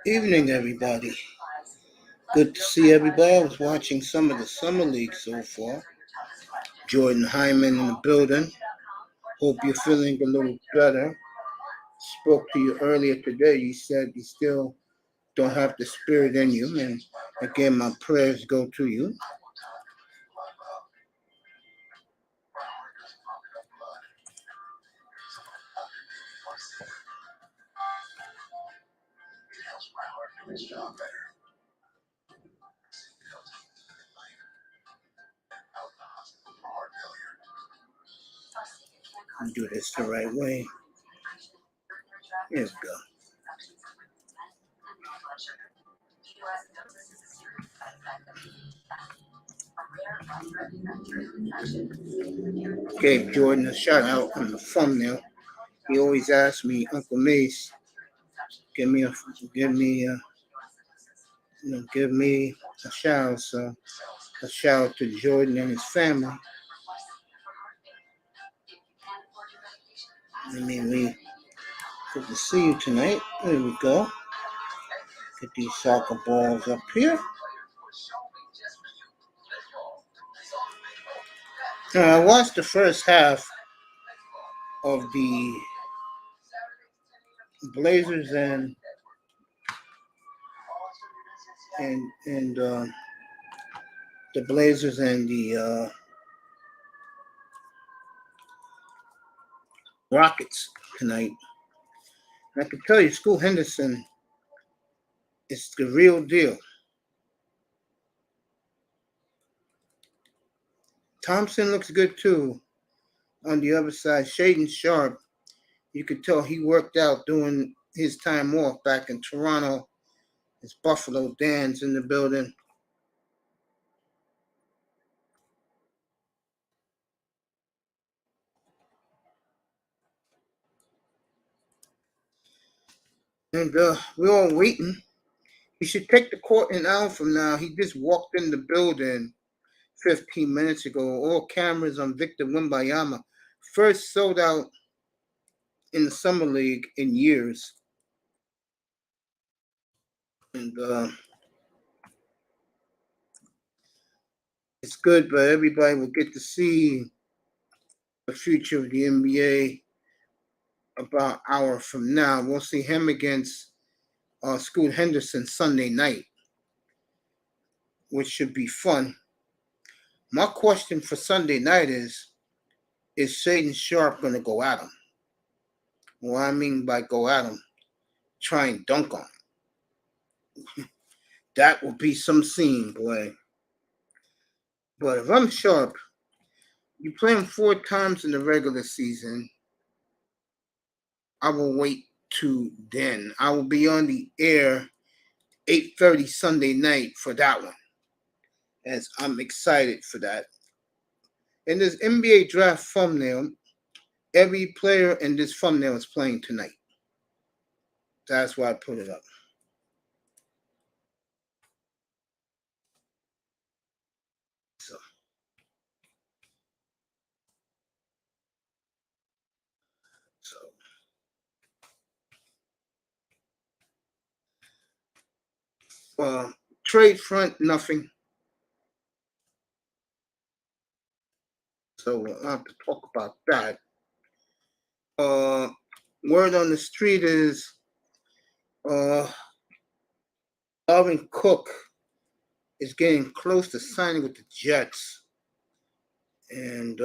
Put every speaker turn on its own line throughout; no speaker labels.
Evening, everybody. Good to see everybody. I was watching some of the summer league so far. Jordan Hyman in the building. Hope you're feeling a little better. Spoke to you earlier today. You said you still don't have the spirit in you. And again, my prayers go to you. Do this the right way. Here we go. Gave Jordan a shout out on the thumbnail. He always asks me, Uncle Mace, give me a shout out. So a shout out to Jordan and his family. We good to see you tonight. There we go. Get these soccer balls up here. I watched the first half of the Blazers and the Blazers and the Rockets tonight. And I can tell you, Scoot Henderson is the real deal. Thompson looks good too. On the other side, Shaden Sharpe, you could tell he worked out during his time off back in Toronto. It's Buffalo Dan's in the building. And we're all waiting. He should take the court an hour from now. He just walked in the building 15 minutes ago. All cameras on Victor Wemby. First sold out in the Summer League in years. And it's good, but everybody will get to see the future of the NBA about an hour from now. We'll see him against Scoot Henderson Sunday night, which should be fun. My question for Sunday night is Shaden Sharpe going to go at him? What I mean by go at him, try and dunk on him. That will be some scene, boy. But if I'm Sharpe, you play him 4 times in the regular season, I will wait to then. I will be on the air 8:30 Sunday night for that one, as I'm excited for that. In this NBA draft thumbnail, every player in this thumbnail is playing tonight. That's why I put it up. Trade front, nothing. So we'll have to talk about that. Word on the street is Dalvin Cook is getting close to signing with the Jets. And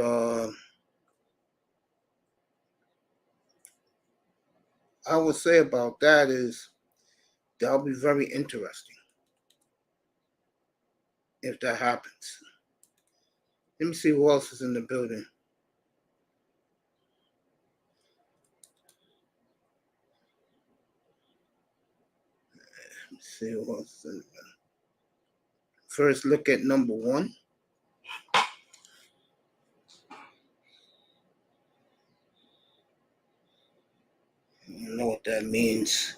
I would say about that is that'll be very interesting if that happens. Let me see who else is in the building. Let me see who else is in the building. First, look at number one. I don't know what that means.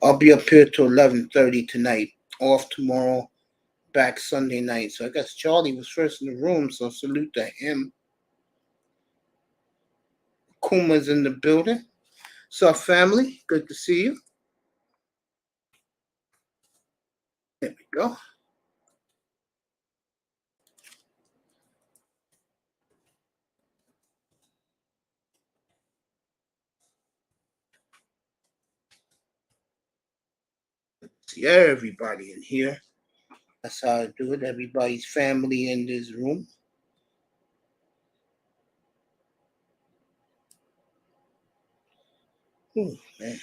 I'll be up here till 11:30 tonight. Off tomorrow. Back Sunday night. So I guess Charlie was first in the room. So salute to him. Kuma's in the building. So family, good to see you. There we go. See everybody in here. That's how I do it. Everybody's family in this room. Ooh, man.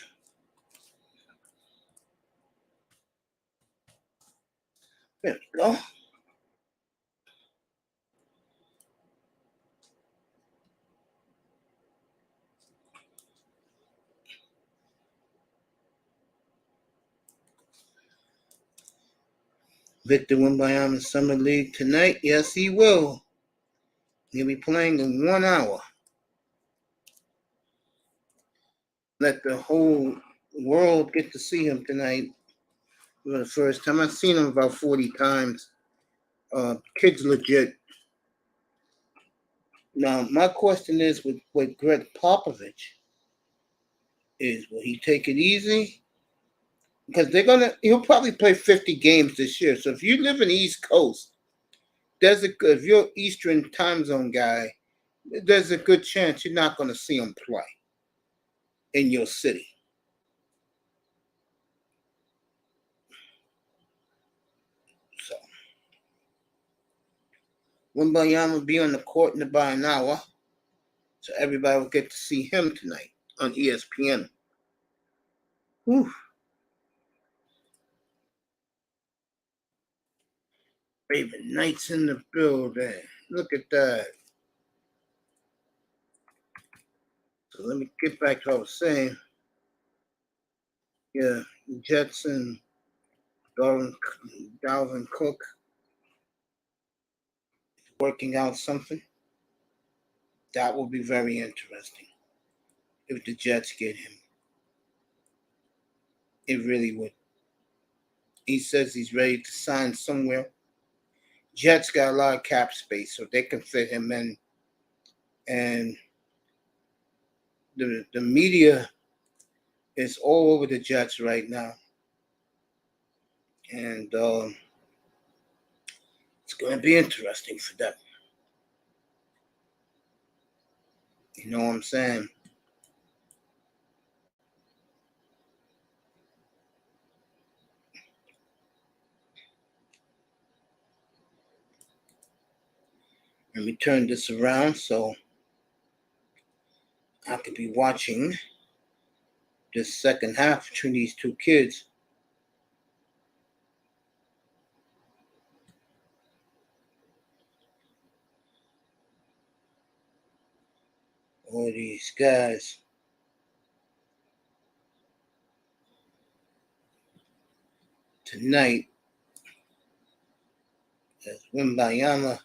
There we go. Victor Wemby Summer League tonight. Yes, he will. He'll be playing in 1 hour. Let the whole world get to see him tonight for the first time. I've seen him about 40 times. Kid's legit. Now, my question is with Greg Popovich is, will he take it easy? Because he'll probably play 50 games this year. So if you live in the East Coast, if you're an Eastern time zone guy, there's a good chance you're not going to see him play in your city. So Wemby will be on the court in about an hour. So everybody will get to see him tonight on ESPN. Whew. Raven Knights in the building. Look at that. So let me get back to what I was saying. Yeah, Jets and Dalvin Cook working out something. That will be very interesting if the Jets get him. It really would. He says he's ready to sign somewhere. Jets got a lot of cap space, so they can fit him in. And the media is all over the Jets right now. And it's going to be interesting for them. You know what I'm saying? Let me turn this around so I could be watching this second half between these two kids. All these guys. Tonight, as Wemby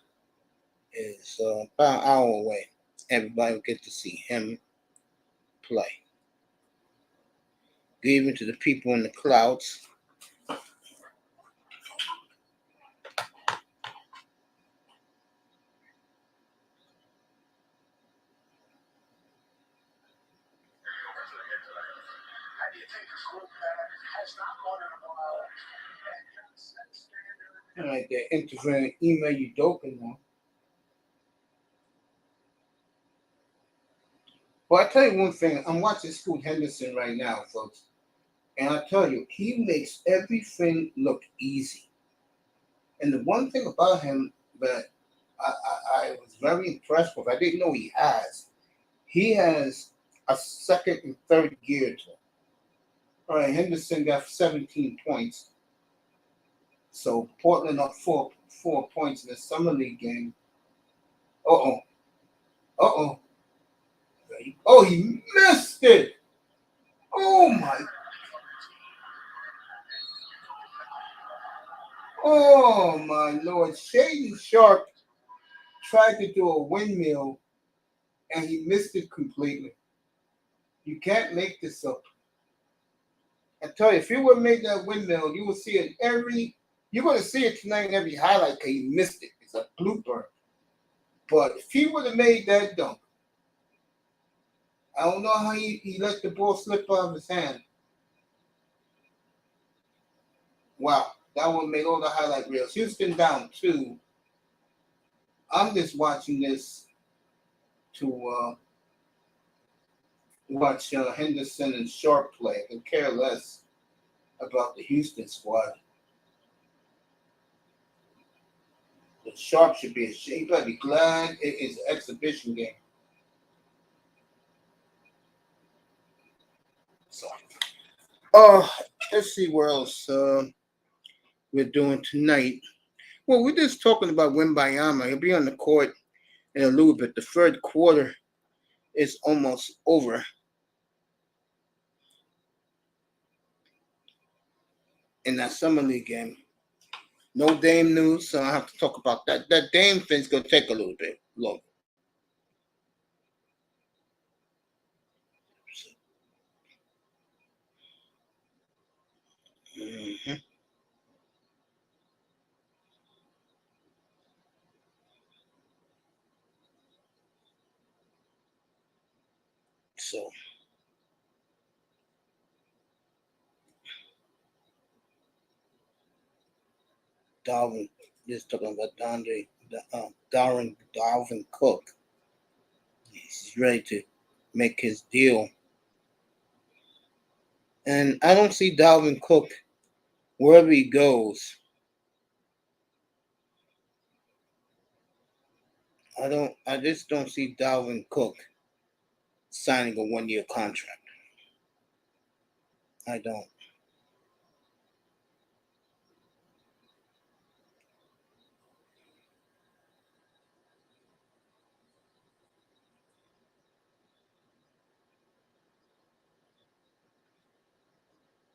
is about an hour away. Everybody will get to see him play. Good evening to the people in the clouds. All right, they're interfering. Email you doping now. Well, I tell you one thing. I'm watching Scoot Henderson right now, folks. And I tell you, he makes everything look easy. And the one thing about him that I was very impressed with, I didn't know he has a second and third gear to. All right, Henderson got 17 points. So Portland up four points in the summer league game. Uh oh. Oh, he missed it. Oh my. Oh my Lord. Shaden Sharpe tried to do a windmill and he missed it completely. You can't make this up. I tell you, if you would have made that windmill, you would see it you're going to see it tonight in every highlight because he missed it. It's a blooper. But if he would have made that dunk, I don't know how he let the ball slip out of his hand. Wow, that one made all the highlight reels. Houston down 2. I'm just watching this to watch Henderson and Sharpe play. I could care less about the Houston squad. The Sharpe should be ashamed. You better be glad it is an exhibition game. So, let's see what else we're doing tonight. Well, we're just talking about Wemby. He'll be on the court in a little bit. The third quarter is almost over. In that summer league game. No Dame news, so I have to talk about that. That Dame thing's going to take a little bit longer. Mm-hmm. So, Dalvin, just talking about Dalvin Cook. He's ready to make his deal. And I don't see Dalvin Cook wherever he goes. I just don't see Dalvin Cook signing a 1-year contract. I don't.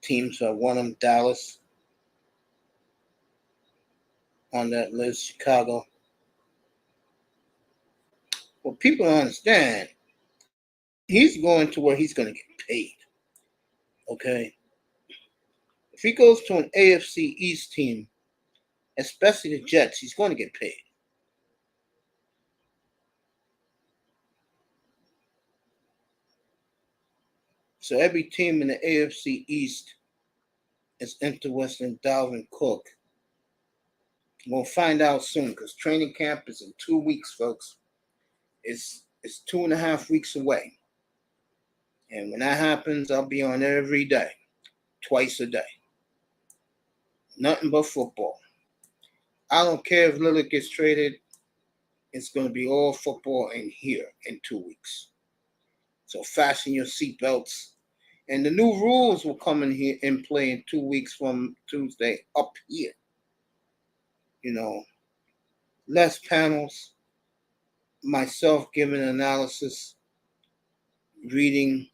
Teams that want him, Dallas on that list, Chicago. Well, people don't understand. He's going to where he's going to get paid. Okay? If he goes to an AFC East team, especially the Jets, he's going to get paid. So every team in the AFC East is interested in Dalvin Cook. We'll find out soon because training camp is in 2 weeks, folks. It's 2.5 weeks away. And when that happens, I'll be on every day, twice a day. Nothing but football. I don't care if Lillard gets traded. It's going to be all football in here in 2 weeks. So fasten your seatbelts. And the new rules will come in here and play in 2 weeks from Tuesday up here. You know, less panels, myself giving analysis, reading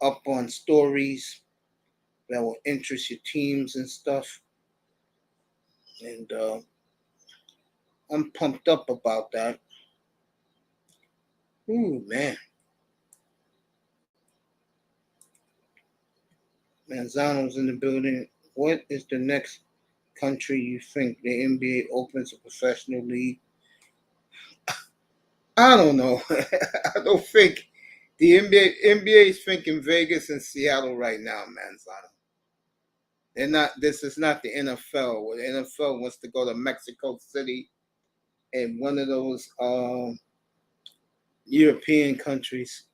up on stories that will interest your teams and stuff. And I'm pumped up about that. Ooh, man. Manzano's in the building. What is the next country you think the NBA opens a professional league? I don't know. I don't think the NBA is thinking Vegas and Seattle right now, Manzano. They're not. This is not the NFL. Where the NFL wants to go to Mexico City and one of those European countries.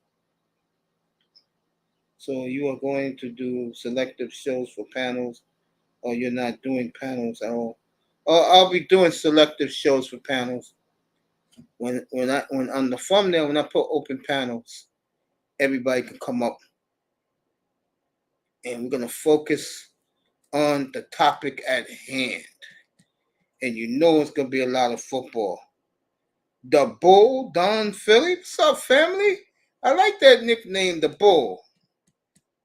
So you are going to do selective shows for panels, or you're not doing panels at all. I'll be doing selective shows for panels. When on the thumbnail, when I put open panels, everybody can come up, and we're going to focus on the topic at hand. And you know it's going to be a lot of football. The Bull, Don Philly. What's up, family? I like that nickname, the Bull.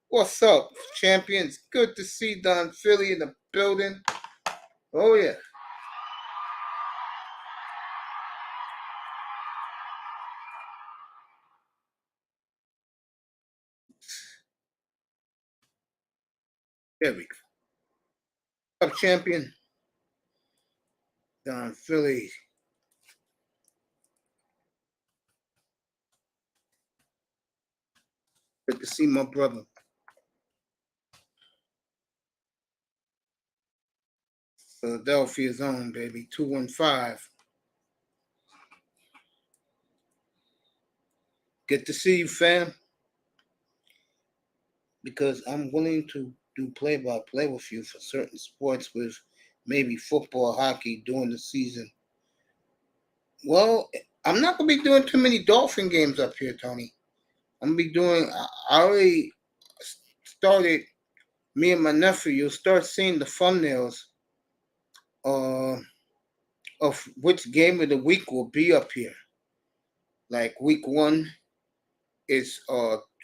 What's up, champions? Good to see Don Philly in the building. Oh, yeah. There we go. What's up, champion? Don Philly. Good to see my brother. Philadelphia's own, baby. 215. Good to see you, fam. Because I'm willing to do play-by-play with you for certain sports, with maybe football, hockey during the season. Well, I'm not going to be doing too many Dolphin games up here, Tony. I'm going to be doing, I already started, me and my nephew, you'll start seeing the thumbnails uh, of which game of the week will be up here. Like week 1 is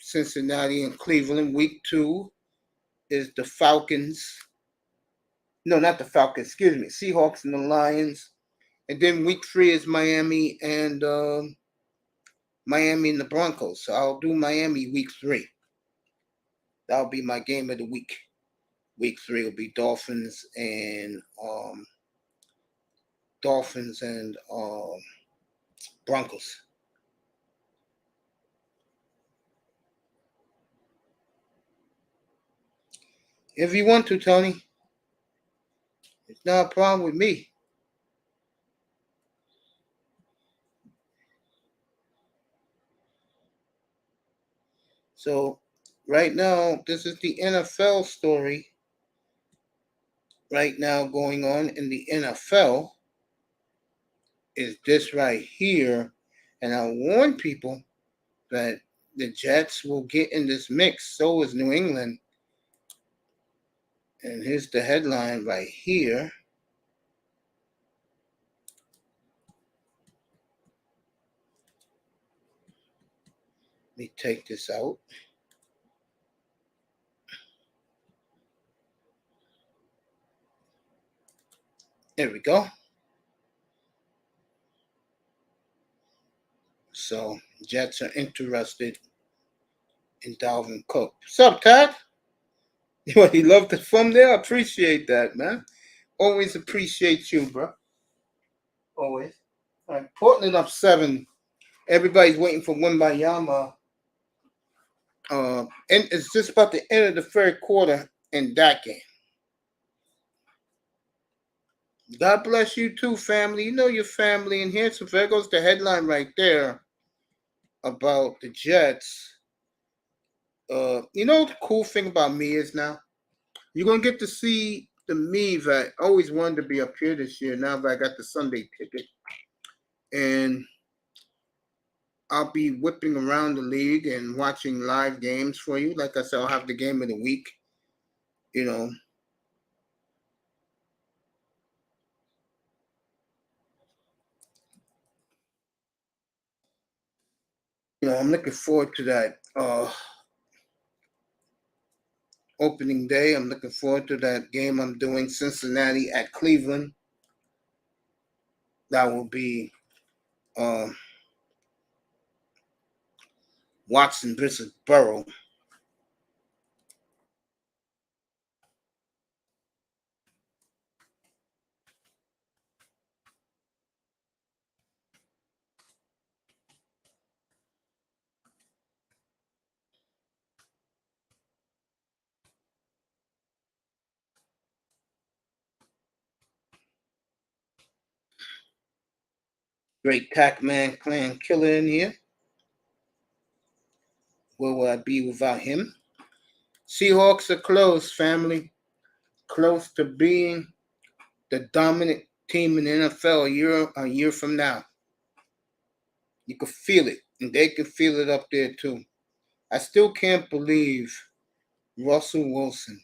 Cincinnati and Cleveland. Week 2 is the Falcons. No, not the Falcons, excuse me. Seahawks and the Lions. And then week 3 is Miami and the Broncos. So I'll do Miami week 3. That'll be my game of the week. Week 3 will be Dolphins and Broncos. If you want to, Tony, it's not a problem with me. So right now, this is the NFL story right now going on in the NFL is this right here. And I warn people that the Jets will get in this mix. So is New England. And here's the headline right here. Let me take this out. There we go. So Jets are interested in Dalvin Cook. What's up, Tad? He loved the thumbnail. I appreciate that, man. Always appreciate you, bro. Always. All right, Portland up 7. Everybody's waiting for Wemby. And it's just about the end of the third quarter in that game. God bless you too, family. You know your family in here. So there goes the headline right there about the Jets. You know the cool thing about me is now you're gonna get to see the me that I always wanted to be up here this year. Now that I got the Sunday ticket, and I'll be whipping around the league and watching live games for you. Like I said, I'll have the game of the week. You know, I'm looking forward to that opening day. I'm looking forward to that game I'm doing, Cincinnati at Cleveland. That will be Watson versus Burrow. Great Pac-Man clan killer in here. Where would I be without him? Seahawks are close, family. Close to being the dominant team in the NFL a year from now. You can feel it, and they can feel it up there too. I still can't believe Russell Wilson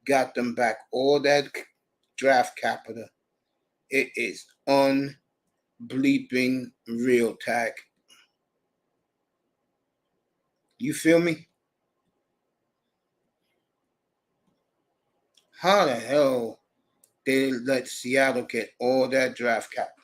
got them back all that draft capital. It is unbleeping real, tag. You feel me? How the hell they let Seattle get all that draft capital?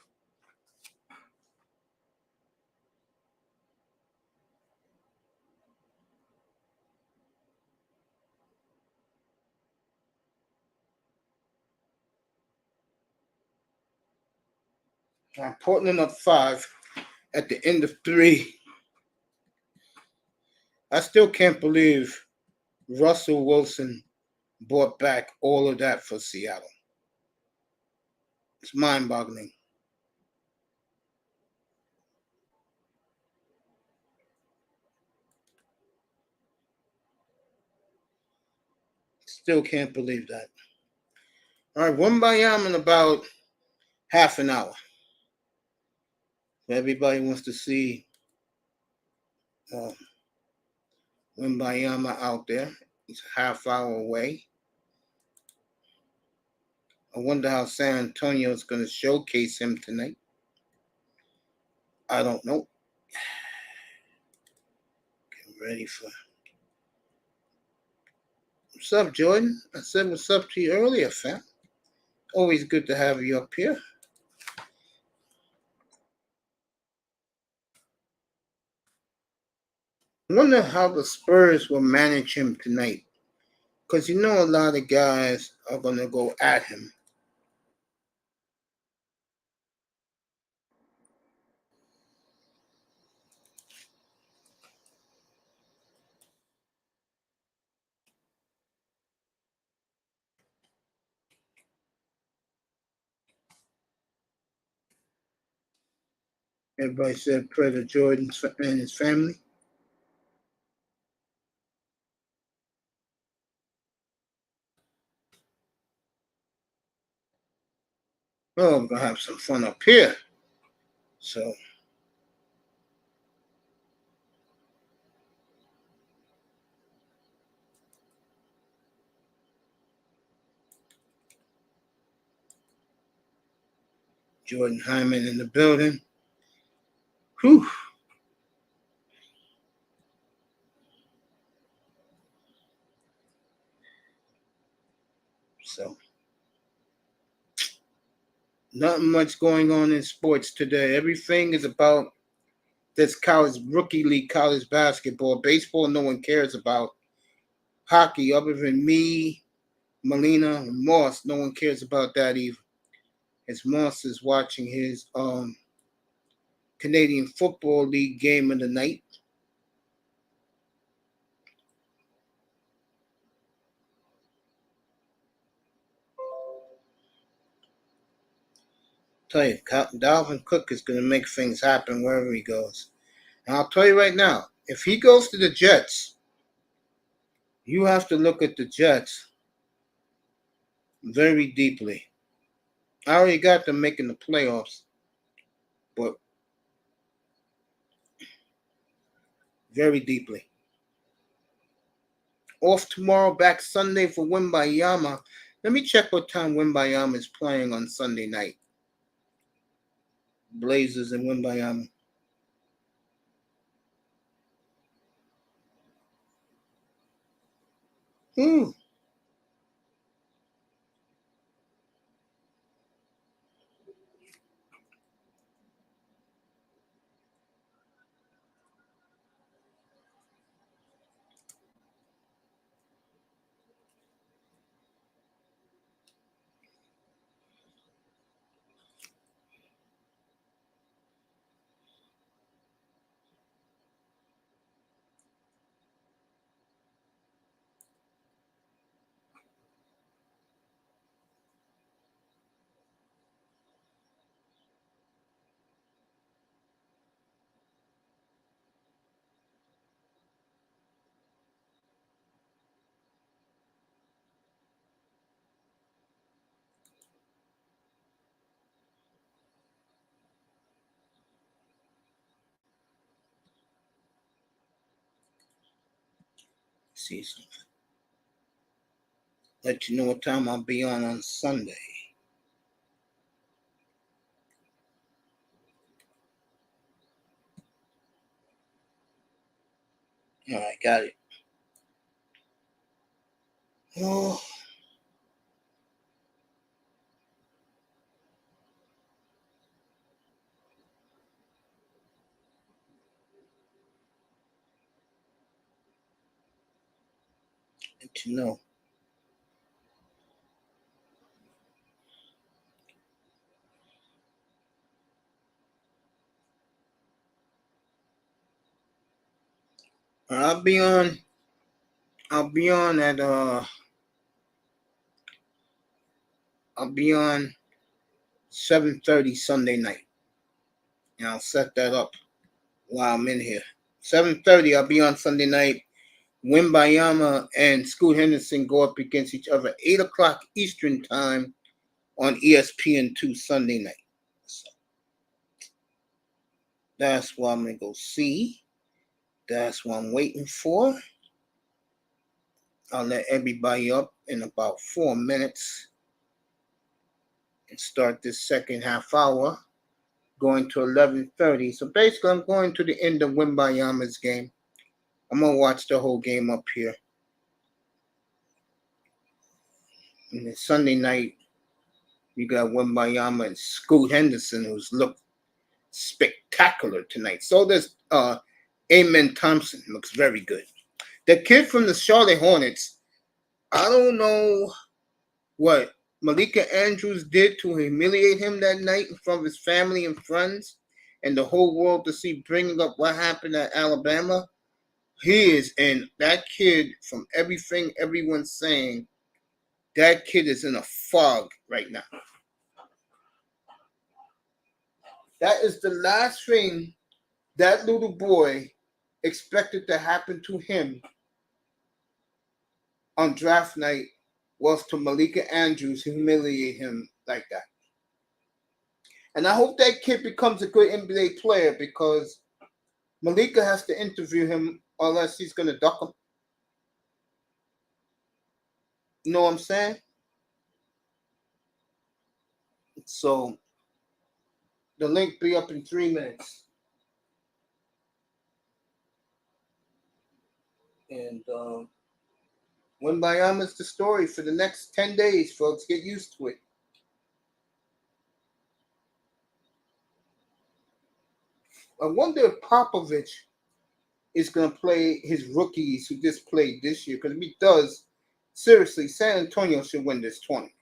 Portland up 5 at the end of 3. I still can't believe Russell Wilson bought back all of that for Seattle. It's mind-boggling. Still can't believe that. All right, Wemby in about half an hour. Everybody wants to see Wemby out there. He's a half hour away. I wonder how San Antonio is going to showcase him tonight. I don't know. Getting ready for. What's up, Jordan? I said what's up to you earlier, fam. Always good to have you up here. I wonder how the Spurs will manage him tonight. Because you know a lot of guys are going to go at him. Everybody said pray to Jordan and his family. Oh, we're going to have some fun up here. So, Jordan Hyman in the building. Whew. So, nothing much going on in sports today. Everything is about this college rookie league, college basketball. Baseball, no one cares about. Hockey, other than me, Molina, and Moss, no one cares about that either. As Moss is watching his Canadian Football League game of the night. Tell you, Dalvin Cook is going to make things happen wherever he goes. And I'll tell you right now, if he goes to the Jets, you have to look at the Jets very deeply. I already got them making the playoffs, but very deeply. Off tomorrow, back Sunday for Wemby. Let me check what time Wemby is playing on Sunday night. Blazers and Wemby. Ooh. see something. Let you know what time I'll be on Sunday. All right, got it. Oh. Let you know. I'll be on at I'll be on 7:30 Sunday night. And I'll set that up while I'm in here. 7:30 I'll be on Sunday night. Wemby and Scoot Henderson go up against each other 8 o'clock Eastern time on ESPN2 Sunday night. So that's what I'm gonna go see. That's what I'm waiting for. I'll let everybody up in about 4 minutes and start this second half hour, going to 11:30. So basically, I'm going to the end of Wembyama's game. I'm gonna watch the whole game up here. And then Sunday night, you got Wembyama and Scoot Henderson, who's looked spectacular tonight. So does Amen Thompson, looks very good. The kid from the Charlotte Hornets, I don't know what Malika Andrews did to humiliate him that night in front of his family and friends and the whole world to see, bringing up what happened at Alabama. He is in, that kid, from everything everyone's saying, that kid is in a fog right now. That is the last thing that little boy expected to happen to him on draft night, was to Malika Andrews humiliate him like that. And I hope that kid becomes a good NBA player, because Malika has to interview him unless he's going to duck him. You know what I'm saying? So the link be up in 3 minutes. And Wembyama's the story for the next 10 days, folks. Get used to it. I wonder if Popovich is going to play his rookies who just played this year. Because if he does, seriously, San Antonio should win this 20.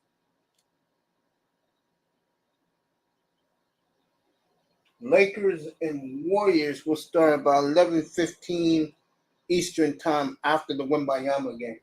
Lakers and Warriors will start about 11:15 Eastern time after the Wembyama game.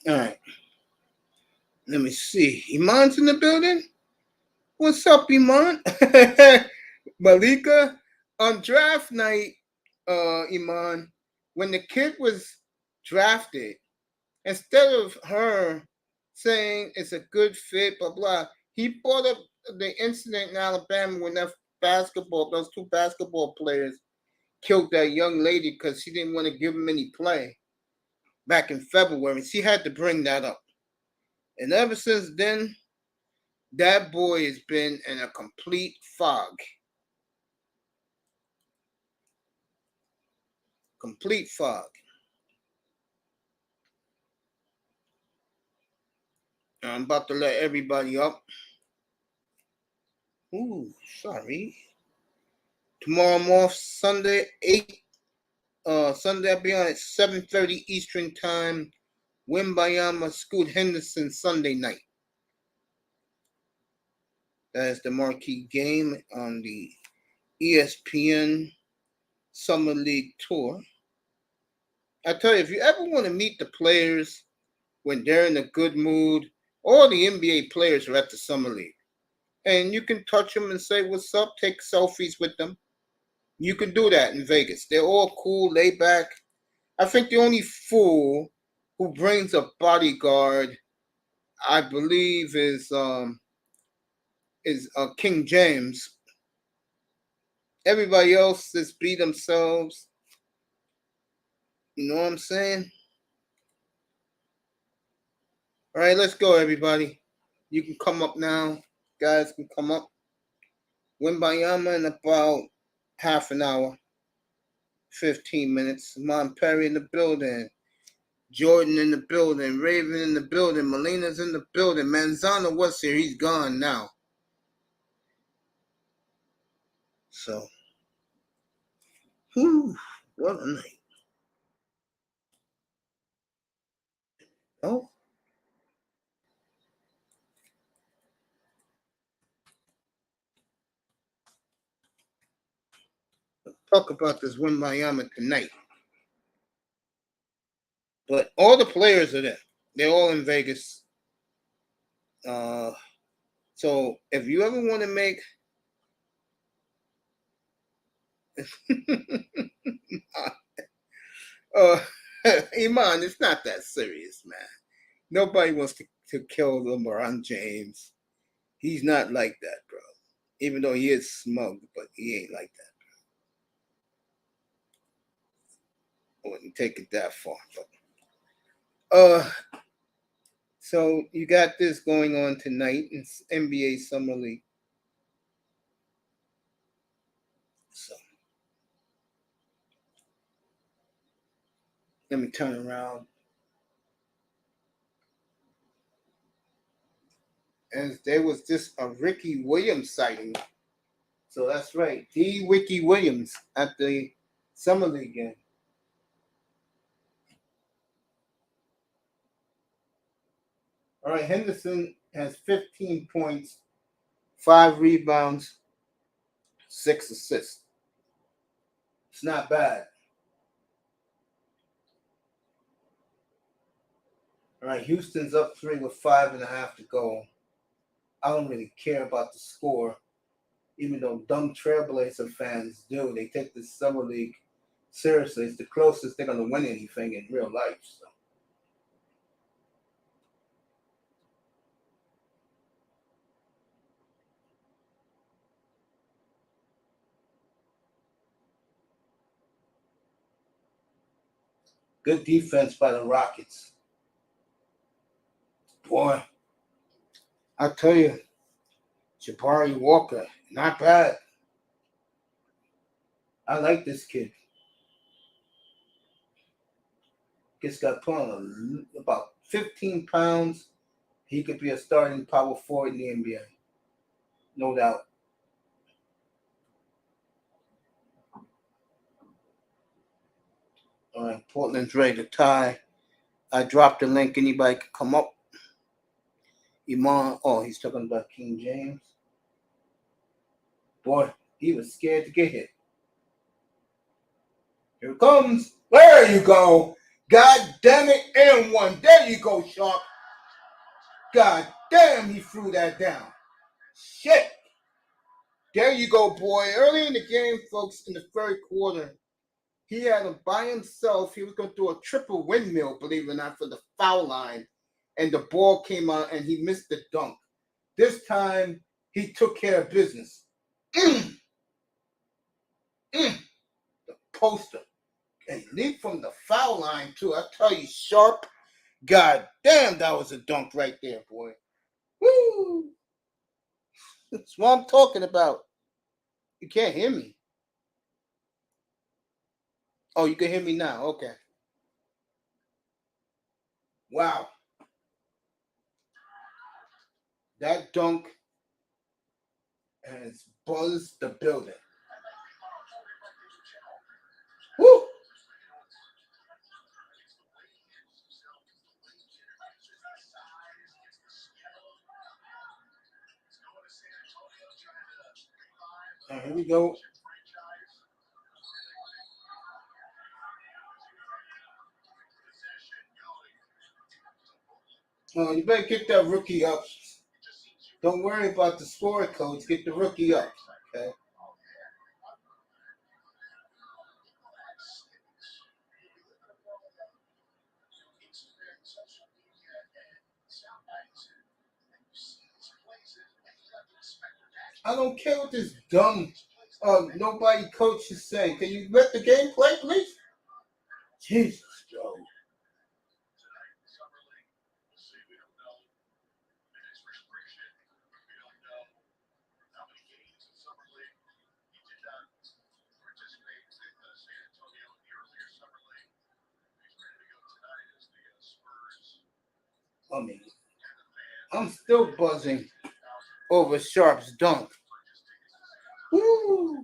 All right. Let me see. Iman's in the building? What's up, Iman? Malika, on draft night, Iman, when the kid was drafted, instead of her saying it's a good fit, blah, blah, he brought up the incident in Alabama when those two basketball players killed that young lady because she didn't want to give him any play back in February. She had to bring that up. And ever since then, that boy has been in a complete fog. Complete fog. I'm about to let everybody up. Ooh, sorry. Tomorrow I'm off. Sunday, Sunday I'll be on at 7:30 Eastern time. Wembyama, Scoot Henderson, Sunday night. That is the marquee game on the ESPN Summer League Tour. I tell you, if you ever want to meet the players when they're in a good mood, all the NBA players are at the Summer League. And you can touch them and say, what's up? Take selfies with them. You can do that in Vegas. They're all cool, laid back. I think the only fool who brings a bodyguard, I believe, is King James. Everybody else just be themselves. You know what I'm saying? All right, let's go, everybody. You can come up now. Guys can come up. Wembayama in about half an hour, 15 minutes. Mon Perry in the building. Jordan in the building. Raven in the building. Molina's in the building. Manzano was here. He's gone now. So, whew, what a night. Oh. Talk about this Wembayama tonight. But all the players are there. They're all in Vegas. So if you ever want to make Iman, it's not that serious, man. Nobody wants to kill LeBron James. He's not like that, bro. Even though he is smug, but he ain't like that. I wouldn't take it that far. But so you got this going on tonight in NBA Summer League. So let me turn around. And there was just a Ricky Williams sighting. So that's right, the Ricky Williams at the Summer League game. All right, Henderson has 15 points, 5 rebounds, 6 assists. It's not bad. All right, Houston's up 3 with 5.5 to go. I don't really care about the score, even though dumb Trailblazer fans do. They take the Summer League seriously. It's the closest they're going to win anything in real life. So. Good defense by the Rockets. Boy, I tell you, Jabari Walker, not bad. I like this kid. Just got put on about 15 pounds. He could be a starting power forward in the NBA. No doubt. All right, Portland's ready to tie. I dropped the link. Anybody can come up. Iman, oh, he's talking about King James. Boy, he was scared to get hit. Here it comes. There you go. God damn it. And one. There you go, Sharpe. God damn, he threw that down. Shit. There you go, boy. Early in the game, folks, in the third quarter, he had him by himself. He was going to do a triple windmill, believe it or not, for the foul line. And the ball came out and he missed the dunk. This time, he took care of business. The poster. And he leaped from the foul line, too. I tell you, Sharpe. God damn, that was a dunk right there, boy. Woo! That's what I'm talking about. You can't hear me. Oh, you can hear me now. Okay. Wow. That dunk has buzzed the building. Woo! Here we go. Oh, you better get that rookie up. Don't worry about the score codes. Get the rookie up. Okay. I don't care what this dumb nobody coaches say. Can you let the game play, please? Jesus, bro. I mean, I'm still buzzing over Sharpe's dunk. Woo!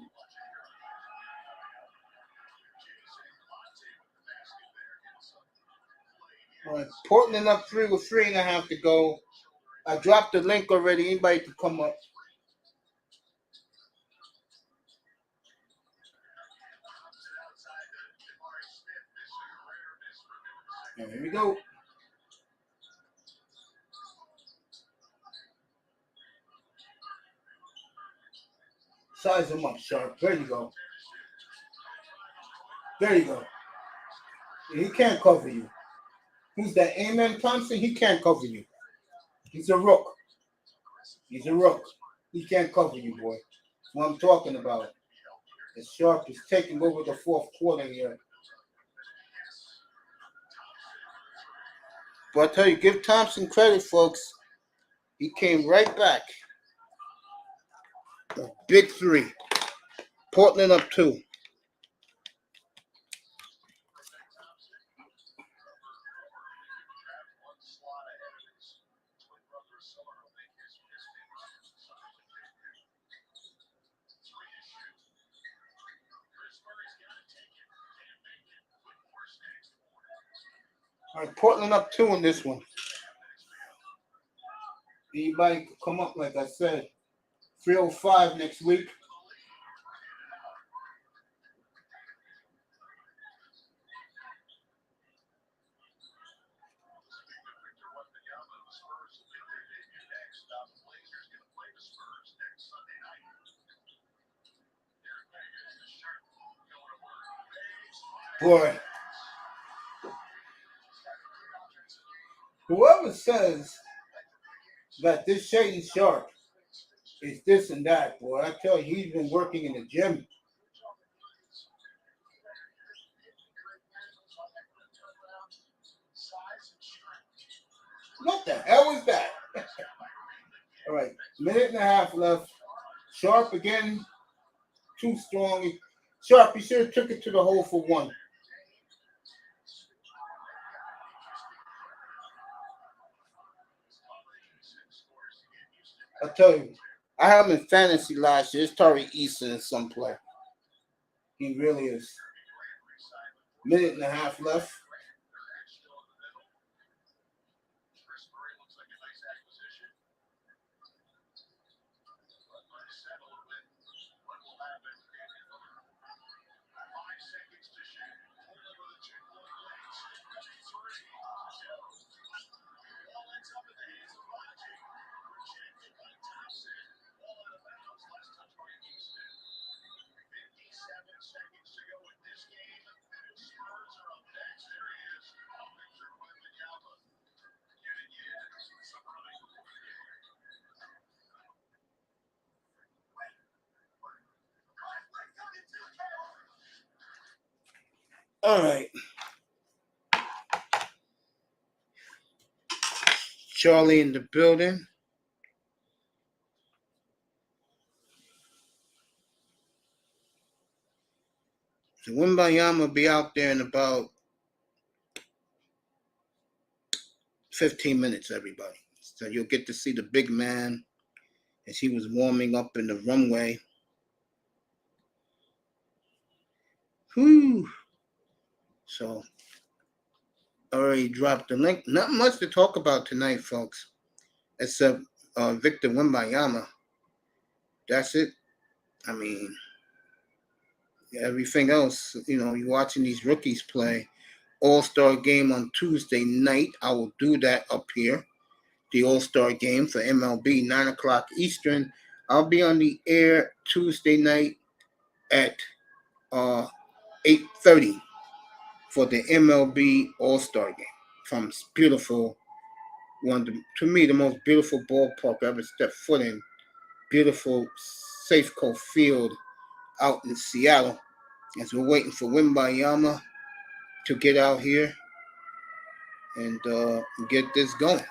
All right, Portland up 3 with 3.5 to go. I dropped the link already. Anybody can come up. And here we go. Size him up, Sharpe. There you go. There you go. He can't cover you. Who's that? Amen Thompson? He can't cover you. He's a rook. He's a rook. He can't cover you, boy. That's what I'm talking about. And Sharpe is taking over the fourth quarter here. But I tell you, give Thompson credit, folks. He came right back. A big 3. Portland up 2. All right, Portland up 2 in this one. Anybody could come up, like I said, 305 next week. Boy, whoever says that this Shaden Sharpe is this and that, boy, I tell you, he's been working in the gym. What the hell is that? All right, 1.5 minutes left. Sharpe again, too strong. Sharpe, you should have took it to the hole for 1. I tell you, I have him in fantasy last year. It's Tari Eason in some play. He really is. 1.5 minutes left. All right. Charlie in the building. So Wemby will be out there in about 15 minutes, everybody. So you'll get to see the big man as he was warming up in the runway. Whew. So, already dropped the link. Not much to talk about tonight, folks, except Victor Wembanyama. That's it. I mean, everything else, you're watching these rookies play. All-Star game on Tuesday night. I will do that up here. the All-Star game for MLB, 9 o'clock Eastern. I'll be on the air Tuesday night at 8:30 for the MLB All-Star game from beautiful, to me, the most beautiful ballpark I ever stepped foot in. Beautiful Safeco Field out in Seattle. As we're waiting for Wemby to get out here and get this going.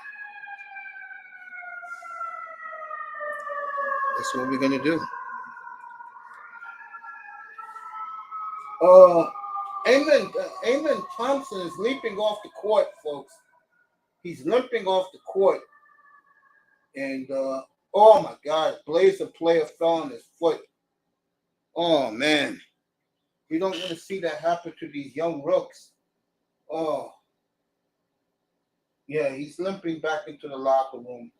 That's what we're going to do. Amen Thompson is leaping off the court, folks. He's limping off the court. And, oh, my God, Blazer player fell on his foot. Oh, man. You don't want to see that happen to these young rooks. Oh. Yeah, he's limping back into the locker room.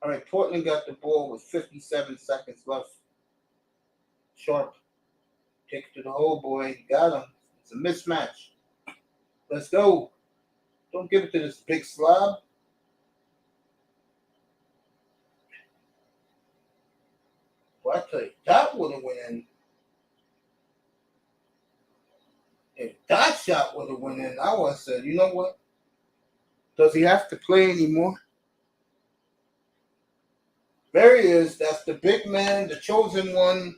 All right, Portland got the ball with 57 seconds left. Sharpe takes to the hole, boy. Got him. It's a mismatch. Let's go. Don't give it to this big slob. Well, I tell you, that would have went in. If that shot would have went in, I would have said, you know what? Does he have to play anymore? There he is. That's the big man, the chosen one.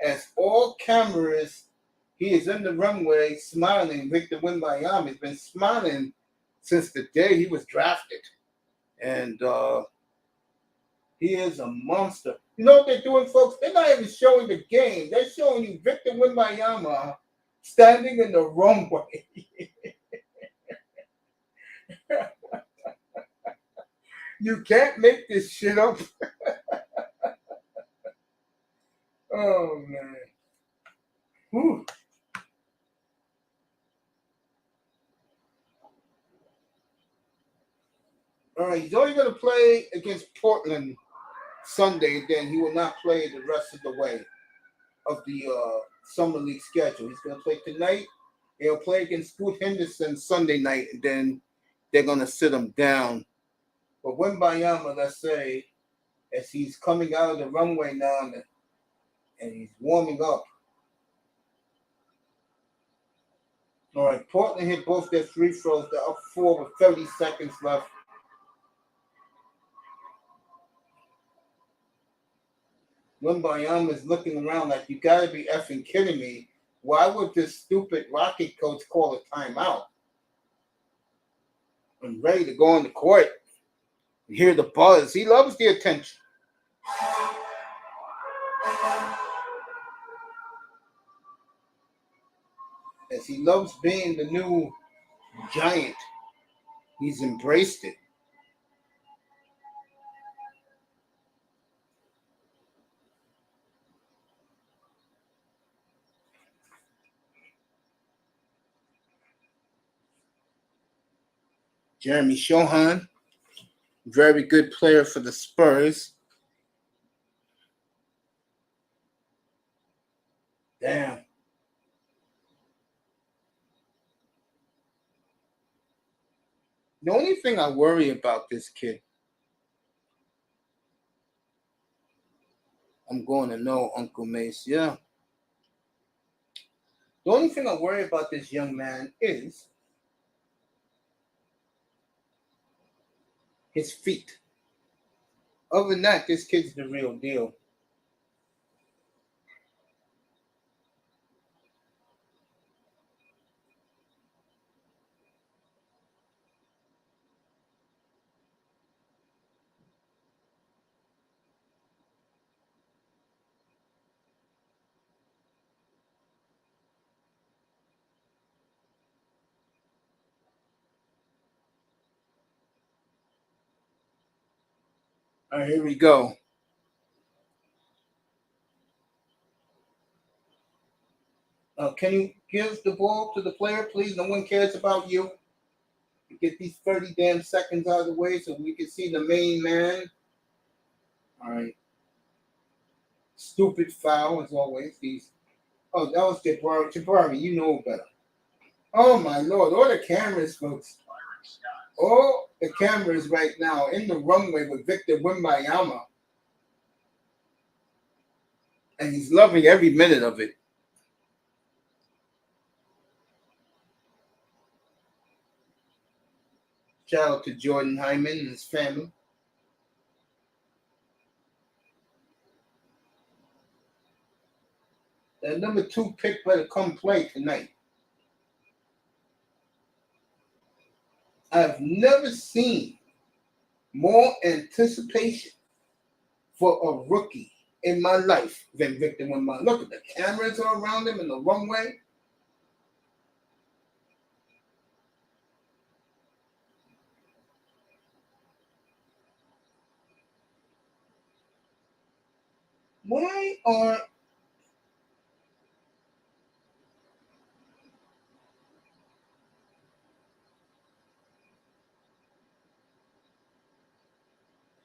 As all cameras, he is in the runway smiling. Victor Wembanyama has been smiling since the day he was drafted. And he is a monster. You know what they're doing, folks? They're not even showing the game. They're showing you Victor Wembanyama standing in the runway. You can't make this shit up. Oh, man. Whew. All right, he's only going to play against Portland Sunday, then he will not play the rest of the way of the Summer League schedule. He's going to play tonight. He'll play against Scoot Henderson Sunday night, and then they're going to sit him down. But Wembanyama, let's say, as he's coming out of the runway now and he's warming up. All right, Portland hit both their free throws. They're up 4 with 30 seconds left. Wembanyama is looking around like, you got to be effing kidding me. Why would this stupid Rocket coach call a timeout? I'm ready to go on the court. You hear the buzz. He loves the attention. As he loves being the new giant, he's embraced it. Jeremy Shohan, very good player for the Spurs. Damn. The only thing I worry about this kid, I'm going to know Uncle Mace, yeah. The only thing I worry about this young man is his feet. Other than that, this kid's the real deal. All right, here we go. Can you give the ball to the player, please? No one cares about you. Get these 30 damn seconds out of the way so we can see the main man. All right. Stupid foul, as always. Oh, that was Jabari. Jabari, you know better. Oh, my Lord. All the cameras, folks. All the cameras right now in the runway with Victor Wemby, and he's loving every minute of it. Shout out to Jordan Hyman and his family. That number 2 pick better come play tonight. I've never seen more anticipation for a rookie in my life than Victor Wemby. Look at the cameras are around him in the runway. Why are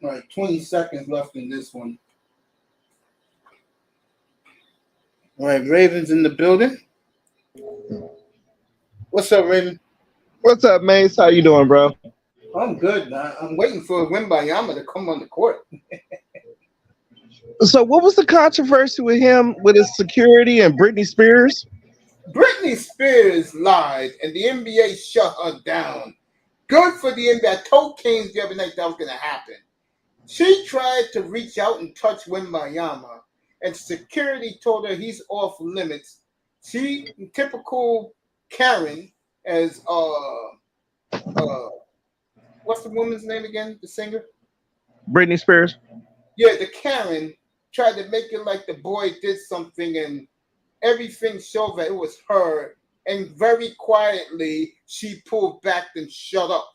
all right, 20 seconds left in this one. All right, Raven's in the building. What's up, Raven?
What's up, Mace? How you doing, bro?
I'm good, man. I'm waiting for Wemby to come on the court.
So, what was the controversy with him with his security and Britney Spears?
Britney Spears lied, and the NBA shut her down. Good for the NBA. I told Keynes the other night that was going to happen. She tried to reach out and touch Wemby, and security told her he's off limits. She, typical Karen, as what's the woman's name again? The singer?
Britney Spears.
Yeah, the Karen tried to make it like the boy did something, and everything showed that it was her. And very quietly, she pulled back and shut up.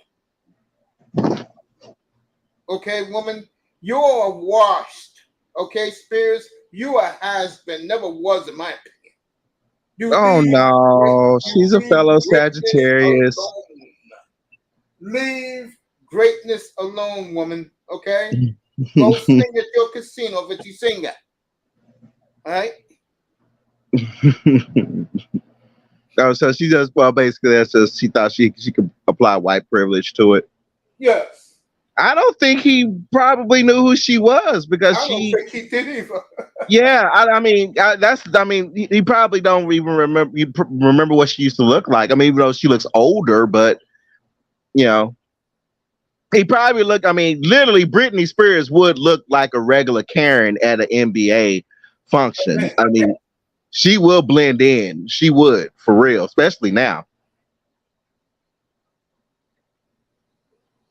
Okay, woman, you are washed. Okay, Spears, you a has-been. Never was, in my opinion.
Oh no, she's a fellow Sagittarius.
Leave greatness alone, woman. Okay, go sing at your casino that you sing at. All right.
Oh, so she just basically that's just she thought she could apply white privilege to it.
Yes.
I don't think he probably knew who she was because
I don't think he did either.
Yeah, I mean he probably don't even remember what she used to look like. I mean, even though she looks older, but you know, he probably looked. I mean, literally, Britney Spears would look like a regular Karen at an NBA function. I mean, she will blend in. She would, for real, especially now.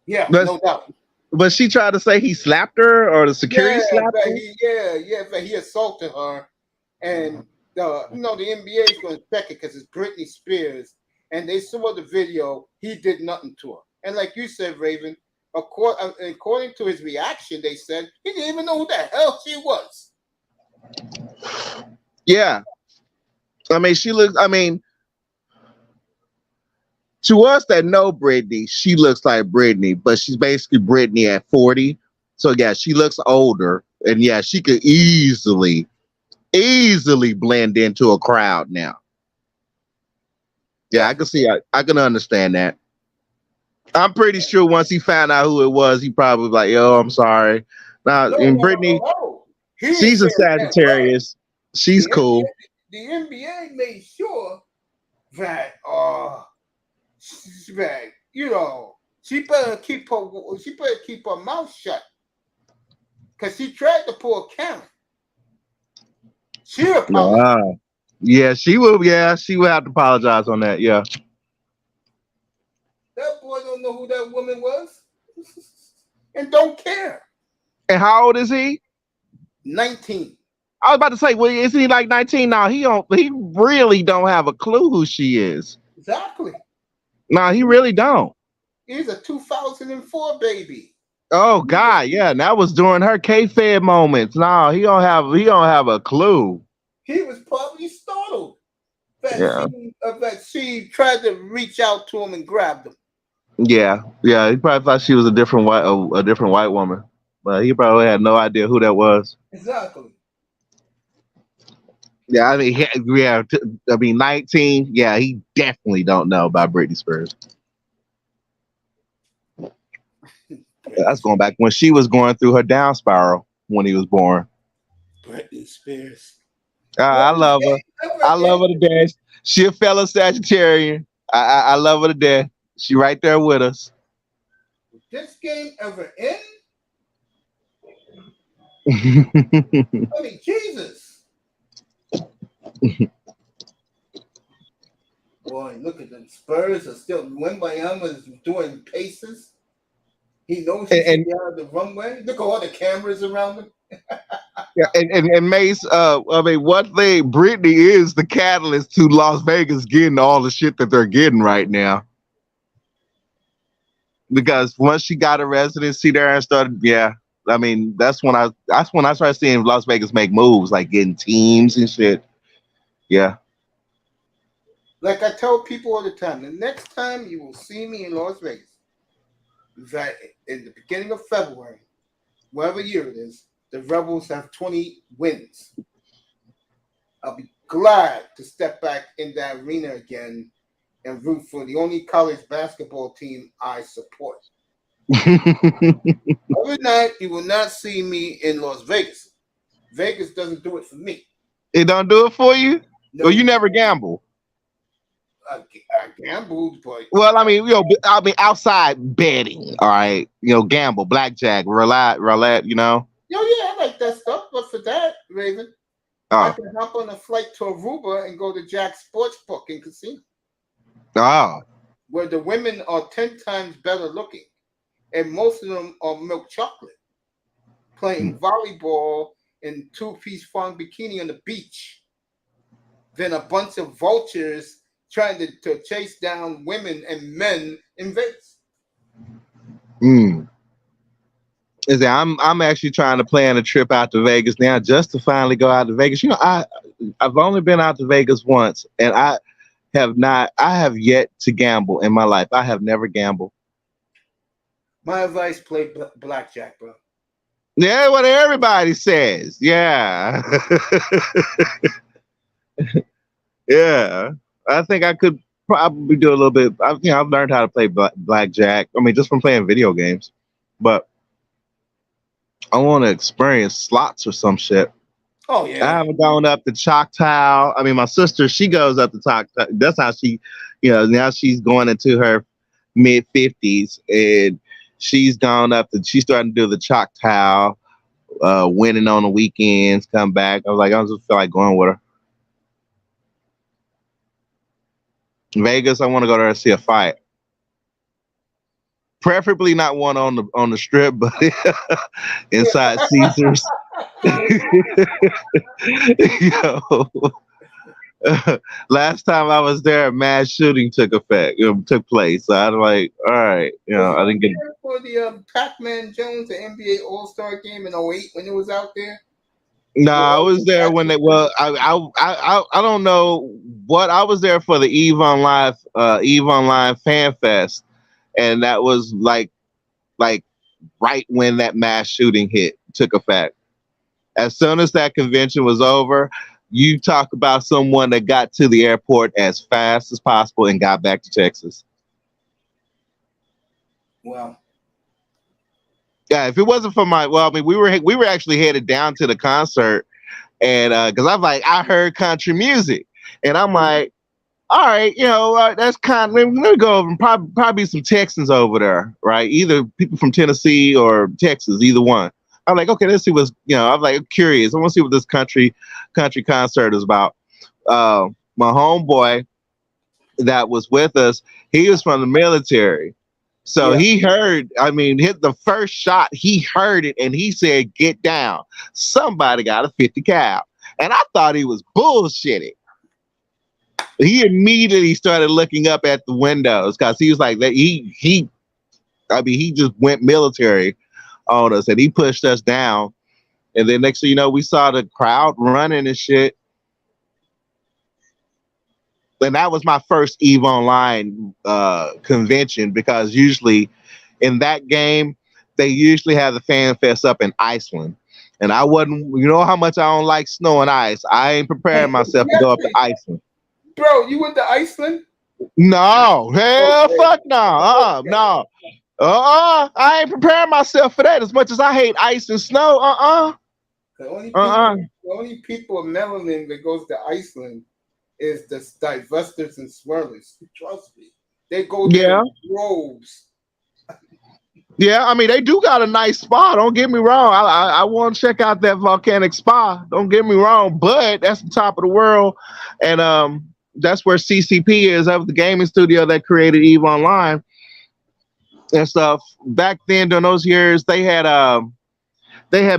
Yeah, no doubt.
But she tried to say he slapped her or the security slapped her.
But he assaulted her, and the NBA is going to check it because it's Britney Spears, and they saw the video. He did nothing to her, and like you said, Raven, according to his reaction, they said he didn't even know who the hell she was.
Yeah, I mean, she looks. I mean, to us that know Britney, she looks like Britney, but she's basically Britney at 40. So yeah, she looks older, and yeah, she could easily blend into a crowd now. Yeah, I can see. I can understand that. I'm pretty sure once he found out who it was, he probably was like, "Yo, I'm sorry." Now, Britney, she's a Sagittarius. She's cool.
The NBA made sure that she better keep her mouth shut because she tried to pull a Karen. She apologized.
Wow. Yeah, she will. Yeah, she will have to apologize on that. Yeah.
That boy don't know who that woman was, and don't care.
And how old is he?
19.
I was about to say, well, isn't he like 19 now? He really don't have a clue who she is.
Exactly.
No, he really don't.
He's a 2004 baby.
Oh God, yeah, and that was during her K-Fed moments. No, he don't have a clue.
He was probably startled that she tried to reach out to him and grabbed him.
Yeah, he probably thought she was a different white woman, but he probably had no idea who that was.
Exactly.
Yeah, I mean, 19. Yeah, he definitely don't know about Britney Spears. That's going back when she was going through her down spiral when he was born.
Britney Spears.
I love her. I love her to death. She a fellow Sagittarian. I love her to death. She right there with us.
Would this game ever end? I mean, Jesus. Boy, look at them. Spurs are still. Wemby is doing paces. He knows he's
and
out of the runway. Look at all the cameras around him.
yeah, and Mace, I mean, one thing, Brittany is the catalyst to Las Vegas getting all the shit that they're getting right now. Because once she got a residency there and started, yeah, I mean, that's when I started seeing Las Vegas make moves, like getting teams and shit. Yeah.
Like I tell people all the time, the next time you will see me in Las Vegas, that in the beginning of February, whatever year it is, the Rebels have 20 wins. I'll be glad to step back in that arena again and root for the only college basketball team I support. Every night, you will not see me in Las Vegas. Vegas doesn't do it for me.
It don't do it for you?
No.
Well, you never gamble.
I gambled, but
well, I mean, outside betting, all right, gamble, blackjack, roulette,
yeah, I like that stuff. But for that, Raven, I can hop on a flight to Aruba and go to Jack's Sportsbook and Casino.
Oh,
where the women are 10 times better looking, and most of them are milk chocolate, playing volleyball in two-piece fun bikini on the beach, than a bunch of vultures trying to chase down women and men in Vegas.
I'm actually trying to plan a trip out to Vegas now just to finally go out to Vegas. I've only been out to Vegas once, and I have yet to gamble in my life. I have never gambled.
My advice, play blackjack, bro.
Yeah, what everybody says. Yeah. Yeah. I think I could probably do a little bit. I've learned how to play blackjack. I mean, just from playing video games. But I want to experience slots or some shit.
Oh, yeah.
I haven't gone up to Choctaw. I mean, my sister, she goes up to Choctaw. That's how she, now she's going into her mid-50s. And she's starting to do the Choctaw, winning on the weekends, come back. I was like, I just feel like going with her. Vegas, I want to go there and see a fight. Preferably not one on the strip, but inside Caesars. Last time I was there, a mass shooting took place. So I was like, all right, I didn't get
for the Pac-Man Jones, the NBA All-Star game in 2008 when it was out there.
No, I was there when I don't know what I was there for the Eve Online Fan Fest, and that was like right when that mass shooting took effect. As soon as that convention was over, you talk about someone that got to the airport as fast as possible and got back to Texas.
Wow.
Yeah, if it wasn't for we were actually headed down to the concert, and because I heard country music, and I'm like, all right, that's kind of, let me go over and probably some Texans over there, right? Either people from Tennessee or Texas, either one. I'm like, okay, let's see what's, I'm like curious. I want to see what this country concert is about. My homeboy that was with us, he was from the military. So he heard, hit the first shot, he heard it, and he said, get down. Somebody got a 50 cal. And I thought he was bullshitting. He immediately started looking up at the windows because he was like, he just went military on us, and he pushed us down. And then next thing you know, we saw the crowd running and shit. And that was my first EVE Online convention, because usually in that game, they usually have the Fan Fest up in Iceland. And I wasn't, how much I don't like snow and ice. I ain't preparing myself to go up to Iceland.
Bro, you went to Iceland?
No, hell, fuck no. No. I ain't preparing myself for that. As much as I hate ice and snow,
The only
uh.
people, the only people of Maryland that goes to Iceland is the divestors and swirlers. Trust me, they go there
Yeah,
in droves.
yeah. I mean, they do got a nice spa. Don't get me wrong. I want to check out that volcanic spa. Don't get me wrong, but that's the top of the world, and that's where CCP is. That was the gaming studio that created Eve Online and stuff. Back then, during those years, they had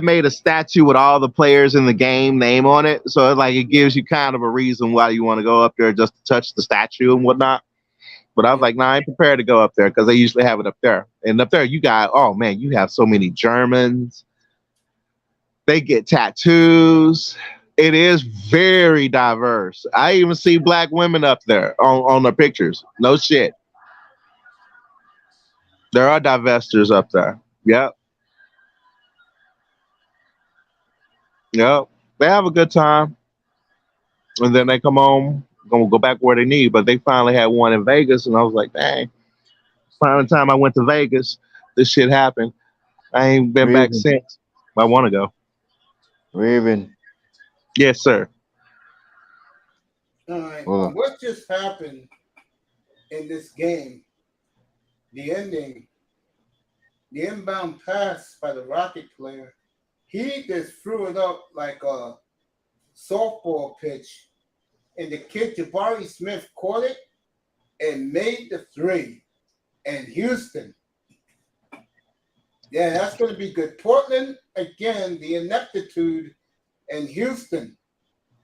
made a statue with all the players in the game name on it. So like it gives you kind of a reason why you want to go up there just to touch the statue and whatnot. But I was
Yeah,
like, nah, I ain't prepared to go up there because they usually have it up there. And up there, you got, oh man, you have so many Germans. They get tattoos. It is very diverse. I even see black women up there on their pictures. No shit. There are divestors up there. Yep. Yep. They have a good time. And then they come home, gonna go back where they need. But they finally had one in Vegas, and I was like, dang. Final time I went to Vegas, this shit happened. I ain't been back
Raven,
since. I want to go.
Raven.
Yes, sir.
all right.
Hold
What just happened in this game? The ending, the inbound pass by the Rocket player. He just threw it up like a softball pitch, and the kid Jabari Smith caught it and made the three. And Houston, yeah, that's going to be good. Portland, again, the ineptitude, and Houston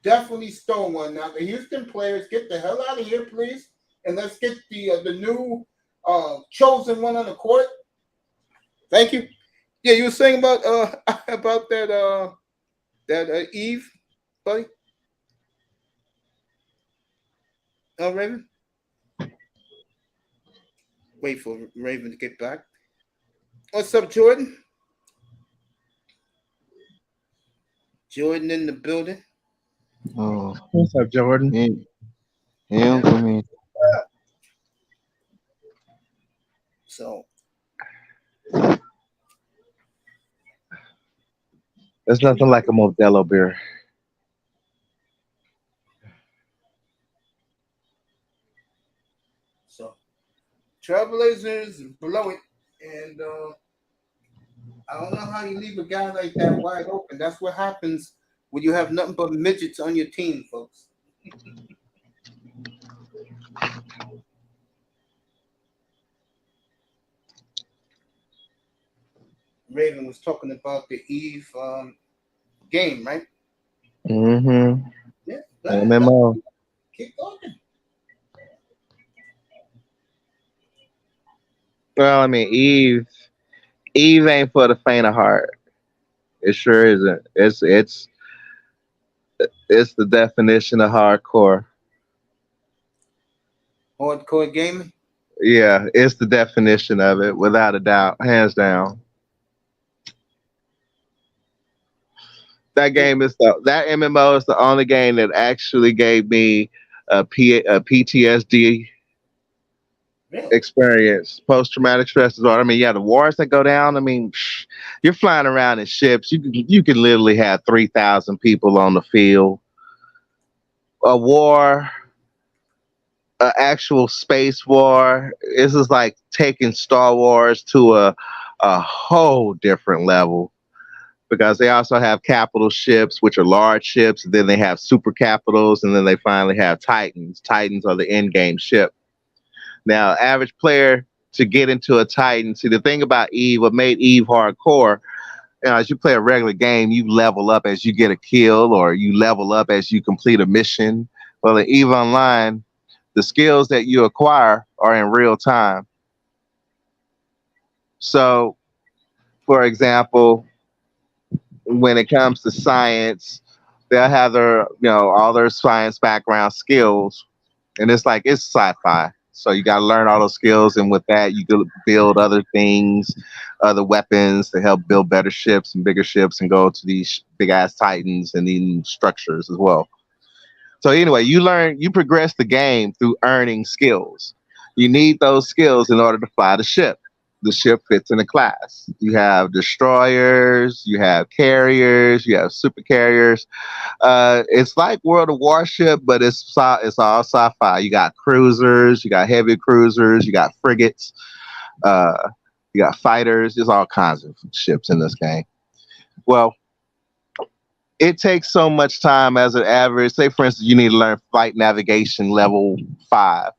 definitely stole one. Now, the Houston players, get the hell out of here, please, and let's get the new chosen one on the court. Thank you. Yeah, you were saying about about that Eve, buddy. Raven. Wait for Raven to get back. What's up, Jordan? Jordan in the building.
Oh,
What's up, Jordan?
he, he don't come in.
So
There's nothing like a Modelo beer.
so Trailblazers blow it, and I don't know how you leave a guy like that wide open. That's what happens when you have nothing but midgets on your team, folks. Raven was talking about the Eve game, right?
Mm-hmm.
Yeah,
MMO.
keep talking.
Well, I mean, Eve ain't for the faint of heart. It sure isn't. It's the definition of hardcore.
Hardcore gaming.
Yeah, it's the definition of it, without a doubt, hands down. That MMO is the only game that actually gave me a PTSD
Really?
experience, post traumatic stress disorder. I mean, yeah, the wars that go down. I mean, you're flying around in ships. You can literally have 3,000 people on the field. A war, an actual space war. This is like taking Star Wars to a whole different level because they also have capital ships, which are large ships. And then they have super capitals, and then they finally have Titans. Titans are the end game ship. Now, average player to get into a Titan. See, the thing about Eve, what made Eve hardcore, as you play a regular game, you level up as you get a kill, or you level up as you complete a mission. Well, in Eve Online, the skills that you acquire are in real time. So, for example, when it comes to science, they'll have all their science background skills, and it's sci-fi. So you got to learn all those skills, and with that, you can build other things, other weapons to help build better ships and bigger ships, and go to these big ass titans and these structures as well. So anyway, you progress the game through earning skills. You need those skills in order to fly the ship. the ship fits in a class. You have destroyers, you have carriers, you have super carriers. It's like World of Warship, but it's all sci-fi. You got cruisers, you got heavy cruisers, you got frigates, uh, you got fighters. There's all kinds of ships in this game. Well, it takes so much time as an average. Say, for instance, you need to learn flight navigation level 5.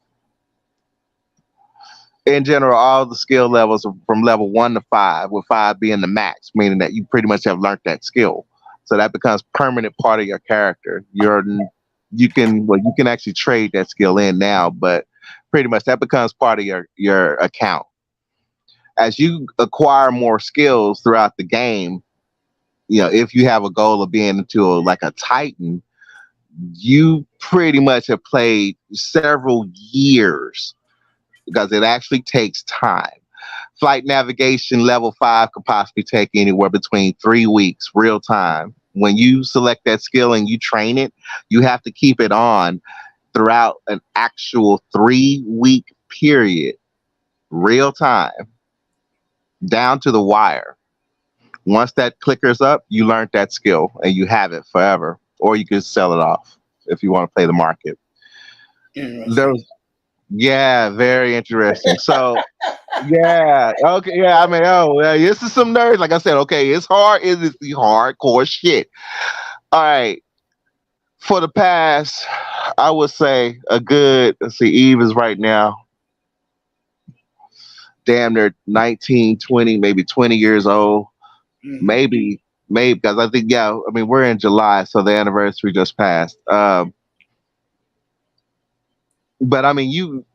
In general, all the skill levels are from level 1 to 5, with 5 being the max, meaning that you pretty much have learned that skill. So that becomes permanent part of your character. You can actually trade that skill in now, but pretty much that becomes part of your account. As you acquire more skills throughout the game, if you have a goal of being like a Titan, you pretty much have played several years because it actually takes time. Flight navigation level 5 could possibly take anywhere between 3 weeks, real time. When you select that skill and you train it, you have to keep it on throughout an actual 3-week period, real time, down to the wire. Once that clicker's up, you learned that skill and you have it forever, or you can sell it off if you want to play the market. Yeah, very interesting. So, yeah, okay, yeah. I mean, this is some nerds. Like I said, okay, it's hard. It is the hardcore shit. All right. For the past, I would say a good. Let's see, Eve is right now, damn near 19, 20, maybe 20 years old. Maybe because I think we're in July, so the anniversary just passed. But I mean, you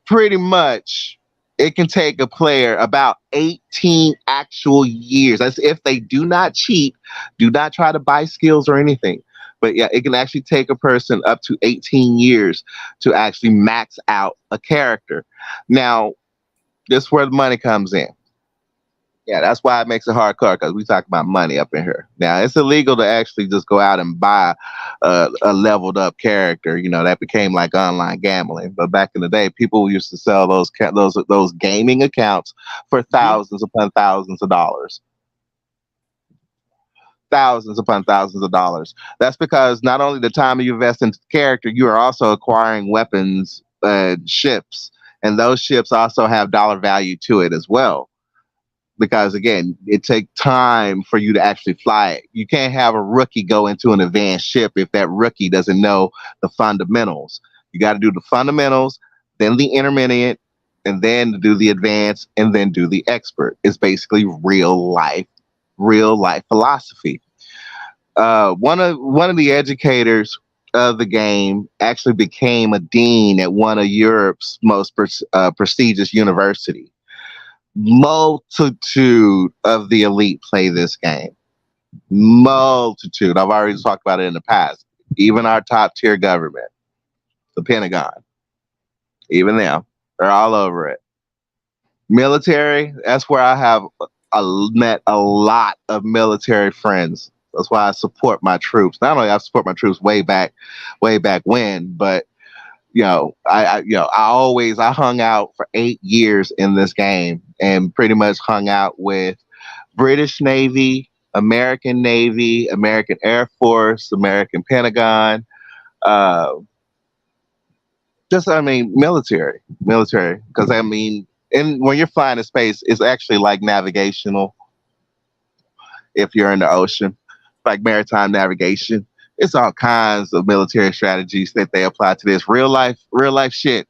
pretty much, it can take a player about 18 actual years. That's if they do not cheat, do not try to buy skills or anything. But yeah, it can actually take a person up to 18 years to actually max out a character. Now, this is where the money comes in. Yeah, that's why it makes it hardcore, because we talk about money up in here. Now, it's illegal to actually just go out and buy a leveled up character. That became like online gambling. But back in the day, people used to sell those gaming accounts for thousands upon thousands of dollars. Thousands upon thousands of dollars. That's because not only the time you invest into the character, you are also acquiring weapons, ships, and those ships also have dollar value to it as well. Because again, it takes time for you to actually fly it. You can't have a rookie go into an advanced ship if that rookie doesn't know the fundamentals. You got to do the fundamentals, then the intermediate, and then do the advanced, and then do the expert. It's basically real life philosophy. One of the educators of the game actually became a dean at one of Europe's most prestigious university. Multitude of the elite play this game. Multitude. I've already talked about it in the past. Even our top tier government, the Pentagon, even them, they're all over it. Military, that's where I have met a lot of military friends. That's why I support my troops. Not only I support my troops way back when, but I hung out for 8 years in this game and pretty much hung out with British Navy, American Air Force, American Pentagon, military. Because when you're flying in space, it's actually like navigational. If you're in the ocean, like maritime navigation. It's all kinds of military strategies that they apply to this real life shit.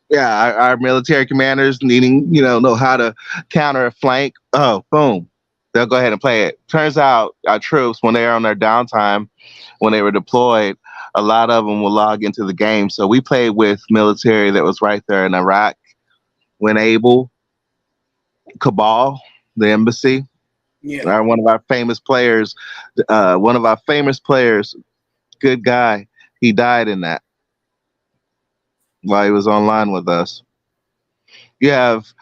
Yeah, our military commanders needing, know how to counter a flank. Oh, boom. They'll go ahead and play it. Turns out our troops, when they were on their downtime, when they were deployed, a lot of them will log into the game. So we played with military that was right there in Iraq when able. Cabal, the embassy. Yeah. One of our famous players, good guy, he died in that while he was online with us. You have,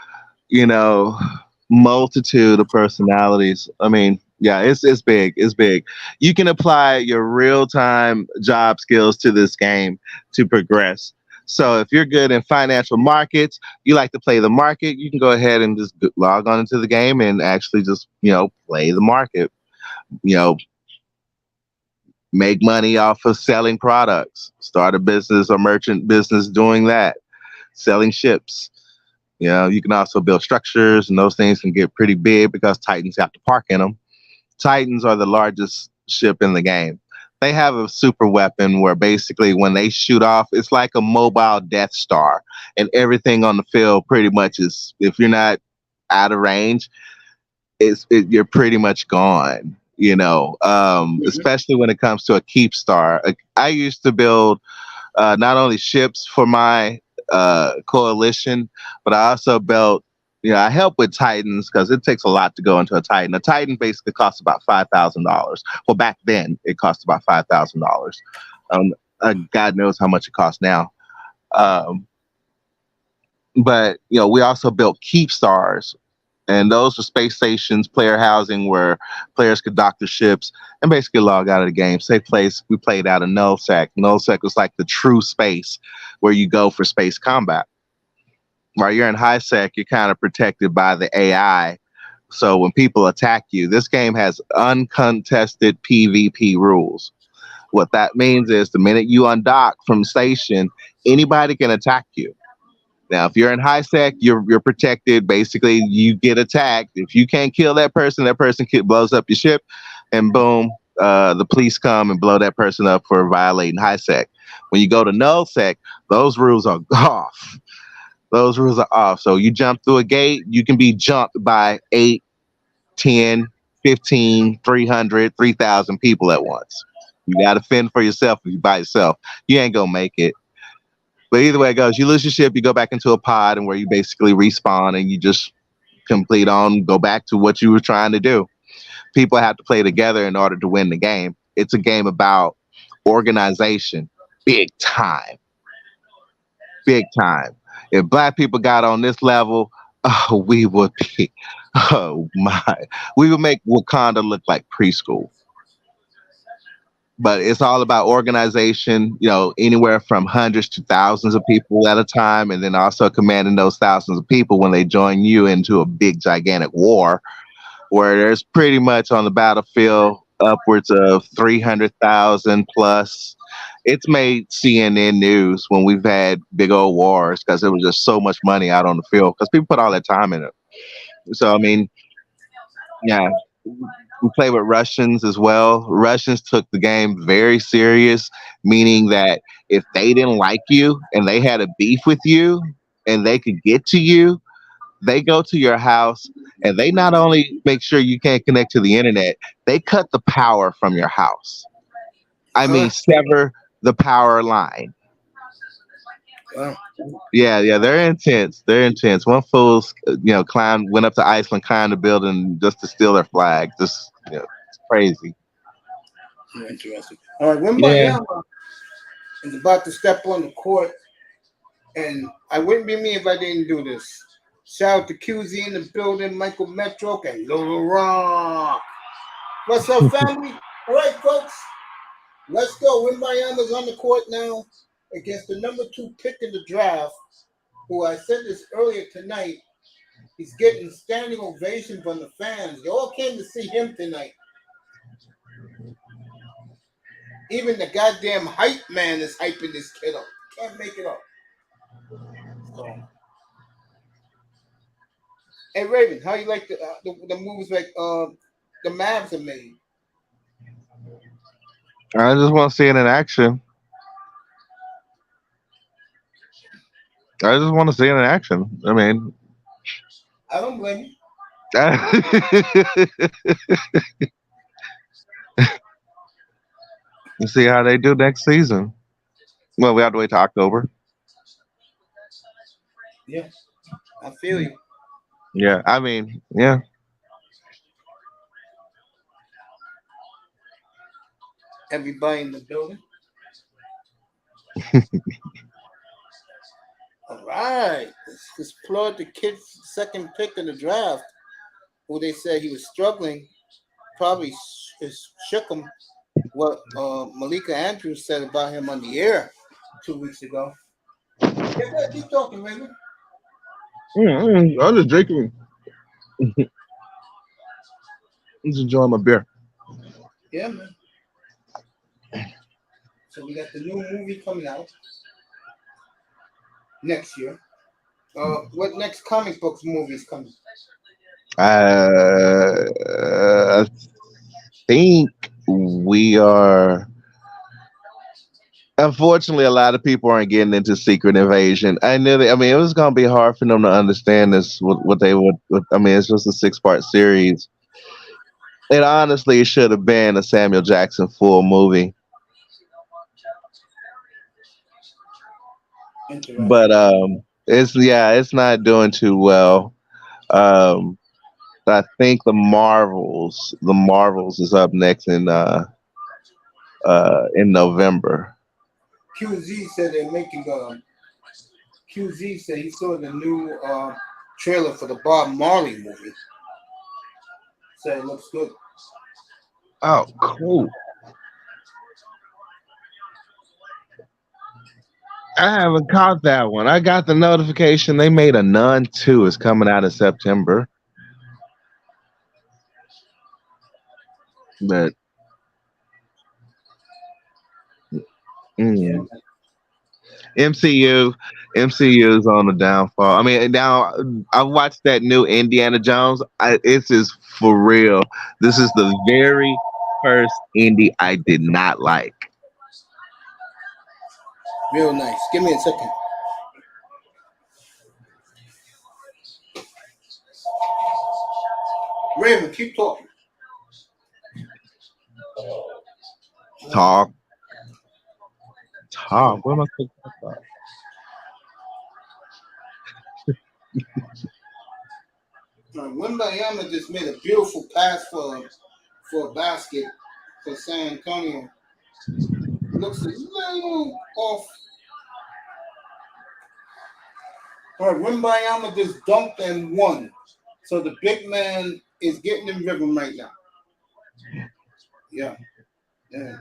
multitude of personalities. I mean, yeah, it's big. It's big. You can apply your real-time job skills to this game to progress. So if you're good in financial markets, you like to play the market, you can go ahead and just log on into the game and actually just, play the market. You know, make money off of selling products, start a business or merchant business doing that, selling ships. You can also build structures, and those things can get pretty big because Titans have to park in them. Titans are the largest ship in the game. They have a super weapon where basically when they shoot off, it's like a mobile Death Star, and everything on the field pretty much is, if you're not out of range, you're pretty much gone. Especially when it comes to a keep star. I used to build not only ships for my coalition, but I also built. I help with Titans because it takes a lot to go into a Titan. A Titan basically costs about $5,000. Well, back then it cost about $5,000. God knows how much it costs now. But we also built keep stars, and those were space stations, player housing, where players could dock their ships and basically log out of the game. Safe place. We played out of Nullsec. Nullsec was like the true space where you go for space combat. While you're in high sec, you're kind of protected by the AI. So when people attack you, this game has uncontested PvP rules. What that means is the minute you undock from station, anybody can attack you. Now, if you're in high sec, you're protected. Basically, you get attacked. If you can't kill that person blows up your ship, and boom, the police come and blow that person up for violating high sec. When you go to null sec, those rules are off. Those rules are off. So you jump through a gate, you can be jumped by 8, 10, 15, 300, 3,000 people at once. You got to fend for yourself. If you're by yourself, you ain't going to make it. But either way it goes, you lose your ship, you go back into a pod, and where you basically respawn and you just go back to what you were trying to do. People have to play together in order to win the game. It's a game about organization, big time. Big time. If black people got on this level, we would be, we would make Wakanda look like preschool. But it's all about organization, anywhere from hundreds to thousands of people at a time, and then also commanding those thousands of people when they join you into a big, gigantic war, where there's pretty much on the battlefield upwards of 300,000 plus. It's made CNN news when we've had big old wars because there was just so much money out on the field because people put all that time in it. So, I mean, yeah. We play with Russians as well. Russians took the game very serious, meaning that if they didn't like you and they had a beef with you and they could get to you, they go to your house and they not only make sure you can't connect to the internet, they cut the power from your house. I mean, sever the power line.
Wow.
Yeah, they're intense. They're intense. One fool, went up to Iceland, climbed the building just to steal their flag. Just, it's crazy.
Interesting. All right,
Yeah.
Wemby is about to step on the court, and I wouldn't be me if I didn't do this. Shout out to QZ in the building, Michael Metro, and Little Rock. What's up, family? All right, folks, let's go. Wemby on the court now against the number 2 pick in the draft, who I said this earlier tonight. He's getting standing ovation from the fans. They all came to see him tonight. Even the goddamn hype man is hyping this kid up. Can't make it up. So. Hey Raven, how you like the moves like the Mavs have made?
I just want to see it in action. I just want to see it in action. I mean,
I don't blame you.
We'll see how they do next season. Well, we have to wait till October.
Yeah, I feel you.
Yeah, I mean, yeah.
Everybody in the building. All right. Let's applaud the kid's second pick in the draft, who they said he was struggling. Probably shook him what Malika Andrews said about him on the air 2 weeks ago. Yeah, keep talking, baby.
I'm just drinking. I'm just enjoying my beer.
Yeah, man. So we got the new movie coming out next year. What next comic books movies coming?
I think we are. Unfortunately, a lot of people aren't getting into Secret Invasion. I knew that. I mean, it was going to be hard for them to understand this. What they would. I mean, it's just a 6-part series. It honestly should have been a Samuel Jackson full movie,
Interesting.
but it's not doing too well. Um, I think the Marvels is up next in November.
QZ said they're making QZ said he saw the new trailer for the Bob Marley movie. Said it looks good.
Oh, cool. I haven't caught that one. I got the notification they made a Nun 2 is coming out in September. But
Yeah.
mm, MCU MCU is on the downfall. I mean, now I watched that new Indiana Jones. It's just for real. This is the very first indie I did not like.
Real nice. Give me a second. Raven, keep talking.
Talk, talk. What am I supposed to talk about?
Wemby just made a beautiful pass for a basket for San Antonio. Looks a little off. All right, Wemby just dunked and won. So the big man is getting in rhythm right now. Yeah, yeah,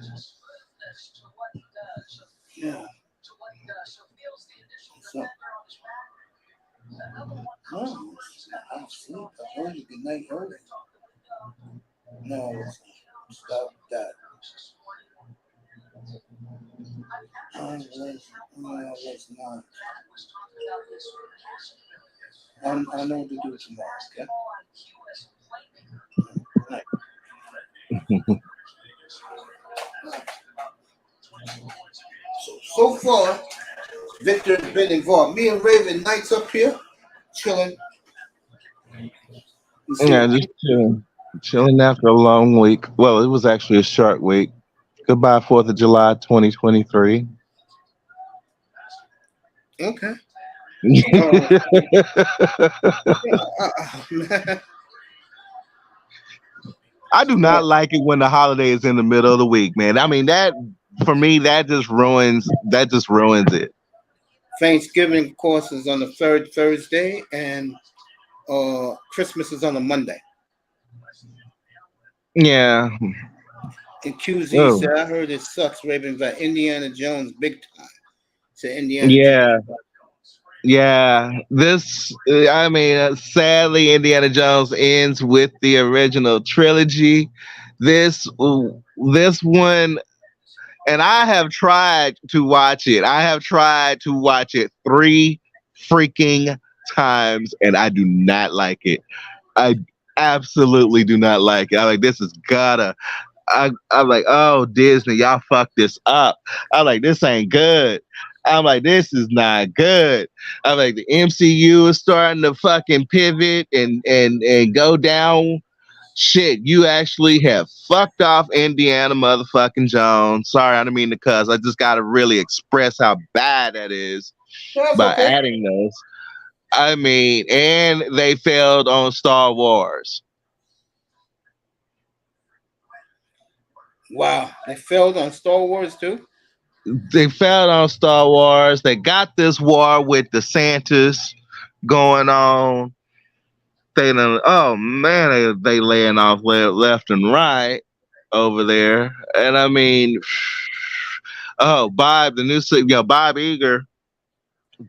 yeah. So, oh, I'm asleep. I heard you good night early. No, stop that. I was not. I know what to do tomorrow, okay? Right. So far, Victor's been involved. Me and Raven Knights up here, chilling. You
Yeah,
see,
just chilling after a long week. Well, it was actually a short week. Goodbye, 4th of July, 2023.
okay. Uh, man.
I do
Uh,
not like it when the holiday is in the middle of the week, man. I mean that for me that just ruins it.
Thanksgiving, of course, is on the third Thursday, and Christmas is on a Monday.
Yeah.
And QZ
Oh.
said, I heard it sucks, Raven, but Indiana Jones big time. Said Indiana Jones.
Yeah. Yeah. I mean, sadly, Indiana Jones ends with the original trilogy. This one, and I have tried to watch it. I have tried to watch it 3 freaking times, and I do not like it. I absolutely do not like it. I'm like, this is gotta. I'm like, oh, Disney, y'all fucked this up. I'm like, this ain't good. I'm like, this is not good. I'm like, the MCU is starting to fucking pivot and go down. Shit, you actually have fucked off Indiana motherfucking Jones. Sorry, I didn't mean to cuss. I just gotta really express how bad that is
That's
by
okay.
adding those. I mean, and they failed on Star Wars.
Wow. They failed on Star Wars too?
They failed on Star Wars. They got this war with the Santas going on. They done, oh man, they laying off left and right over there. And I mean, oh, Bob, Bob Eager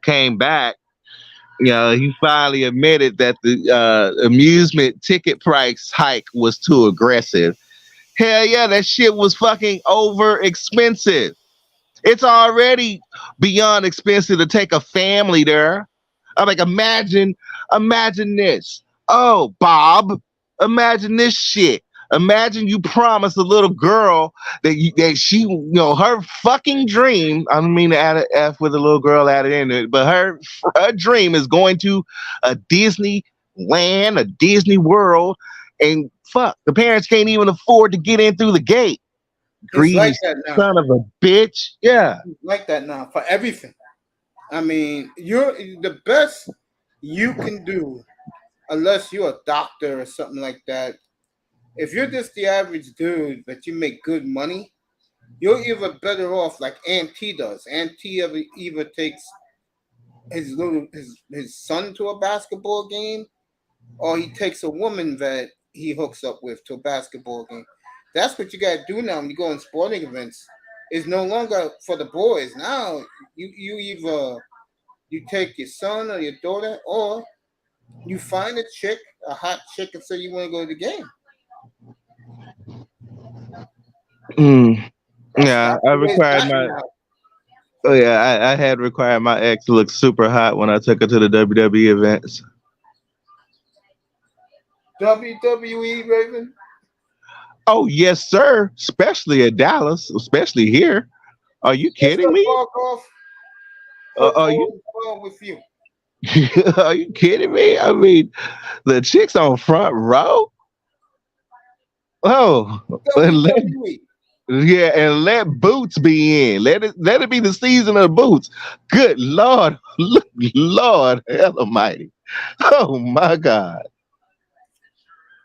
came back, he finally admitted that the amusement ticket price hike was too aggressive. Hell yeah, that shit was fucking over expensive. It's already beyond expensive to take a family there. I'm like, imagine this. Oh, Bob, imagine this shit. Imagine you promise a little girl that she, her fucking dream. I don't mean to add an F with a little girl added in it, but her dream is going to a Disney land, a Disney World, and fuck, the parents can't even afford to get in through the gate.
It's
Greedy
like that now.
son of a bitch. Yeah.
It's like that now for everything. I mean, you're the best you can do, unless you're a doctor or something like that. If you're just the average dude, but you make good money, you're even better off like Aunt T does. Aunt T either takes his son to a basketball game, or he takes a woman that he hooks up with to a basketball game. That's what you gotta do now when you go in sporting events. It's no longer for the boys. Now you either you take your son or your daughter, or you find a chick, a hot chick, and say you want to go to the game.
Mm.
That's
Yeah,
that's
I
the way it's
required
gotten
my.
now.
Oh yeah, I had required my ex to look super hot when I took her to the WWE events.
WWE Raven.
Oh yes, sir. Especially at Dallas, especially here. Are you
What's
kidding
up,
me?
Barkov?
Are
Football
you
is fun with you.
are you kidding me? I mean, the chicks on front row. Oh, and
WWE.
let boots be in. Let it be the season of boots. Good Lord, Lord, hell Almighty. Oh my God.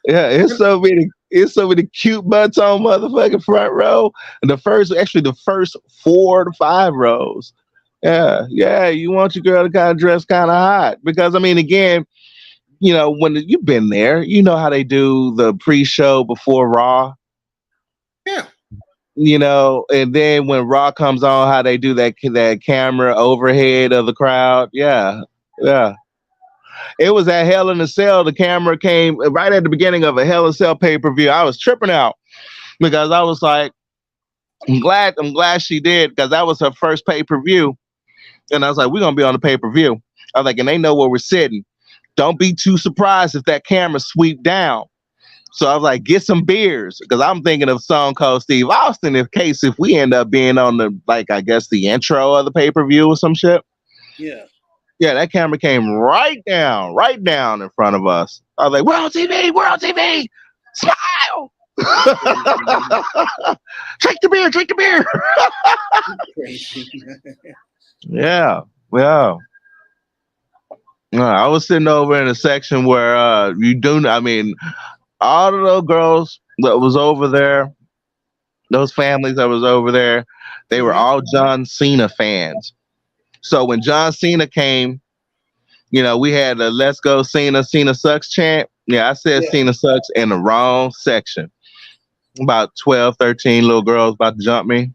Yeah, it's so many cute butts on motherfucking front row. And the first 4 to 5 rows. Yeah, yeah, you want your girl to kind of dress kind of hot because I mean, again, when you've been there, you know how they do the pre-show before Raw.
Yeah.
And then when Raw comes on, how they do that camera overhead of the crowd. Yeah, yeah. It was at Hell in a Cell. The camera came right at the beginning of a Hell in a Cell pay-per-view. I was tripping out because I was like, I'm glad she did because that was her first pay-per-view. And I was like, we're gonna be on the pay-per-view. I was like, and they know where we're sitting. Don't be too surprised if that camera sweep down. So I was like, get some beers because I'm thinking of Stone Cold Steve Austin in case if we end up being on the I guess the intro of the pay-per-view or some shit.
Yeah.
Yeah, that camera came right down in front of us. I was like, we're on TV, smile. Drink the beer.
Crazy.
Yeah, yeah. I was sitting over in a section where I mean, all of those girls that was over there, those families that was over there, they were
Mhm.
all John Cena fans. So when John Cena came, we had a "Let's go Cena, Cena sucks" chant. Yeah, I said
Yeah.
Cena sucks in the wrong section. About 12, 13 little girls about to jump me.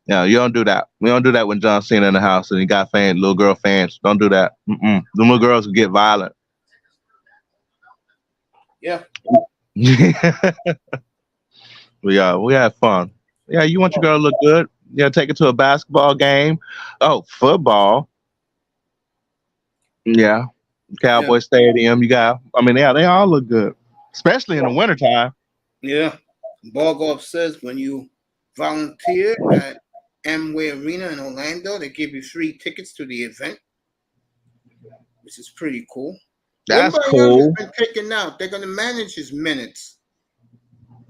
Yeah, you don't do that. We don't do that when John Cena in the house and he got little girl fans. Don't do that. Them little girls will get violent.
Yeah.
Yeah, we had fun. Yeah, you want your girl to look good? Yeah, take her to a basketball game. Oh, football. Yeah.
Yeah.
Cowboy Stadium. I mean, yeah, they all look good. Especially in the wintertime.
Yeah. Barkov says when you volunteer at Amway Arena in Orlando, they give you free tickets to the event, which is pretty cool.
That's
Wemby Young has
cool.
been taken out. They're going to manage his minutes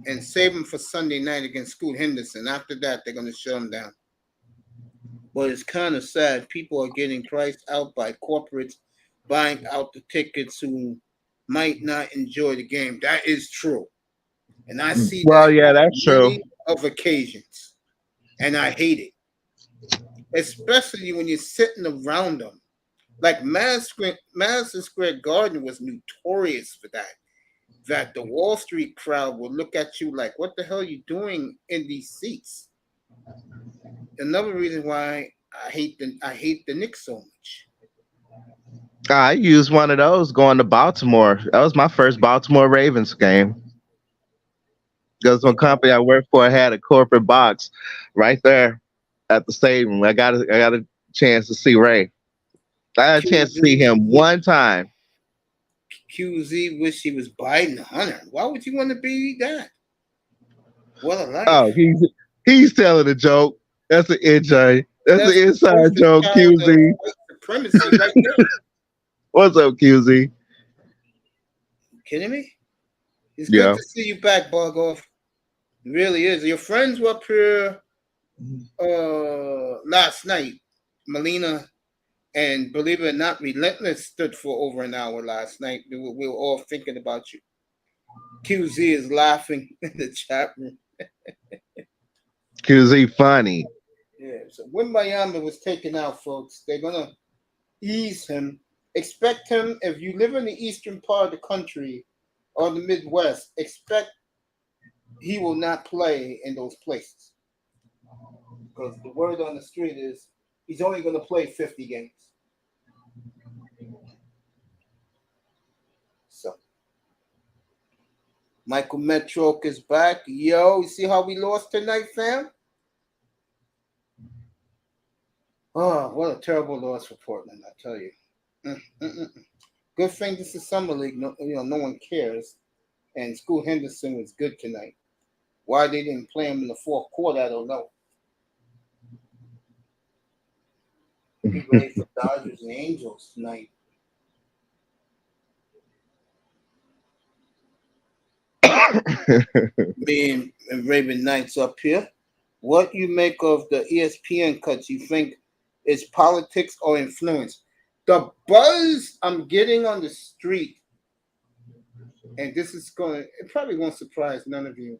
and save him for Sunday night against Scoot Henderson. After that, they're going to shut him down. But it's kind of sad. People are getting priced out by corporates buying out the tickets who might not enjoy the game. That is true. And I see
Well,
that
yeah,
on
that's true.
many of occasions. And I hate it. Especially when you're sitting around them. Like Madison Square Garden was notorious for that. That the Wall Street crowd will look at you like, what the hell are you doing in these seats? Another reason why I hate the Knicks so much.
I used one of those going to Baltimore. That was my first Baltimore Ravens game. Because one company I worked for had a corporate box right there at the stadium. I got a chance to see Ray. I had a chance to see
QZ,
him one time.
QZ wish he was Biden Hunter. Why would you want to be that? What a life.
Oh, he's telling a joke. That's an NJ. That's an
That's the
inside
poster
joke,
child of
QZ.
white supremacy right there.
What's up, QZ?
You kidding me? It's good
Yeah.
to see you back, Bogov. It really is. Your friends were up here last night. Melina and believe it or not, Relentless stood for over an hour last night. We were all thinking about you. QZ is laughing in the chat room.
QZ funny.
Yeah, so when Miami was taken out, folks, they're gonna ease him. Expect him if you live in the eastern part of the country or the Midwest. Expect he will not play in those places because the word on the street is he's only going to play 50 games. So Michael Metroke is back. Yo, you see how we lost tonight, fam? Oh, what a terrible loss for Portland, I tell you. Good thing this is summer league. No, no one cares. And School Henderson was good tonight. Why they didn't play him in the fourth quarter, I don't know. Be ready for Dodgers and Angels tonight. Me and Raven Knights up here. What you make of the ESPN cuts? You think it's politics or influence? The buzz I'm getting on the street, and this is it probably won't surprise none of you.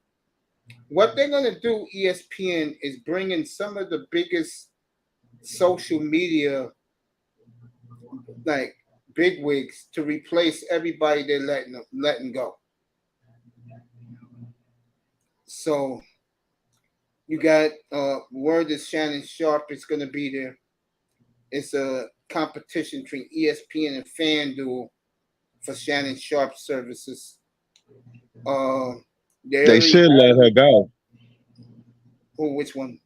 What they're going to do, ESPN, is bring in some of the biggest social media, like bigwigs, to replace everybody they're letting go. So you got word is Shannon Sharpe is going to be there. It's a competition between ESPN and FanDuel for Shannon Sharpe services.
They should let her go.
Oh, which one?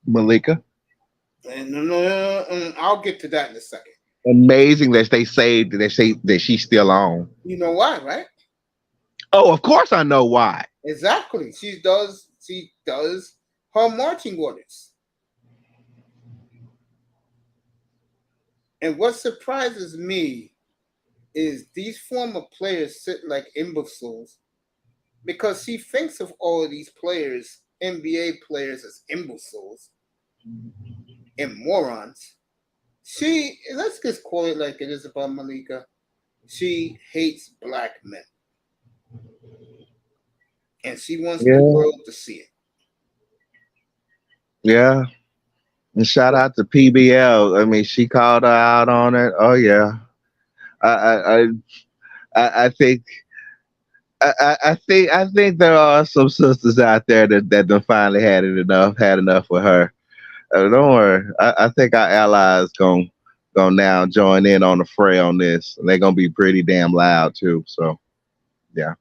Malika.
And I'll get to that in a second.
Amazing that they say that she's still on.
You know why, right?
Oh, of course I know why.
Exactly. She does her marching orders. And what surprises me is these former players sit like imbeciles because she thinks of all of these players, NBA players, as imbeciles and morons. Let's just call it like it is about Malika. She hates black men. And she wants the world to see it.
Yeah. And shout out to PBL. I mean, she called her out on it. Oh yeah. I think I think there are some sisters out there that done finally had enough with her. Don't worry. I think our allies gonna now join in on the fray on this. And they're gonna be pretty damn loud too. So yeah.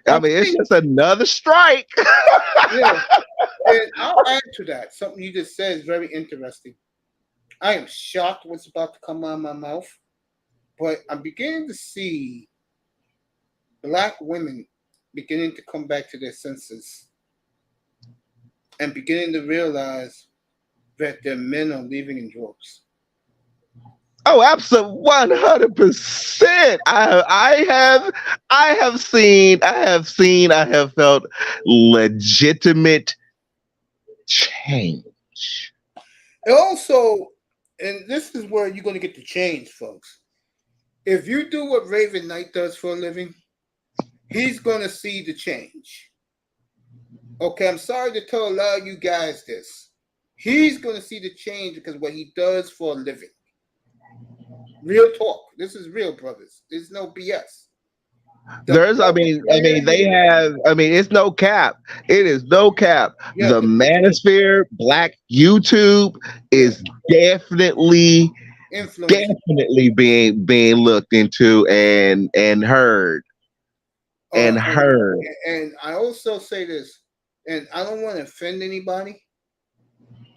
I mean, it's just another strike.
Yeah. And I'll add to that. Something you just said is very interesting. I am shocked what's about to come out of my mouth, but I'm beginning to see black women beginning to come back to their senses and beginning to realize that their men are leaving in droves.
Oh, absolutely, 100%. I have felt legitimate change.
And also, and this is where you're going to get the change, folks. If you do what Raven Knight does for a living, he's going to see the change. Okay, I'm sorry to tell a lot of you guys this. He's going to see the change because what he does for a living. Real talk. This is real, brothers. There's no BS. The
They have. I mean, it's no cap. It is no cap.
yeah,
The Manosphere, Black YouTube
yeah,
is definitely,
influencing.
definitely being looked into and
Uh, and
heard.
and I also say this, and I don't want to offend anybody.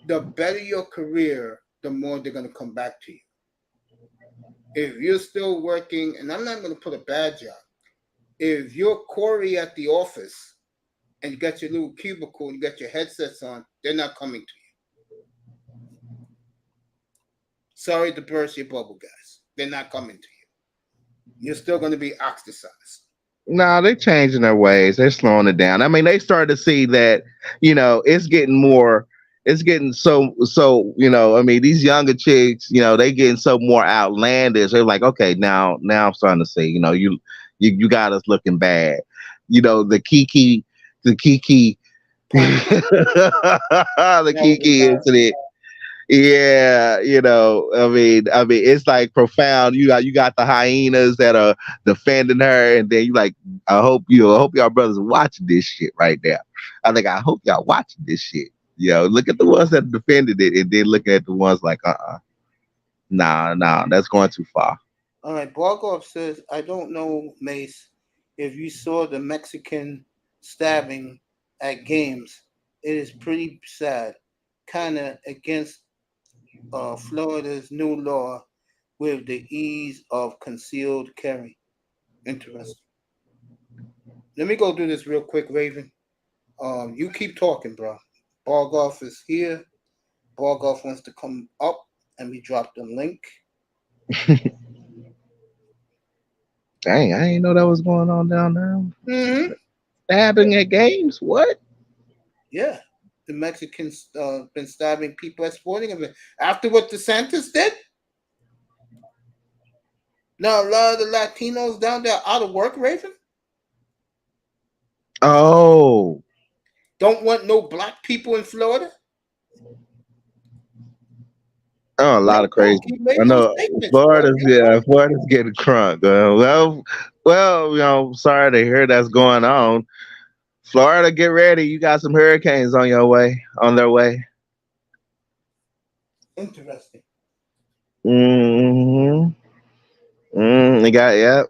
The better your career, the more they're gonna come back to you. If you're still working, and I'm not gonna put a bad job. If you're Corey at the office and you got your little cubicle and you got your headsets on, they're not coming to you. Sorry to burst your bubble, guys. They're not coming to you. You're still going to be ostracized.
No, they're changing their ways. They're slowing it down. I mean, they started to see that, it's getting I mean, these younger chicks, they getting so more outlandish. They're like, okay, now I'm starting to see, you got us looking bad. The Kiki,
Point.
the
That was
Kiki
embarrassing.
incident. Yeah, I mean, it's like profound. You got the hyenas that are defending her, and then you like, I hope y'all brothers are watching this shit right now. I hope y'all watching this shit. Look at the ones that defended it, and then look at the ones like, nah, that's going too far.
All right, Barkov says, I don't know, Mace, if you saw the Mexican stabbing at games. It is pretty sad. Kind of against Florida's new law with the ease of concealed carry. Interesting. Let me go do this real quick, Raven. You keep talking, bro. Bargoff is here. Bargoff wants to come up, and we dropped the link.
Dang, I didn't know that was going on down there.
Mm-hmm.
Stabbing at games? What?
Yeah, the Mexicans been stabbing people at sporting events after what DeSantis did. Now a lot of the Latinos down there out of work, Raven.
Oh,
Don't want no black people in Florida.
a lot of crazy.
He made
I
those
know
statements, bro.
Florida's getting crunk. Sorry to hear that's going on. Florida, get ready. You got some hurricanes on their way.
Interesting.
Mm-hmm. They got, yeah,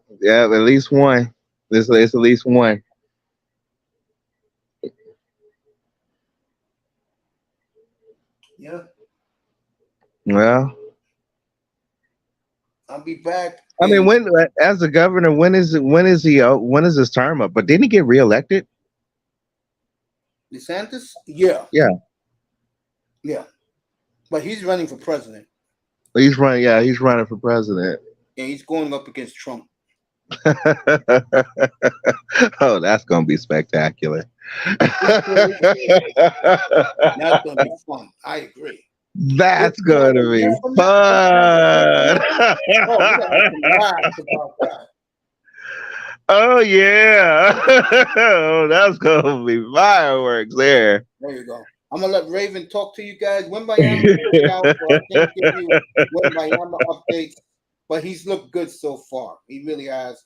at least one. It's at least one.
Yeah,
Well,
I'll be back.
I mean, when as a governor, when is his term up? But didn't he get reelected?
DeSantis? Yeah,
Yeah,
yeah. But he's running for president.
he's running. Yeah, he's running for president.
And he's going up against Trump.
Oh, that's gonna be spectacular.
That's going to be fun. I agree.
That's gonna be fun.
Oh, we got some laughs about that.
Oh yeah. Oh, that's gonna be fireworks there.
There you go. I'm gonna let Raven talk to you guys. Wembayama out for I can't give you Wembayama updates, but he's looked good so far. He really has.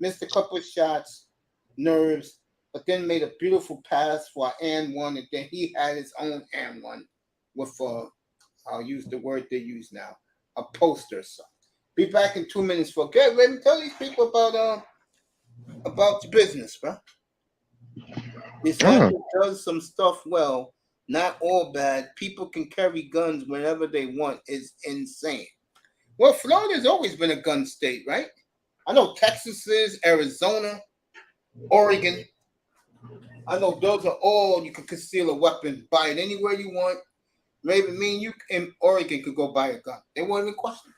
Missed a couple of shots, nerves, but then made a beautiful pass for an one, and then he had his own and one with I'll use the word they use now, a poster. So be back in 2 minutes for good. Raven, tell these people about the business, bro. This does some stuff well. Not all bad. People can carry guns whenever they want. It's insane. Well, Florida's always been a gun state, right? I know Texas is, Arizona, Oregon. I know those are all you can conceal a weapon, buy it anywhere you want. Maybe me and you in Oregon could go buy a gun. They won't even question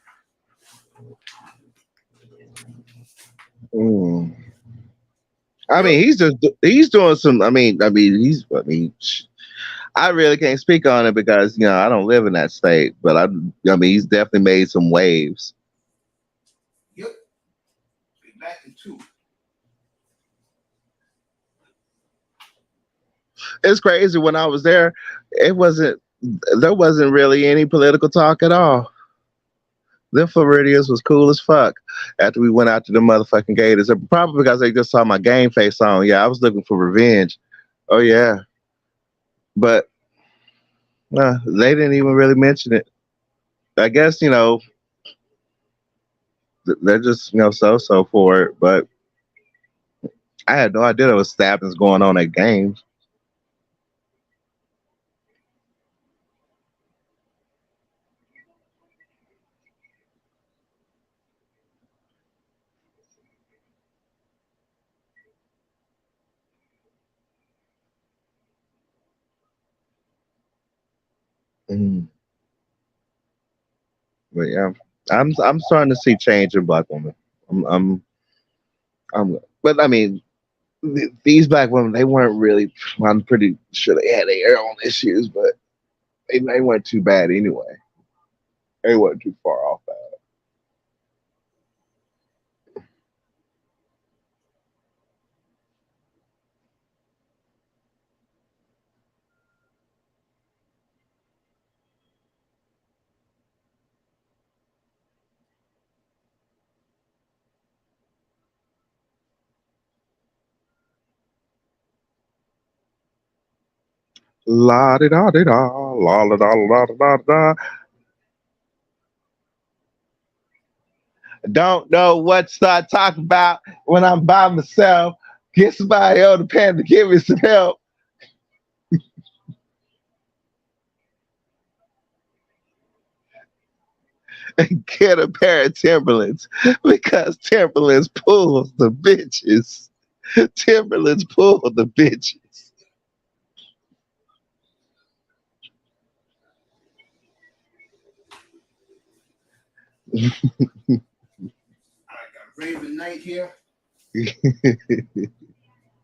Mm. I mean, he's doing some. I really can't speak on it because I don't live in that state. But I mean, he's definitely made some waves.
Yep. Be back in 2.
It's crazy. When I was there wasn't really any political talk at all. Them Floridians was cool as fuck after we went out to the motherfucking Gators. Probably because they just saw my game face on. Yeah, I was looking for revenge. Oh yeah, but they didn't even really mention it. I guess they're just so for it. But I had no idea there was stabbings going on at games. Mm. But yeah, I'm starting to see change in black women. I'm I'm, but I mean, these black women, they weren't really. I'm pretty sure they had their own issues, but they weren't too bad anyway. They weren't too far off that. La di da di da, la la da la da da. Don't know what to start talking about when I'm by myself. Get somebody on the pen to give me some help. And get a pair of Timberlands because Timberlands pulls the bitches. Timberlands pull the bitches.
Raven Knight here,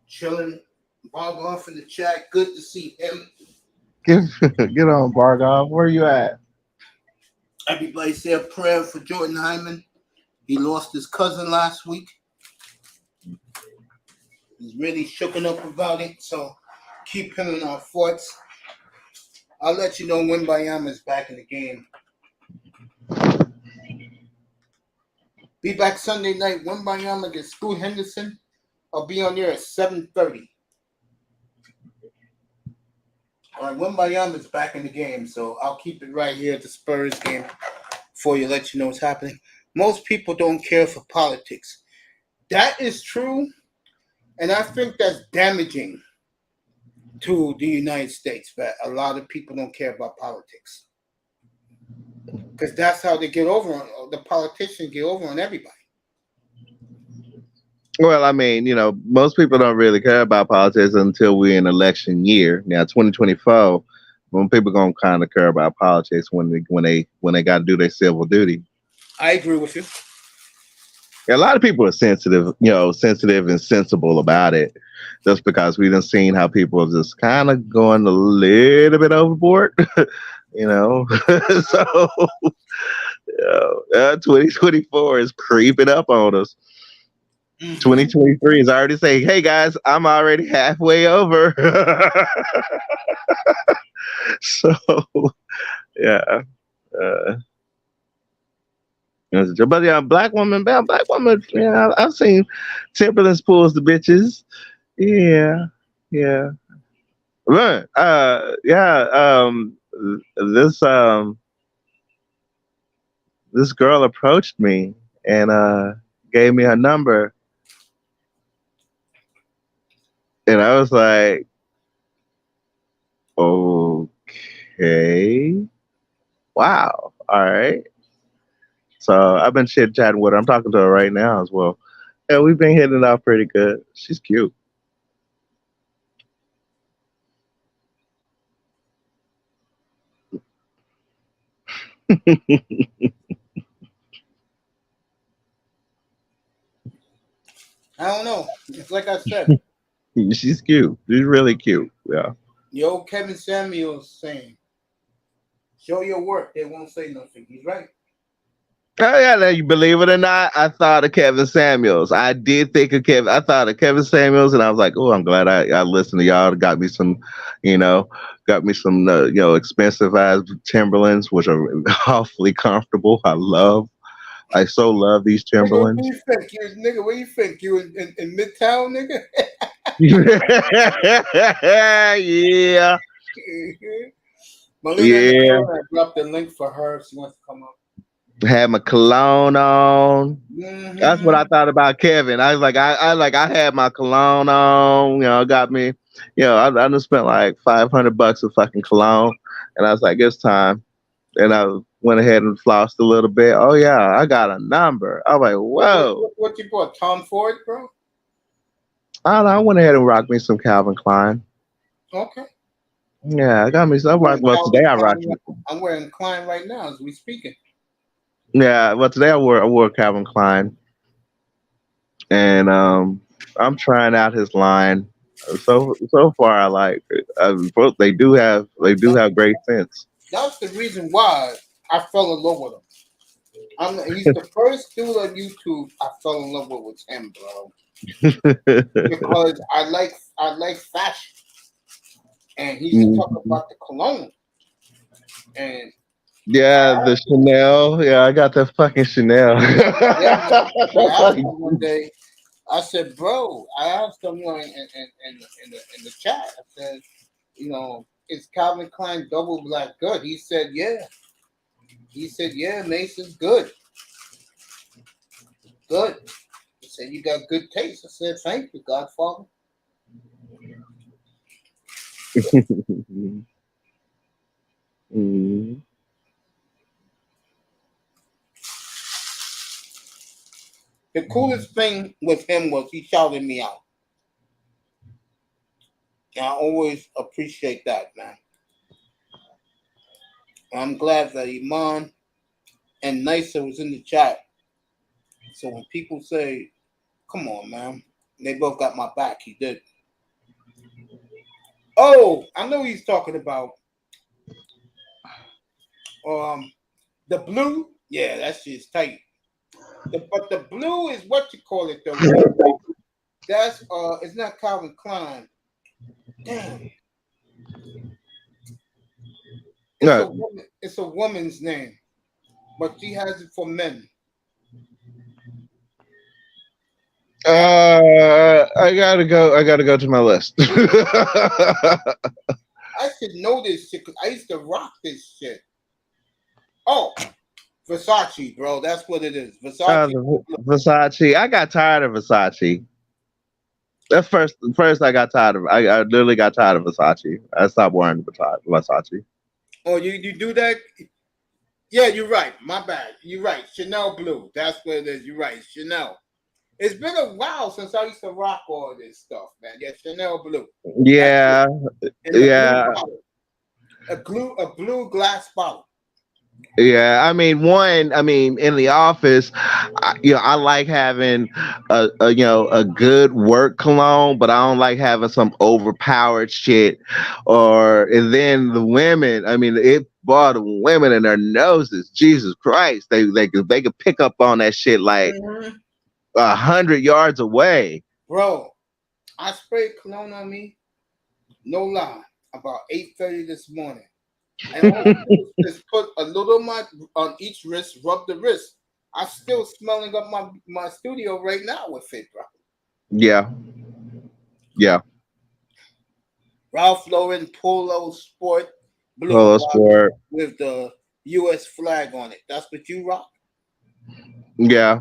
chilling. Bog off in the chat. Good to see him.
Get on, Bargov. Where you at?
Everybody say a prayer for Jordan Hyman. He lost his cousin last week. He's really shooken up about it, so keep him in our thoughts. I'll let you know when Bayama is back in the game. Be back Sunday night. When Bayama against Scoot Henderson, I'll be on there at 7:30. All right, Wemby is back in the game, so I'll keep it right here at the Spurs game for you, let you know what's happening. Most people don't care for politics. That is true, and I think that's damaging to the United States, that a lot of people don't care about politics. Because that's how they get over on, the politicians get over on everybody.
Well, I mean, most people don't really care about politics until we're in election year. Now, 2024, when people gonna kind of care about politics when they got to do their civil duty.
I agree with you.
A lot of people are sensitive, sensitive and sensible about it, just because we done seen how people are just kind of going a little bit overboard, So, 2024 is creeping up on us. 2023 is already saying, "Hey guys, I'm already halfway over." So, yeah. But yeah, black woman. Yeah, I've seen Timberlands pulls the bitches. Yeah, yeah. But yeah. This this girl approached me and gave me her number. And I was like, okay, wow, all right. So I've been chit chatting with her. I'm talking to her right now as well. Yeah, we've been hitting it off pretty good. She's cute.
I don't know. It's like I said.
She's cute. She's really cute. Yeah.
Yo, Kevin Samuels saying, show your work. They won't say nothing. He's right.
Oh yeah, now you believe it or not, I thought of Kevin Samuels. I did think of Kevin. I thought of Kevin Samuels, and I was like, "Oh, I'm glad I listened to y'all. Got me some, expensive ass Timberlands, which are awfully comfortable. I love. I so love these
Nigga, where
Timberlands.
you think you, nigga? Where you think you in Midtown, nigga?
Yeah,
Melina in the
yeah.
corner. I dropped the link for her if she wants to come up.
Had my cologne on. That's what I
Mm-hmm.
thought about Kevin. I was like, I had my cologne on. You know, got me. You know, I just spent like $500 of fucking cologne, and I was like, it's time. And I went ahead and flossed a little bit. Oh yeah, I got a number. I was like, whoa.
What you bought? Tom Ford, bro?
I don't know. I went ahead and rocked me some Calvin Klein.
Okay.
Yeah, I got me some.
I'm wearing
Well, today
Calvin
I rocked.
Klein. I'm wearing Klein right now as we speaking.
Yeah, well, today I wore Calvin Klein, and I'm trying out his line. So far, I like it. They do have great sense.
That's the reason why I fell in love with him. He's the first dude on YouTube I fell in love with was him, bro. Because I like fashion, and he used to talk
Mhm.
about the cologne, and
Yeah,
I
the Chanel. Yeah, I got that fucking Chanel.
yeah, man, I asked him one day. I said, bro, I asked someone in the chat. I said, is Calvin Klein double black good? He said, yeah. He said, yeah, Mason's good, good. He said, you got good taste. I said, thank you, Godfather.
Mhm.
The coolest thing with him was he shouted me out. And I always appreciate that, man. And I'm glad that Iman and Nisa was in the chat. So when people say, come on, man, they both got my back. He did. Oh, I know he's talking about um the blue. Yeah, that shit's tight. But the blue is what you call it though. That's it's not Calvin Klein. Damn. It's a
No,
woman, it's a woman's name, but she has it for men.
I gotta go. I gotta go to my list.
I should know this shit because I used to rock this shit. Oh, Versace, bro. That's what it is. Versace.
Versace. I got tired of Versace. That's first I got tired of. I literally got tired of Versace. I stopped wearing Versace.
Oh, you do that? Yeah, you're right. My bad. You're right. Chanel Blue. That's what it is. You're right. Chanel. It's been a while since I used to rock all this stuff, man. Yeah, Chanel Blue. That's it.
Yeah,
In the blue
yeah,
bottle. A blue glass bottle.
yeah. I mean, in the office, I like having a good work cologne, but I don't like having some overpowered shit. And then the women. I mean, it brought the women in their noses. Jesus Christ, they could pick up on that shit like
Mhm.
100 yards away.
Bro, I sprayed cologne on me, no lie, about 8:30 this morning. And all I did was just put a little of my on each wrist, rub the wrist. I'm still smelling up my studio right now with it, bro.
Yeah, yeah.
Ralph Lauren Polo Sport Blue
Polo
bottle
sport.
with the U.S. flag on it. That's what you rock.
Yeah.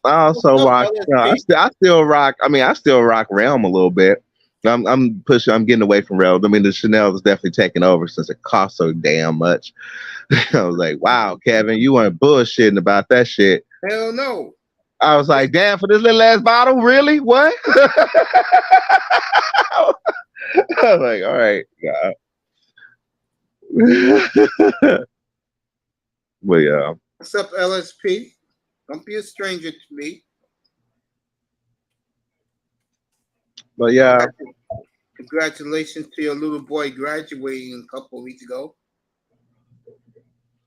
I
What's
also
up,
rock.
LSP?
I still rock. I mean, I still rock Realm a little bit. I'm pushing. I'm getting away from Realm. I mean, the Chanel is definitely taking over since it costs so damn much. I was like, wow, Kevin, you weren't bullshitting about that shit.
Hell no.
I was like, damn, for this little ass bottle, really? What? I was like, all right, God. But yeah,
What's up, LSP? Don't be a stranger to me.
but yeah,
Congratulations to your little boy graduating a couple of weeks ago.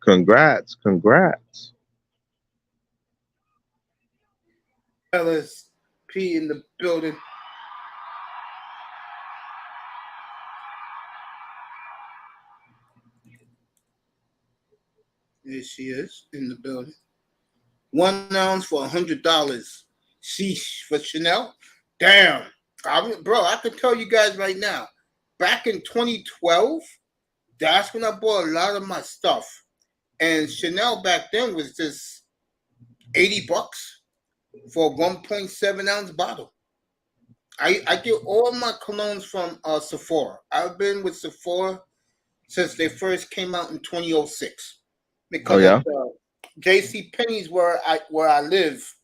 congrats.
LSP in the building. There she is in the building. 1 ounce for $100. Sheesh for Chanel. Damn, bro, I can tell you guys right now. Back in 2012, that's when I bought a lot of my stuff. And Chanel back then was just $80 for a 1.7 ounce bottle. I get all my colognes from Sephora. I've been with Sephora since they first came out in 2006.
Oh
Because
yeah.
at J.C. Penney's where I live,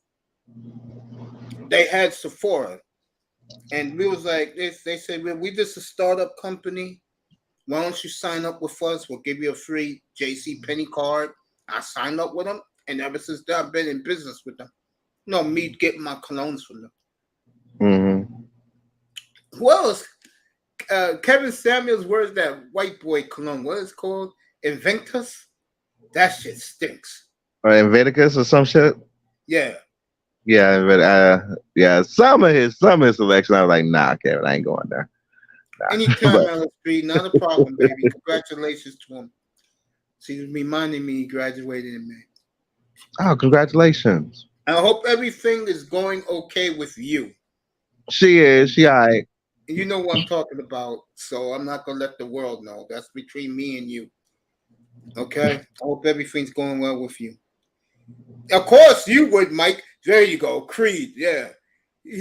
they had Sephora. And we was like, they said, well, we just a startup company. Why don't you sign up with us? We'll give you a free J.C. Penney card. I signed up with them, and ever since then, I've been in business with them. No, me getting my colognes from them.
Mm-hmm.
Who else? Kevin Samuels wears that white boy cologne. What is it called? Invictus? That shit stinks.
Or Inviticus or some shit.
Yeah.
Yeah, but yeah, some of his selection, I was like, nah, Kevin, I ain't going there. Nah.
Anytime,
But,
LSP, not a problem, baby. Congratulations to him. She's reminding me he graduated in May.
oh, congratulations.
I hope everything is going okay with you.
She is. She all right.
You know what I'm talking about, so I'm not gonna let the world know. That's between me and you. Okay? I hope everything's going well with you. Of course you would, Mike. There you go. Creed, yeah.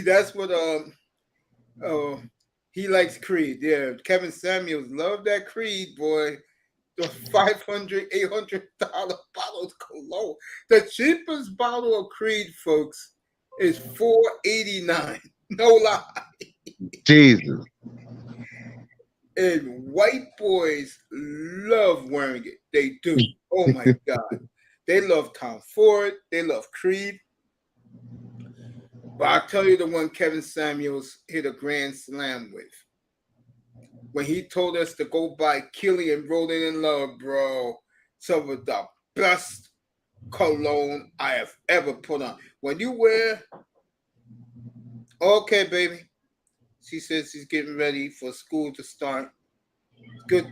That's what he likes Creed. Yeah. Kevin Samuels loved that Creed, boy. The $500, $800 bottles cologne. The cheapest bottle of Creed, folks, is $4.89. No lie.
Jesus.
And white boys love wearing it. They do. Oh my God. They love Tom Ford. They love Creed. But I'll tell you the one Kevin Samuels hit a grand slam with. When he told us to go buy Killian Rolling in Love, bro. Some of the best cologne I have ever put on. When you wear, okay, baby. She says she's getting ready for school to start. Good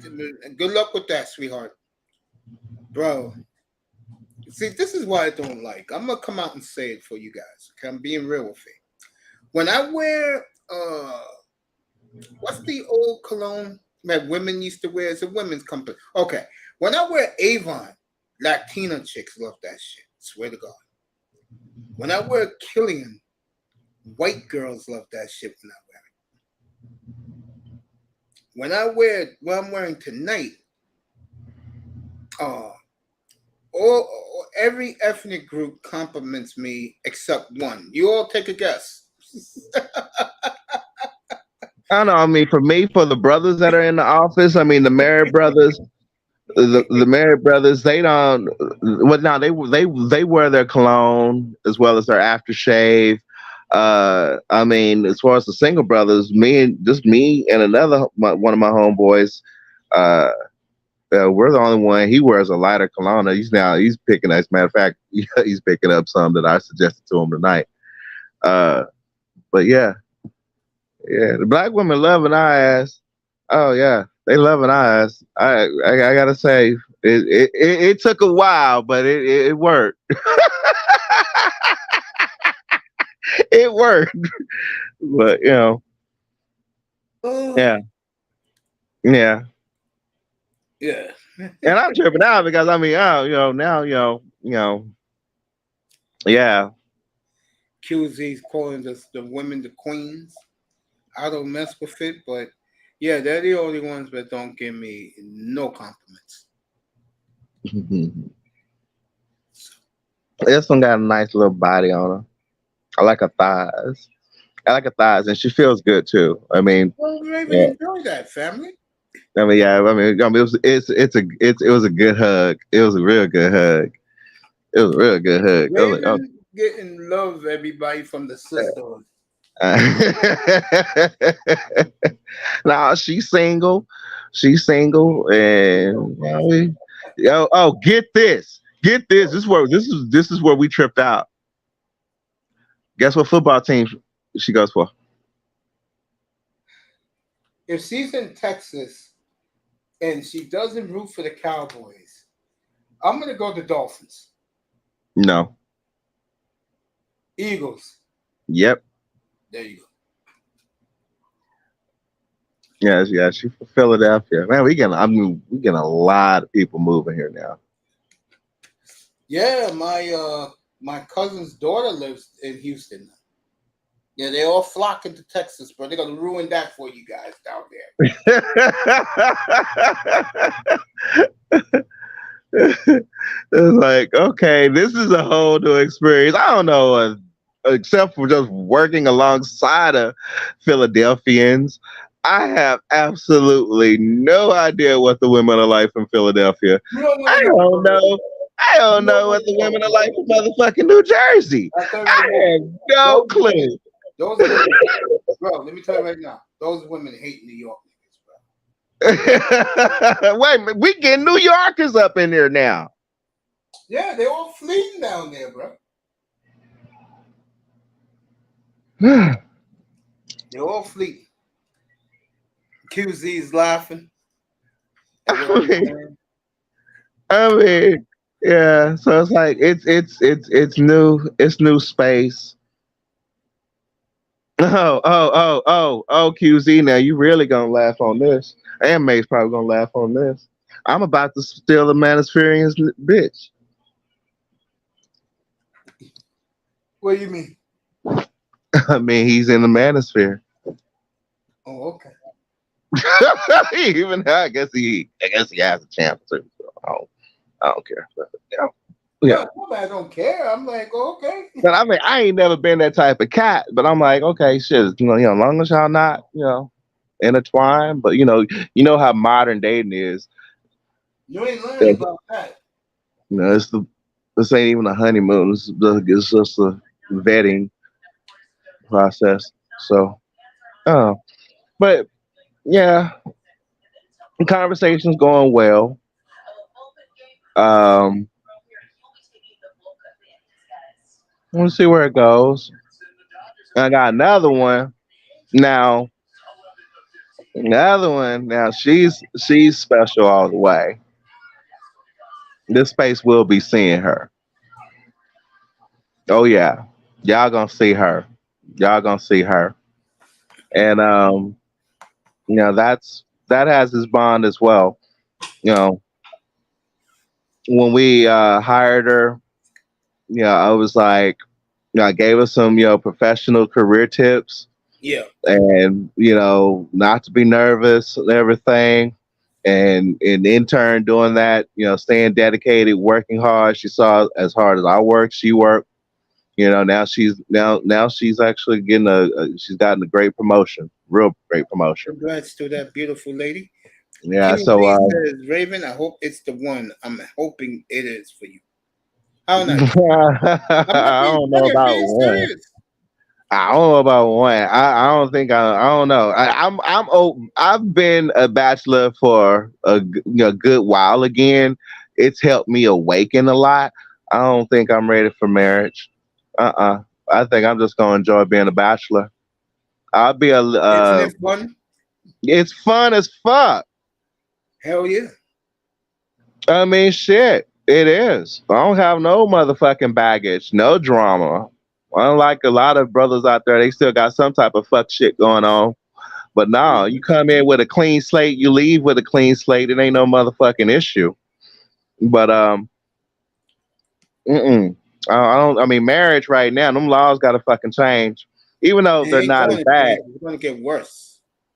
luck with that, sweetheart. Bro. See, this is what I don't like. I'm gonna come out and say it for you guys. Okay, I'm being real with it. When I wear what's the old cologne that women used to wear? It's a women's company. Okay. When I wear Avon, Latina chicks love that shit. Swear to God. When I wear Killian, white girls love that shit when I wear it. When I wear what I'm wearing tonight, every ethnic group compliments me except one. You all take a guess.
I don't know. I mean, for me, for the brothers that are in the office, I mean, the married brothers, the married brothers, they don't. Well, now they wear their cologne as well as their aftershave. I mean, as far as the single brothers, me and another one of my homeboys, we're the only one. He wears a lighter cologne. He's picking. As a matter of fact, he's picking up some that I suggested to him tonight. But yeah. Yeah, the black women loving our ass. Oh yeah, they loving our ass. I gotta say, it took a while, but it worked. It worked. But yeah, yeah.
Yeah.
And I'm tripping out because I mean, now yeah.
QZ's calling the women the queens. I don't mess with it, but yeah, they're the only ones that don't give me no compliments.
This one got a nice little body on her. I like her thighs. And she feels good too. I mean,
Well, Raven,
yeah.
enjoy that, family.
I mean, yeah. It was a good hug. It was a real good hug. It was a real good hug. I was like, oh.
Raven getting love everybody from the sisters.
Now she's single. And get this. This is where we tripped out. Guess what football team she goes for?
If she's in Texas and she doesn't root for the Cowboys, I'm gonna go to Dolphins.
No.
Eagles.
Yep.
There you go.
Yeah, she's from Philadelphia. Man, we getting a lot of people moving here now.
Yeah, my cousin's daughter lives in Houston. Yeah, they all flocking to Texas, bro. They're gonna ruin that for you guys down there.
It's like, okay, this is a whole new experience. I don't know, except for just working alongside of Philadelphians. I have absolutely no idea what the women are like from Philadelphia.
You don't
I
wanna
don't know. I don't know what the women are like from motherfucking New Jersey.
I tell you
I
right now,
have no clue.
those women, bro. Let me tell you right now, those women hate New York niggas, bro.
Wait a minute, we getting New Yorkers up in there now.
Yeah, they all fleeing down there, bro. They all fleeing. QZ's laughing.
I mean, yeah. So it's like it's new space. Oh, QZ. Now you really gonna laugh on this? And May's probably gonna laugh on this. I'm about to steal a Manospherean's bitch.
What do you mean?
I mean, he's in the Manosphere.
Oh, okay.
Even I guess he has a chance too. So I don't care. But,
Yeah, I don't care. I'm like, okay.
But I mean, I ain't never been that type of cat. But I'm like, okay, shit. As long as y'all not, intertwined. But you know how modern dating is.
You ain't learning about that.
This ain't even a honeymoon. It's just a vetting process. So, but yeah, the conversation's going well. We'll see where it goes. I got another one now. Another one now. She's special all the way. This space will be seeing her. Oh yeah, y'all gonna see her. Y'all gonna see her. And that has his bond as well. You know, when we hired her, I was like, I gave her some professional career tips.
Yeah.
And not to be nervous and everything. And in turn doing that, staying dedicated, working hard. She saw as hard as I worked, she worked. Now she's actually she's gotten a great promotion, real great promotion.
Congrats to that beautiful lady.
Yeah,
Kenny
so
Lee says, Raven, I hope it's the one. I'm hoping it is for you. How nice.
I don't know about one. I don't know about one. I don't think I don't know. I'm open. I've been a bachelor for a good while again. It's helped me awaken a lot. I don't think I'm ready for marriage. I think I'm just gonna enjoy being a bachelor. I'll be a.
Isn't it fun?
It's fun as fuck.
Hell yeah.
I mean, shit. It is. I don't have no motherfucking baggage, no drama. Unlike a lot of brothers out there, they still got some type of fuck shit going on. But no, you come in with a clean slate, you leave with a clean slate. It ain't no motherfucking issue. But I don't. I mean, marriage right now, them laws got to fucking change. Even though they're not as bad,
it's going to get worse.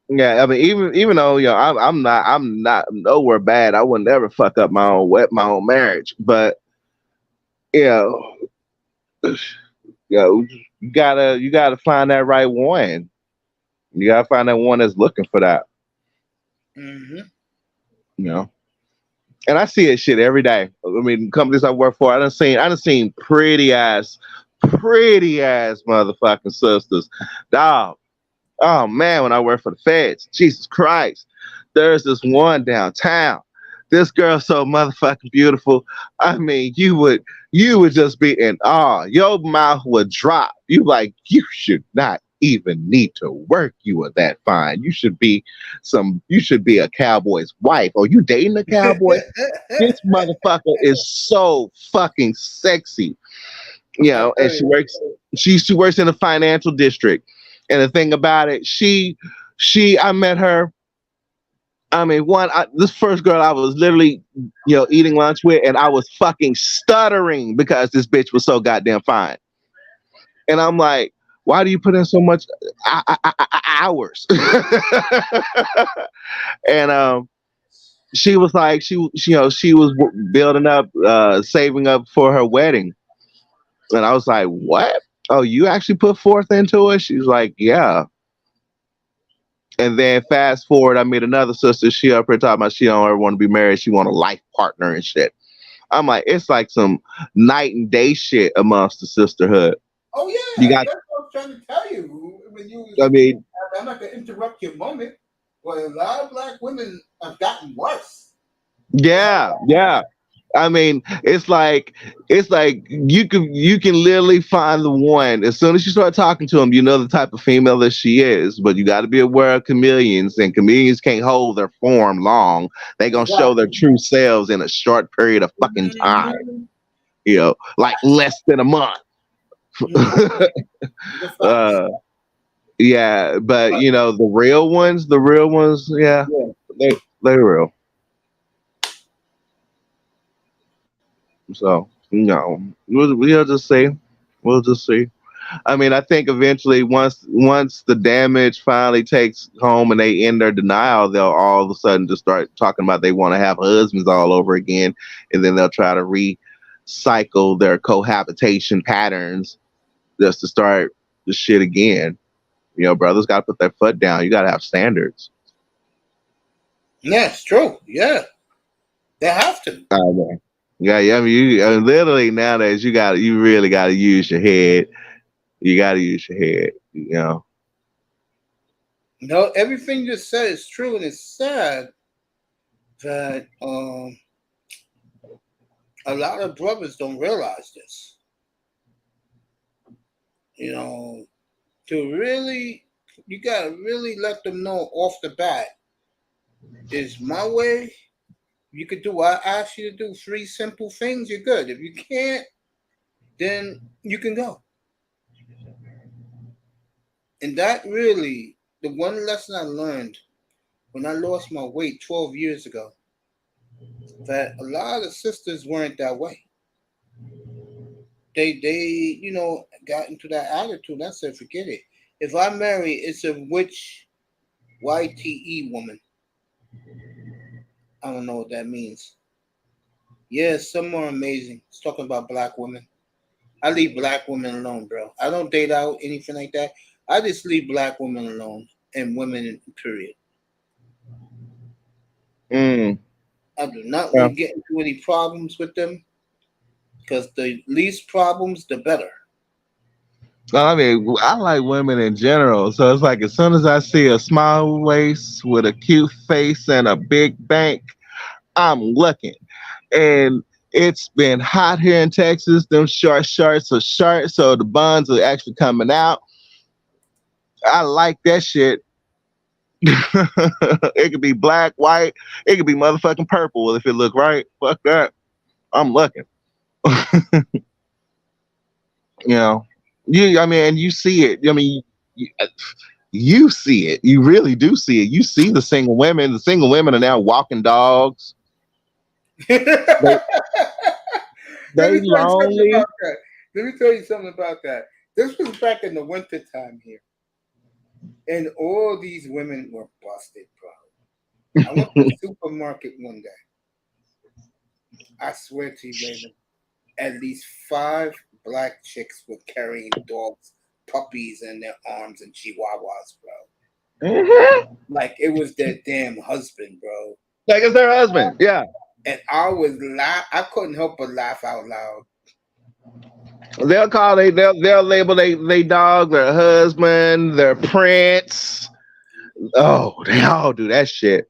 Yeah, I mean, even though I'm not nowhere bad. I would never fuck up my own marriage. But you gotta find that right one. You gotta find that one that's looking for that.
Mm-hmm.
And I see it shit every day. I mean, companies I work for, I done seen pretty ass motherfucking sisters. Dog. Oh man, when I worked for the feds, Jesus Christ. There's this one downtown. This girl's so motherfucking beautiful. I mean, you would just be in awe. Your mouth would drop. You like, you should not even need to work. You are that fine. You should be a cowboy's wife. Are you dating a cowboy? This motherfucker is so fucking sexy.
I
And
tell you.
she works in the financial district. And the thing about it, I met her. I mean, this first girl I was literally, eating lunch with, and I was fucking stuttering because this bitch was so goddamn fine. And I'm like, why do you put in so much hours? And she was like, she was building up, saving up for her wedding. And I was like, what? Oh, you actually put forth into it? She's like, yeah. And then fast forward, I meet another sister. She up here talking about she don't ever want to be married. She want a life partner and shit. I'm like, it's like some night and day shit amongst the sisterhood.
Oh
You
yeah,
got,
that's what I'm trying to tell you. When you,
I mean,
I'm not gonna interrupt your moment, but a lot of black women have gotten worse.
yeah, yeah. I mean, it's like you can literally find the one as soon as you start talking to them. You know the type of female that she is, but you got to be aware of chameleons, and chameleons can't hold their form long. They gonna show their
Exactly.
true selves in a short period of fucking time.
Mhm.
Like less than a month.
Mhm. The facts.
uh, yeah, but
But
the real ones, yeah,
yeah,
they're real. So we'll just see. We'll just see. I mean, I think eventually, once the damage finally takes home and they end their denial, they'll all of a sudden just start talking about they want to have husbands all over again, and then they'll try to recycle their cohabitation patterns just to start the shit again. Brothers got to put their foot down. You got to have standards.
yeah, it's true. Yeah, they have to.
I know. Yeah, yeah. Literally nowadays, you really got to use your head. You got to use your head.
No, everything you said is true, and it's sad that a lot of brothers don't realize this. You know, to really, you gotta really let them know off the bat. Is my way. You could do what I asked you to do. Three simple things. You're good. If you can't, then you can go. And that really, the one lesson I learned when I lost my weight 12 years ago, that a lot of sisters weren't that way. They got into that attitude. I said, forget it. If I marry, it's a witch YTE woman. I don't know what that means. Yeah, some are amazing. It's talking about black women. I leave black women alone, bro. I don't date out anything like that. I just leave black women alone and women, period.
Mm,
I do not
yeah.
want to get into any problems with them because the least problems, the better.
Well, I mean, I like women in general, so it's like as soon as I see a small waist with a cute face and a big bank, I'm looking. And it's been hot here in Texas. Them short shorts are short, so the buns are actually coming out. I like that shit. It could be black, white. It could be motherfucking purple if it look right. Fuck that. I'm looking. You know, I mean, and you see it. I mean, you, you see it. You really do see it. You see the single women. The single women are now walking dogs. They
Let
they
me tell you something
lonely.
about that. Let me tell you something about that. This was back in the winter time here, and all these women were busted, bro. I went to the supermarket one day. I swear to you, Raven, at least five black chicks were carrying dogs, puppies in their arms and chihuahuas, bro.
Mhm.
Like it was their damn husband, bro.
Like it's their husband. Yeah.
And I was laugh. I couldn't help but laugh out loud.
They'll label they dog their husband, their prince. Oh, they all do that shit.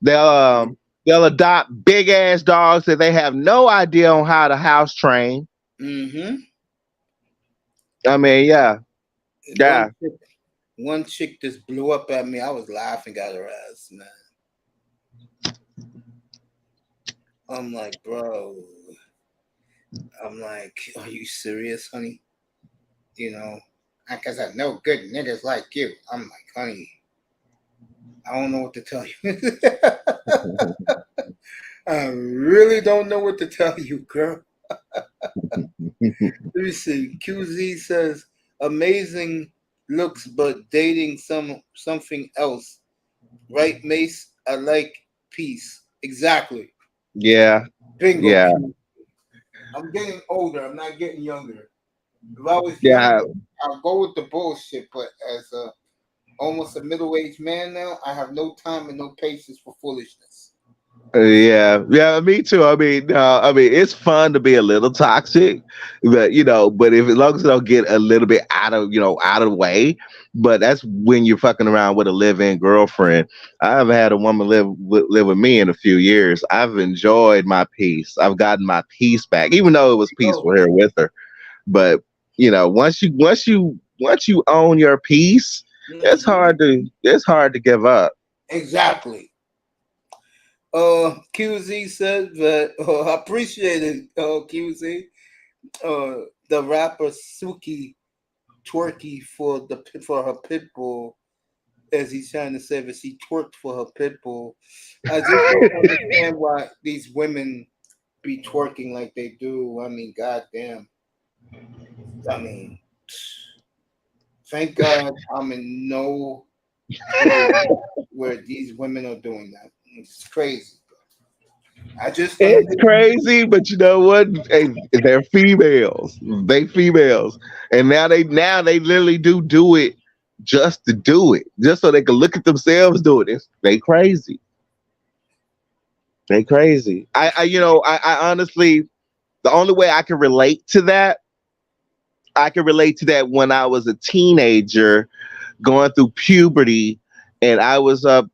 They'll adopt big ass dogs that they have no idea on how to house train.
Mm-hmm.
I mean, yeah,
One
yeah.
chick. one chick just blew up at me. I was laughing at her ass, man. I'm like, bro. I'm like, are you serious, honey? You know, because I know good niggas like you. I'm like, honey, I don't know what to tell you. I really don't know what to tell you, girl. Let me see. QZ says, amazing looks, but dating something else. Right, Mace? I like peace. Exactly.
Yeah,
Bingo.
yeah,
I'm getting older. I'm not getting younger. If I was
yeah.
younger, I'll go with the bullshit. But as almost a middle-aged man now, I have no time and no patience for foolishness.
Yeah, yeah, me too. I mean, it's fun to be a little toxic, but but if as long as it don't get a little bit out of the way, but that's when you're fucking around with a live-in girlfriend. I haven't had a woman live with me in a few years. I've enjoyed my peace. I've gotten my peace back, even though it was
Oh,
peaceful here with her. But once you own your peace,
mhm.
it's hard to give up.
Exactly. QZ said that I appreciate it. QZ, the rapper Suki twerky for her pit bull, as he's trying to say that she twerked for her pit bull. I just don't understand why these women be twerking like they do. I mean, goddamn. I mean, thank God I'm in no place where these women are doing that. It's crazy. I just
It's
understand.
crazy, but you know what? Hey, they're females. They females, and now they literally do it just to do it, just so they can look at themselves doing it. They crazy. They crazy. I honestly, the only way I can relate to that when I was a teenager going through puberty, and I was up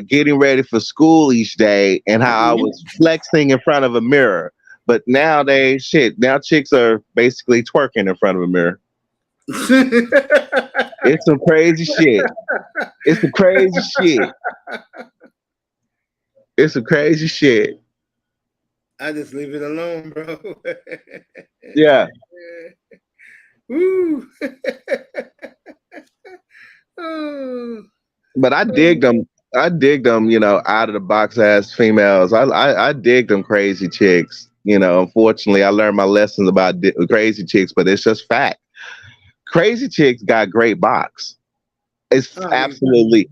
getting ready for school each day, and how I was flexing in front of a mirror. But nowadays, now chicks are basically twerking in front of a mirror. It's some crazy shit. It's some crazy shit. It's some crazy shit.
I just leave it alone, bro.
Yeah.
Woo. Oh,
But I dig
oh.
them. I dig them, out of the box ass females. I dig them crazy chicks. Unfortunately, I learned my lessons about crazy chicks, but it's just fact. Crazy chicks got great box. It's
I mean,
absolutely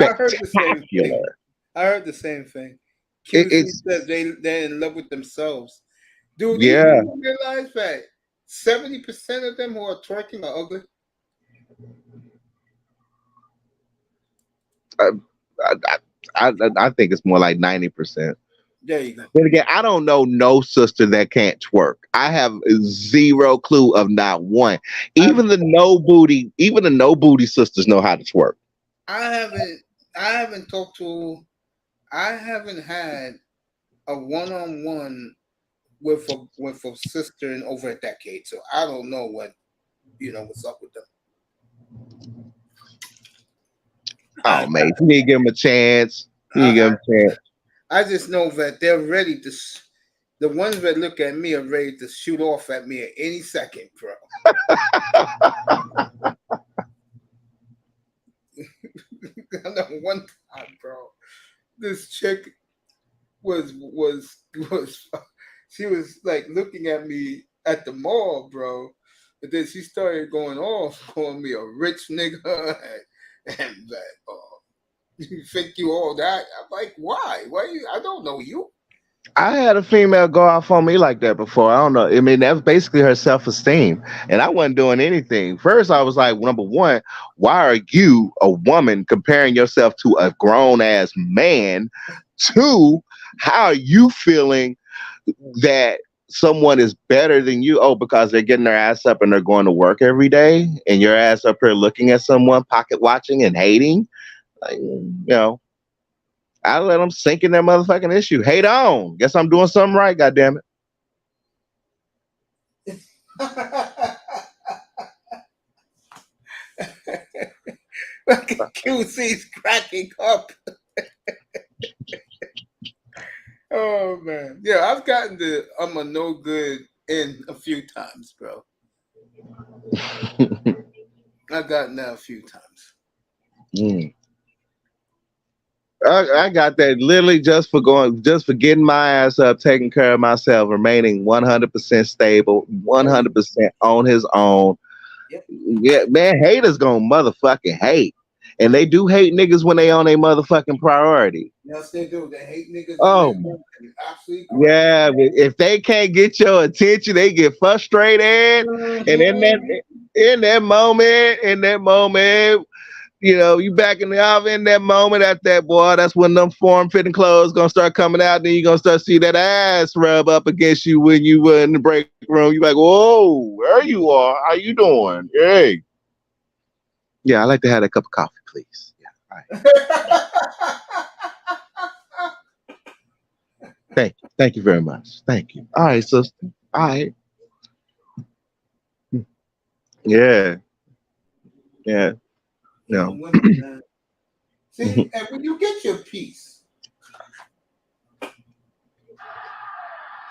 I heard the same thing.
spectacular.
I heard the same thing. QZ said
It's
they're in love with themselves. Do these
yeah.
people realize that 70% of them who are twerking are ugly?
I, I, I think it's more like 90%.
There you go.
But again, I don't know no sister that can't twerk. I have zero clue of not one.
I
Even the no booty sisters know how to twerk.
I haven't I haven't talked to I haven't had a one-on-one with a sister in over a decade, so I don't know what's up with them. I
Oh man, you need to give them a chance. You need to
I,
give them a chance.
I just know that they're ready to. The ones that look at me are ready to shoot off at me at any second, bro. I know one time, bro. This chick was she was like looking at me at the mall, bro. But then she started going off, calling me a rich nigga and that you think you all that. I'm like, why? Why you? I don't know you.
I had a female go off on me like that before. I don't know. I mean, that was basically her self esteem, and I wasn't doing anything. First, I was like, number one, why are you, a woman, comparing yourself to a grown ass man? Two, how are you feeling that someone is better than you? Oh, because they're getting their ass up and they're going to work every day, and your ass up here looking at someone, pocket watching and hating. Like, I let them sink in their motherfucking issue. Hate on. Guess I'm doing something right. God damn it.
Fucking QC's cracking up. Oh man, yeah, I've gotten the I'm a no good in a few times, bro. I've gotten that a few times.
Mm. I got that literally just for getting my ass up, taking care of myself, remaining 100% stable,
Oh, yeah.
100% on his own.
Yep.
Yeah, man, haters gonna motherfucking hate. And they do hate niggas when they on a motherfucking priority.
Yes, they do. They hate niggas in
Oh,
their room. You're absolutely correct.
yeah, but if they can't get your attention, they get frustrated. And
Mhm.
in that moment, you know, you back in the oven in that moment at that boy, that's when them form fitting clothes gonna start coming out. Then you gonna start see that ass rub up against you when you were in the break room. You like, whoa, there you are. How you doing? Hey. Yeah, I like to have a cup of coffee, please. Yeah. All right. Thank you. Thank you very much. Thank you. All right, sister. All right. Yeah. Yeah.
You know,
No.
women, man. See, and when you get your piece,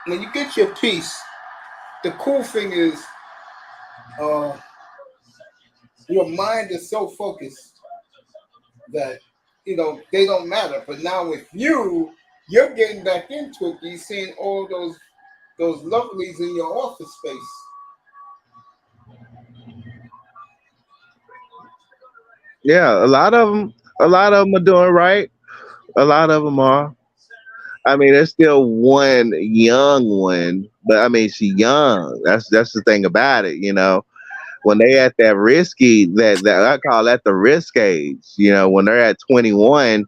when you get your piece, the cool thing is, uh, your mind is so focused that they don't matter. But now with you, you're getting back into it. You're seeing all those lovelies in your office space.
Yeah, a lot of them are doing right. A lot of them are. I mean, there's still one young one, but I mean, she young. That's the thing about it, you know. When they at that risky, that I call that the risk age. You know, when they're at 21,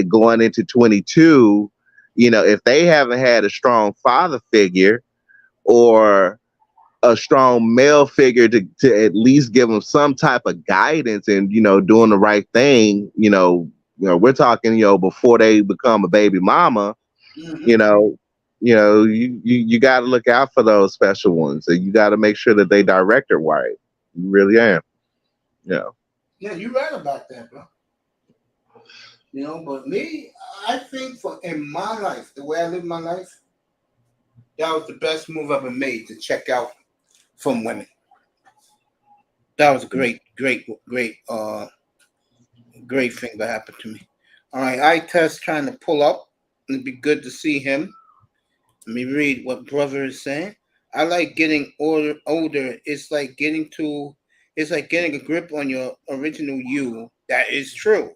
going into 22, you know, if they haven't had a strong father figure or a strong male figure to at least give them some type of guidance and doing the right thing, we're talking before they become a baby mama, you
Hmm.
know you got to look out for those special ones, and you got to make sure that they direct it right. You really am. Yeah.
Yeah, you're right about that, bro. But me, I think for in my life, the way I live my life, that was the best move I've ever made to check out from women. That was a great thing that happened to me. All right, I test trying to pull up. It'd be good to see him. Let me read what brother is saying. I like getting older. It's like getting a grip on your original you. That is true.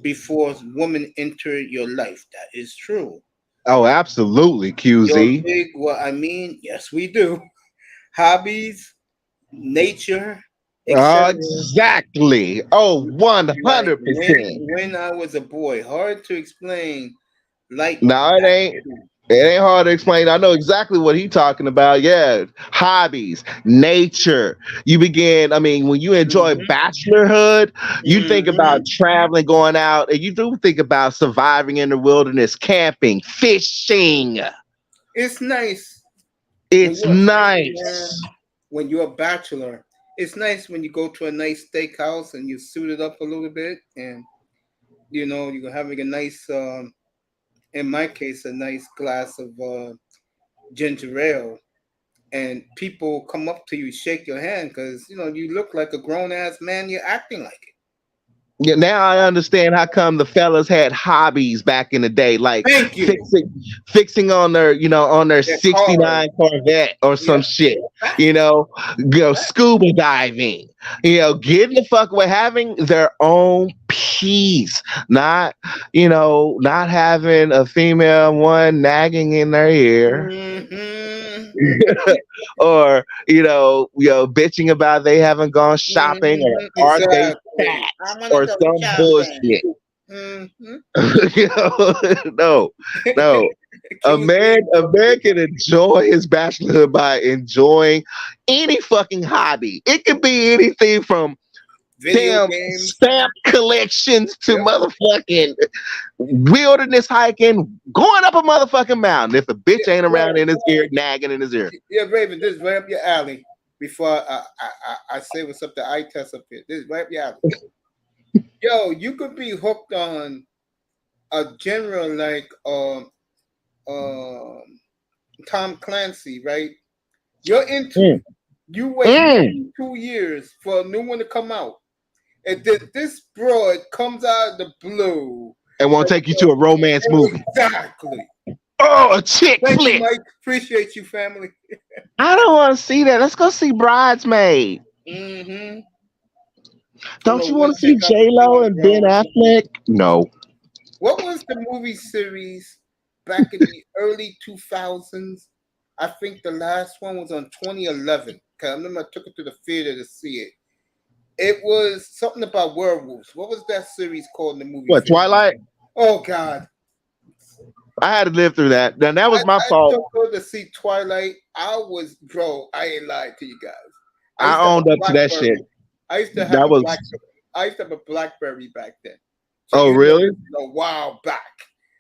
Before women enter your life. That is true.
Oh, absolutely,
Your
QZ.
big, what I mean, yes, we do. Hobbies, nature, etc.
Exactly. Oh,
Like
100%.
when I was a boy, hard to explain. Like
No, it
that.
ain't. It ain't hard to explain. I know exactly what he talking about. Yeah, hobbies, nature. You begin. I mean, when you enjoy
Hmm.
bachelorhood, you think about
Hmm.
traveling, going out, and you do think about surviving in the wilderness, camping, fishing.
It's nice when
It's
you're a single man,
nice.
when you're a bachelor. It's nice when you go to a nice steakhouse and you suit it up a little bit, and you're having a nice, in my case, a nice glass of ginger ale, and people come up to you, shake your hand because you look like a grown ass man. You're acting like it.
Yeah, now I understand how come the fellas had hobbies back in the day, like
Thank you.
fixing on their
Their cars.
69 Corvette or some
Yeah.
shit.
Facts.
You know,
Facts.
scuba diving. Getting the fuck away, having their own peace, not having a female one nagging in their ear.
Hmm.
Or bitching about they haven't gone shopping,
Hmm.
or are they
Exactly.
fat
I'm gonna
or
go
some
shopping.
bullshit.
Hmm.
No, no.
QZ,
A
bro.
man can enjoy his bachelorhood by enjoying any fucking hobby. It could be anything from
Video
damn
games.
stamp collections to
Yep.
motherfucking wilderness hiking, going up a motherfucking mountain. If a bitch
Yeah,
ain't around
bro.
in his ear, nagging in his ear.
Yeah, Raven, this is right up your alley. Before I say what's up to I test up here. This is right up your alley. Yo, you could be hooked on a general like um Tom Clancy, right? You're into
Mm.
it. You wait
Mm.
2 years for a new one to come out, and then this broad comes out of the blue.
And won't take you to a romance movie.
Exactly.
Oh, a chick
Thank you,
flick.
Mike. Appreciate you, family.
I don't want to see that. Let's go see Bridesmaid.
Mm-hmm.
Don't you want to see J Lo and Ben Affleck? No.
What was the movie series back in the early 2000s? I think the last one was on 2011. Cause I remember I took it to the theater to see it. It was something about werewolves. What was that series called in the movie
What,
theater?
Twilight?
Oh God.
I had to live through that. Now that was my
I
fault.
took her to see Twilight. I ain't lying to you guys.
I
used to have
owned
a
up to that
Blackberry.
shit.
I used to have
That
a
was.
Blackberry. I used to have a Blackberry back then. So
Oh,
you know
really?
this is a while back.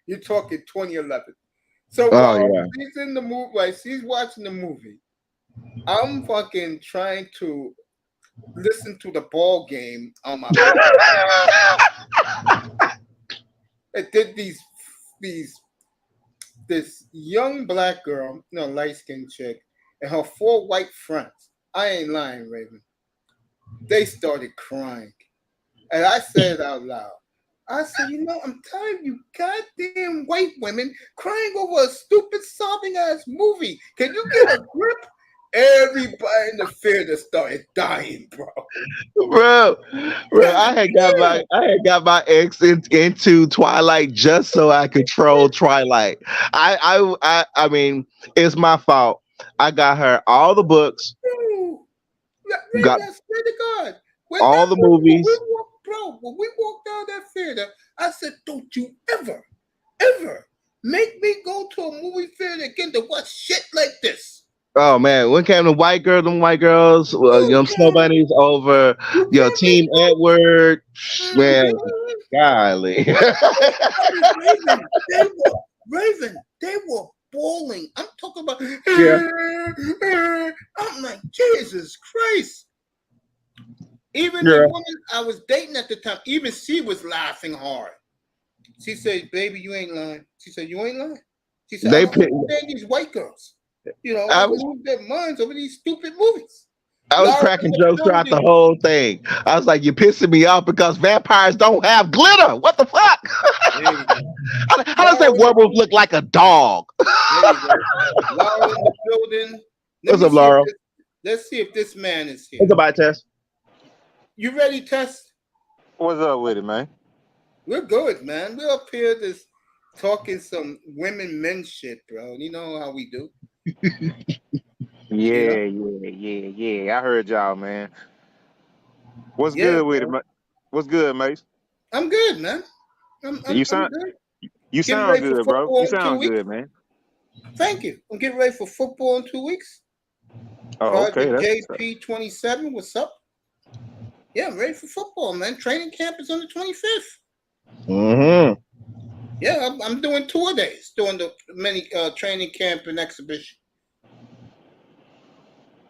You're talking 2011. So
Oh,
while
yeah.
she's in the movie, like she's watching the movie, I'm fucking trying to listen to the ball game on my phone. It did these this young black girl, light skinned chick, and her four white friends. I ain't lying, Raven. They started crying. And I said it out loud. I said, I'm tired of you goddamn white women crying over a stupid sobbing ass movie. Can you get a grip? Everybody in the theater started dying, bro.
bro,
God
I had got my ex into Twilight just so I could troll Twilight. I mean, it's my fault. I got her all the books,
damn.
got
Raven, I swear to God. When
all
that
the
movie,
movies.
when we walked out of that theater, I said, don't you ever make me go to a movie theater again to watch shit like this.
Oh man, when came the white girl, them white girls,
You
snow
can't,
bunnies over,
you can't make
Team Edward, man,
Mhm.
golly.
Raven, they were bawling. I'm talking about.
Yeah,
I'm like, Jesus Christ. Even the
girl,
woman I was dating at the time, even she was laughing hard. She said, "Baby, you ain't lying." She said, "You ain't lying." She said, "I
they
don't
picked.
understand these white girls.
I
They
was
lose their minds over these stupid movies."
I was
Laura in
cracking
the
jokes throughout the
building.
whole thing. I was like, "You're pissing me off because vampires don't have glitter. What the fuck?
There you go.
How does that
Laura,
werewolf look like a dog?"
there you go. Laura in the building. Let
What's
me
up,
see if
Laura?
let's see if this man is here.
What's up, eye test?
You ready, Tess?
What's up with it, man?
We're good, man. We're up here just talking some women men shit, bro. You know how we do. You know?
Yeah. I heard y'all, man. What's
Yeah,
good with it,
bro.
man? What's good, Mace?
I'm good, man.
You
I'm
sound
good.
you
Getting
sound
ready for
good, bro.
football
You
in 2
sound
weeks.
good, man.
Thank you. I'm getting ready for football in 2 weeks.
Oh, okay.
Project
That's
JP27. What's up? Yeah, I'm ready for football, man. Training camp is on the 25th.
Mm-hmm.
Yeah, I'm doing 2 days, doing the mini training camp and exhibition.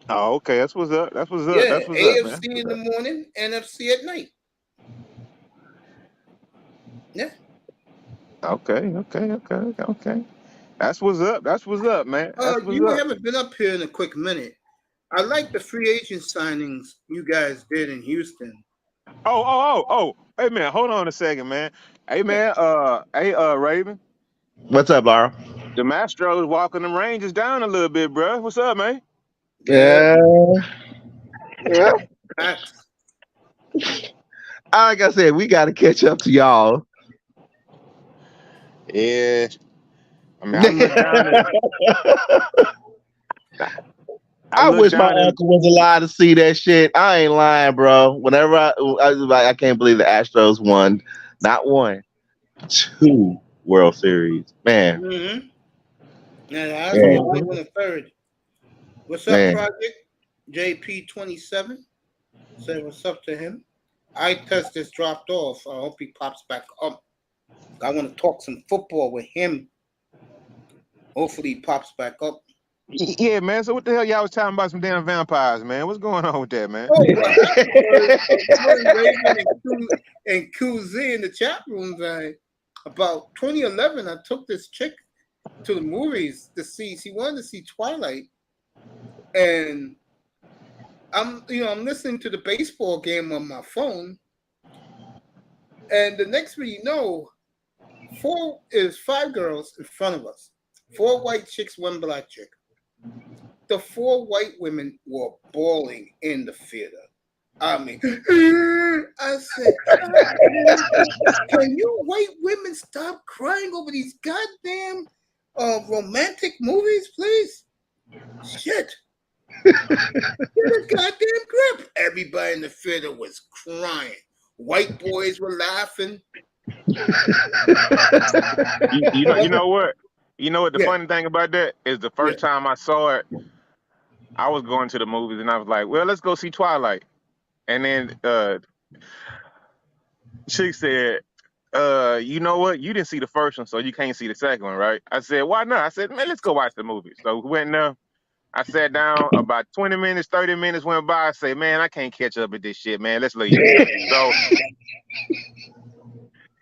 oh, okay. That's what's up. That's what's up.
Yeah,
That's what's up, man.
AFC in the morning, NFC at night. Yeah.
Okay. That's what's up. That's what's up, man. That's what's
You
up.
haven't been up here in a quick minute. I like the free agent signings you guys did in Houston.
Oh. Hey, man. Hold on a second, man. Hey, man. Raven.
What's up, Laura?
The Mastros walking them Rangers down a little bit, bro. What's up, man?
Yeah,
Yeah. Yeah.
facts.
Like I said, we got to catch up to y'all.
Yeah. I mean, I look down at. I
I
look
wish my
down at.
uncle was alive to see that shit. I ain't lying, bro. Whenever I was like, I can't believe the Astros won, not one, two World Series. Man,
Mm-hmm. Yeah, the Astros
man,
won on the third. What's up,
man.
Project? JP27. Say what's up to him. I test just dropped off. I hope he pops back up. I want to talk some football with him. Hopefully he pops back up.
Yeah, man. So what the hell y'all was talking about some damn vampires, man? What's going on with that, man?
Oh, what happened was you and Raven and QZ in the chat room, man. About 2011, I took this chick to the movies to see. She wanted to see Twilight, and I'm listening to the baseball game on my phone, and the next thing you know, 5 girls in front of us, 4 white chicks, 1 black chick. The 4 white women were bawling in the theater. I mean, I said, can you white women stop crying over these goddamn romantic movies, please? Shit. Get a goddamn grip. Everybody in the theater was crying. White boys were laughing.
You know what? You know what the
Yeah.
funny thing about that is the first time I saw it, I was going to the movies and I was like, well, let's go see Twilight. And then she said, you know what? You didn't see the first one, so you can't see the second one, right? I said, why not? I said, man, let's go watch the movie. So we went there. I sat down, about 20 minutes, 30 minutes went by. I said, man, I can't catch up with this shit, man. Let's leave. So,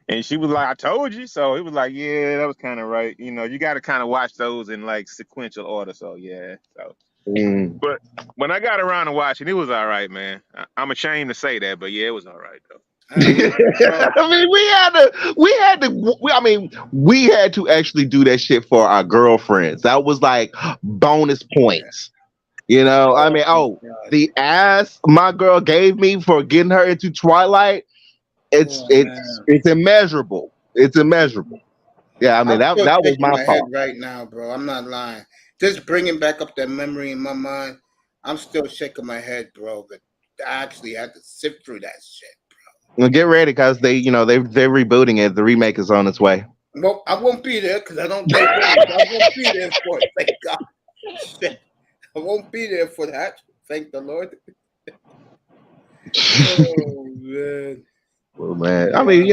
and she was like, I told you. So it was like, yeah, that was kind of right. You know, you got to kind of watch those in like sequential order. So, yeah. So, but when I got around to watching, it was all right, man. I'm ashamed to say that, but yeah, it was all right, though.
I mean, we had to actually do that shit for our girlfriends. That was like bonus points. You know, I mean, the ass my girl gave me for getting her into Twilight, it's immeasurable. It's immeasurable. Yeah, I mean that was my fault
right now, bro. I'm not lying. Just bringing back up that memory in my mind, I'm still shaking my head, bro. But I actually had to sift through that shit.
Well, get ready because they're rebooting it. The remake is on its way.
Well, I won't be there because I don't take it. I won't be there for it. Thank God. Shit. I won't be there for that. Thank the Lord. Oh man.
Well, man. I mean,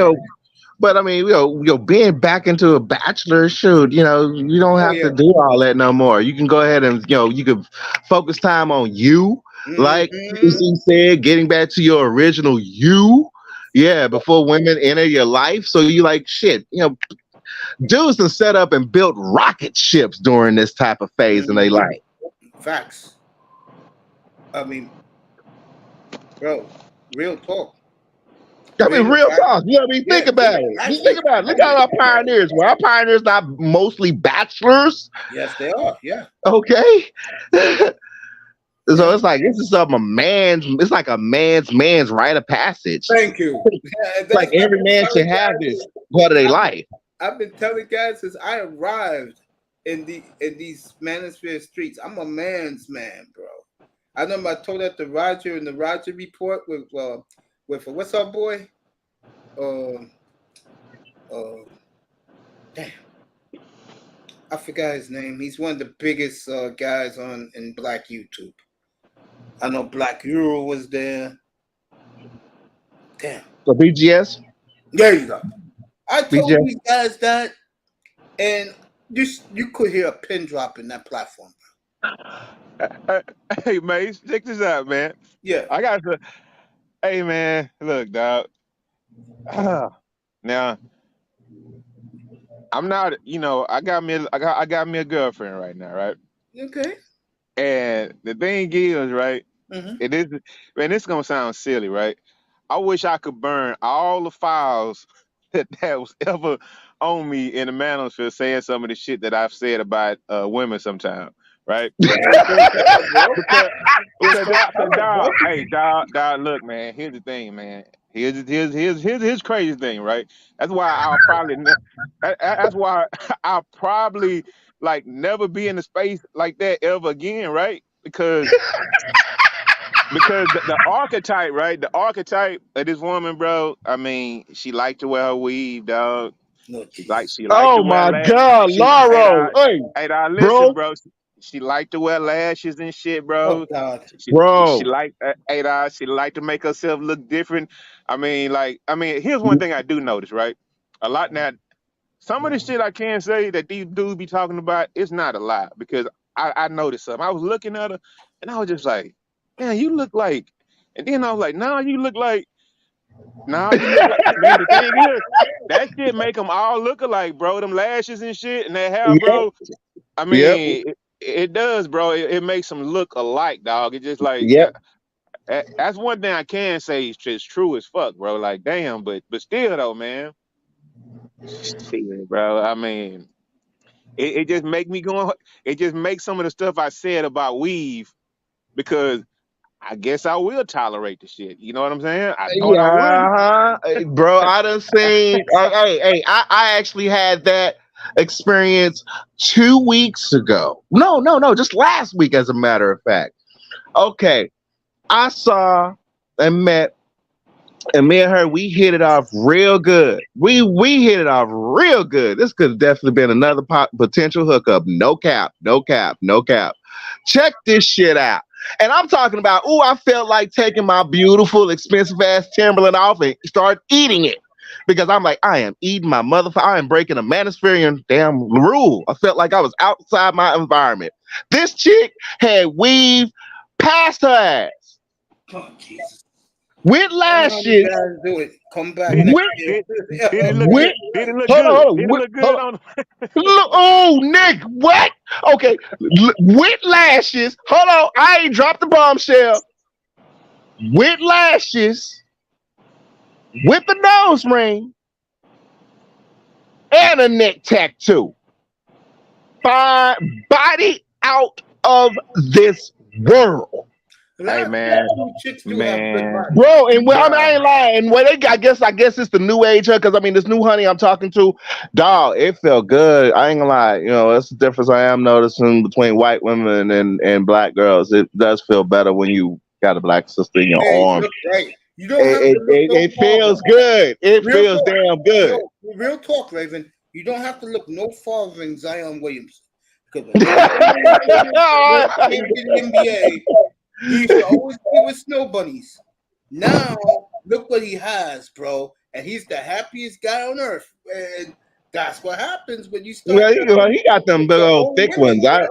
being back into a bachelor shoot, you don't have to do all that no more. You can go ahead and you could focus time on you, like you said, getting back to your original you. Yeah, before women enter your life. So you like shit, dudes have set up and built rocket ships during this type of phase in their life.
Facts. I mean, bro, real talk.
I mean, real talk. Think about it. You think about it. Look at our pioneers. Were our pioneers not mostly bachelors?
Yes, they are. Yeah.
Okay. So it's like this is it's like a man's rite of passage.
Thank you.
It's like every man should have this part of their life.
I've been telling guys since I arrived in these manosphere streets. I'm a man's man, bro. I remember I told that to Roger in the Roger report with what's our boy? Damn. I forgot his name. He's one of the biggest guys in Black YouTube. I know Black Euro was there. Damn.
So BGS?
There you go. I told these guys that, and you could hear a pin drop in that platform.
Hey, man, check this out, man.
Yeah.
I got to. Hey, man, look, dog. Now, I'm not. I got me a girlfriend right now, right?
Okay.
And the thing is, right? It is, man. This is gonna sound silly, right? I wish I could burn all the files that was ever on me in the manosphere saying some of the shit that I've said about women sometimes, right? Dog, look, man. Here's the thing, man. Here's crazy thing, right? That's why I'll probably like never be in a space like that ever again, right? Because the archetype, right? The archetype of this woman, bro. I mean, she liked to wear her weave, dog. She liked
oh
to wear
my God, Lauro.
Hey, listen, bro. She liked to wear lashes and shit, bro.
Oh God,
bro.
She liked, she liked to make herself look different. I mean, here's one thing I do notice, right? A lot now. Some of the shit I can say that these dudes be talking about, it's not a lie because I noticed something. I was looking at her, and I was just like, man, you look like. And then I was like, nah, you look like. Nah, you look like. Man, the thing is, that shit make them all look alike, bro. Them lashes and shit and that hair,
Yep.
bro. I
Yep.
mean, it does, bro. It makes them look alike, dog. It just like
Yep.
that's one thing I can say is just true as fuck, bro. Like, damn, but still though, man. Shit, bro. I mean, it just make me go. It just makes some of the stuff I said about weave because I guess I will tolerate the shit. You know what I'm saying? I thought I wouldn't.
Yeah, bro. I done seen. Hey, I actually had that experience 2 weeks ago. No, just last week, as a matter of fact. Okay, I saw and met, and me and her, we hit it off real good. We hit it off real good. This could have definitely been another potential hookup. No cap, no cap, no cap. Check this shit out. And I'm talking about, I felt like taking my beautiful, expensive ass Timberland off and start eating it. Because I'm like, I am eating my motherfucker. I am breaking a Manispherian damn rule. I felt like I was outside my environment. This chick had weave past her ass.
Oh, Jesus.
With lashes.
Do it. Come back
Did
next year.
it look
With,
good? Did it look
hold
good?
on,
Did it look good
hold
on?
Look, oh, Nick, what? Okay, with lashes. Hold on, I ain't dropped the bombshell. With lashes, with the nose ring, and a neck tattoo. Fine body out of this world.
Hey, man.
Chicks do have good
Man.
bodies.
Bro, and I ain't lying. Well, I guess it's the new age because I mean this new honey I'm talking to, dog, it felt good. I ain't gonna lie. You know, that's the difference I am noticing between white women and black girls. It does feel better when you got a black sister in your arm.
Look right. You don't have to look
It feels good. It feels damn good.
Real talk, Raven. You don't have to look no farther than Zion Williamson. Because in the NBA, he used to always be with snow bunnies. Now, look what he has, bro. And he's the happiest guy on earth. And that's what happens when you start.
Well, he got them big old thick ones. I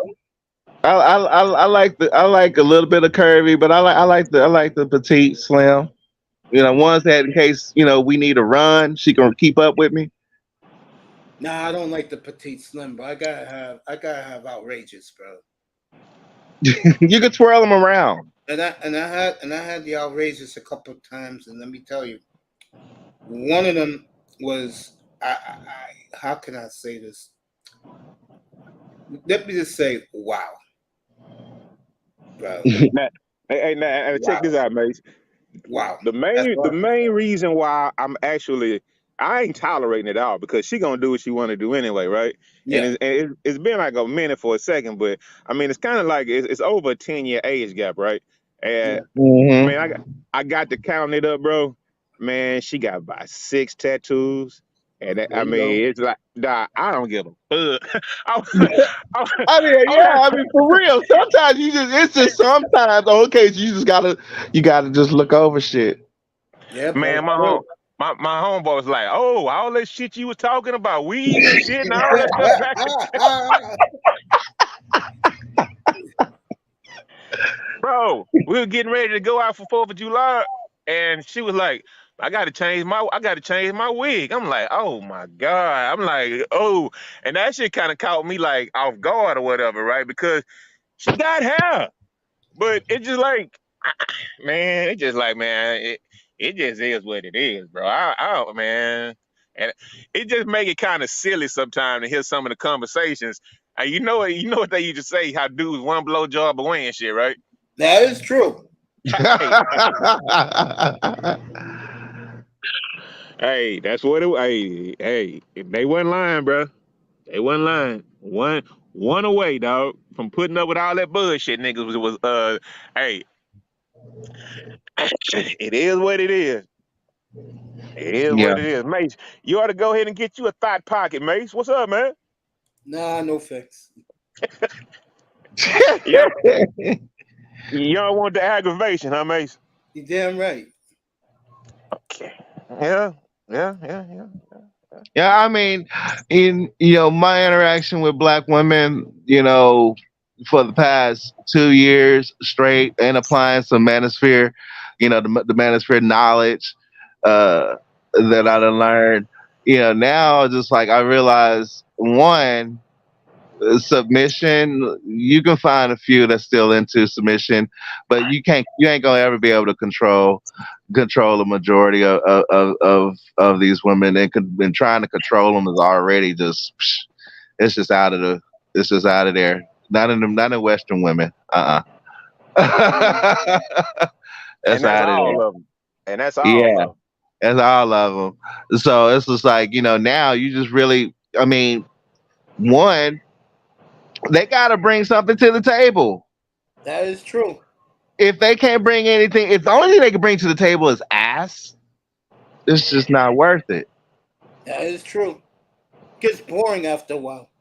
like a little bit of curvy, but I like the petite slim. You know, ones that in case we need a run, she can keep up with me.
Nah, I don't like the petite slim, bro. I gotta have outrageous, bro.
You could twirl them around.
And I had the outrageous a couple of times, and let me tell you, one of them was how can I say this? Let me just say, wow, bro.
Hey, check this out, mate.
Wow.
The main reason why I ain't tolerating it all because she gonna do what she want to do anyway, right?
Yeah.
And it's been like a minute for a second, but I mean it's kind of like it's over a 10-year age gap, right? And man, I got to count it up, bro. Man, she got about 6 tattoos, and it's like, nah, I don't give a fuck.
I mean, for real. Sometimes it's just sometimes okay. You gotta just look over shit.
Yeah,
man, my homeboy was like, oh, all that shit you was talking about, weed and shit and all that stuff back. Bro, we were getting ready to go out for 4th of July, and she was like, I gotta change my wig. I'm like, oh my God. I'm like, oh, and that shit kind of caught me like off guard or whatever, right? Because she got hair. But it just like, man, it just is what it is, bro. I man. And it just make it kind of silly sometimes to hear some of the conversations. And you know what they used to say, how dudes one blowjob away and shit, right?
That is true.
Hey, that's what it. Hey, they wasn't lying, bro. They wasn't lying. One away, dog, from putting up with all that bullshit, niggas was hey. It is what it is. It is what it is, Mace. You ought to go ahead and get you a thought pocket, Mace. What's up, man?
Nah, no fix.
Yeah. You don't want the aggravation, huh, Mace?
You damn right.
Okay. Yeah.
Yeah, I mean, in my interaction with black women, for the past 2 years straight and applying some manosphere, the manosphere knowledge that I done learned. Now just like I realize one, submission, you can find a few that's still into submission, but you ain't gonna ever be able to control the majority of these women, and trying to control them is already just it's just out of the it's just out of there. Not in Western women.
And
That's
that's
out of
all
there.
of them. And that's all
Yeah,
of them.
that's all of them. So it's just like now you just really, I mean, one, they got to bring something to the table.
That is true.
If they can't bring anything, if the only thing they can bring to the table is ass, it's just not worth it.
That is true. Gets boring after a while.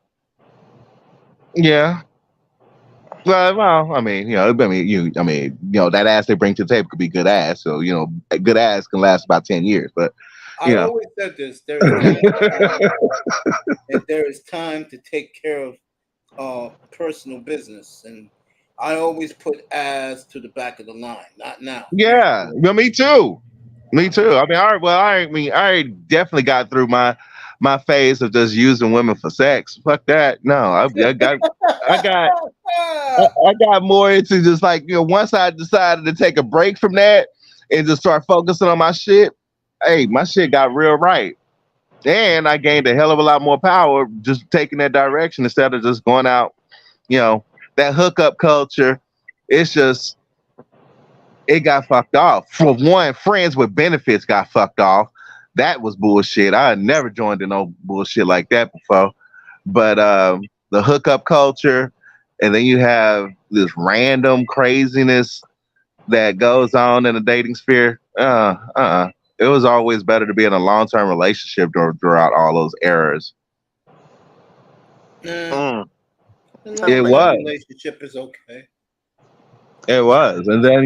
Yeah. Well, I mean, that ass they bring to the table could be good ass. So, a good ass can last about 10 years. But,
I always said this: there is time to ask, and there is time to take care of personal business, and I always put as to the back of the line, not now.
yeah, well, me too. Me too. I mean, I definitely got through my phase of just using women for sex. Fuck that. No, I got I got more into just like, once I decided to take a break from that and just start focusing on my shit, hey, my shit got real right. And I gained a hell of a lot more power just taking that direction instead of just going out, you know, that hookup culture. It's just, it got fucked off. For one, friends with benefits got fucked off. That was bullshit. I had never joined in no bullshit like that before. But the hookup culture, and then you have this random craziness that goes on in the dating sphere. It was always better to be in a long term relationship throughout all those eras.
Nah,
Mm.
a
I
It
long-term
mean,
was.
relationship is okay.
It was. And then,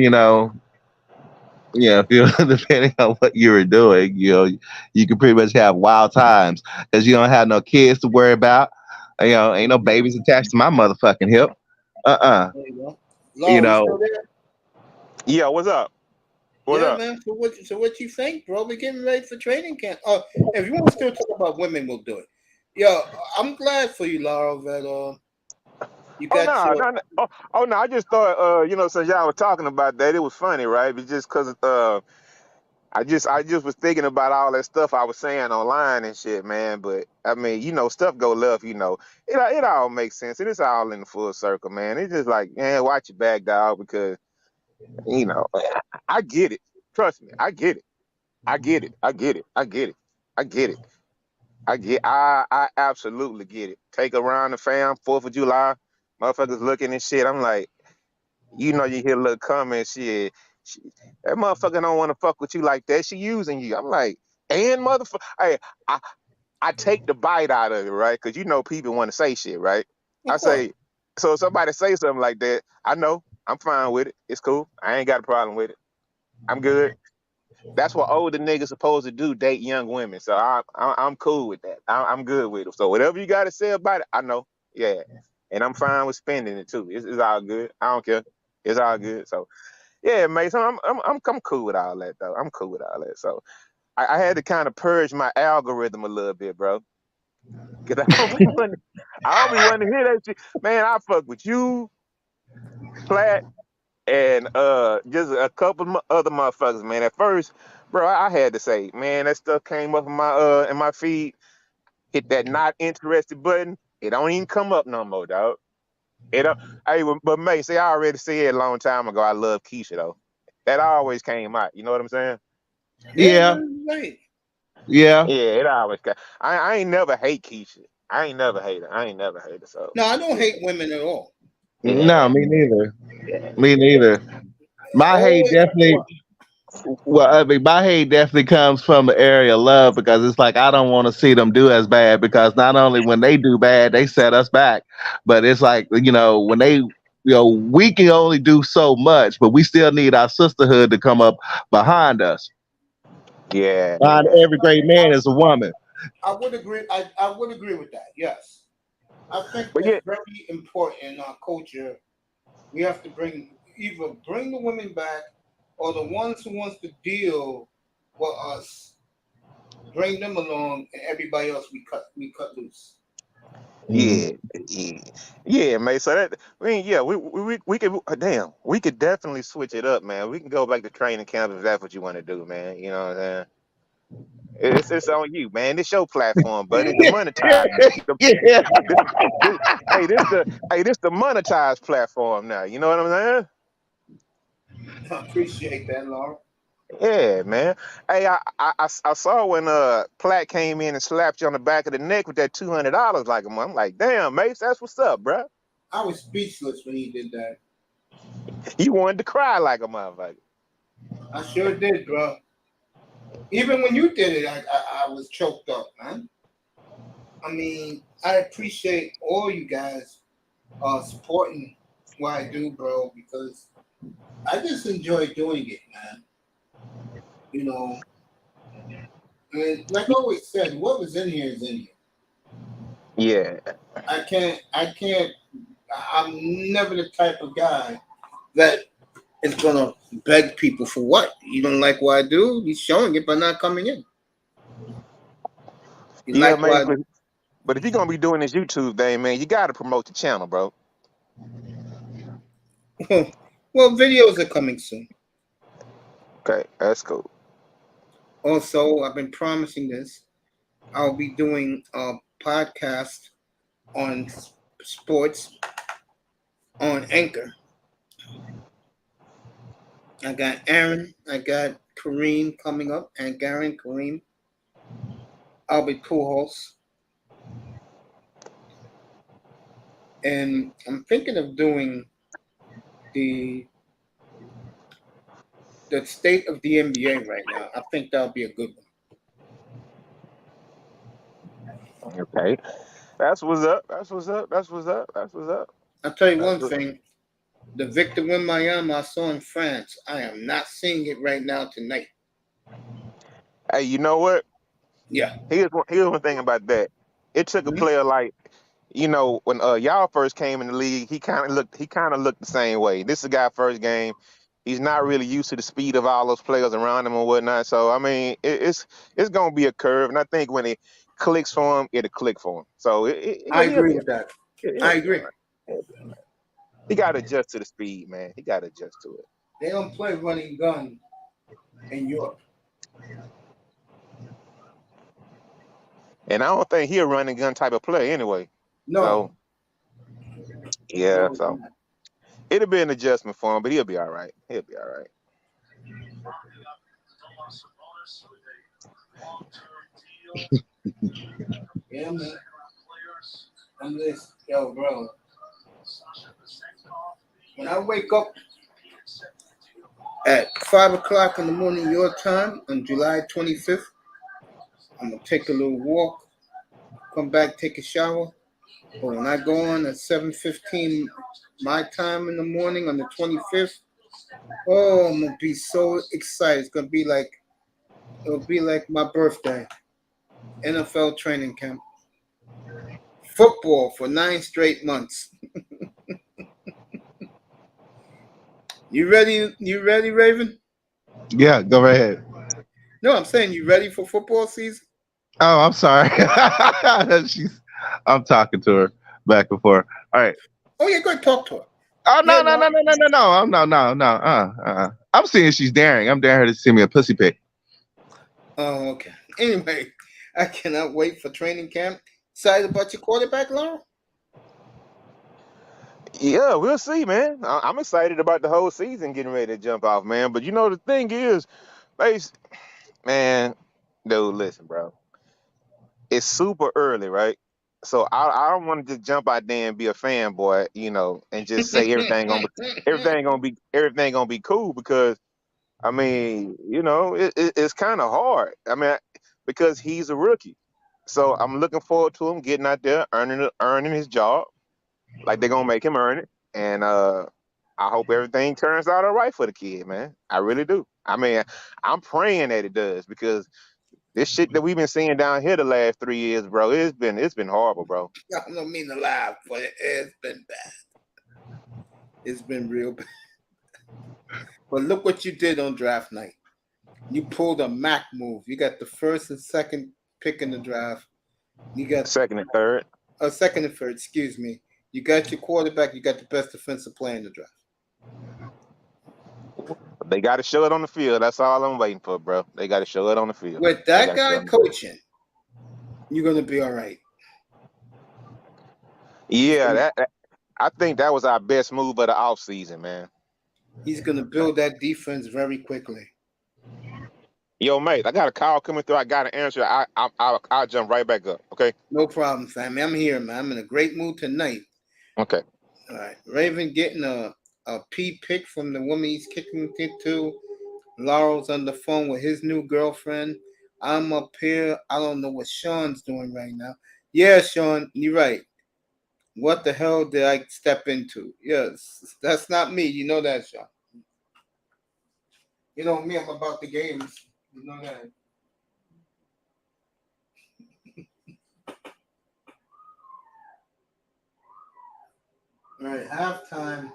if you depending on what you were doing, you can pretty much have wild times because you don't have no kids to worry about. Ain't no babies attached to my motherfucking hip. Uh-uh.
There you go.
You
Law, you still
know,
there?
yeah, what's up? What's
Yeah,
up?
man. So what you think, bro? We're getting ready for training camp. If you want to still talk about women, we'll do it. Yo, I'm glad for you, Laura, that you
Oh
got
no,
your.
no, no. Oh no, I just thought since y'all were talking about that, it was funny, right? But just cause I just was thinking about all that stuff I was saying online and shit, man. But I mean, stuff go left, it all makes sense. And it's all in the full circle, man. It's just like, man, watch your back, dog, because you know, I get it. Trust me, I get it. I get it. I get it. I get it. I get it. I absolutely get it. Take around the fam, 4th of July, motherfuckers looking and shit. I'm like, you hear a little comment, she that motherfucker don't want to fuck with you like that. She using you. I'm like, and motherfucker, hey, I, I take the bite out of it, right? Because people want to say shit, right?
Of
I
course.
say, so if somebody say something like that, I know, I'm fine with it. It's cool. I ain't got a problem with it. I'm good. That's what older niggas supposed to do, date young women. So I'm cool with that. I'm good with it. So whatever you got to say about it, I know. Yeah, and I'm fine with spending it too. It's all good. I don't care. It's all good. So yeah, Mason, I'm cool with all that though. I'm cool with all that. So I had to kind of purge my algorithm a little bit, bro. Cause I don't be wanting to hear that shit. Man, I fuck with you, Plat, and just a couple other motherfuckers, man. At first, bro, I had to say, man, that stuff came up in my feed. Hit that not interested button. It don't even come up no more, dog. It don't, hey, but mate, see, I already said a long time ago I love Keisha though. That always came out. You know what I'm saying?
Yeah,
yeah,
man, right.
yeah.
Yeah, it always got. I ain't never hate Keisha. I ain't never hate her. I ain't never hate her. So
No, I don't
yeah,
hate women at all.
No,
yeah,
me neither.
yeah.
Me neither. My hate
Always.
definitely. Well, I mean, my hate definitely comes from an area of love because it's like I don't want to see them do as bad because not only when they do bad, they set us back, but it's like, when they, we can only do so much, but we still need our sisterhood to come up behind us.
Yeah,
Behind
yeah.
every great man is a woman.
I would agree. I would agree with that. Yes. I think
But
that's
yeah,
very important in our culture. We have to either bring the women back, or the ones who wants to deal with us, bring them along, and everybody else we cut loose.
Mhm.
yeah, yeah, yeah, man. So that I mean, yeah, we could damn, we could definitely switch it up, man. We can go back to training camp if that's what you want to do, man. You know what I'm saying? It's on you, man. It's your platform, buddy. The monetized, the
Yeah.
this, this, this the monetized platform now. You know what I'm saying?
I appreciate that, Laura.
Yeah, man. Hey, I saw when Platt came in and slapped you on the back of the neck with that $200 like a month. I'm like, damn, Mace, that's what's up, bro.
I was speechless when he did that.
You wanted to cry like a motherfucker.
I sure did, bro. Even when you did it, I was choked up, man. I mean, I appreciate all you guys supporting what I do, bro, because I just enjoy doing it, man. You know, and like I always said, what was in here is in here.
Yeah,
I can't. I'm never the type of guy that is gonna beg people for what. You don't like what I do? He's showing it by not coming in. You
yeah,
like
Mace.
what?
But if you're gonna be doing this YouTube thing, man, you gotta promote the channel, bro.
Well, videos are coming soon.
Okay, that's cool.
Also, I've been promising this. I'll be doing a podcast on sports on Anchor. I got Aaron, I got Kareem coming up, and Garen, Kareem. I'll be co-host, and I'm thinking of doing the the state of the NBA right now. I think that'll be a good one.
Okay, that's what's up. That's what's up. That's what's up. That's what's up.
I'll tell you
That's
one
what,
thing: the Victor Wembanyama I saw in France. I am not seeing it right now tonight.
hey, you know what?
Yeah.
Here's one thing about that. It took a
Mhm.
player like, when y'all first came in the league, he kind of looked the same way. This is a guy first game. He's not really used to the speed of all those players around him and whatnot. So I mean, it's gonna be a curve, and I think when it clicks for him, it'll click for him. So
I
he'll
agree
be
with that.
he'll
I
be all
agree.
right. He'll be all right. He got to adjust to the speed, man. He got to adjust to it.
They don't play running gun in Europe.
And I don't think he'll run and gun type of play anyway.
No,
So yeah,
no, it's
so
not.
it'll be an adjustment for him, but he'll be all right. He'll be all right.
Yeah, man. I'm this, yo, bro. When I wake up at 5 o'clock in the morning your time on July 25th, I'm gonna take a little walk, come back, take a shower. But when I go on at 7:15 my time in the morning on the 25th, oh, I'm gonna be so excited. It'll be like my birthday. NFL training camp, football for 9 straight months. You ready? You ready, Raven?
Yeah, go right ahead.
No, I'm saying you ready for football season.
Oh, I'm sorry. She's I'm talking to her back and forth. All right.
Oh, yeah, go ahead, talk to her.
Oh
Yeah,
no no
no.
no no no no no. I'm no. I'm seeing she's daring. I'm daring her to send me a pussy pic.
Oh, okay. Anyway, I cannot wait for training camp. Excited about your quarterback, Laura?
Yeah, we'll see, man. I'm excited about the whole season getting ready to jump off, man. But the thing is, base, man, dude, listen, bro. It's super early, right? So I don't want to just jump out there and be a fanboy, and just say everything gonna be cool because I mean, it's kind of hard. I mean, because he's a rookie, so I'm looking forward to him getting out there, earning his job, like they're gonna make him earn it, and I hope everything turns out all right for the kid, man. I really do. I mean, I'm praying that it does because This shit that we've been seeing down here the last 3 years, bro, it's been horrible, bro.
I don't mean to laugh, but it's been bad. It's been real bad. But look what you did on draft night. You pulled a Mac move. You got the first and second pick in the draft. You got
Second and third.
second and third, excuse me. You got your quarterback. You got the best defensive player in the draft.
They got to show it on the field. That's all I'm waiting for, bro. They got to show it on the field.
With that guy coaching, you're gonna be all right.
Yeah, I think that was our best move of the offseason, man.
He's gonna build that defense very quickly.
Yo, mate, I got a call coming through. I got to answer. I'll jump right back up. Okay.
No problem, family. I'm here, man. I'm in a great mood tonight.
Okay.
All right, Raven getting a P pick from the woman he's kicking it to. Laurel's on the phone with his new girlfriend. I'm up here. I don't know what Sean's doing right now. Yeah, Sean, you're right. What the hell did I step into? Yes, that's not me. You know that, Sean. You know me, I'm about the games. You know that. All right, halftime.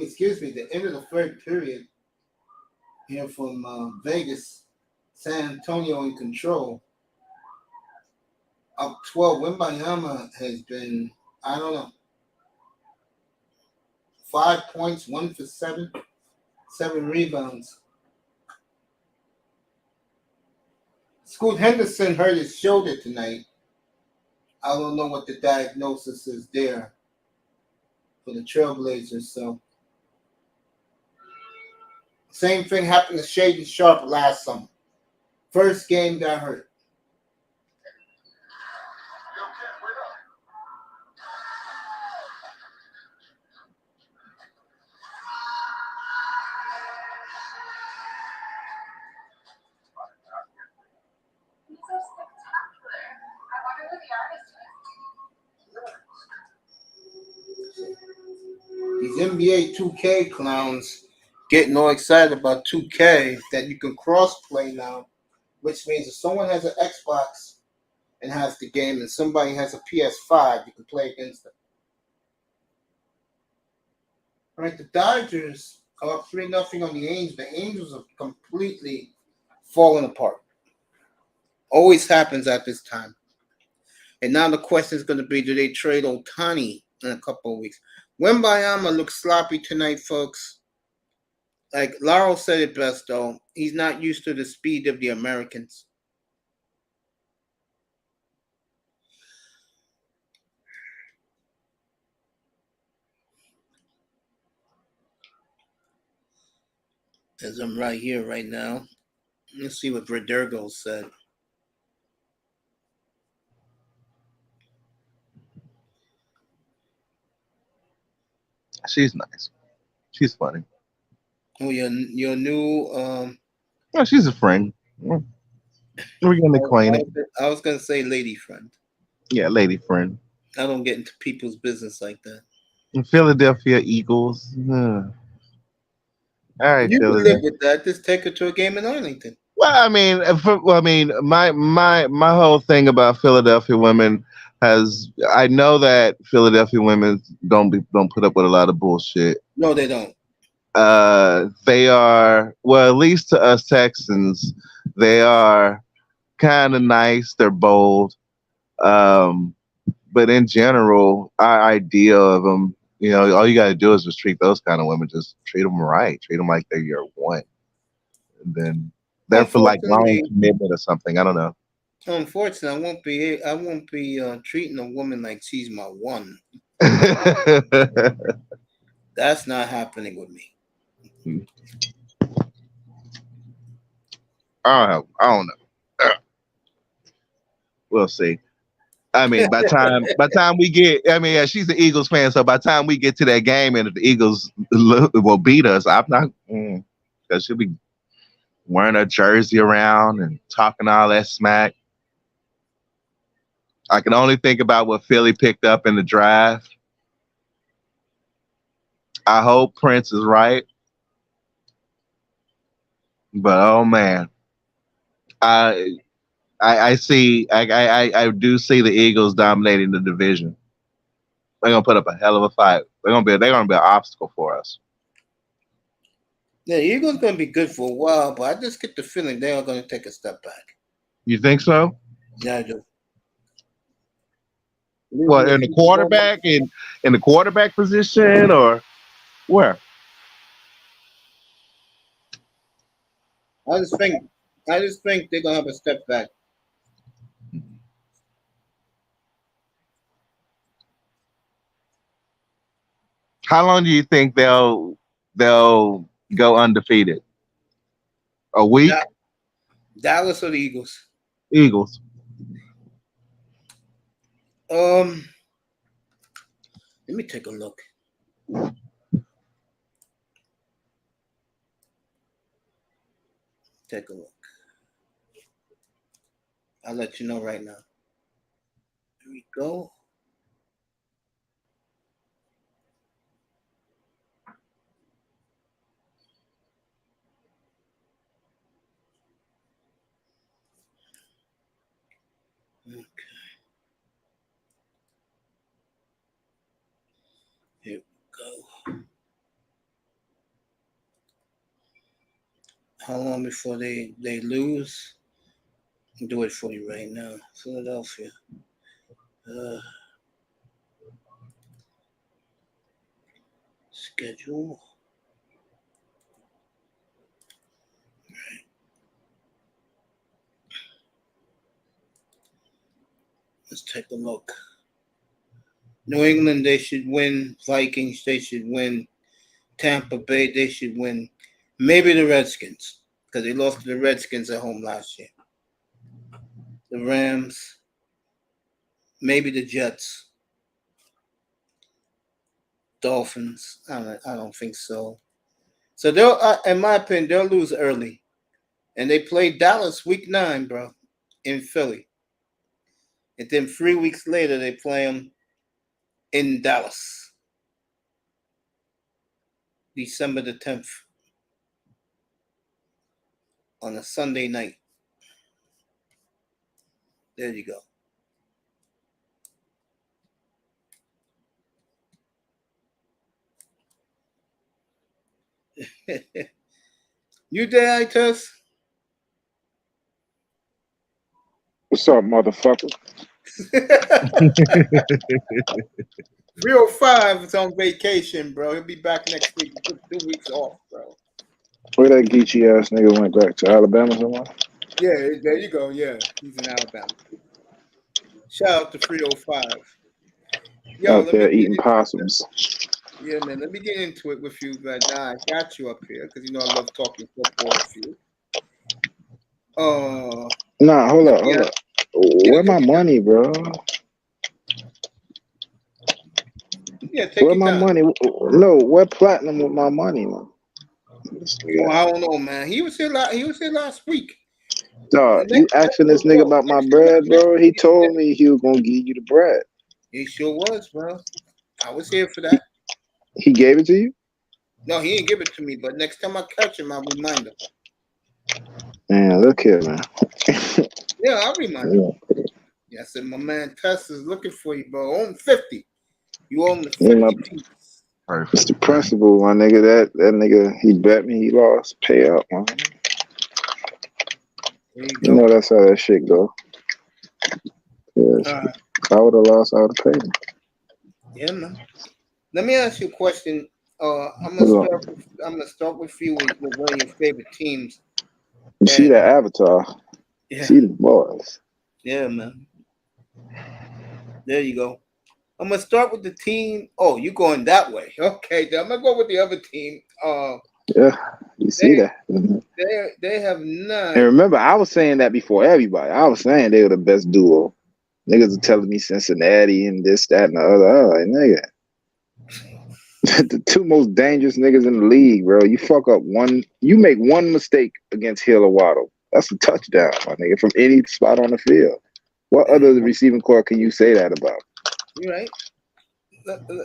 Excuse me, the end of the third period here from Vegas, San Antonio in control. Up 12. Wemby has been, I don't know, 5 points, 1 for 7, 7 rebounds. Scoot Henderson hurt his shoulder tonight. I don't know what the diagnosis is there for the Trailblazers. So, same thing happened to Shaden Sharpe last summer. First game got hurt. These NBA 2K clowns getting all excited about 2K that you can cross play now, which means if someone has an Xbox and has the game and somebody has a PS5, you can play against them. All right, the Dodgers are up 3-0 on the Angels. The Angels are completely falling apart. Always happens at this time. And now the question is going to be, do they trade Ohtani in a couple of weeks? Wemby looks sloppy tonight, folks. Like Laurel said it best, though. He's not used to the speed of the Americans. As I'm right here, right now. Let's see what Verdugo said.
She's nice. She's funny.
Oh, your new
Oh, she's a friend. We're getting acquainted.
I was gonna say lady friend.
Yeah, lady friend.
I don't get into people's business like that.
Philadelphia Eagles. All right,
You can live
Philadelphia.
with that. Just take her to a game in Arlington.
Well, my whole thing about Philadelphia women has. I know that Philadelphia women don't put up with a lot of bullshit.
No, they don't.
They are, well, at least to us Texans, they are kind of nice. They're bold. But in general, our idea of them, all you got to do is just treat those kind of women, just treat them right, treat them like they're your one, and then they're for like long commitment or something. I don't know.
Unfortunately, I won't be treating a woman like she's my one. That's not happening with me.
I don't know. We'll see. I mean, by time we get, yeah, she's an Eagles fan, so by the time we get to that game and if the Eagles will beat us, I'm not, because she'll be wearing her jersey around and talking all that smack. I can only think about what Philly picked up in the draft. I hope Prince is right, but oh man, I see. I do see the Eagles dominating the division. They're gonna put up a hell of a fight. They're gonna be an obstacle for us.
Yeah, Eagles going to be good for a while, but I just get the feeling they are going to take a step back.
You think so?
Yeah, I do.
What in the quarterback in the quarterback position or where?
I just think they're going to have a step back.
How long do you think they'll go undefeated? A week?
Dallas or the Eagles?
Eagles.
Let me take a look. Take a look. I'll let you know right now. Here we go. Okay. Here we go. How long before they lose? I'll do it for you right now. Philadelphia. Schedule. Right. Let's take a look. New England, they should win. Vikings, they should win. Tampa Bay, they should win. Maybe the Redskins, because they lost to the Redskins at home last year. The Rams, maybe the Jets. Dolphins, I don't think so. So they'll, in my opinion, they'll lose early. And they play Dallas week 9, bro, in Philly. And then 3 weeks later, they play them in Dallas. December the 10th. On a Sunday night. There you go. You there, Itus?
What's up, motherfucker?
305 is on vacation, bro. He'll be back next week. He took 2 weeks off, bro.
Where that geeky ass nigga went back to Alabama somewhere?
Yeah, there you go. Yeah, he's in Alabama. Shout out to 305. Yo,
Out there eating possums.
Yeah, man. Let me get into it with you right now. I got you up here because you know I love talking football with you.
Nah, hold up. Where my money, bro?
Yeah, take
where
your
my
time.
money? No, where platinum with my money, man?
Oh, I don't know, man. He was here last week.
Dog, you asking this nigga about my bread, bro? He told me he was gonna give you the bread.
He sure was, bro. I was here for that.
He gave it to you?
No, he didn't give it to me, but next time I catch him, I'll remind him.
Man, look here, man.
Yeah, I'll remind him. Yeah, I said, my man Tess is looking for you, bro. Own 50. You own the 50 piece.
It's the principle, my nigga. That nigga, he bet me, he lost. Payout, man. You know that's how that shit go. Yeah, I would have lost, I would have paid him.
Yeah, man. Let me ask you a question. I'm gonna start with you with one of your favorite teams.
You see that avatar?
Yeah.
See the boys.
Yeah, man. There you go. I'm gonna start with the team. Oh, you going that way? Okay, then I'm gonna go with the other team.
Yeah, you see that?
They have none.
And remember, I was saying that before everybody. I was saying they were the best duo. Niggas are telling me Cincinnati and this, that, and the other. Oh, like, nigga. The two most dangerous niggas in the league, bro. You fuck up you make one mistake against Hill or Waddle. That's a touchdown, my nigga, from any spot on the field. What other receiving core can you say that about?
You're right.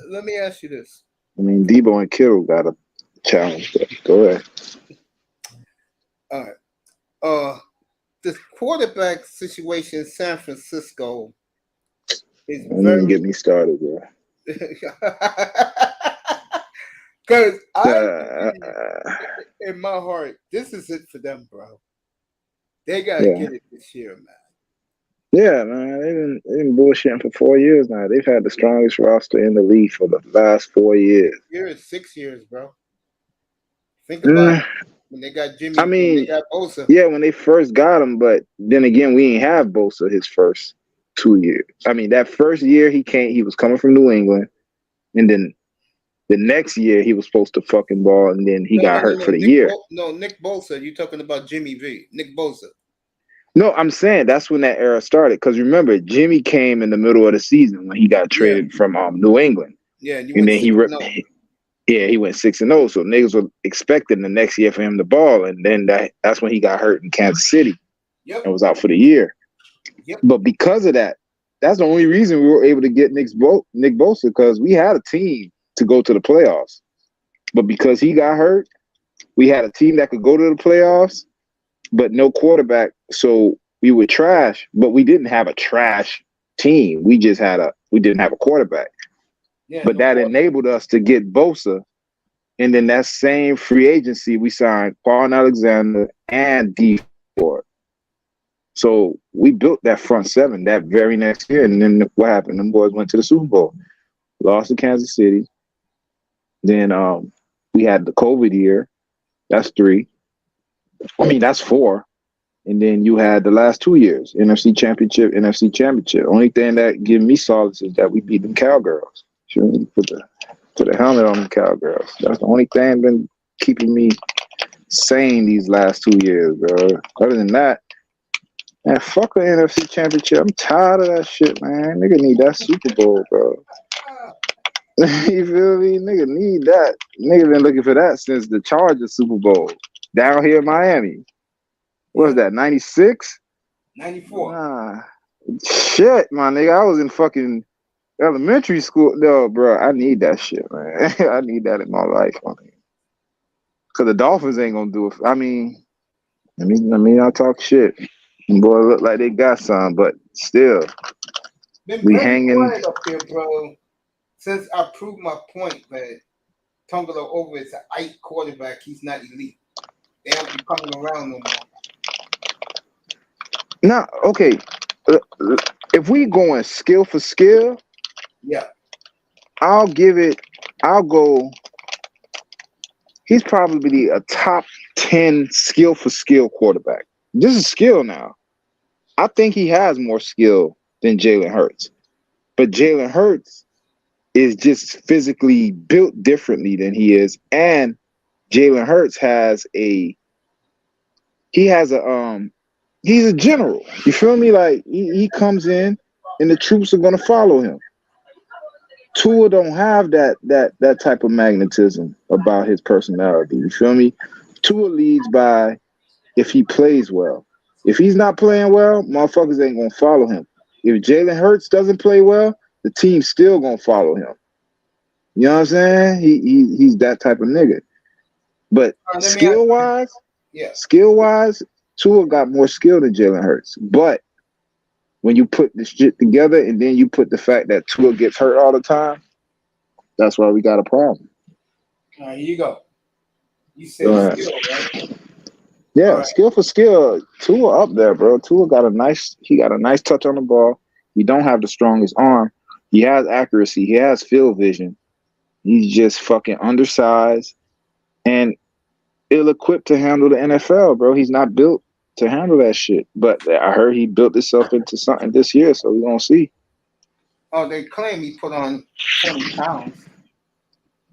Let me ask you this.
I mean, Debo and Kittle got a challenge. Go ahead.
All right. the quarterback situation in San Francisco is
Don't even
very
get me started, bro.
because I
Uh,
in my heart, this is it for them, bro. They gotta
yeah.
get it this year, man.
Yeah, man, they've been bullshitting for 4 years now. They've had the strongest roster in the league for the last 4 years.
Here is 6 years, bro. Think about it. When they got Jimmy,
I
when
mean,
they got Bosa.
yeah, when they first got him, but then again, we ain't have Bosa his first 2 years. I mean, that first year he was coming from New England, and then the next year he was supposed to fucking ball, and then he got hurt for the year.
Nick Bosa. You talking about Jimmy V? Nick Bosa.
No, I'm saying that's when that era started. Because remember, Jimmy came in the middle of the season when he got traded from New England.
Yeah,
and then he went 6-0. So niggas were expecting the next year for him to ball, and then that's when he got hurt in Kansas City.
Yep.
And was out for the year.
Yep.
But because of that, that's the only reason we were able to get Nick Bosa, because we had a team to go to the playoffs. But because he got hurt, we had a team that could go to the playoffs, but no quarterback. So we were trash, but we didn't have a trash team. We didn't have a quarterback.
Yeah,
but that enabled us to get Bosa. And then that same free agency, we signed Quan Alexander and D Ford. So we built that front seven that very next year. And then what happened? Them boys went to the Super Bowl, lost to Kansas City. Then we had the COVID year. That's 3. I mean, that's 4. And then you had the last 2 years, NFC Championship. Only thing that give me solace is that we beat them Cowgirls. Sure, put the helmet on the Cowgirls. That's the only thing been keeping me sane these last 2 years, bro. Other than that, man, fuck the NFC Championship. I'm tired of that shit, man. Nigga need that Super Bowl, bro. You feel me? Nigga need that. Nigga been looking for that since the Chargers Super Bowl down here in Miami. What was that, 96?
94.
Nah. Shit, my nigga. I was in fucking elementary school. No, bro. I need that shit, man. I need that in my life, man. Because the Dolphins ain't going to do it. I mean, I talk shit. Boy, look like they got some, but still.
Been
We
very
hanging.
quiet up here, bro. Since I proved my point that Tungalo Over is an eight quarterback, he's not elite. They don't be coming around no more.
Nah, okay. If we going skill for skill,
yeah,
I'll go. He's probably a top 10 skill for skill quarterback. This is skill now. I think he has more skill than Jalen Hurts. But Jalen Hurts is just physically built differently than he is. And Jalen Hurts he's a general. You feel me? Like he comes in and the troops are gonna follow him. Tua don't have that type of magnetism about his personality. You feel me? Tua leads by if he plays well. If he's not playing well, motherfuckers ain't gonna follow him. If Jalen Hurts doesn't play well, the team's still gonna follow him. You know what I'm saying? He's that type of nigga. But skill wise, Tua got more skill than Jalen Hurts. But when you put this shit together and then you put the fact that Tua gets hurt all the time, that's why we got a problem.
All right, here you go. You said skill, right?
Yeah, right. Skill for skill. Tua up there, bro. Tua got a nice touch on the ball. He don't have the strongest arm. He has accuracy. He has field vision. He's just fucking undersized and ill-equipped to handle the NFL, bro. He's not built to handle that shit. But I heard he built himself into something this year, so we're gonna see.
Oh, they claim he put on 20 pounds.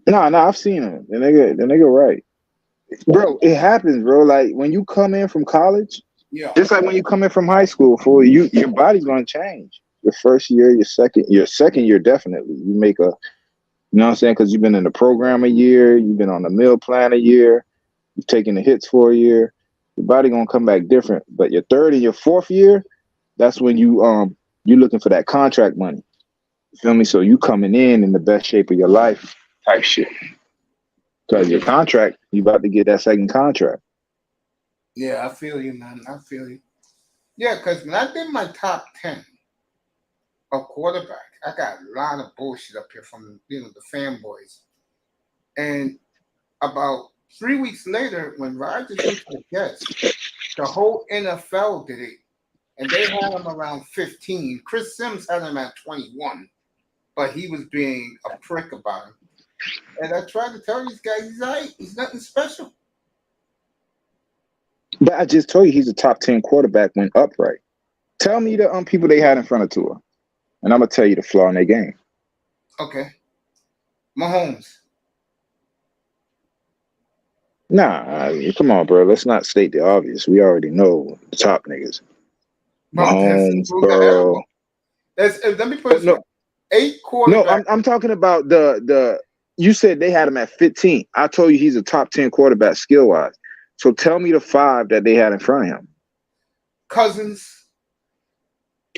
No, I've seen him. The nigga right. Bro, it happens, bro. Like when you come in from college, just like when you come in from high school, your body's gonna change. Your first year, your second year, definitely. You make you know what I'm saying? Because you've been in the program a year, you've been on the meal plan a year, you've taken the hits for a year. Your body gonna come back different. But your third and your fourth year, that's when you're looking for that contract money. You feel me? So you coming in the best shape of your life type shit. Because your contract, you about to get that second contract.
Yeah, I feel you, man. I feel you. Yeah, because when I did my top 10 of quarterback, I got a lot of bullshit up here from the fanboys. And about 3 weeks later, when Rodgers went to the Jets, the whole NFL did it, and they had him around 15. Chris Sims had him at 21, but he was being a prick about him. And I tried to tell these guys, he's all right. He's nothing special.
But I just told you he's a top 10 quarterback when upright. Tell me the people they had in front of Tua, and I'm gonna tell you the flaw in their game.
Okay. Mahomes.
Nah, come on, bro. Let's not state the obvious. We already know the top niggas. Mahomes, Burrow.
Let me put it this way. 8 quarterbacks.
No, I'm talking about the. You said they had him at 15. I told you he's a top 10 quarterback skill wise. So tell me the 5 that they had in front of him.
Cousins.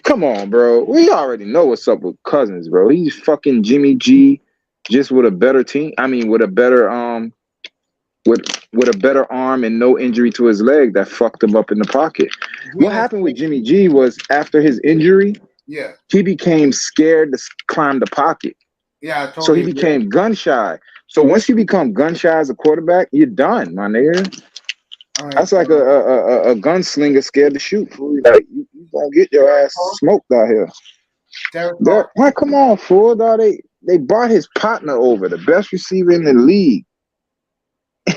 Come on, bro. We already know what's up with Cousins, bro. He's fucking Jimmy G, just with a better team. I mean, with a better with a better arm and no injury to his leg that fucked him up in the pocket. What happened with Jimmy G was after his injury, he became scared to climb the pocket.
Yeah, I totally
so he became gun shy. So once you become gun shy as a quarterback, you're done, my nigga. Right, that's like a gunslinger scared to shoot. Like, you gonna get your ass smoked out here. Why? Come on, fool. They brought his partner over, the best receiver in the league,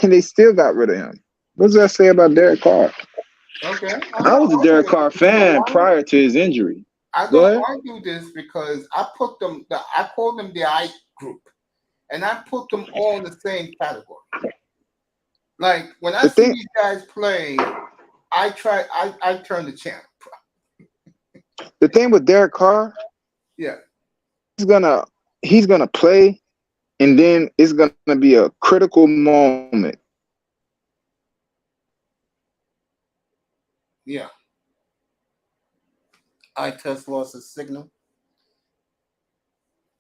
and they still got rid of him. What does that say about Derek Carr?
Okay,
I was a Derek Carr fan prior to his injury.
I don't argue this because I put them. I call them the I group, and I put them all in the same category. Like when I see these guys play, I turn the channel.
The thing with Derek Carr, he's gonna play, and then it's gonna be a critical moment.
Yeah. I-Test lost his signal.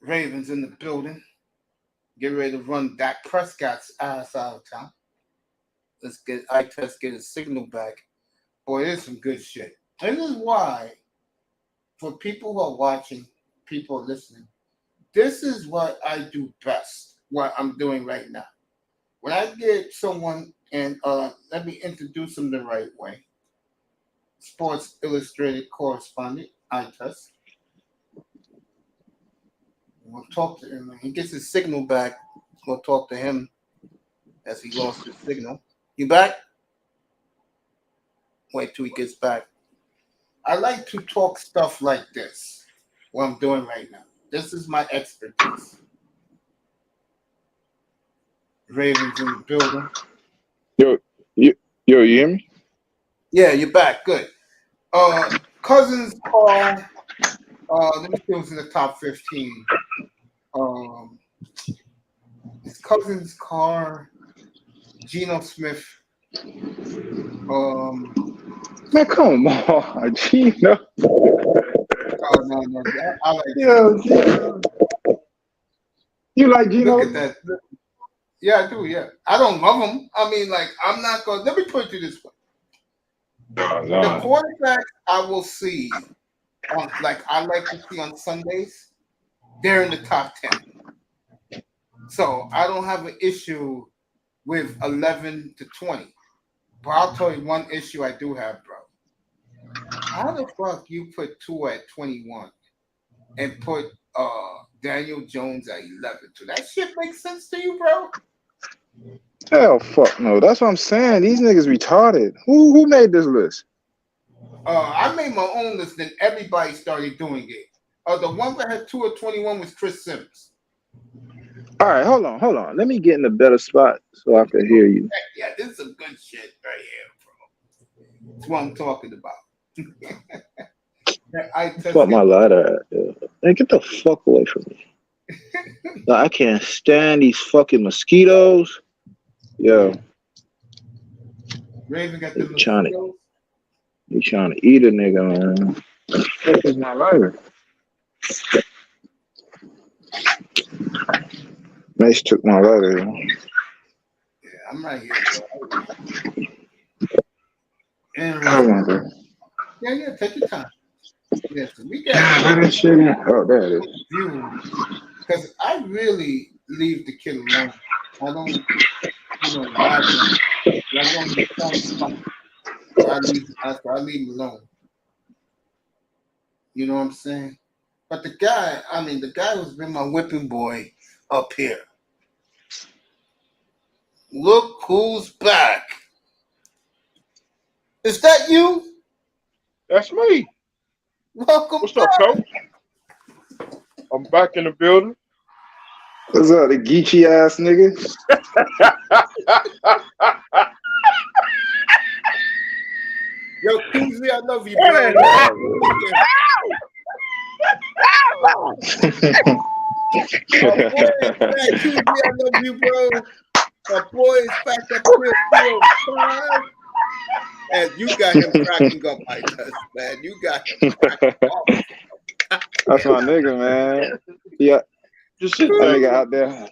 Ravens in the building. Get ready to run Dak Prescott's ass out of town. Let's get I-Test get his signal back. Boy, there's some good shit. And this is why, for people who are watching, people are listening, this is what I do best, what I'm doing right now. When I get someone, and let me introduce them the right way. Sports Illustrated correspondent, I-Test. We'll talk to him. When he gets his signal back, we'll talk to him as he lost his signal. You back? Wait till he gets back. I like to talk stuff like this, what I'm doing right now. This is my expertise. Ravens in the building.
Yo, you hear me?
Yeah, you're back. Good. Cousins Carr. Let me see who's in the top 15. It's Cousins Carr, Geno Smith.
Man, come on, Geno.
No. I like Geno.
You like Geno?
Look at that. Yeah, I do. Yeah, I don't love him. I mean, like, I'm not going. Let me put it this way. The quarterback I will see, I like to see on Sundays, they're in the top 10. So I don't have an issue with 11 to 20. But I'll tell you one issue I do have, bro. How the fuck you put Tua at 21 and put Daniel Jones at 11? Do that shit make sense to you, bro?
Hell, fuck no. That's what I'm saying. These niggas retarded. Who made this list?
I made my own list, and everybody started doing it. The one that had 2 at 21 was Chris Sims.
All right, hold on. Let me get in a better spot so I can hear you.
Yeah, this is some good shit right here, bro. That's what I'm talking about.
Fuck my lighter. Hey, get the fuck away from me. No, I can't stand these fucking mosquitoes. Yo.
Raven got the mosquitoes.
You trying to eat a nigga, man. This is my lighter. Mace took my lighter.
Yeah, I'm right here, bro. And
I wonder.
Yeah, take your time. Yes, we got
Where that shit at? Oh, there it is.
view because I really leave the kid alone. I don't, ride him. I know he's trying something. So I leave him alone. You know what I'm saying? But the guy who's been my whipping boy up here. Look who's back. Is that you?
That's me.
Welcome
What's
back.
up, coach? I'm back in the building.
What's up, the geeky ass nigga?
Yo, Kingsley, I love you, bro. My boy is back. Kingsley, I love you, bro. My boy is back up here, 305. And you got him cracking up like this, man. You got him cracking up.
That's my nigga, man. Yeah,
Just sit
that
back.
nigga out there.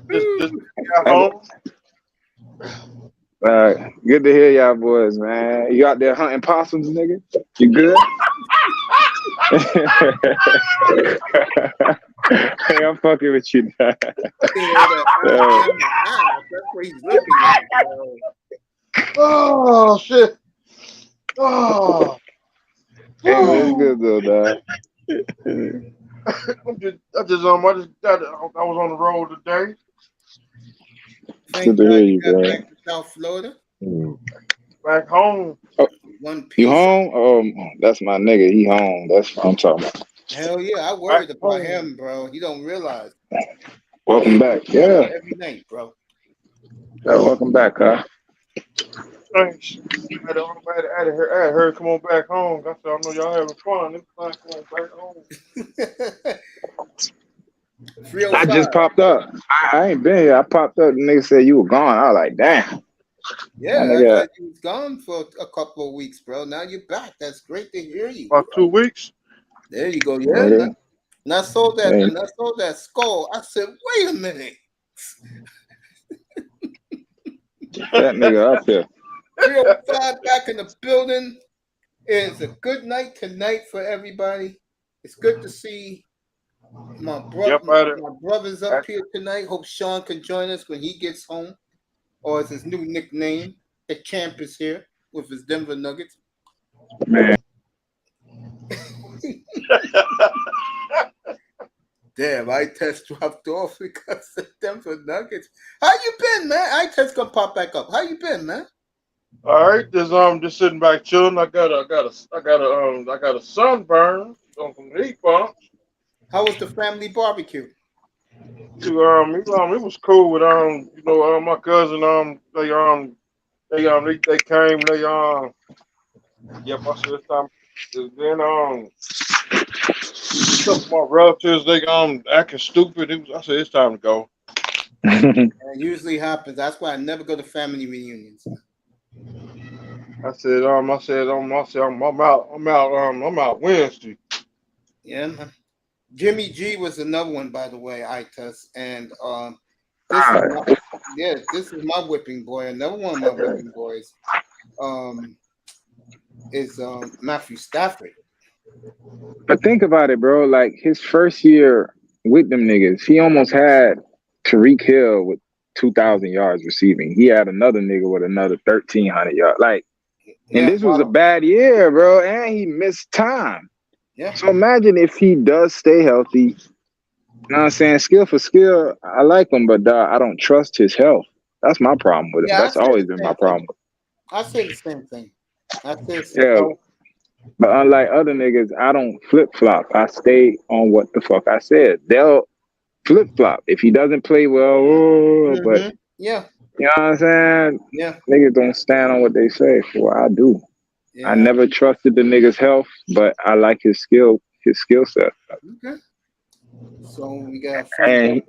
Just got home.
All right, good to hear y'all boys, man. You out there hunting possums, nigga? You good? Hey, I'm fucking with you.
That's what he's looking at, bro.
Oh shit. Oh.
Hey, man, it's good though, dog.
I was on the road today.
Thank
Good to
God
hear
you
you,
got
bro.
back to South Florida.
Back home.
One piece.
You home? Oh, that's my nigga. He home. That's what I'm talking about.
Hell yeah, I worried
Back
about
home.
him, bro. You don't realize.
Welcome back. Yeah,
Every night, bro.
welcome back, huh?
Thanks. I had her come on back home. I said, I know y'all having fun. It's fine. Come on back home.
305.
I just popped up. I ain't been here. I popped up. The nigga said you were gone. I was like, damn.
Yeah,
That
I
nigga-
thought you was gone for a couple of weeks, bro. Now you're back. That's great to hear you.
About 2 weeks.
There you go.
Yeah.
Yeah. And I saw that.
Yeah.
And I saw that skull. I said, wait a minute.
That nigga up here.
305 back in the building. It's a good night tonight for everybody. It's good to see my brothers up here tonight. Hope Sean can join us when he gets home. Or it's his new nickname. The champ is here with his Denver Nuggets.
Man.
Damn, I test dropped off because of Denver Nuggets. How you been, man? I test gonna pop back up. How you been, man?
All right, just sitting back chilling. I got a sunburn on some heat pumps.
How was the family barbecue?
It was cool with my cousin they came I said it's time. Then some of my relatives they acting stupid. I said it's time to go.
It usually happens. That's why I never go to family reunions.
I said I'm out Wednesday.
Yeah, man. Jimmy G was another one, by the way, I test. And this is my whipping boy. Another one of my whipping boys is Matthew Stafford.
But think about it, bro. Like his first year with them niggas, he almost had Tariq Hill with 2,000 yards receiving. He had another nigga with another 1,300 yards. Like, and this was a bad year, bro. And he missed time.
Yeah.
So imagine if he does stay healthy. You know what I'm saying? Skill for skill, I like him, but I don't trust his health. That's my problem with him.
Yeah,
That's always been my problem.
I say the same thing.
Yeah. But unlike other niggas, I don't flip flop. I stay on what the fuck I said. They'll flip flop if he doesn't play well. But
yeah,
you know what I'm saying?
Yeah,
niggas don't stand on what they say. So I do. Yeah. I never trusted the nigga's health, but I like his skill set.
Okay. So we got.
And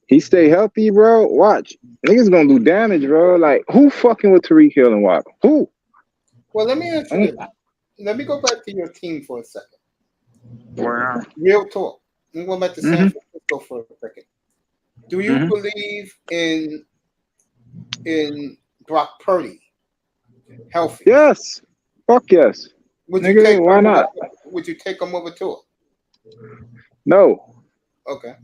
he stay healthy, bro. Watch, niggas gonna do damage, bro. Like who fucking with Tariq Hill and Waddle? Who?
Well, let me answer this. Let me go back to your team for a second.
Wow.
Real talk. I'm going back to San Francisco for a second. Do you believe in Brock Purdy? Healthy?
Yes. Fuck yes.
Would you
Nigga,
take
why
him over?
not?
Would you take him over Tua?
No.
Okay.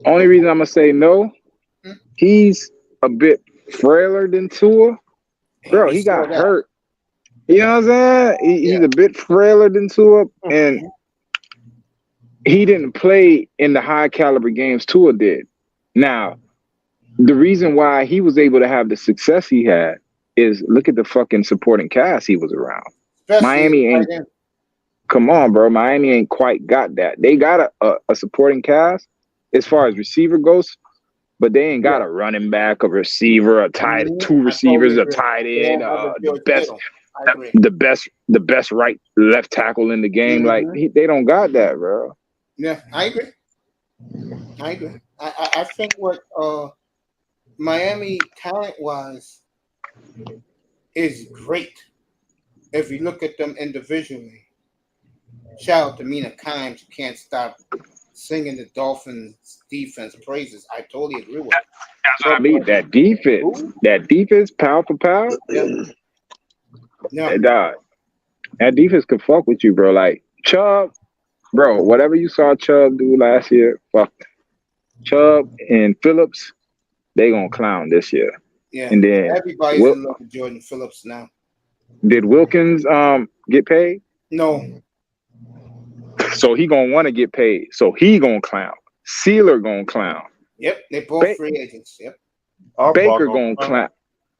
Only reason I'm gonna say no,
Hmm?
he's a bit frailer than Tua. Bro,
We
he
saw
got
that.
hurt. You know what I'm saying? He's
Yeah.
a bit frailer than Tua, and he didn't play in the high caliber games Tua did. Now, the reason why he was able to have the success he had is look at the fucking supporting cast he was around.
Especially
Miami ain't.
tight end.
Come on, bro. Miami ain't quite got that. They got a supporting cast as far as receiver goes, but they ain't got a running back, a receiver, a tight,
Mhm.
two
I
receivers,
totally
a
agree.
tight
They
end,
don't have a
the
George
best,
Kittle. I agree.
the best right left tackle in the game. Like they don't got that, bro.
Yeah, I agree. I agree. I think what Miami talent wise is great if you look at them individually. Shout out to Mina Kimes, who can't stop singing the Dolphins defense praises. I totally agree with it.
That's what I mean. That defense, pound for pound,
Yeah.
that defense could fuck with you, bro. Like Chubb, bro. Whatever you saw Chubb do last year, fuck. Chubb and Phillips, they gonna clown this year.
Yeah.
And then
Everybody's in love with Jordan Phillips now.
did Wilkins get paid?
No.
So he gonna want to get paid. So he gonna clown. Sealer gonna clown.
Yep, they both free agents. Yep.
Baker gonna clown.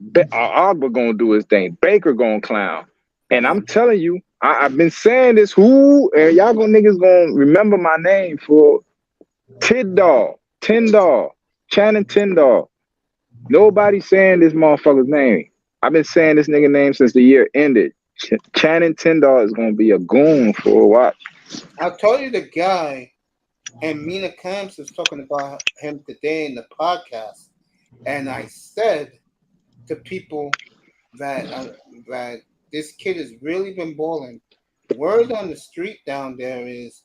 Agba gonna do his thing. Baker gonna clown. And I'm telling you, I've been saying this. Who and y'all niggas gonna remember my name for Tyndall, Channing Tyndall. Nobody saying this motherfucker's name. I've been saying this nigga name since the year ended. Channing Tyndall is gonna be a goon for a watch.
I told you the guy, and Mina Kimes was talking about him today in the podcast, and I said to people that that this kid has really been balling. Word on the street down there is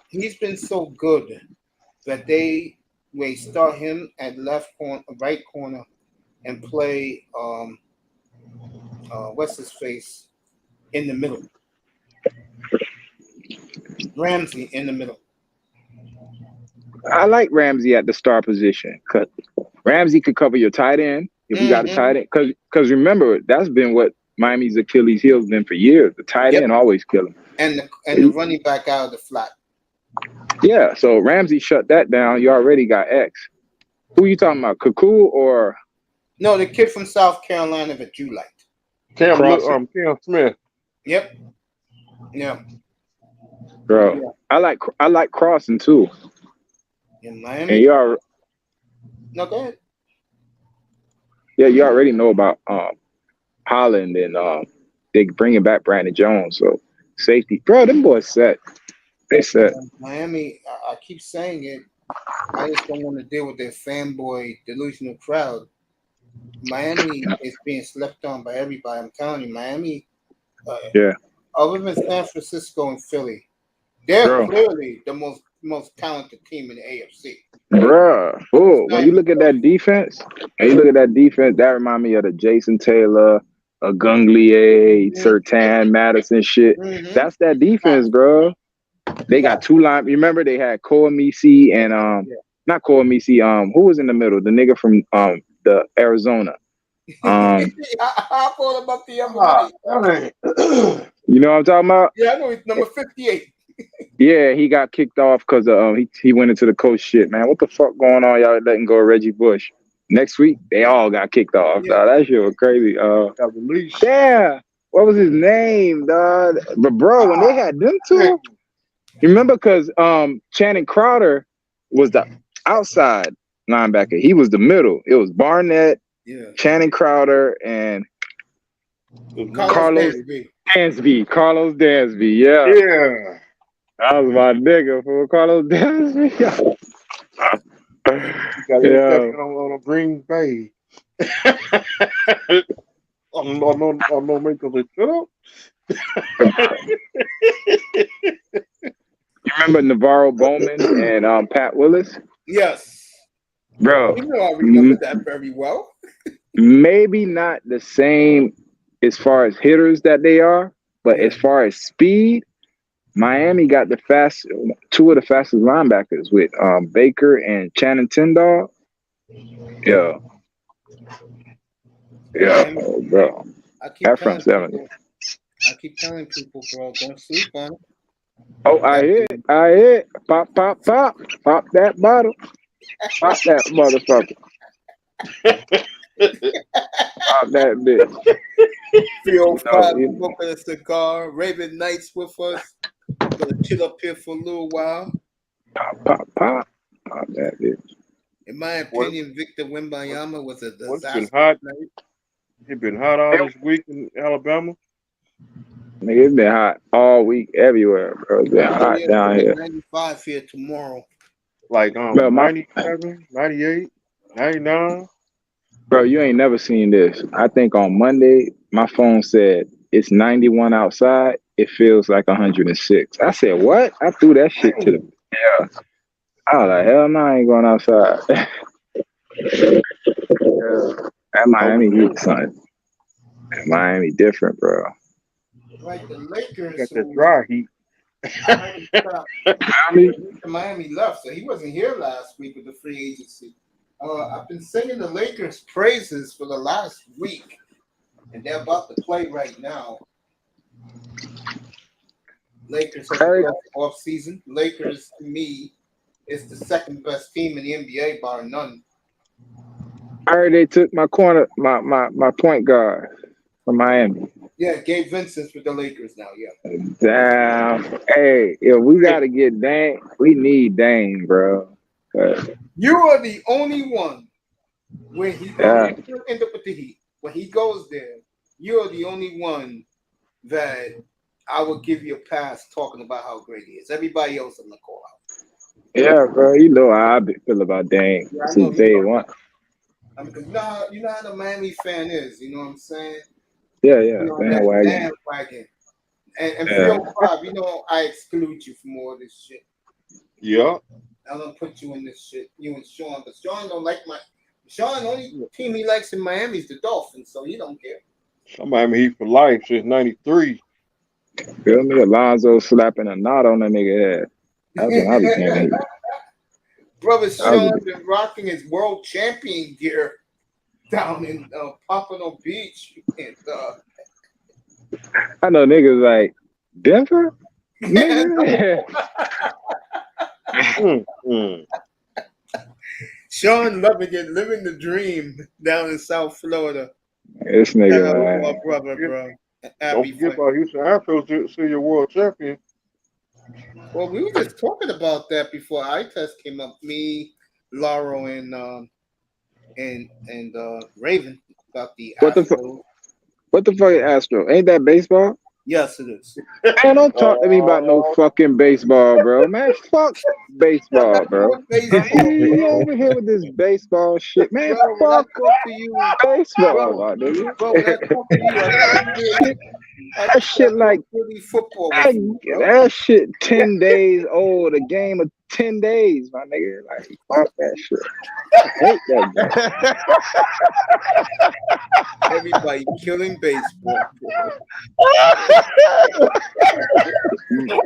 he's been so good that they start him at right corner, and play what's his face in the middle. Ramsey in the middle.
I like Ramsey at the star position because Ramsey could cover your tight end if you got a tight end. Because remember, that's been what Miami's Achilles heel's been for years. The tight end always kill him.
And the running back out of the flat.
Yeah, so Ramsey shut that down. You already got X. Who you talking about, Kaku or?
No, the kid from South Carolina that you liked.
Cam Smith.
Yep. Yeah.
Bro, yeah. I like Crossing too.
In Miami.
And you are.
No, go ahead.
Yeah, you already know about Holland and they bringing back Brandon Jones. So safety, bro, them boys set. They set.
Miami. I keep saying it. I just don't want to deal with their fanboy delusional crowd. Miami is being slept on by everybody. I'm telling you, Miami. Other than San Francisco and Philly, they're clearly the most talented team in the AFC.
Bruh. When you look at that defense, that remind me of the Jason Taylor, Gunglier, Sertan, Madison shit. That's that defense, bro. They got two line. Remember they had Koemisi and not Koemisi. Who was in the middle? The nigga from the Arizona.
I thought about the other night.
You know what I'm talking about?
Yeah, I know he's number 58.
Yeah, he got kicked off because he went into the coach shit, man. What the fuck going on? Y'all letting go of Reggie Bush. Next week, they all got kicked off. Yeah. That shit was crazy. Yeah. What was his name, dog? But bro, when they had them two, remember because Channing Crowder was the outside linebacker. He was the middle. It was Barnett, Channing Crowder, and Carlos Dansby. Carlos Dansby, yeah. That was my nigga for Carlos Dansby.
On a Green Bay. I'm no making the shut up.
You remember Navarro Bowman and Pat Willis?
Yes.
Bro.
You know I remember that very well.
Maybe not the same as far as hitters that they are, but as far as speed, Miami got two of the fastest linebackers with Baker and Channing Tindall. Yeah. Yeah, oh, bro.
I keep
That
telling
front seven.
people, bro, don't sleep on it.
Oh, I hear it. Pop that bottle. Pop that motherfucker. Pop that bitch.
305,
No,
smoking a cigar, Raven Nights with us. Gonna chill up here for a little while.
Pop that bitch.
In my opinion, Victor Wembanyama was a
What's been
disaster
hot?
tonight.
It been hot all this week in Alabama.
Nigga, it's been hot all week everywhere, bro. It's been hot down here.
95 here tomorrow.
Like
Bro,
97, 98, 99.
Bro, you ain't never seen this. I think on Monday, my phone said it's 91 outside. It feels like 106. I said, what? I threw that shit to the yeah. I was like, hell no, I ain't going outside. That Miami Heat, son. Miami different, bro.
Like the Lakers.
Got that dry heat.
Miami left, so he wasn't here last week with the free agency. I've been singing the Lakers' praises for the last week, and they're about to play right now. Lakers have the off season. Lakers, to me, is the second best team in the NBA, bar none.
I heard they took my point guard from Miami.
Yeah, Gabe Vincent's with the Lakers now. Yeah.
Damn. Hey, if we gotta get Dame, we need Dame, bro.
You are the only one when he goes, he'll end up with the Heat. When he goes there, you're the only one that I would give you a pass talking about how great he is. Everybody else I'm gonna call out.
Yeah, bro. You know how I feel about Dame since day one.
I mean, you know how the Miami fan is. You know what I'm saying?
Yeah,
bandwagon. And 305, you know I exclude you from all this shit.
Yeah.
I'm gonna put you in this shit. You and Sean, but Sean don't like Sean. Only team he likes in Miami is the Dolphins, so he don't care.
Miami Heat for life since '93.
Feel me? Alonzo slapping a knot on that nigga head. That's when I became
Brother Sean been rocking his world champion gear down in Pompano Beach. And,
I know niggas like Denver. Nigga.
Sean loving it, living the dream down in South Florida.
This nigga,
my brother, bro.
Don't forget about Houston Astros senior world champion.
Well, we were just talking about that before iTest came up. Me, Lauro, and Raven about the Astros.
What the fuck is Astro? Ain't that baseball?
Yes, it is.
Man, don't talk to me about no fucking baseball, bro. Man, fuck baseball, bro. You over here with this baseball shit, man. Fuck baseball, my nigga. That shit like
football.
That shit 10 days old. A game of 10 days, my nigga. Like, fuck that shit. I hate that game.
Everybody killing baseball.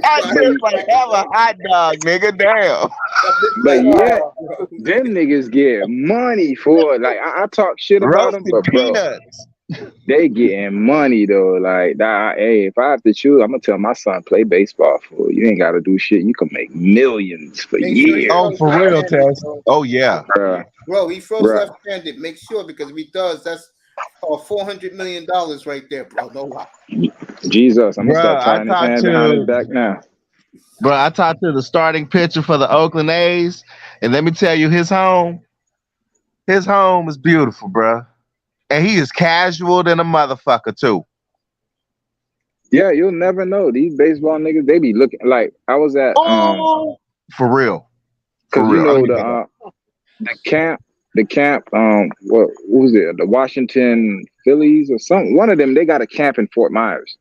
I just like have a hot dog, nigga. Damn.
But yeah, them niggas get money for it. Like I talk shit about them, but bro, they getting money though. Like, hey, if I have to choose, I'm gonna tell my son play baseball for you. Ain't gotta do shit. You can make millions for years.
Oh, for real, Tess. Oh yeah,
bro. He throws left-handed. Make sure, because if he does, that's $400 million right there, bro. No lie.
Jesus, I'm gonna start tying his hand behind his back now.
Bro, I talked to the starting pitcher for the Oakland A's, and let me tell you, his home is beautiful, bro. And he is casual than a motherfucker too.
Yeah, you'll never know. These baseball niggas, they be looking like I was at
for real.
Because you know the camp, what was it? The Washington Phillies or something. One of them, they got a camp in Fort Myers.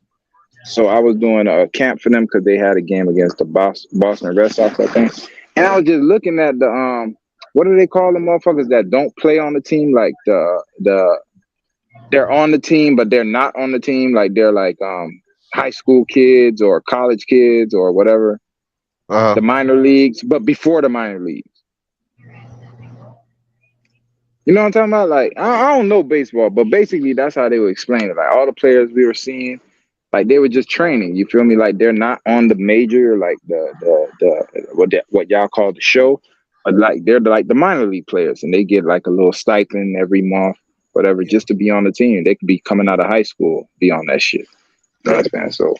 So I was doing a camp for them because they had a game against the Boston Red Sox, I think. And I was just looking at the what do they call the motherfuckers that don't play on the team, like the they're on the team, but they're not on the team. Like they're like high school kids or college kids or whatever. The minor leagues, but before the minor leagues. You know what I'm talking about? Like I don't know baseball, but basically that's how they would explain it. Like all the players we were seeing, like they were just training. You feel me? Like they're not on the major, like the what y'all call the show, but like they're like the minor league players, and they get like a little stipend every month, whatever, just to be on the team. They could be coming out of high school, be on that shit. You know what I'm saying? So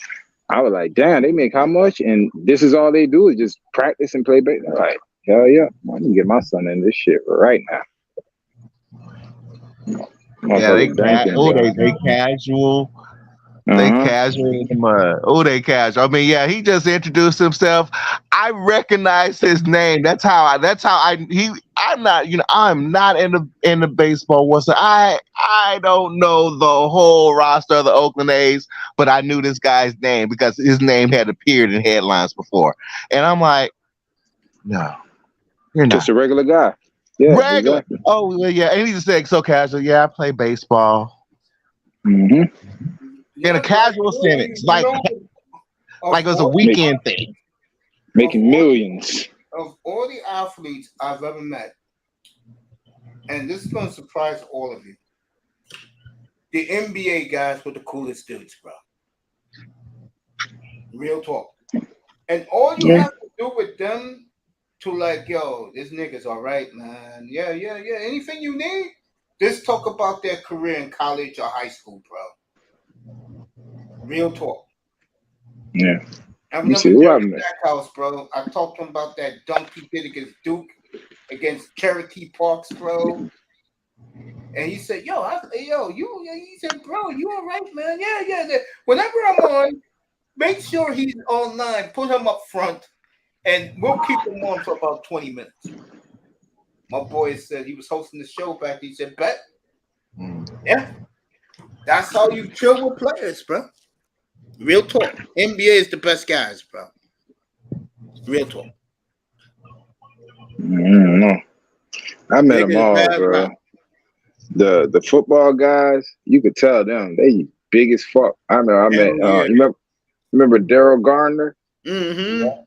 I was like, damn, they make how much? And this is all they do is just practice and play baseball. Like, hell yeah, I can get my son in this shit right now.
Yeah, they casual. They casual in the mud. Oh, they casual. I mean, yeah, he just introduced himself. I recognize his name. I'm not, I'm not in the baseball war. So I don't know the whole roster of the Oakland A's, but I knew this guy's name because his name had appeared in headlines before. And I'm like, no, you're not.
Just a regular guy. Yeah,
regular.
Exactly.
Oh, well, yeah. And he just said so casual. Yeah, I play baseball.
Mm-hmm.
In a casual sentence, like it was a weekend thing.
Making millions.
Of all the athletes I've ever met, and this is going to surprise all of you, the NBA guys were the coolest dudes, bro. Real talk. And all you have to do with them to like, yo, this nigga's all right, man. Yeah. Anything you need, just talk about their career in college or high school, bro. Real talk.
Yeah.
I remember Jerry Stackhouse, bro. I talked to him about that dunk he did against Duke, against Cherokee Parks, bro. And he said, he said, bro, you all right, man? Yeah. Whenever I'm on, make sure he's online, put him up front, and we'll keep him on for about 20 minutes. My boy said he was hosting the show back. He said, bet. Yeah. That's how you chill with players, bro. Real talk. NBA is the best guys, bro. Real talk.
No. I met them all, bro. The football guys, you could tell them they big as fuck. I met you remember Daryl Gardner?
Mm-hmm.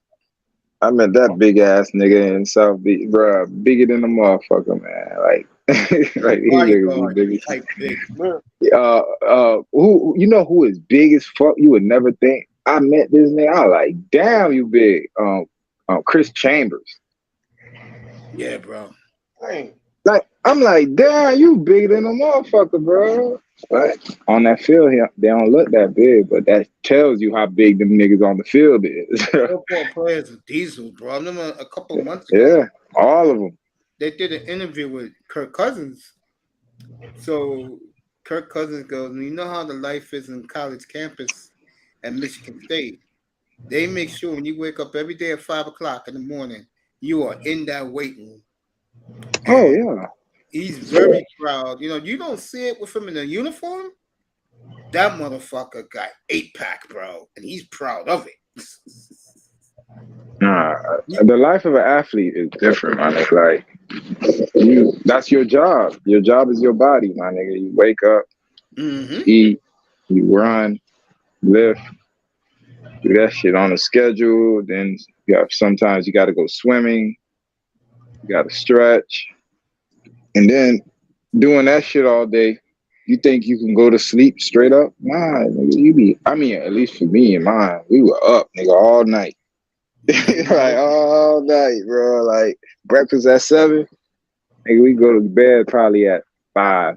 I met that big ass nigga in South Beach, bro. Bigger than the motherfucker, man. Like he niggas big. Who you know who is big as fuck? You would never think. I met this nigga. I was like, damn, you big. Chris Chambers.
Yeah, bro.
Like I'm like, damn, you bigger than a motherfucker, bro. But on that field here, they don't look that big, but that tells you how big them niggas on the field is.
Football players are diesel, bro. I remember a couple of months ago.
Yeah, all of them.
They did an interview with Kirk Cousins. So Kirk Cousins goes, you know how the life is in college campus at Michigan State. They make sure when you wake up every day at 5 o'clock in the morning, you are in that waiting room.
Oh yeah.
He's very proud. You don't see it with him in a uniform. That motherfucker got 8-pack, bro, and he's proud of it.
Nah, the life of an athlete is different, man. It's like that's your job. Your job is your body, my nigga. You wake up, eat, you run, lift, do that shit on a schedule. Then sometimes you got to go swimming. You got to stretch. And then doing that shit all day, you think you can go to sleep straight up? Nah, nigga, at least for me and mine, we were up, nigga, all night. Like, all night, bro. Like, breakfast at 7. Nigga, we go to bed probably at 5.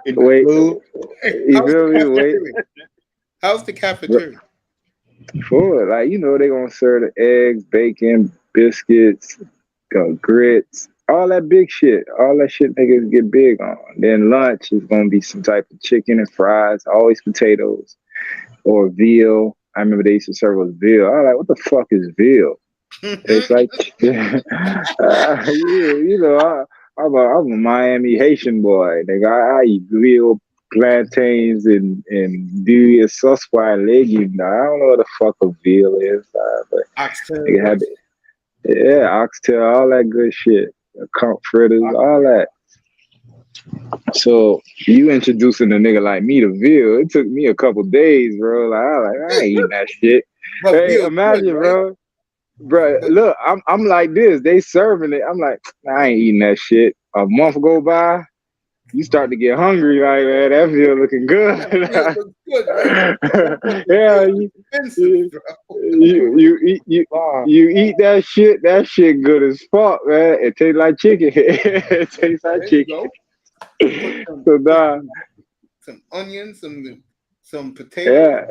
Wait. You feel me? Wait.
How's the cafeteria?
Food. Like, they gonna serve the eggs, bacon, biscuits, grits, all that big shit. All that shit niggas get big on. Then lunch is gonna be some type of chicken and fries, always potatoes or veal. I remember they used to serve us veal. I was like, what the fuck is veal? It's like, I'm a Miami Haitian boy. Nigga, I eat veal, plantains, and the sauce-fried legume. I don't know what the fuck a veal is, but oxtail, all that good shit, conch fritters, all that. So you introducing a nigga like me to veal, it took me a couple days, bro. I ain't eating that shit.
But
Hey,
Bill's
imagine,
good, right?
bro.
But
Look, I'm like this. They serving it. I'm like, I ain't eating that shit. A month go by, you start to get hungry. Like, man, that veal looking
that Bill
good.
looks good, right? That's what the
Yeah,
Bill is expensive, bro.
Wow.
you eat that shit. That shit good as fuck, man. It tastes like chicken. It tastes like
There you
chicken.
go.
So nah,
Some onions, some potatoes.
yeah.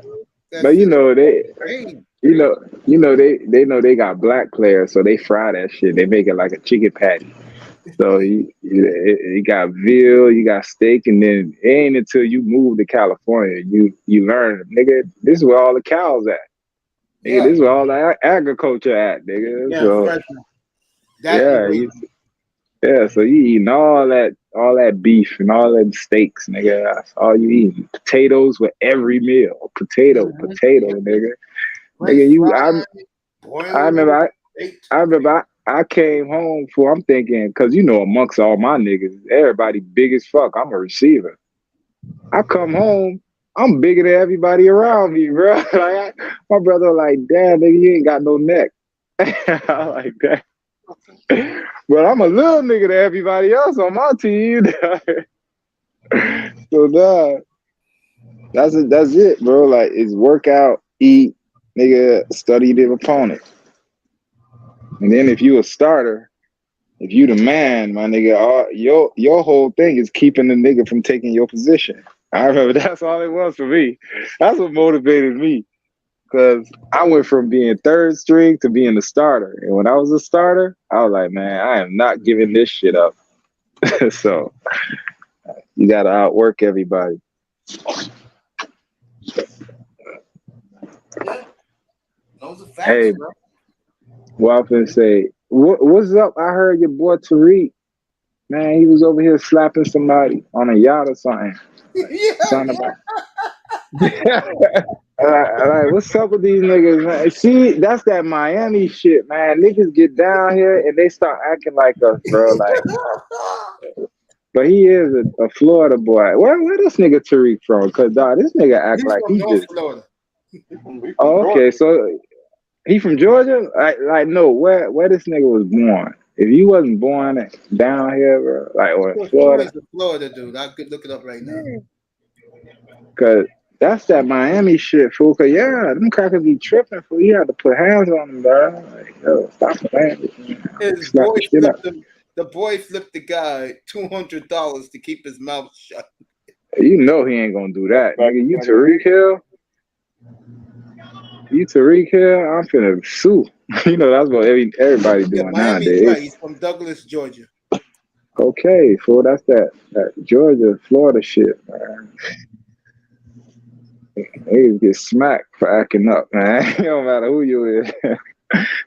But
That's
you
it.
know they,
Hey,
they know they got black players, so they fry that shit. They make it like a chicken patty. So you got veal, you got steak, and then it ain't until you move to California you learn, nigga, this is where all the cows at. Nigga,
yeah,
this is where all the agriculture at, nigga.
yeah,
So
fresh. That you
yeah,
wait.
so you eating all that beef and all that steaks, nigga. That's all you eating. Potatoes with every meal. Potato,
Yeah,
nigga.
right,
Nigga,
fried,
I
boiled,
remember
baked.
I came home for I'm thinking, because amongst all my niggas, everybody big as fuck. I'm a receiver. I come home, I'm bigger than everybody around me, bro. My brother like, damn, nigga, you ain't got no neck. I like that. But I'm a little nigga to everybody else on my team. So that's it, bro. Like, it's workout, eat, nigga, study the opponent. And then if you a starter, if you the man, my nigga, your whole thing is keeping the nigga from taking your position. I remember that's all it was for me. That's what motivated me. Cause I went from being third string to being the starter. And when I was a starter, I was like, man, I am not giving this shit up. So you gotta outwork everybody.
Yeah, those are facts,
Hey,
bro.
Waffle say, what's up? I heard your boy Tariq. Man, he was over here slapping somebody on a yacht or something. Something
Yeah.
about like, what's up with these niggas, man? See, that's that Miami shit, man. Niggas get down here and they start acting like us, bro. Like, but he is a Florida boy. Where this nigga Tariq from? Cause dog, this nigga act
He's
like
from
he
North
just.
Florida.
He from
Oh, okay.
Georgia.
So he from Georgia? Like no, where this nigga was born? If he wasn't born down here, bro, like or in Florida,
He's a Florida dude. I could look it up right now.
cause that's that Miami shit, fool. Cause yeah, them crackers be tripping, fool. You had to put hands on them, bro. Like, yo, stop playing with me.
His
Slap
boy
the shit out.
flipped him. The boy flipped the guy $200 to keep his mouth shut.
You know he ain't gonna do that,
Back
nigga. You
in
Tariq Hill? You Tariq Hill? I'm finna sue. You know that's what everybody
Yeah,
doing
Miami's right.
nowadays.
He's from Douglas, Georgia.
Okay, fool. That's that Georgia, Florida shit, man. They get smacked for acting up, man. It don't matter who you is.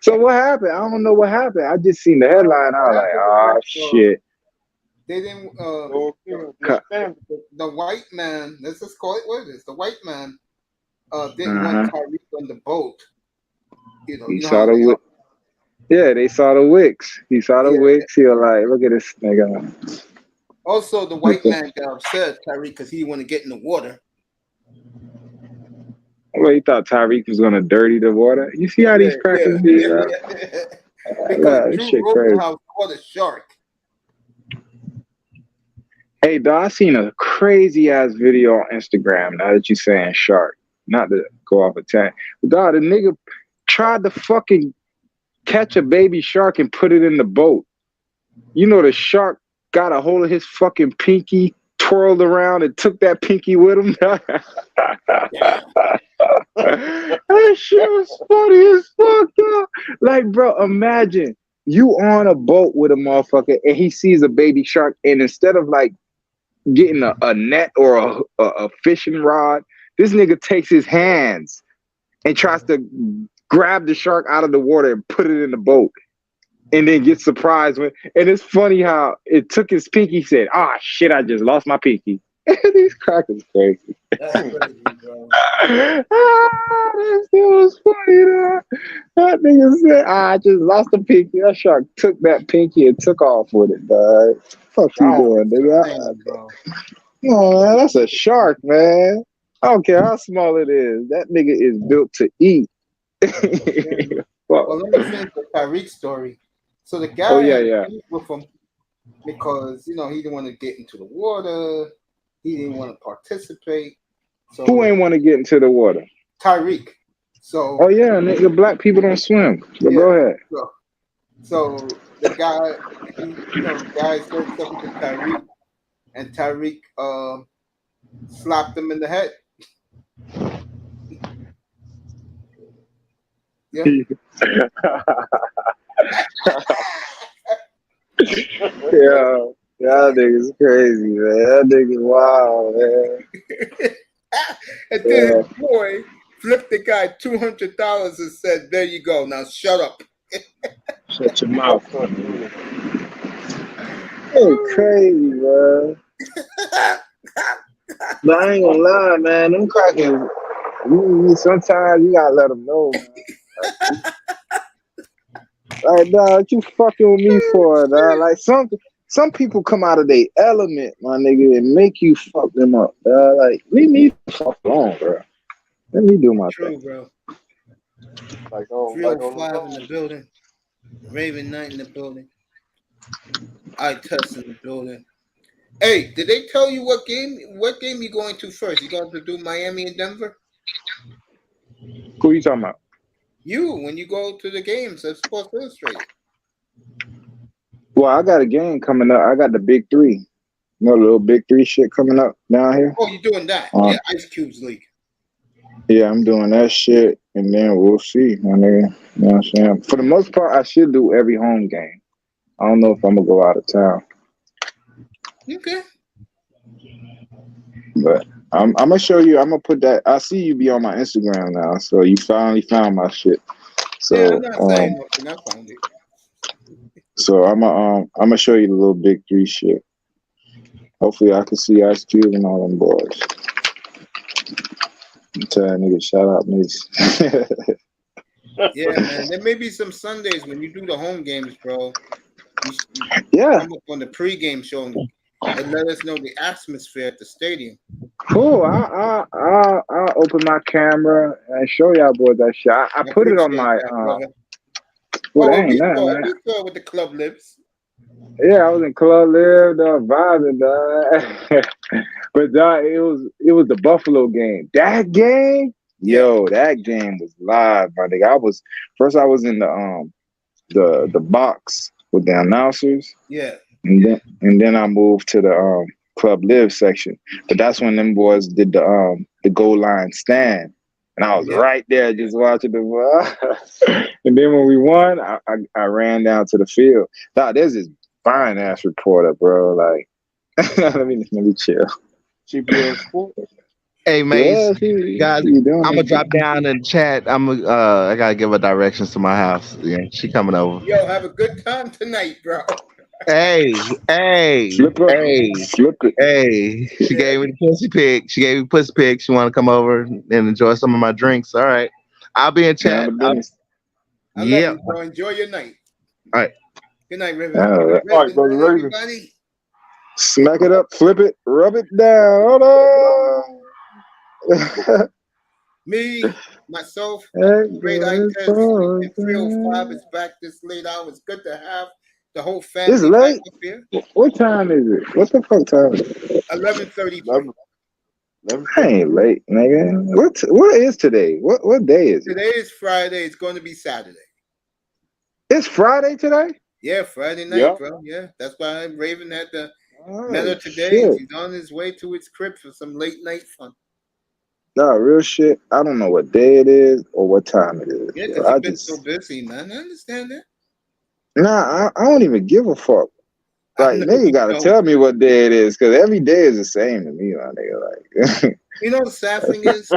So what happened? I don't know what happened. I just seen the headline. I was like, oh shit.
They didn't. The white man. Let's just call it what it is. The white man didn't want Tyreek on the boat. You
He
know
saw
how
the
they are.
Yeah, they saw the wicks. He saw the
Yeah.
wicks. He was like, look at this nigga.
Also, the white man got upset, Tyreek, because he didn't want to get in the water.
Well, he thought Tyreek was gonna dirty the water. You see how these crackers be, bro?
Because
This
Drew
shit crazy.
Rosenhaus caught a shark.
Hey, dog, I seen a crazy ass video on Instagram. Now that you saying shark, not to go off a tangent, but dog, the nigga tried to fucking catch a baby shark and put it in the boat. You know, the shark got a hold of his fucking pinky, twirled around, and took that pinky with him. That shit was funny as fuck, dog. Like, bro, imagine you on a boat with a motherfucker and he sees a baby shark, and instead of like getting a net or a fishing rod, this nigga takes his hands and tries to grab the shark out of the water and put it in the boat, and then get surprised when. And it's funny how it took his pinky. He said, "Ah, shit, I just lost my pinky." These crackers crazy.
That's crazy, bro.
That shit was funny, That nigga said, I just lost a pinky. That shark took that pinky and took off with it, dog. Fuck you doing, nigga?
Insane, bro.
Come on, man. That's a shark, man. I don't care how small it is. That nigga is built to eat.
Well, let me finish the Tyreek story. So the guy
Oh, yeah,
had
yeah.
beef with him because he didn't want to get into the water. He didn't want to participate. So
Who ain't want to get into the water?
Tyreek. So
Oh, yeah, nigga. Black people don't swim. But
yeah.
go ahead.
So the guy, the guy said something to Tyreek, and Tyreek slapped him in the head. Yeah.
Yeah, that nigga's crazy, man. That nigga's wild, man.
And then his boy flipped the guy $200 and said, "There you go. Now shut up."
Shut your mouth. Hey, crazy, man. But I ain't gonna lie, man. Them crackers, sometimes you gotta let them know, man. Like, dog, what you fucking with me for, dog? Like, some people come out of their element, my nigga, and make you fuck them up, dog. Like, leave me the fuck alone, bro. Let me do my
True,
thing.
bro.
Like on
305 in the building. Raven Knight in the building. I Test in the building. Hey, did they tell you what game you going to first? You going to do Miami and Denver?
Who you talking about?
You, when you go to the games at Sports Illustrated.
Well, I got a game coming up. I got the Big Three. You know, the little Big Three shit coming up down here.
Oh, you're doing that? Yeah, Ice Cube's League.
Yeah, I'm doing that shit, and then we'll see, my nigga. You know what I'm saying? For the most part, I should do every home game. I don't know if I'm gonna go out of town,
Okay.
but I'm gonna show you. I'm gonna put that. I see you be on my Instagram now, so you finally found my shit. So,
Yeah, I'm not saying nothing. I found it.
so I'm gonna show you the little Big Three shit. Hopefully, I can see Ice Cube and all them boys. Tell that nigga, shout out, niggas.
Yeah, man. There may be some Sundays when you do the home games, bro. You
Yeah.
come up on the pregame show and let us know the atmosphere at the stadium.
Cool. I'll open my camera and show y'all boys that shit. I put it on my well,
we
ain't that,
saw
man.
with the club lips.
Yeah, I was in Club Live, vibing, dog. But dog, it was the Buffalo game. That game, yo, that game was live, my nigga. I was in the box with the announcers.
Yeah.
And then I moved to the Club Live section. But that's when them boys did the goal line stand. And I was right there just watching the and then when we won, I ran down to the field. Dog, there's this fine ass reporter, bro. Like let me chill.
CBS Sports.
Hey, Mace, guys,
I'm
gonna drop down in the chat. I gotta give her directions to my house. Yeah, she coming over.
Yo, have a good time tonight, bro.
Hey,
Slip it.
hey. She gave me the pussy pic. She want to come over and enjoy some of my drinks. All right, I'll be in chat.
I love you, bro. Enjoy your night.
All right.
Good night, Riven.
All
right, brother Raven.
Everybody.
Smack it up, flip it, rub it down. Hold on.
Me, myself,
Hey,
great I Test, and 305 is back this late hour. It's good to have the whole family
It's late.
back up here.
What time is it? What the fuck time is it?
11:33.
I ain't late, nigga. What is today? What day is it?
Today is Friday. It's going to be Saturday.
It's Friday today?
Yeah, Friday night, bro. Yeah, that's why Raven had the medal today.
Shit.
He's on his way to his crib for some late night fun.
Nah, real shit. I don't know what day it is or what time it is.
Yeah, because you've been so busy, man. I understand that.
Nah, I don't even give a fuck. Like, nigga gotta tell me what day it is, because every day is the same to me, my nigga. Like,
you know, the sad thing is,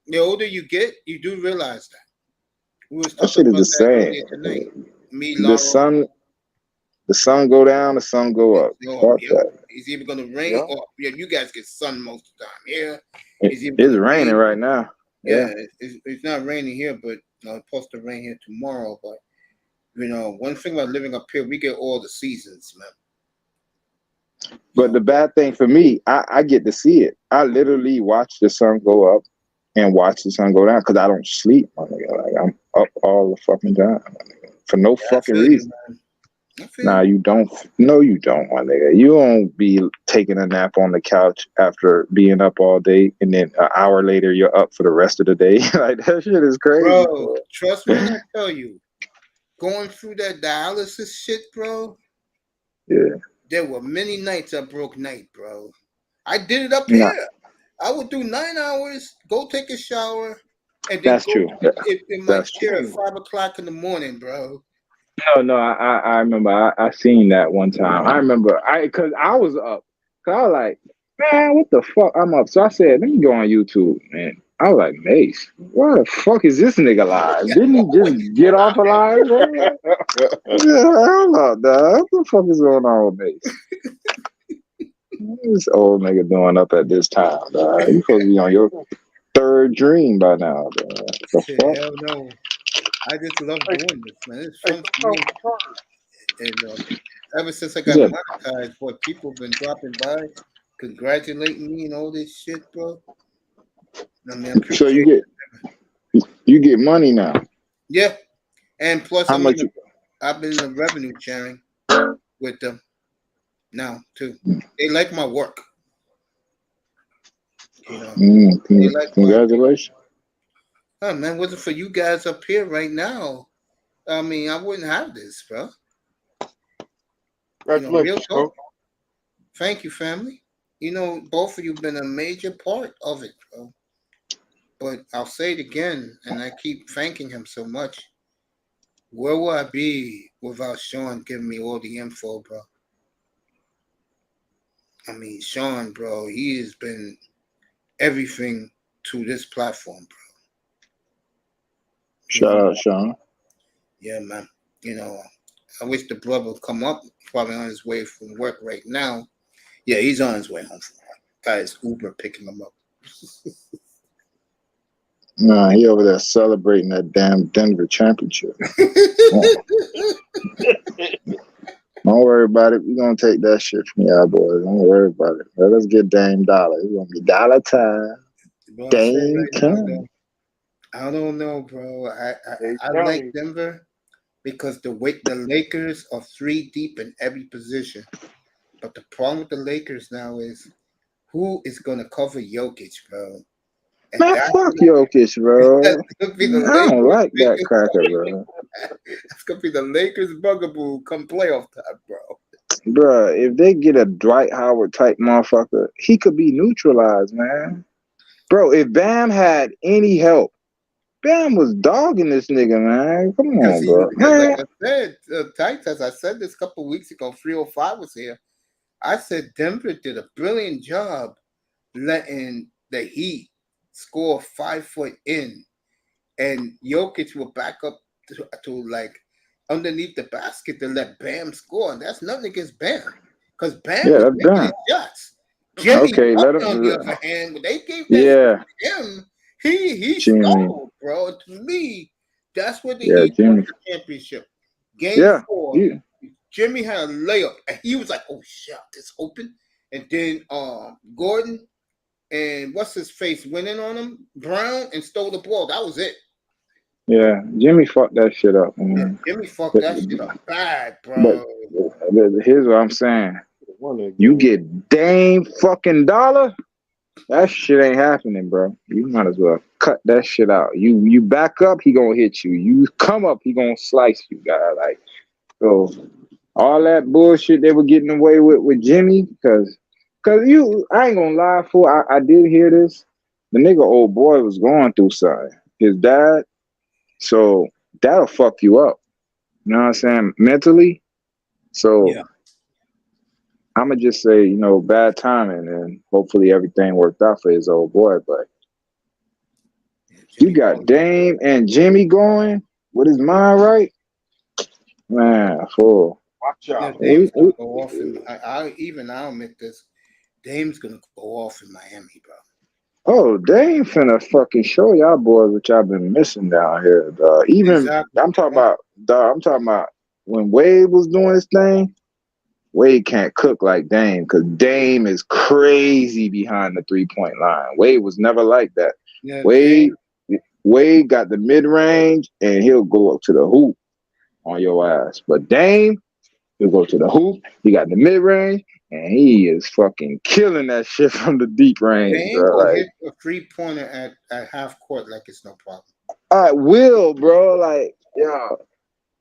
the older you get, you do realize that. We was
that shit is the same.
Tonight. Me,
the sun go down, the sun go up. Fuck that.
It's either gonna rain or you guys get sun most of the time. Yeah,
it's raining right now.
Yeah, it's not raining here, but it's supposed to rain here tomorrow. But one thing about living up here, we get all the seasons, man.
But the bad thing for me, I get to see it. I literally watch the sun go up and watch the sun go down because I don't sleep, my nigga. Like I'm up all the fucking time, my nigga, for no
Yeah, I
fucking
feel you,
reason.
man. I feel
Nah,
you.
you don't. No, you don't, my nigga. You don't be taking a nap on the couch after being up all day, and then an hour later you're up for the rest of the day. Like that shit is crazy,
Bro,
bro.
trust me when I tell you, going through that dialysis shit, bro,
Yeah.
there were many nights I broke night, bro. I did it up
Nah,
here. I would do 9 hours, go take a shower, and then
that's
go
true.
in my
That's
chair at
true.
5 o'clock in the morning, bro.
No, I remember I seen that one time. I remember because I was up. Cause I was like, man, what the fuck? I'm up. So I said, let me go on YouTube, man. I was like, Mace, why the fuck is this nigga alive? Didn't he
What you
just get
doing
off
out there?
alive? Yeah, hold up, dog. What the fuck is going on with Mace? What is this old nigga doing up at this time, dog? You supposed to be on your third dream by now, dog. The
Shit,
fuck?
hell no. I just love
Hey,
doing this, man. It's
hey,
fun for
come
me.
on,
And ever since I got
Yeah.
monetized, boy, people have been dropping by, congratulating me and all this shit, bro. I mean, I
So
appreciate
you get money now.
it. Yeah. And plus,
How much?
I've been in the revenue sharing with them now, too. They like my work. They like my,
Congratulations.
oh, man, wasn't for you guys up here right now. I mean, I wouldn't have this, bro. Real
congratulations, bro.
talk. Thank you, family. Both of you been a major part of it, bro. But I'll say it again, and I keep thanking him so much. Where would I be without Sean giving me all the info, bro? I mean, Sean, bro, he has been everything to this platform, bro.
Shout out, Sean.
Yeah, man. I wish the brother would come up. He's probably on his way from work right now. Yeah, he's on his way home from work. Guy's Uber picking him up.
Nah, he over there celebrating that damn Denver championship. Don't worry about it. We're gonna take that shit from y'all boys. Don't worry about it. Let us get Dame Dollar. It's gonna be dollar time.
Bro,
Dame
right now,
time.
I don't know, bro.
Hey,
I like
County.
Denver because the Lakers are 3 deep in every position. But the problem with the Lakers now is who is gonna cover Jokic, bro? And
Man, fuck Jokic, bro.
that's gonna be the
I don't
Lakers.
like that cracker, bro.
That's gonna be the Lakers bugaboo come playoff time, bro.
Bruh, if they get a Dwight Howard type motherfucker, he could be neutralized, man. Bro, if Bam had any help, Bam was dogging this nigga, man. Come on, bro.
Because like
Man.
I said, Titus, I said this a couple weeks ago, 305 was here. I said Denver did a brilliant job letting the Heat score 5 foot in, and Jokic will back up to like underneath the basket to let Bam score. And that's nothing against Bam, because Bam was
Yeah, that's
making
Bam.
his shots. Jimmy
Okay, let
Butler, on the
him.
other hand, when they gave that
Yeah,
to him, he
Jimmy.
stole, bro. To me, that's what the
Yeah,
Heat won
Jimmy.
the championship. Game
Yeah,
4, Jimmy had a layup, and he was like, "Oh shit, it's open." And then Gordon and what's his face went in on him, Brown, and stole the ball. That was it.
yeah. Jimmy fucked that shit up,
Yeah,
man.
Jimmy fucked
But,
that shit up bad,
but
bro.
here's what I'm saying. You get Dame fucking Dollar, that shit ain't happening, bro. You might as well cut that shit out. You back up, he gonna hit you. You come up, he gonna slice you, guy. Like, so all that bullshit they were getting away with Jimmy, because I ain't gonna lie, I did hear this. The nigga old boy was going through something. His dad, so that'll fuck you up. You know what I'm saying? Mentally. So
Yeah.
I'ma just say, bad timing, and hopefully everything worked out for his old boy. But you got Dame and Jimmy going with his mind right, man. Fool.
Watch
Yeah,
out.
Dame's gonna go off, and I'll admit this. Dame's gonna go off in Miami, bro.
Oh, they ain't finna fucking show y'all boys what y'all been missing down here, dog. Even
Exactly.
I'm talking about, dog. I'm talking about when Wade was doing his thing. Wade can't cook like Dame because Dame is crazy behind the 3-point line. Wade was never like that.
Yeah,
Wade, Wade got the mid range and he'll go up to the hoop on your ass. But Dame, he'll go to the hoop. He got the mid range and he is fucking killing that shit from the deep range,
Dame
bro.
will
Like
hit a 3-pointer at half court like it's no problem.
at will, bro. Like yeah,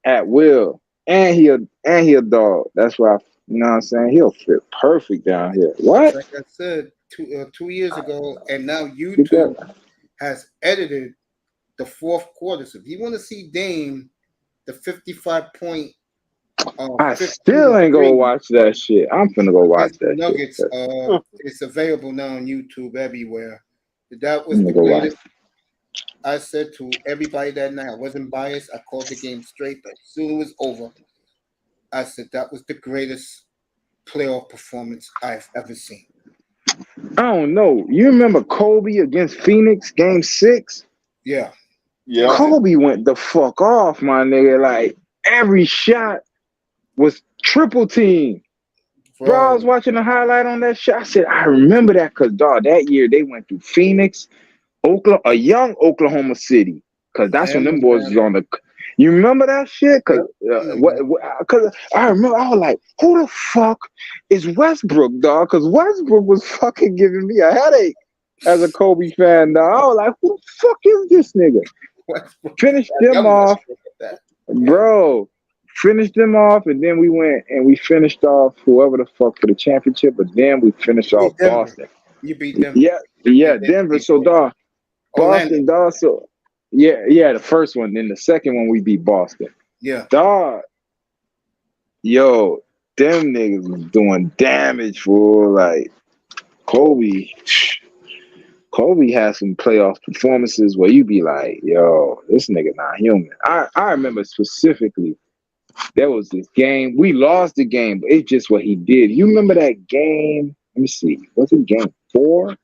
at will. And he a dog. That's why you know what I'm saying. He'll fit perfect down here. What?
Like I said 2 years ago, and now
Get
YouTube
that?
has edited the fourth quarter. So if you want to see Dame, the 55-point,
I
15
still ain't gonna
3
watch that shit. I'm finna go watch
against the
that
Nuggets,
shit.
it's available now on YouTube everywhere. That
I'm
was
gonna
the
go watch.
greatest. I said to everybody that night, I wasn't biased. I called the game straight. As soon as it was over, I said that was the greatest playoff performance I've ever seen.
I don't know. You remember Kobe against Phoenix, Game 6?
Yeah.
Yeah.
Kobe went the fuck off, my nigga. Like every shot was triple team. Bro, I was watching the highlight on that shot. I said, I remember that because dog, that year they went through Phoenix, Oklahoma, a young Oklahoma City, because that's when them boys was on the. You remember that shit? Because I remember I was like, who the fuck is Westbrook, dog? Because Westbrook was fucking giving me a headache as a Kobe fan, dog. I was like, who the fuck is this nigga? Finished them off, bro. Finished them off, and then we went and we finished off whoever the fuck for the championship, but then we finished off Boston.
You beat them.
Yeah, Denver. So dog, Boston, dog. So yeah, the first one. Then the second one we beat Boston.
Yeah,
dog. Yo, them niggas was doing damage for like Kobe. Kobe had some playoff performances where you be like, yo, this nigga not human. I remember specifically there was this game. We lost the game, but it's just what he did. You remember that game? Let me see. Was it game 4?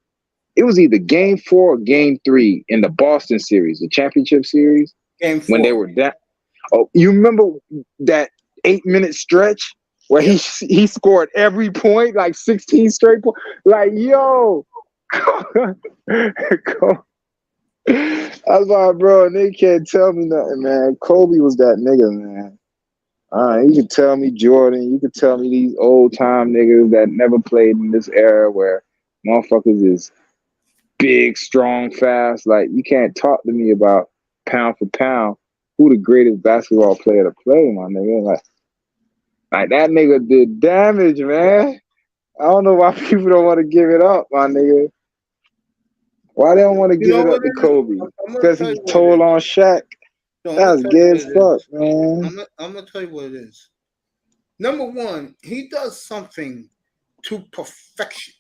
It was either game 4 or game 3 in the Boston series, the championship series.
Game 4.
When they were down. Oh, you remember that 8-minute stretch where he scored every point, like 16 straight points? Like, yo. That's why, bro, they can't tell me nothing, man. Kobe was that nigga, man. You could tell me Jordan. You could tell me these old time niggas that never played in this era where motherfuckers is big, strong, fast. Like, you can't talk to me about pound for pound who the greatest basketball player to play, my nigga. Like that nigga did damage, man. I don't know why people don't want to give it up, my nigga. Why they don't want to give it up to Kobe? Because he told on Shaq. That's gay as fuck, man.
I'm gonna tell you what it is. Number one, he does something to perfection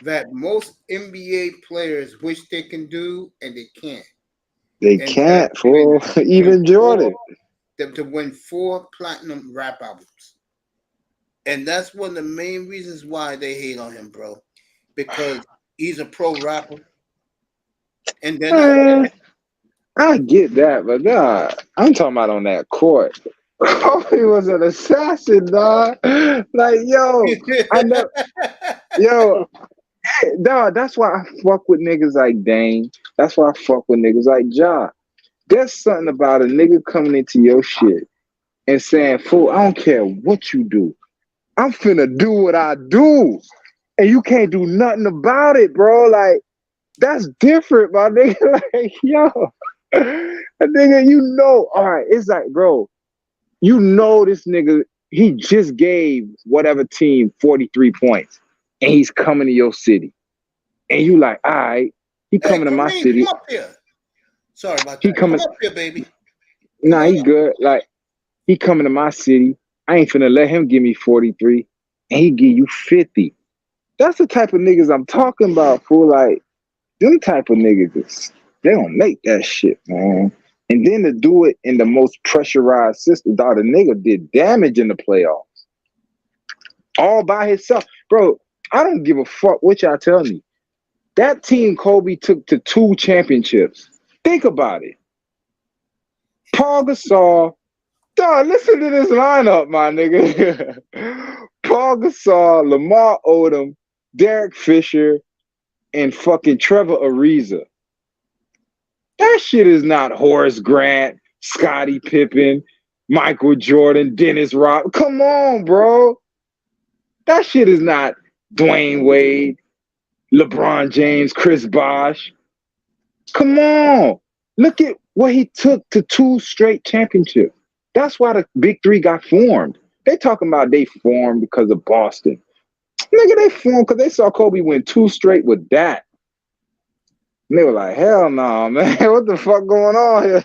that most NBA players wish they can do, and they can't.
They can't, fool. Even Jordan.
To win 4 platinum rap albums. And that's one of the main reasons why they hate on him, bro. Because he's a pro rapper. And then
I get that, but nah, I'm talking about on that court. Kobe was an assassin, dog. Like, yo, I know, yo, dog. That's why I fuck with niggas like Dame. That's why I fuck with niggas like Ja. There's something about a nigga coming into your shit and saying, "Fool, I don't care what you do. I'm finna do what I do, and you can't do nothing about it, bro." Like, that's different, my nigga. Like, yo. A nigga, you know, all right, it's like, bro, you know this nigga, he just gave whatever team 43 points, and he's coming to your city. And you like, all right, he coming to my city.
Come up here. Sorry about that. Come up here, baby.
Nah, he good. Like, he coming to my city. I ain't finna let him give me 43, and he give you 50. That's the type of niggas I'm talking about, fool. Like, them type of niggas, they don't make that shit, man. And then to do it in the most pressurized system, dog, the nigga did damage in the playoffs. All by himself. Bro, I don't give a fuck what y'all tell me. That team Kobe took to 2 championships. Think about it. Paul Gasol. Dog, listen to this lineup, my nigga. Paul Gasol, Lamar Odom, Derek Fisher, and fucking Trevor Ariza. That shit is not Horace Grant, Scottie Pippen, Michael Jordan, Dennis Rodman. Come on, bro. That shit is not Dwayne Wade, LeBron James, Chris Bosh. Come on. Look at what he took to 2 straight championships. That's why the Big Three got formed. They talking about they formed because of Boston. Nigga, they formed because they saw Kobe win 2 straight with that. And they were like, hell no, man. What the fuck going on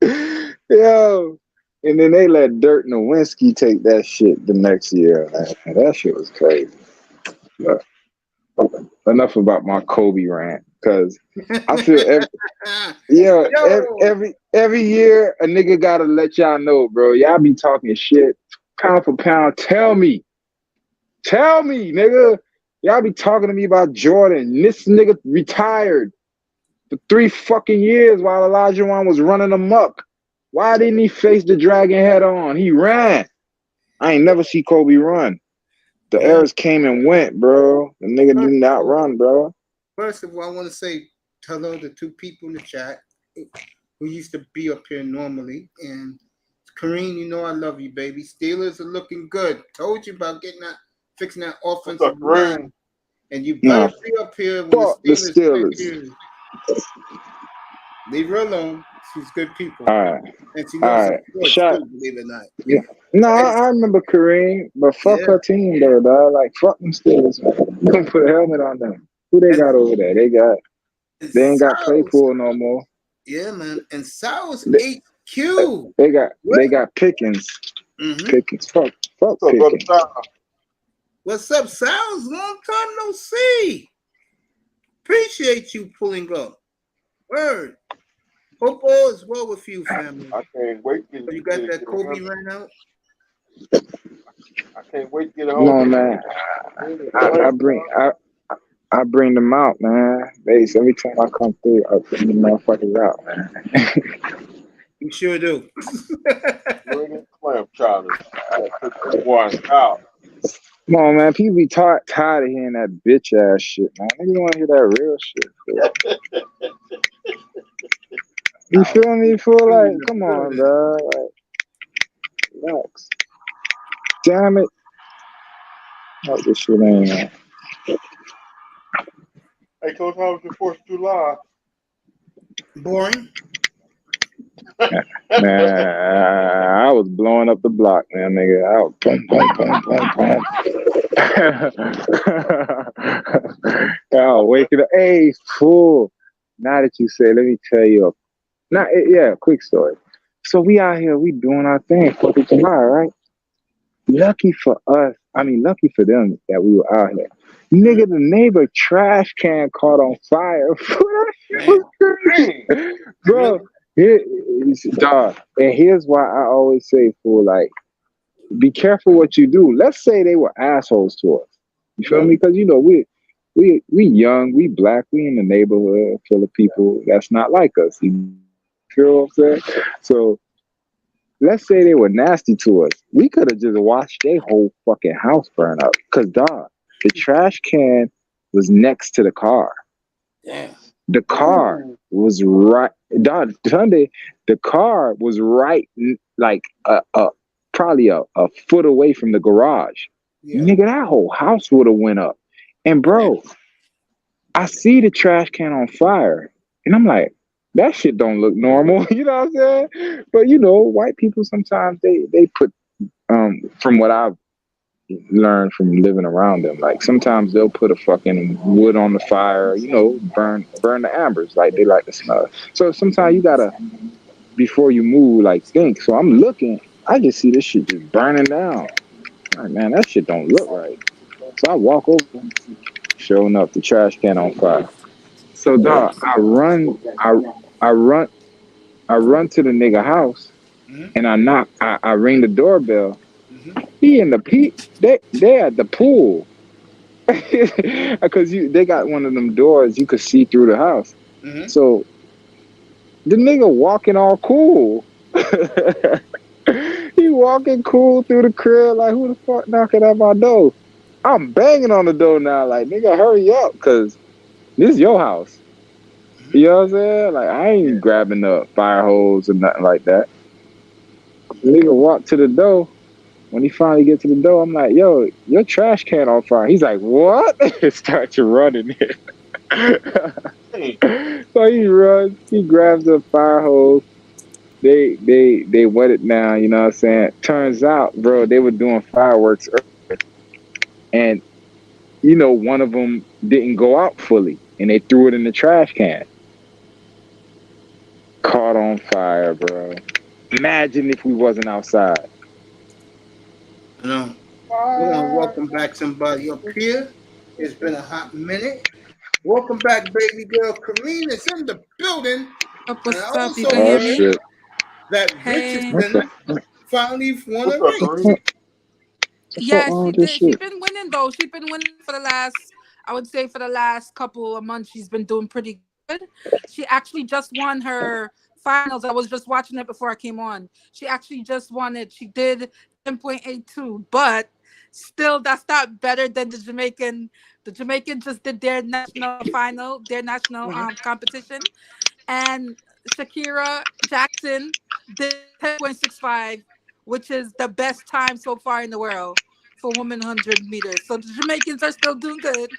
here? Yo. And then they let Dirk Nowitzki take that shit the next year. Man. That shit was crazy. But enough about my Kobe rant. Because I feel every year a nigga gotta let y'all know, bro. Y'all be talking shit pound for pound. Tell me, nigga. Y'all be talking to me about Jordan. This nigga retired for 3 fucking years while Olajuwon was running amok. Why didn't he face the dragon head on? He ran. I ain't never see Kobe run. The eras came and went, bro. The nigga did not run, bro.
First of all, I want to say hello to 2 people in the chat who used to be up here normally. And Kareem, you know I love you, baby. Steelers are looking good. Told you about fixing that offensive line. And you better be up here when the Steelers. Leave her alone. She's good people.
All right.
And she knows some sports too, believe it or not.
Yeah. No, I remember Kareem, but fuck her team though, dog. Like fuck them Steelers, man. You can put a helmet on them. Who they got over there? They ain't got Claypool no more.
Yeah, man. And Sal's HQ.
They got Pickens.
Mm-hmm.
Pickens. Fuck Pickens.
What's up, Sal's? Long time no see. Appreciate you pulling up. Word. Hope all is well with you, family.
I can't wait to
you got that Kobe ran out?
I can't wait to get a hold
of man. I bring them out, man. Base, every time I come through, I bring the motherfuckers out, man.
You sure do.
Clam chowder. Out.
Come on, man. People be tired of hearing that bitch ass shit, man. They want to hear that real shit. You feel me? You feel like, come on, bro. Like, relax. Damn it. Oh, this shit ain't, man.
Hey, Coach, how was your 4th of July?
Boring.
Man, I was blowing up the block, man, nigga. I was boom, boom. I was waking up. Hey, fool. Now that you say, let me tell you. Quick story. So we out here, we doing our thing, 4th of July, right? Lucky for us, lucky for them that we were out here. Nigga, the neighbor trash can caught on fire. That shit was crazy. Bro, dog. And here's why I always say, fool, like, be careful what you do. Let's say they were assholes to us. You feel me? Because, you know, we young, we black, we in the neighborhood full of people that's not like us. You feel what I'm saying? So, let's say they were nasty to us. We could have just watched their whole fucking house burn up. Because, dog, the trash can was next to the car.
Yeah.
The car was right. Dog, Sunday, the car was right, like, probably a foot away from the garage. Yeah. Nigga, that whole house would have went up. And, bro, I see the trash can on fire. And I'm like, that shit don't look normal. You know what I'm saying? But, you know, white people sometimes, they put, from what I've learned from living around them, like sometimes they'll put a fucking wood on the fire, you know, burn the embers. Like they like to smell it. So sometimes you gotta, before you move, like think. So I'm looking, I just see this shit just burning down. Like, man, that shit don't look right. So I walk over, showing up the trash can on fire. So dog, I run to the nigga house, and I knock. I ring the doorbell. He in the they at the pool. because they got one of them doors you could see through the house.
Mm-hmm.
So the nigga walking all cool. He walking cool through the crib like who the fuck knocking at my door? I'm banging on the door now, like nigga, hurry up, cause this is your house.
Mm-hmm.
You know what I'm saying? Like I
Yeah.
ain't grabbing the fire hose or nothing like that. Nigga walk to the door. When he finally get to the door, I'm like, yo, your trash can on fire. He's like, what? Start to running
Hey,
so he runs, he grabs the fire hose. They wet it down, you know what I'm saying? Turns out, bro, they were doing fireworks and one of them didn't go out fully and they threw it in the trash can. Caught on fire, bro. Imagine if we wasn't outside.
I know. We're gonna welcome back somebody up here. It's been a hot minute. Welcome back, baby girl. Kareen is in the building. And I
What's up? You
also
can
Oh
hear
heard
me?
shit.
that
Hey.
What the
Richardson finally won
what's
a
up,
race.
Kareem?
what the fuck
Yeah,
wrong
she
with this
did. She's
shit?
been winning though. She's been winning for the last, I would say, for the last couple of months. She's been doing pretty good. She actually just won her finals. I was just watching it before I came on. She actually just won it. She did 10.82, but still, that's not better than the Jamaican. The Jamaican just did their national final, their national
Mhm.
competition, and Shakira Jackson did 10.65, which is the best time so far in the world for women 100 meters. So the Jamaicans are still doing good.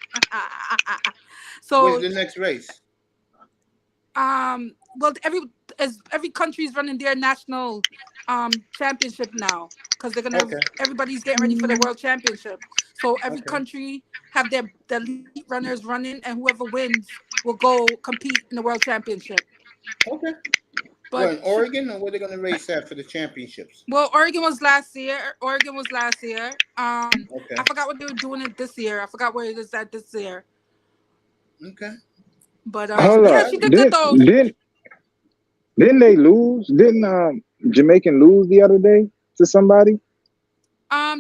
When's
So
the next race?
well, every country is running their national championship now because
Okay.
everybody's getting ready for the world championship. So every
Okay.
country have the elite runners running, and whoever wins will go compete in the world championship.
Okay. What
But
in Oregon or where they gonna race at for the championships?
well, Oregon was last year. Oregon was last year. I
Okay.
forgot what they were doing it this year. I forgot where it is at this year.
Okay.
But
That's
Hold
yeah,
up.
she
exciting.
did good though.
Didn't they lose? Didn't Jamaican lose the other day to somebody?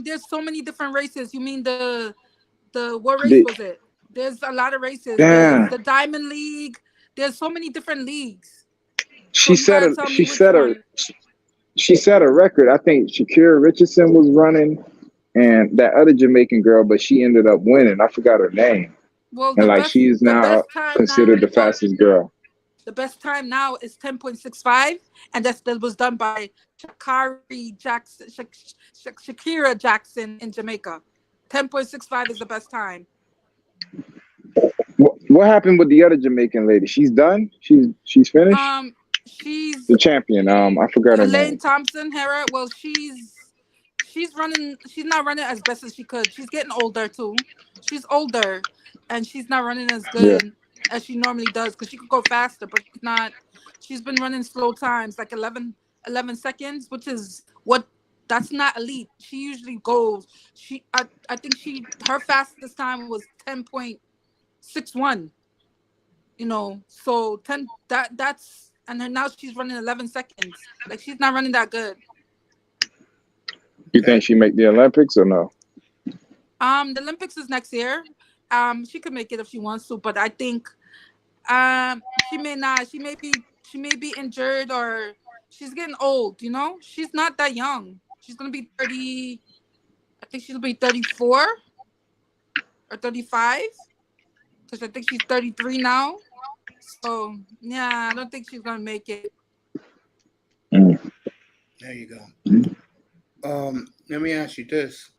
There's so many different races. You mean the what race
The,
was it? There's a lot of races. There's
damn.
the Diamond League. There's so many different leagues. So
She
you
set
gotta
a
tell me
she
which
set a
one.
she set a record. I think Shakira Richardson was running and that other Jamaican girl, but she ended up winning. I forgot her name.
Well,
And like she is
the
now
best time
considered
now.
the fastest girl.
The best time now is 10.65, and that was done by Shakari Jackson, Shakira Jackson in Jamaica. 10.65 is the best time.
What happened with the other Jamaican lady? She's done? She's finished?
She's
The champion. I forgot her
Elaine
name.
Thompson Hera. Well, she's running. She's not running as best as she could. She's getting older too. She's older, and she's not running as
Yeah.
good as she normally does because she could go faster, but she's not. She's been running slow times, like 11 seconds, which is what. That's not elite. She usually goes. I think her fastest time was 10.61. So 10 that's and then now she's running 11 seconds. Like she's not running that good.
You
Okay.
think she make the Olympics or no?
The Olympics is next year. She could make it if she wants to, but I think she may not. She may be injured or she's getting old. She's not that young. She's gonna be 30. I think she'll be 34 or 35 because I think she's 33 now. So yeah, I don't think she's gonna make it.
Mm.
There you go. Let me ask you this.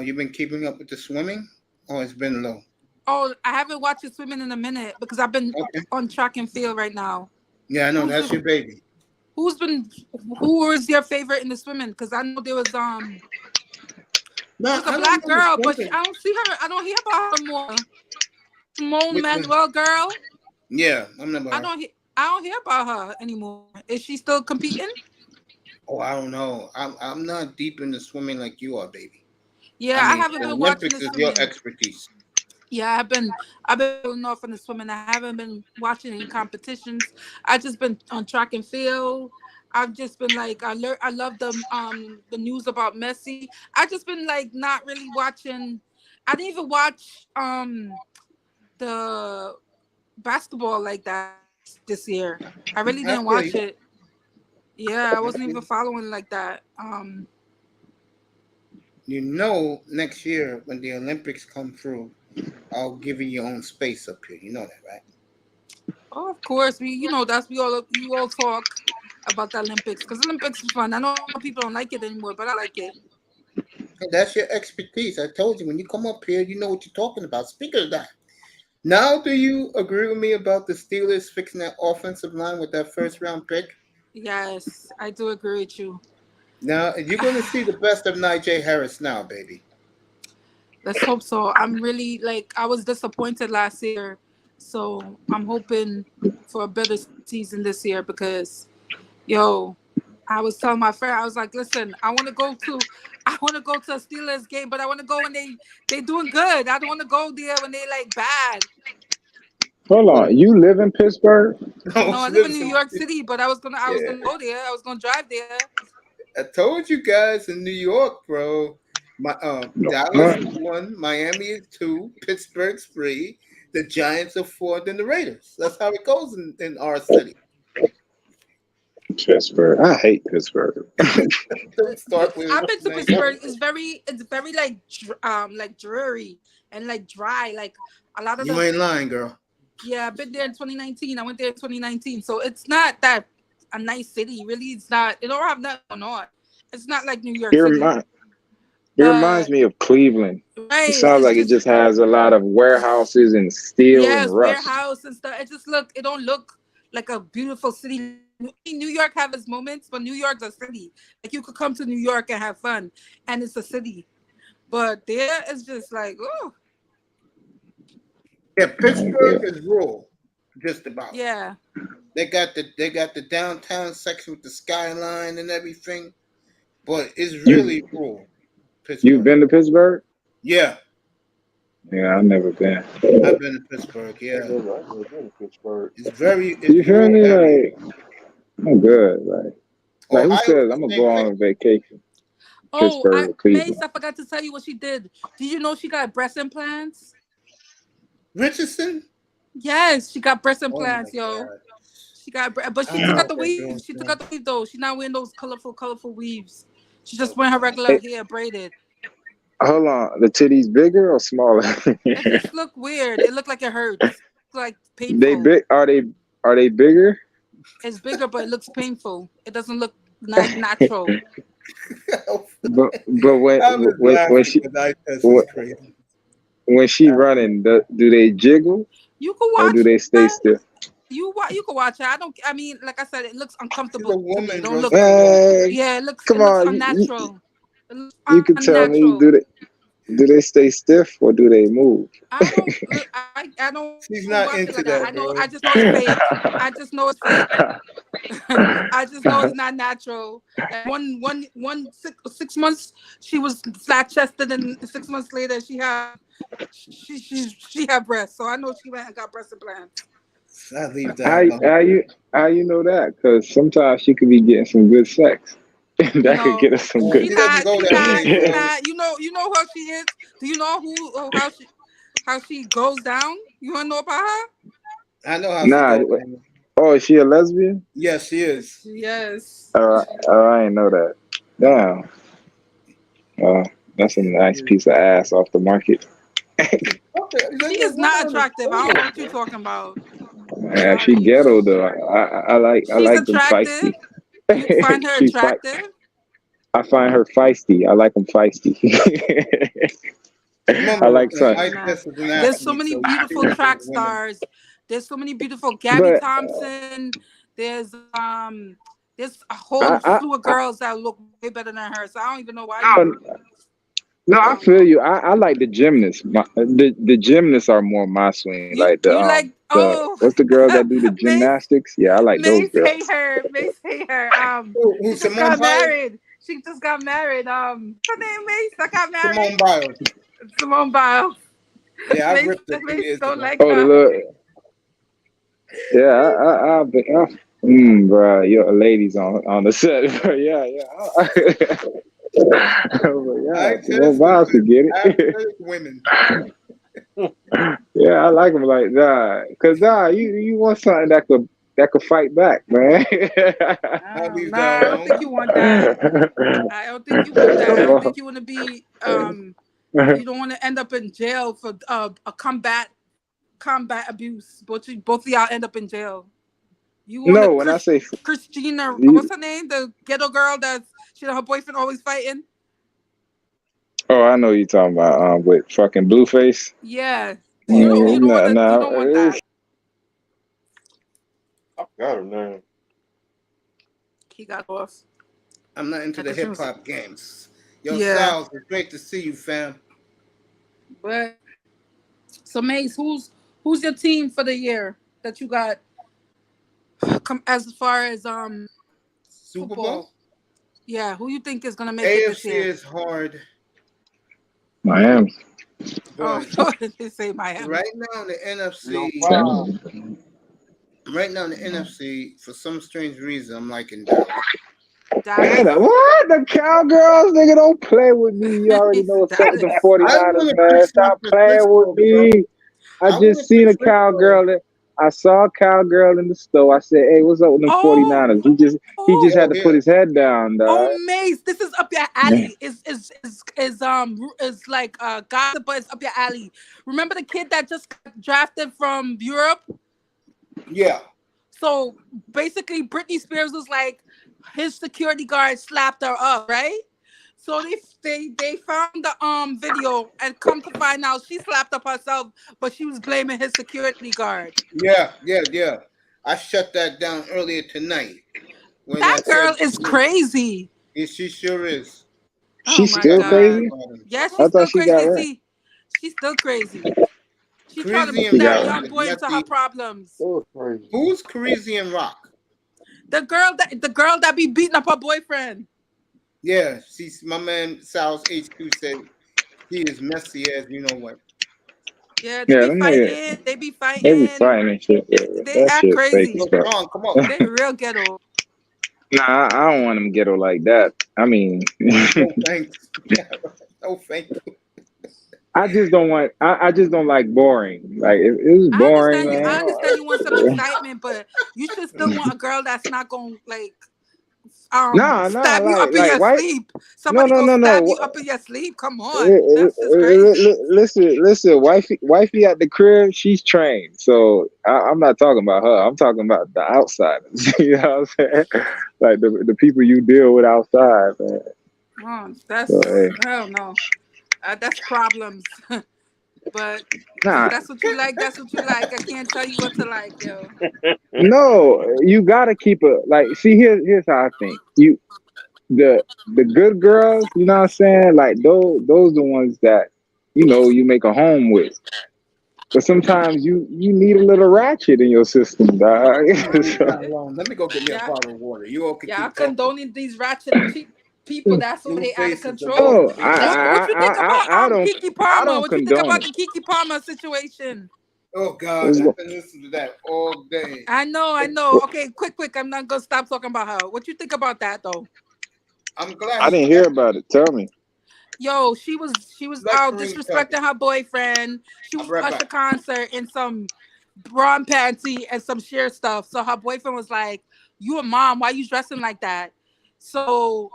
You been keeping up with the swimming or it's been low?
Oh, I haven't watched it swimming in a minute because I've been
Okay.
on track and field right now.
Yeah, I know
Who's
that's
your
your baby.
who's been who was your favorite in the swimming? Because I know
No,
there's a
I don't
black
know the
girl, but
swimming.
I don't see her. I don't hear about her more. Simone
Which one?
Manuel girl.
Yeah, I'm not
I
her.
don't hear. I don't hear about her anymore. Is she still competing?
Oh, I don't know. I'm not deep into swimming like you are, baby.
Yeah,
I
I
mean,
haven't
the
been watching
Olympics
the
is your
swimming.
expertise.
Yeah, I've been going off on the swimming. I haven't been watching any competitions. I just been on track and field. I've just been like I love the news about Messi. I just been like not really watching I didn't even watch the basketball like that this year. I really
I
didn't
feel
watch
you.
it. Yeah, I
I
wasn't
feel
even
you.
following like that.
You know, next year when the Olympics come through, I'll give you your own space up here. You know that, right?
Oh, of course, that's we all talk about the Olympics because Olympics is fun. I know people don't like it anymore, but I like it.
That's your expertise. I told you when you come up here, you know what you're talking about. Speaking of that, now do you agree with me about the Steelers fixing that offensive line with that first round pick?
Yes, I do agree with you.
Now you're going to see the best of Najee Harris now, baby.
Let's hope so. I'm really like I was disappointed last year, so I'm hoping for a better season this year because, yo, I was telling my friend I was like, listen, I want to go to a Steelers game, but I want to go when they doing good. I don't want to go there when they like bad.
Hold on, you live in Pittsburgh?
No,
No, I
she
live in
lives
New
in.
York City, but I was
Yeah.
gonna go there. I was gonna drive there.
I told you guys in New York, bro. My
No.
Dallas is one, Miami is two, Pittsburgh's three, the Giants are four, then the Raiders. That's how it goes in our city.
Pittsburgh. I hate Pittsburgh.
Don't start with
I've
it,
been to
man.
Pittsburgh. It's very like dreary and like dry. Like a lot of
You
the
ain't lying, girl.
yeah, I've been there in 2019. I went there in 2019, so it's not that a nice city. Really, it's not. It don't have nothing going on. It's not like New
It
York City,
remind, it reminds
but
me of Cleveland. It
right,
sounds
it's
like it
just
just has a lot of warehouses and steel and
yes,
rust.
warehouse and stuff. It don't look like a beautiful city. New York have its moments, but New York's a city. Like you could come to New York and have fun, and it's a city. But there, it's just like, oh,
Yeah,
Yeah.
Pittsburgh is rural, just about.
yeah.
They got the downtown section with the skyline and everything, but it's
You
really rural,
you've
Pittsburgh.
been to Pittsburgh?
Yeah,
Yeah, I've never been.
I've been to Pittsburgh. Yeah,
I've never been to Pittsburgh.
it's
You feel
rural
me?
area.
Like I'm good. Like who
Ohio's
says
the
I'm gonna
same
go
way.
on a vacation?
Oh,
Pittsburgh or
Mace,
Cleveland?
I forgot to tell you what she did. Did you know she got breast implants?
Richardson?
Yes, she got breast
Oh my
implants, yo.
God.
But
I
she
don't know
took out
what
the
that
weave.
girl's
She took
doing.
out the weave though. She's not wearing those colorful weaves. She just wearing her regular
Hey,
hair braided.
hold on, the titties bigger or smaller?
It just looked weird. It looked like it hurts. Like
They
painful.
big? Are they bigger?
It's bigger, but it looks painful. It doesn't look natural.
But
I was
when
laughing
she
because I test is
when
crazy.
when she running, do they jiggle
You can
or do
watch
they stay
that.
still?
You can watch it. I don't. I mean, like I said, it looks
She's a
uncomfortable to me. It
woman,
don't
bro.
look.
She's a woman.
Yeah,
Come
it looks
on,
unnatural. It looks
you can tell me,
unnatural.
do they stay stiff or do they move?
I don't. I don't
She's
watch it
not
like
into
that. I
that,
know. I
bro.
just know it's fake. I just know it's fake. I just know it's not natural. And six months she was flat chested, and 6 months later she had breasts. So I know she went and got breast implants.
I leave that
How
alone.
how you how you know that? Because sometimes she could be getting some good sex. That could get
No,
her some
Oh,
good.
she doesn't go that way,
She
bro.
not. Who she is. Do you know how she goes down? You wanna know about her?
I know how she
Nah.
goes. Man.
Oh, is she a lesbian?
Yes, she is.
Yes.
I ain't know that. Damn. That's a
Yes, she
nice
is.
piece of ass off the market.
Okay,
She
there's a
is not
woman on the
attractive. I don't know what you're
scale.
talking about.
Yeah, she
Sorry.
ghetto though. I
She's
like them
attractive.
feisty.
You find her
She fight.
attractive.
I find her feisty. I like them feisty. I
Remember,
like some.
I
Nah.
test as an
There's so
athlete,
many
so we
beautiful
choose for
track
the women.
stars. There's so many beautiful Gabby
But
Thompson. There's there's a whole
I,
slew of
I,
girls that look way better than her. So I don't even know why
I,
you
no, I
don't
feel
know.
you. I like the gymnasts. The gymnasts are more my swing. Like
You like
the
oh
what's the girls that do the
Mace
gymnastics? Yeah, I like those girls.
Mace hate her.
Who
She just
Simone
got
Biles?
married. What's her name, Mace? That got married.
Simone Biles.
Simone Biles.
Yeah, I ripped her 2
Mace
years
don't
ago.
like
Oh, the
her.
little yeah. Bro, your ladies on the set. Yeah, yeah.
I
Yeah, Simone
test
Biles could
women.
get
I
it.
test women.
Yeah, I like him like that. Cause you want something that could fight back, man.
Leave
Nah,
that
I don't think
alone.
you want that. I don't think you want that. I don't think
Come
you want to be
on.
you don't want to end up in jail for a combat abuse. Both of y'all end up in jail. You want a
No, when I say
Christina, what's
you,
her name? The ghetto girl her boyfriend always fighting.
oh, I know you're talking about with fucking Blueface.
Yeah. You don't want
No,
to you
no,
don't want that.
I got her name.
He got off.
I'm not into
I
the
thought she
hip
was
hop games. Yo,
yeah.
Sal, it's great to see you, fam.
But so Mace, who's your team for the year that you got as far as
Super Bowl?
football? Yeah, who you think is gonna make it this
AFC
year?
is hard,
Miami.
Oh,
but
they say Miami.
right now in the
No
NFC,
five.
for some strange reason, I'm liking Dallas.
Dallas.
What? The Cowgirls, nigga, don't play with me. You already know what's up with them
Dallas.
49ers,
want to
man.
pick San
Stop playing with
Francisco, bro.
me. I
I want
just
to
seen
pick
a
Frisco.
cowgirl. I saw a cowgirl in the store. I said, "Hey, what's up with them
Oh,
49ers?" He just had
Yo,
to put
here.
his head down, dog.
oh, Mace, this is up your alley. Is like gossip, but it's up your alley. Remember the kid that just got drafted from Europe?
Yeah.
So basically, Britney Spears was like, his security guard slapped her up, right? So they found the video and come to find out she slapped up herself, but she was blaming his security guard.
Yeah. I shut that down earlier tonight when I
That
said,
girl is crazy.
yeah, she sure is.
Oh
She's
my
She got
still
me mad
god.
crazy.
about him.
Yeah,
I
she's
thought
still
she got
crazy.
right.
See, she's still crazy. She trying to
Crazy
bring
and
She
that
got
Rock
right.
young
is
boy
not
into her
the.
problems.
So crazy.
Who's Crazy and Rock?
The girl that be beating up her boyfriend.
Yeah, she's my man Sal's HQ said he is messy as you know what.
Yeah, they
Yeah,
be
them niggas,
fighting. They be
they be
fighting.
fighting and shit. Yeah,
They
that
act
shit fake
Yo,
as
crazy.
fuck.
Sean, come on.
They real ghetto.
Nah, I don't want them ghetto like that. I mean,
No thanks. No thank you.
I just don't want. I just don't like boring. Like it was
I
boring,
understand you.
man.
I understand you want some excitement, but you should still want a girl that's not gonna like
Nah,
stab you up in
like
your
white.
sleep.
No,
Somebody
no,
go
no,
stab
no.
you up in your sleep. Come on, that's just crazy.
Listen. Wifey at the crib, she's trained. So I'm not talking about her. I'm talking about the outsiders. You know what I'm saying? Like the people you deal with outside, man.
Oh,
So hey,
I don't know. That's problems. But if
nah,
that's what you like, that's what you like. I can't tell you what to like, yo.
no, you gotta keep it. Like, see, here's how I think. The good girls, you know what I'm saying? Like those the ones that you make a home with. But sometimes you need a little ratchet in your system, dog.
Leave that alone. Let me go get me a
Yeah,
bottle of water. You all can
yeah,
keep talking.
condoning these ratchet people. That's why
Blue
they out of
faces are
control.
both
No,
What you think about
I don't
Kiki Palmer? What you think
condone
about
it.
the Kiki Palmer situation?
Oh God,
What's
I've
go-
been listening to that all day.
I know. Okay, quick. I'm not gonna stop talking about her. What you think about that though?
I'm glad
I
he
didn't hear
kept
about it. Tell me.
Yo, she was
let
out
Kareem tell
disrespecting her boyfriend. She
I'll
was
be right
at the
back.
concert in some bra and panty and some sheer stuff. So her boyfriend was like, "You a mom? Why you dressing like that?" So,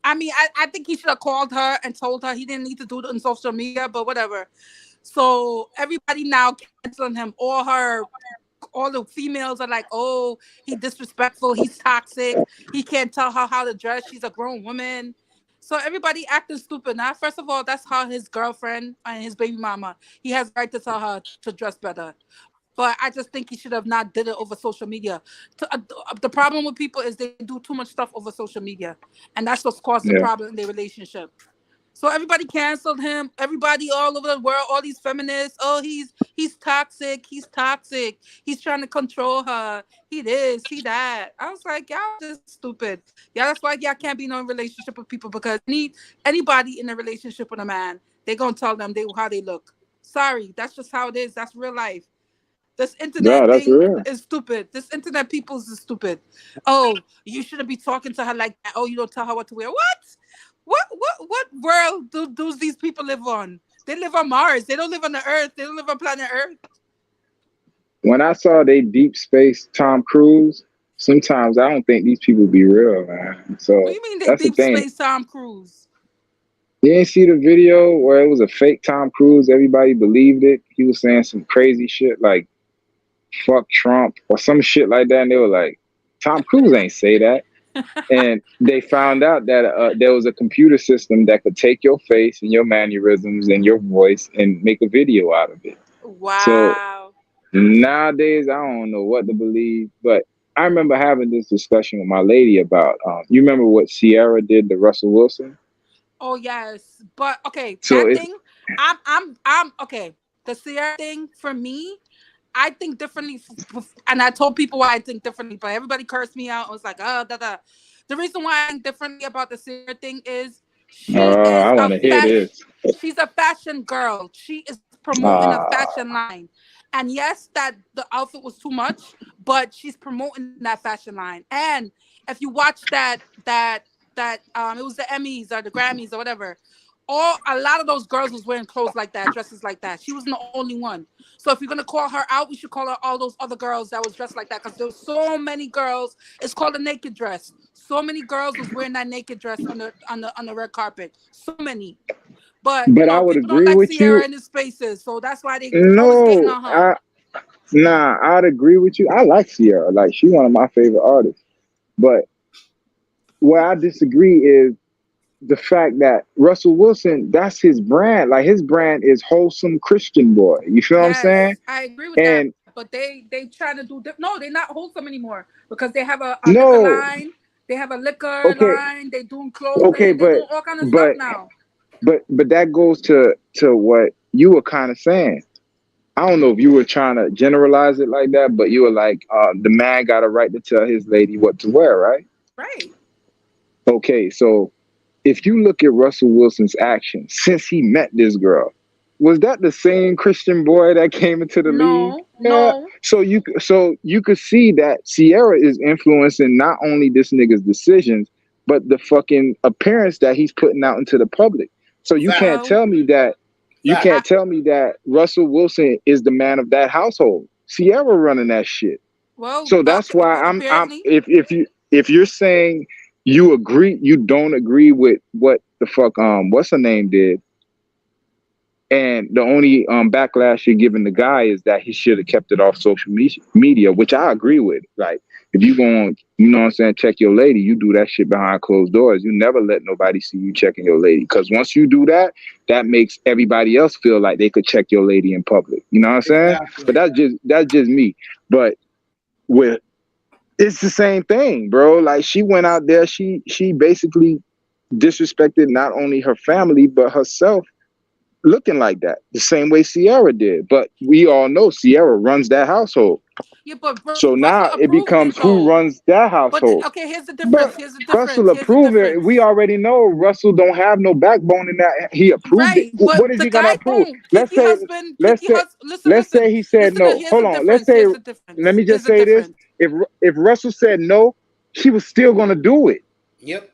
I mean, I think he should have called her and told her he didn't need to do it on social media, but whatever. So everybody now canceling him. All the females are like, "Oh, he disrespectful. He's toxic. He can't tell her how to dress. She's a grown woman." So everybody acting stupid. Now, first of all, that's how his girlfriend and his baby mama. He has right to tell her to dress better. But I just think he should have not did it over social media. The problem with people is they do too much stuff over social media, and that's what's caused the
Yeah.
problem in their relationship. So everybody canceled him. Everybody all over the world, all these feminists. Oh, he's toxic. He's toxic. He's trying to control her. He this, he that. I was like, y'all just stupid. Yeah, that's why y'all can't be in a relationship with people because anybody in a relationship with a man, they gonna tell them how they look. Sorry, that's just how it is. That's real life. This
Yeah,
internet
that's
thing
real.
is stupid. This internet people's is stupid. Oh, you shouldn't be talking to her like that. Oh, you don't tell her what to wear. What? What world do these people live on? They live on Mars. They don't live on the Earth. They don't live on planet Earth.
When I saw they deep space Tom Cruise, sometimes I don't think these people be real, man.
What do
So
you mean they
that's the
deep
thing.
space Tom Cruise?
You didn't see the video where it was a fake Tom Cruise? Everybody believed it. He was saying some crazy shit like fuck Trump or some shit like that. And they were like, Tom Cruise ain't say that. And they found out that there was a computer system that could take your face and your mannerisms and your voice and make a video out of it. So
Wow.
nowadays, I don't know what to believe, but I remember having this discussion with my lady about, you remember what Sierra did to Russell Wilson?
Oh yes, but okay,
So
that
it's,
thing. I'm okay. The Sierra thing for me, I think differently, and I told people why I think differently, but everybody cursed me out. I was like, oh, da da. The reason why I think differently about the Sierra thing is
I want to hear this.
she's a fashion girl. She is promoting a
Uh,
fashion line, and yes, that the outfit was too much, but she's promoting that fashion line. And if you watch that it was the Emmys or the Grammys or whatever. A lot of those girls was wearing clothes like that, dresses like that. She wasn't the only one. So if you're gonna call her out, we should call her all those other girls that was dressed like that because there was so many girls. It's called a naked dress. So many girls was wearing that naked dress on the red carpet. So many. But
but I would
people don't
agree
like
with
Sierra
you.
in his spaces, so that's why they always getting
No,
on her.
I'd agree with you. I like Sierra. Like, she's one of my favorite artists. But where I disagree is the fact that Russell Wilson, that's his brand. Like, his brand is wholesome Christian boy. You feel what I'm saying?
I agree with
And
that. But they trying to do no, they're not wholesome anymore because they have a liquor
no,
line. They have a liquor
okay,
line. They doing clothing.
okay,
They doing all kind of stuff now.
but that goes to what you were kind of saying. I don't know if you were trying to generalize it like that, but you were like, the man got a right to tell his lady what to wear, right?
Right.
Okay, so if you look at Russell Wilson's actions since he met this girl, was that the same Christian boy that came into the league?
No.
So you could see that Sierra is influencing not only this nigga's decisions, but the fucking appearance that he's putting out into the public. So you can't tell me that Russell Wilson is the man of that household. Sierra running that shit.
Well,
so that's why I'm
apparently.
if you're saying you don't agree with what the fuck what's her name did, and the only backlash you're giving the guy is that he should have kept it off social media, which I agree with. Like, if you go on, you know what I'm saying, check your lady, you do that shit behind closed doors. You never let nobody see you checking your lady, because once you do that, that makes everybody else feel like they could check your lady in public. You know what I'm saying? Exactly. But that's just me. But it's the same thing, bro. Like, she went out there, she basically disrespected not only her family but herself, looking like that, the same way Sierra did. But we all know Sierra runs that household.
Yeah, but
so now it becomes who runs that household.
But, okay, here's the difference.
Russell approved it. We already know Russell don't have no backbone in that. He approved it. What is he gonna approve? Let's say he said no. Hold on. Let me just say this. If Russell said no, he was still gonna do it.
Yep.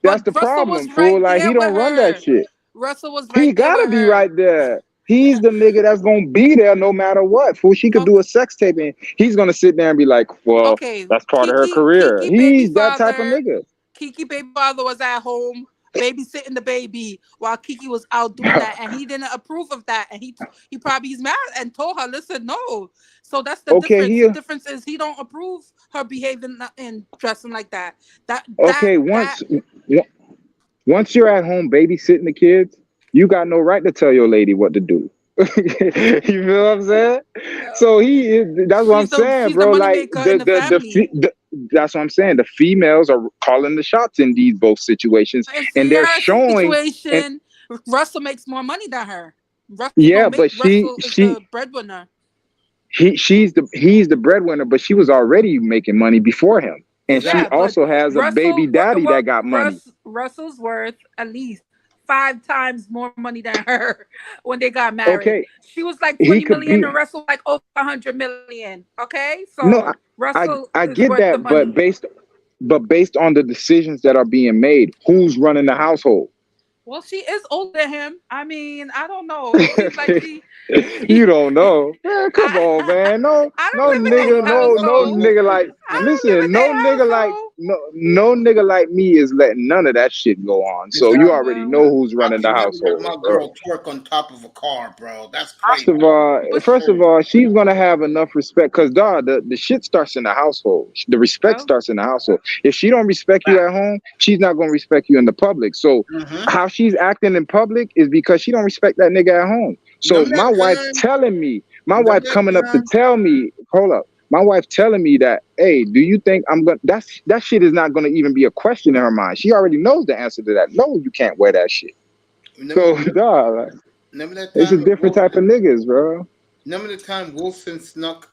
That's the problem, fool. Like, he don't run that shit.
Russell was right.
He gotta be right there. He's the nigga that's gonna be there no matter what. Fool, she could do a sex tape and he's gonna sit there and be like, well, okay, that's part of her career. He's that type of nigga.
Kiki baby father was at home babysitting the baby while Kiki was out doing that, and he didn't approve of that, and he probably is mad and told her, listen, no. So that's the difference. The difference is he don't approve her behaving and dressing like that.
Once you're at home babysitting the kids, you got no right to tell your lady what to do. You feel what I'm saying? So that's what I'm saying, bro. Like, that's what I'm saying. The females are calling the shots in these both situations, and they're showing.
Russell makes more money than her.
Russell is
the breadwinner.
He's the breadwinner, but she was already making money before him. And she also has a baby daddy that got money.
Russell's worth at least 5 times more money than her when they got married. Okay. She was like 20 million and Russell like over 100 million. Okay? So
no,
Russell
I get that, but based on the decisions that are being made, who's running the household?
Well, she is older than him. I mean, I don't know. It seems like
You don't know. Man, come on, man. No,
I
no
don't live in
nigga,
their
no
household.
nigga like
I don't live
listen,
in their household.
no nigga like me is letting none of that shit go on. So you
Exactly.
already
Well,
know who's
I
running the
can never let
household,
my
bro.
girl twerk on top of a car, bro. That's
First
crazy.
of all,
but
she's gonna have enough respect because dog, the shit starts in the household. The respect
well,
starts in the household. If she don't respect you at home, she's not gonna respect you in the public. So
Mm-hmm.
how she's acting in public is because she don't respect that nigga at home. So
Remember
my wife
that time?
telling me, my
Remember
wife
that
coming up to
time?
tell me, hold up. My wife telling me that, hey, do you think I'm gonna that shit is not gonna even be a question in her mind. She already knows the answer to that. No, you can't wear that shit. So
Remember,
dog, like,
remember that
it's a
time
different type of
Wilson?
niggas, bro.
Remember the time Wilson snuck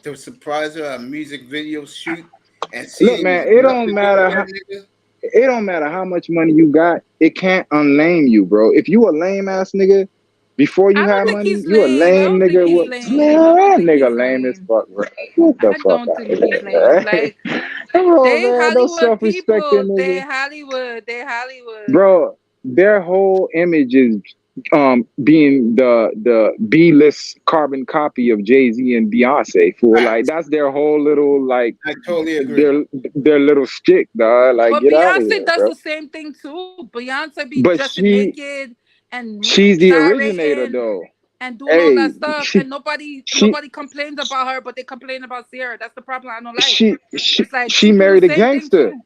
to surprise her at a music video shoot, and she
Look,
didn't
man,
know nothing to do with that nigga?
it don't matter how much money you got. It can't unlame you, bro. If you a lame ass nigga before you
I don't
have
think
money,
he's
you a
lame. I
lame
don't think
nigga.
he's
With
lame.
man,
I don't
that
think he's
nigga lame as
lame.
fuck, bro. Get the
I
fuck
don't
out
think
of
he's
here,
lame.
bro.
Like
Come on,
they
man. Those
Hollywood
self-respecting
people. They
niggas,
Hollywood. They Hollywood.
bro. Their whole image is being the B-list carbon copy of Jay-Z and Beyonce. For like
Facts.
that's their whole little like
I totally agree.
their little stick, dog. Like
But
get out of
Beyonce
here,
does
bro.
the same thing too. Beyonce be
But
dressing naked and
she's the originator
gyrating
though.
and doing all
Hey,
that stuff,
she
and nobody
she
nobody complains about her, but they complain about Sierra. That's the problem I don't like.
she
It's like
she
she do the
married a
same thing
gangster.
too.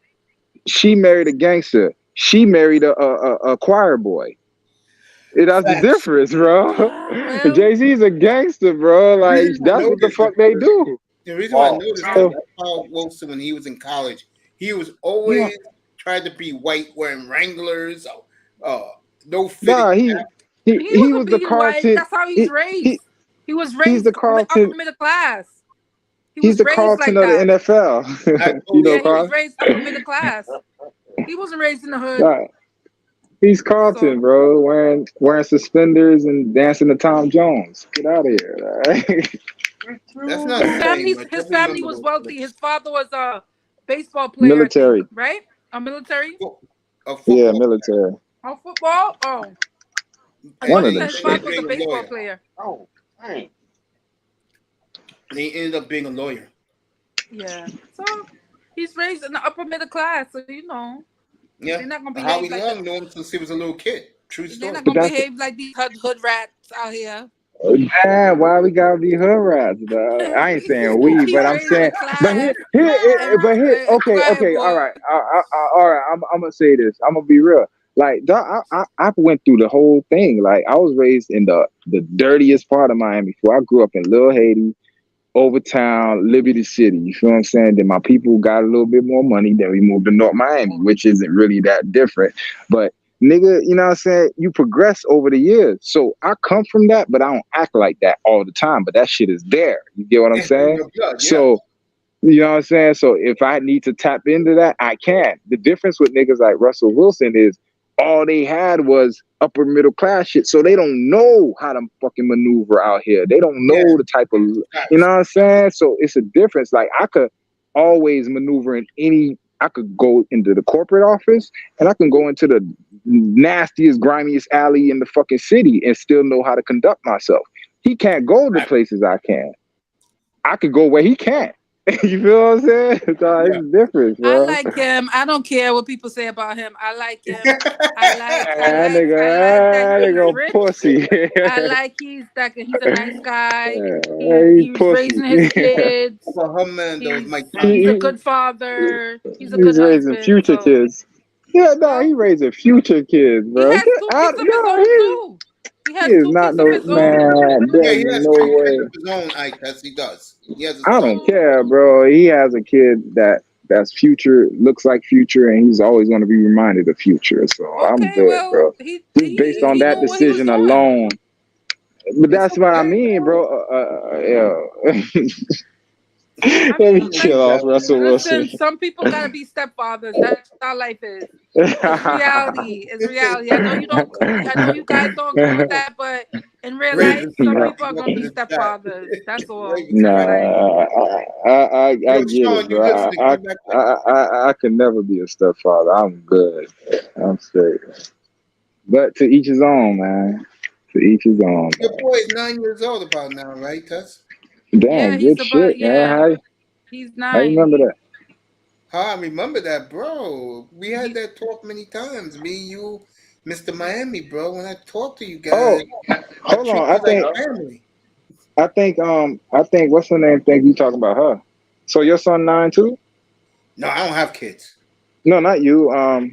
She married a gangster. She married a choir boy. That's the
Facts.
difference, bro.
Well,
Jay-Z's a gangster, bro.
The
Like
reason I
that's
know
what the
this is
fuck they
because
do.
the reason why I
Wow.
know this is
So
I saw Wilson when he was in college. He was
yeah,
always tried to be white, wearing Wranglers, uh, no fitted
nah,
cap.
he
he
wasn't
was the
being white.
Carlton.
That's how he's
He
raised. He was
he's
raised
the
upper
Carlton.
middle class. He
He's
was
the
raised
Carlton
like
of the
that.
NFL.
I
You
totally
know,
Yeah, he was
Carl.
agree.
raised upper middle class. He wasn't raised in the hood.
Nah, he's Carlton,
So
bro. Wearing suspenders and dancing to Tom Jones. Get out of here. Right?
That's not the same, but
his
definitely
family
remember
was
those
wealthy. His
clips.
father was a baseball player, I think,
Military.
right? A military.
A
Yeah,
football
military.
Oh, football. Oh, I
and
One
thought you
of
they
said
them
his
ended
shit.
up
father was a
being a
baseball
lawyer.
player.
Oh, dang.
They ended up being a lawyer.
Yeah. So he's raised in the upper middle class. So
Yeah.
they're not gonna behave
Howie
like the.
Long knew him since he was a little kid. True
They're not
story.
But
gonna
that's
behave like these hood rats out here.
man, why we gotta be hood rats, dog? I ain't saying we,
He's
but I'm
raised
saying,
with class and
okay,
quiet
okay, all
boy.
right, all right. I'm gonna say this. I'm gonna be real. Like, dog, I went through the whole thing. Like, I was raised in the dirtiest part of Miami. Before I grew up in Little Haiti, Overtown, Liberty City. You feel what I'm saying? Then my people got a little bit more money. Then we moved to North Miami, which isn't really that different. But nigga, you know what I'm saying? You progress over the years. So I come from that, but I don't act like that all the time. But that shit is there. You get what I'm
It's in
saying?
your blood, yeah.
So you know what I'm saying? So if I need to tap into that, I can. The difference with niggas like Russell Wilson is all they had was upper middle class shit. So they don't know how to fucking maneuver out here. They don't
Yeah.
know the type of, you know what I'm saying? So it's a difference. Like I could always maneuver in I could go into the corporate office and I can go into the nastiest, grimiest alley in the fucking city and still know how to conduct myself. He can't go the
Right.
places I can. I could go where he can't. You feel what I'm saying? So
Yeah.
it's different,
I
bro.
like him. I don't care what people say about him. I like him. I like
That
that he's
nigga
rich.
pussy.
I like he's a nice guy.
He
He was
pussy.
raising his kids.
For her man, though, is Mike
He's a
Tyson.
good father. He's a good
He's raising
husband.
future
So
kids. Yeah, no, he
well,
raising future kids,
he
bro.
has
Get
two
out.
kids of his
No,
own too. He
he
has
is
two
not
kids of
no
his own.
man.
Yeah,
There's
he has
no
two kids
way.
of his own, I guess he does. He has a
I
son.
don't
So
care, bro. He has a kid that's future, looks like future, and he's always going to be reminded of future. So I'm
okay,
good,
well
bro. Just based on
he
that
knew what he was
decision
doing.
alone. But
It's
that's what I
okay.
mean, bro. Yeah.
I
Let me
mean,
chill off Russell Wilson.
listen, some people gotta be stepfathers. That's how life is. It's reality. It's reality. I know you guys don't agree with that, but in real life,
Raven
some
Nah,
people are
up
gonna
in
be
the chat.
stepfathers. That's all.
Raven's
That's
back.
life.
I
Yo,
get
Sean,
it,
you
bro.
listening? Come back.
I can never be a stepfather. I'm good. I'm straight. But to each his own, man. To each his own.
Your boy is 9 years old about now, right, Tess?
Yeah,
Damn,
he's
good
about
shit, man.
he's
How you
9.
remember that?
I remember that, bro. We had that talk many times. Me, you, Mr. Miami, bro. When I talk to you
Oh,
guys, I
hold
treat
on.
you like family.
I think what's her name? Think you talking about her? So your son 9 too?
No, I don't have kids.
No, not you.
I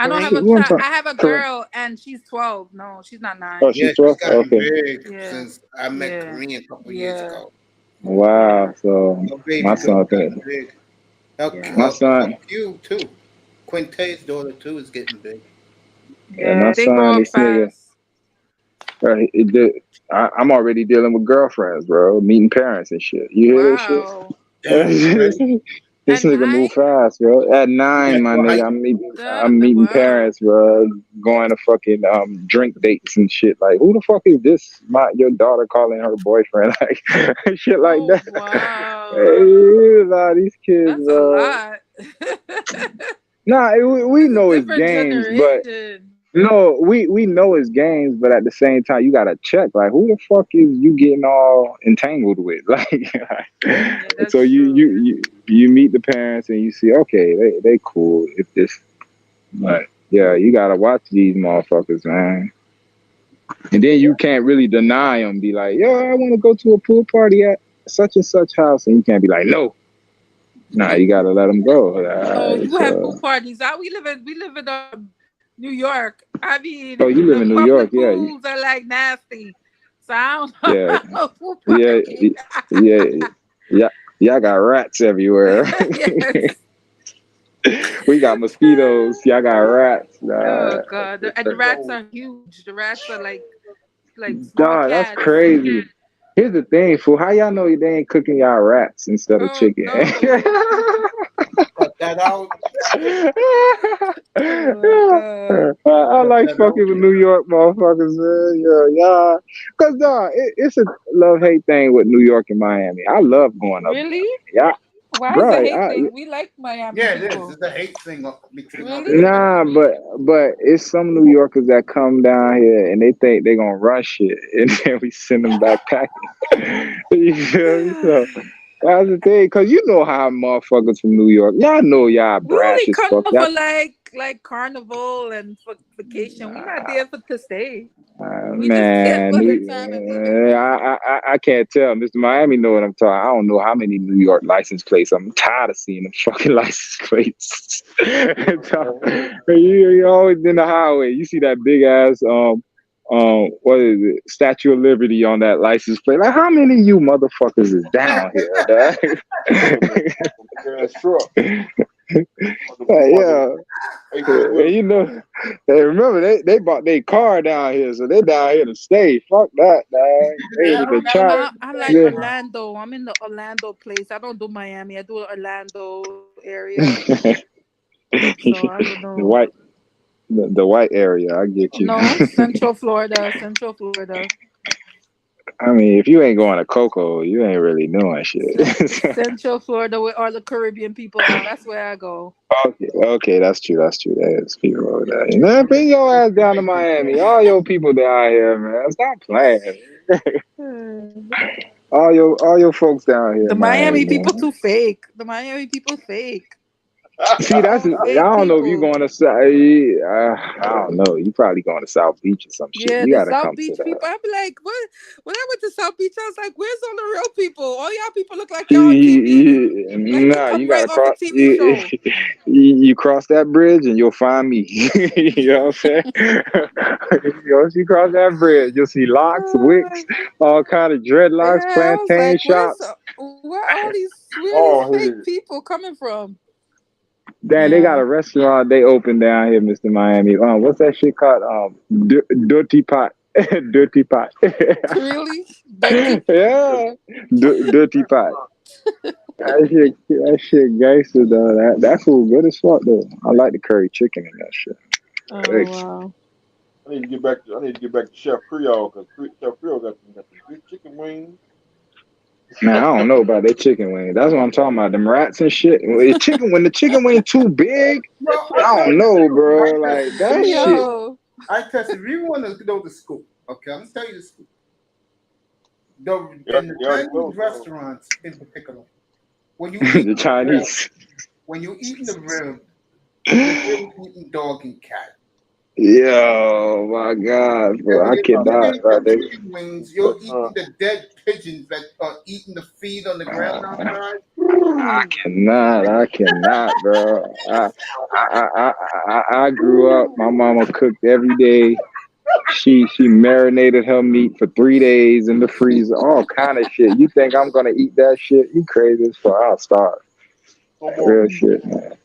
don't have a
Who I'm
child.
talking?
I have a
Correct.
girl, and she's 12. No, she's not 9.
Oh,
Yeah,
she's
she's
12.
gotten
Okay.
big
Yeah,
since I met
yeah,
Kareem a couple years
yeah,
ago.
Wow. So
My baby
my
girl
son
gotten
think
big.
yeah,
my son.
You too. Quinte's daughter too is getting big.
Yeah,
yeah.
my
They grow
son.
up
This nigga.
fast.
I'm already dealing with girlfriends, bro. Meeting parents and shit. You hear this shit?
Wow.
Damn, right?
This
At
nigga
9?
move fast, bro. At 9,
That's
my
why.
nigga, I'm meeting
Wow.
parents, bro. Going to fucking drink dates and shit. Like, who the fuck is this? Your daughter calling her boyfriend, like shit like
Oh
that.
wow.
Hey, a lot of these kids,
That's a
bro.
lot.
Nah, we
It's a
know it's
different
games, but
generation.
no, we know it's games, but at the same time, you gotta check. Like, who the fuck is you getting all entangled with? Like,
Yeah,
so
that's true.
you meet the parents and you see, okay, they cool. If this, but yeah, you gotta watch these motherfuckers, man. And then you can't really deny them. Be like, yo, I want to go to a pool party at such and such house, and you can't be like, no. Nah, you gotta let them go.
No, you have pool
So,
parties. We live in New York. I
oh,
mean,
you live
the
in New York,
public
yeah,
pools are like nasty. So I don't
yeah,
know about pool
yeah,
party.
yeah, yeah. Y'all got rats everywhere.
Yes.
We got mosquitoes. Y'all got rats.
Oh God. And the rats are huge. The rats are like small
Dog, that's
cats.
crazy. Here's the thing, fool. How y'all know they ain't cooking y'all rats instead of
Oh
chicken?
no.
Cut that out.
Oh God.
I
Cut
like
that out.
fucking with New York motherfuckers, man. Yeah. Cause dog, it's a love hate thing with New York and Miami. I love going up
Really?
there. Yeah,
Why is the
bro.
hate thing? We like Miami
Yeah, it is.
people.
It's a hate thing between us.
Really?
Nah, but it's some New Yorkers that come down here and they think they gonna run shit, and then we send them back packing. You feel me? So that's the thing, cause you know how motherfuckers from New York, y'all know y'all
We only
brash as
come
fuck.
for like carnival and for vacation. We're not there for to stay. We just there
Man,
for the time and
I can't tell. Mr. Miami know what I'm talking. I don't know how many New York license plates. I'm tired of seeing them fucking license plates. You always in the highway. You see that big ass what is it? Statue of Liberty on that license plate. Like, how many of you motherfuckers is down here? Dog? Yeah. And you know, hey, remember they bought their car down here, so they down here to stay. Fuck that, dog. They ain't even try.
I like
Yeah.
Orlando. I'm in the Orlando place. I don't do Miami. I do Orlando area. So I don't
the
know.
white, the white area. I get you.
No, Central Florida. Central Florida.
I mean, if you ain't going to Coco, you ain't really doing shit.
Central Florida, where all the Caribbean people are. That's where I go.
Okay, that's true. There's people over there. Man, bring your ass down to Miami. All your people down here, man. Stop playing. All your folks down here,
The
in Miami,
Miami people
man.
too fake. The Miami people fake.
See, that's I
Fake
don't know if you're
people.
going to I don't know. You probably going to South Beach or some shit.
Yeah,
You
the
gotta
South
come to
Beach
that.
people. I'm like, what? When I went to South Beach, I was like, where's all the real people? All y'all people look like y'all on TV. Like you
Nah,
come
you
right
gotta
off a
cross.
TV show.
You cross that bridge and you'll find me. You know what I'm saying? Once you cross that bridge, you'll see locks, wicks, all kind of dreadlocks,
Yeah, I was
plantain
like,
shops.
where all these fake people coming from?
Damn, they got
Yeah.
a restaurant they opened down here, Mr. Miami. What's that shit called? Dirty Pot. Dirty Pot.
Really? Dirty?
Yeah, Dirty Pot. That shit gangster though. That food good as fuck though. I like the curry chicken and that shit.
Oh wow.
I need to get back to Chef Creole because Chef Creole got some good chicken wings.
Man, I don't know about that chicken wing. That's what I'm talking about. Them rats and shit. When the chicken wing too big,
Bro,
I don't know, bro. Like that shit.
Yo.
I test if you want to know the scoop, okay, I'm gonna tell you the scoop.
Yeah,
In the
yeah,
Chinese
close.
restaurants in particular, when you eat
The
the rib,
Chinese.
when you eating the rib, you're really eating dog and cat.
Yo, my God, bro. I
If you get
cannot,
into
bro.
chicken wings, you're eating the dead pigeons that are eating the feed on the ground outside.
I cannot, bro. I grew up. My mama cooked every day. She marinated her meat for 3 days in the freezer. All kind of shit. You think I'm gonna eat that shit? You crazy as fuck. I'll starve. Real shit, man.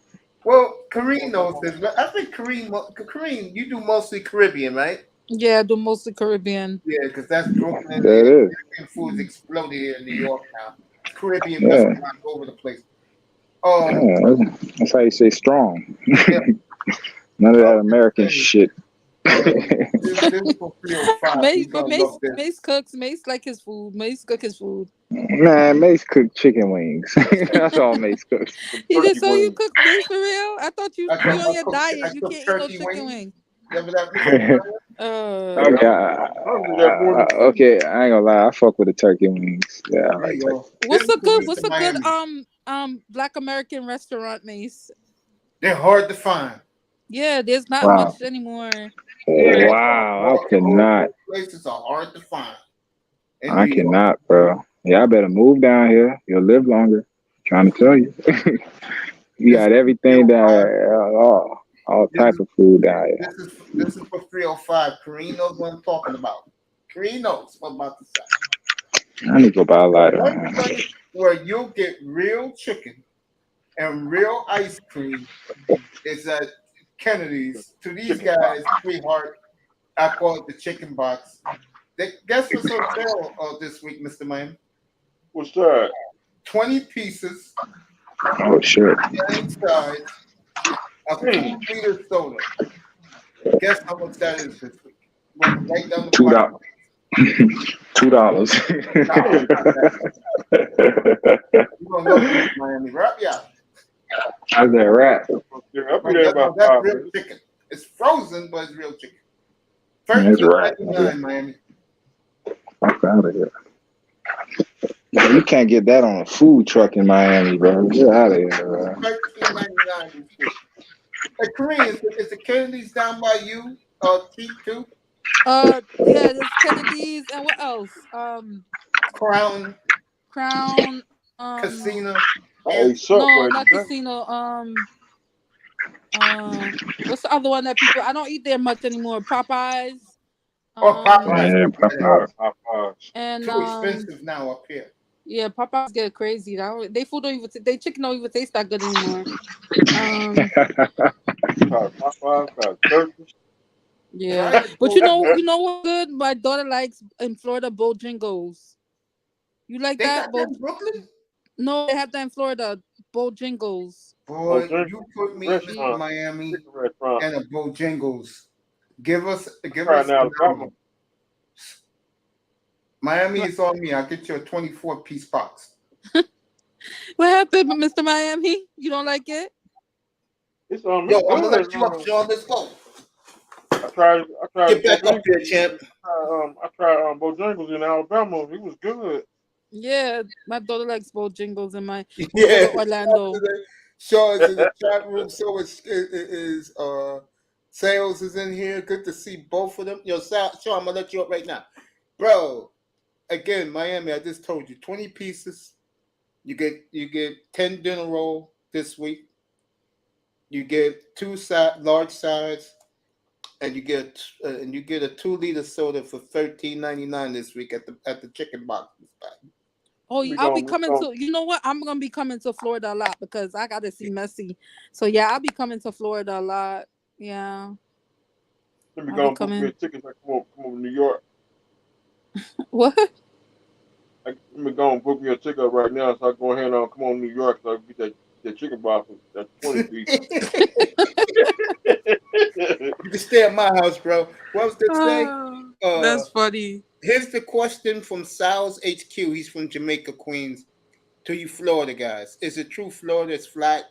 Well, Kareem knows this, but I think Kareem, you do mostly Caribbean, right?
Yeah, the mostly Caribbean.
Yeah, because that's Brooklyn.
That
Yeah,
is.
Caribbean food's exploded here in New York now. Caribbean
Yeah.
restaurants all over the place.
Yeah, that's how you say strong.
Yeah.
None of that
Just
American
tell you,
shit.
this is for 305.
Mace,
You're
but
gonna love this.
Mace cooks. Mace like his food. Mace cook his food.
Man, Mace cooked chicken wings. That's all Mace cooks.
He
Turkey
just so you
wings.
cook Mace for real? I thought you
I
you
cook,
on
I
your
cook, I
diet. You
cook
can't eat no
turkey
chicken
wings.
wing.
Remember that, Mr. Meyer?
Okay,
I do that more than
okay, I ain't gonna lie. I fuck with the turkey wings. Yeah, I
There
like
you
turkey.
go. This is for
What's
Mr.
a good
Miami.
Black American restaurant, Mace?
They're hard to find.
Yeah, there's not
Wow.
much anymore.
Wow, I cannot.
Places are hard to find in
I
New York.
cannot, bro. Yeah, I better move down here. You'll live longer. Trying to tell you. You
This
got
is
everything down
305.
here, all
This
type
is
of food down here.
this is for 305. Kareem knows what I'm talking about. Kareem knows what I'm about to say.
I need to go buy a
The
lighter.
one place where you'll get real chicken and real ice cream is at Kennedy's. To these guys, sweetheart, I call it the chicken box. Guess what's on sale this week, Mr. Miami?
what's that?
20 pieces,
Oh shit.
9 sides, a 2-liter soda. Guess how much that is this week? Went right down the price.
$2. $2.
No, not that. You're gonna love this, Miami. Right? Yeah.
How's that rat?
Yeah, I'll be there in about
That's
5
real
minutes.
chicken. It's frozen, but it's real chicken.
That's right.
$13.99, Miami.
Fuck out of here. Man, you can't get that on a food truck in Miami, bro. Get out of here, bro.
$13.99 this week. Hey, Korean, is the Kennedy's down by you? Cheap too?
Yeah, there's Kennedy's and what else?
Crown,
Crown.
Casino.
I
And
ate Sharpe
No,
right
not
today.
Casino. What's the other one that people? I don't eat there much anymore. Popeyes.
Popeyes.
Yeah,
Popeyes. Popeyes.
And
Too expensive now up here.
yeah, Popeyes get crazy. They food don't even they chicken don't even taste that good anymore.
Popeyes, turkey.
Yeah, but you know what good my daughter likes in Florida, Bojangles. You like
They
that?
got that in Brooklyn?
No, they have that in Florida, Bojangles.
Boy, you put me in
Restaurant.
Miami
Chicken restaurant.
and a Bojangles. Give us
Right now, Alabama.
Miami is on me. I'll get you a 24-piece box.
What happened, Mr. Miami? You don't like it?
It's on
Yo, I'm gonna let you up, Sean. Let's go.
I tried.
Get back up here, champ.
I tried Bojangles in Alabama. It was good.
Yeah, my daughter likes Bojangles in my
Yeah,
Orlando.
Sean is in the chat room. So is Sales is in here. Good to see both of them. Yo, Sean, I'm gonna let you up right now, bro. Again, Miami. I just told you, 20 pieces. You get 10 dinner roll this week. You get 2 large sides, and you get a 2-liter soda for $13.99 this week at the chicken box.
Oh, I'll be coming to. You know what? I'm gonna be coming to Florida a lot because I gotta see Messi. So yeah, I'll be coming to Florida a lot. Yeah.
Let me go and book me a ticket. I come over to New York.
What?
Let me go and book me a ticket right now, so I go ahead and come on to New York, so I can get that chicken box. That 20 piece.
You can stay at my house, bro. What was that say?
That's funny.
Here's the question from Sal's HQ. He's from Jamaica, Queens. To you Florida guys. Is it true Florida is flat,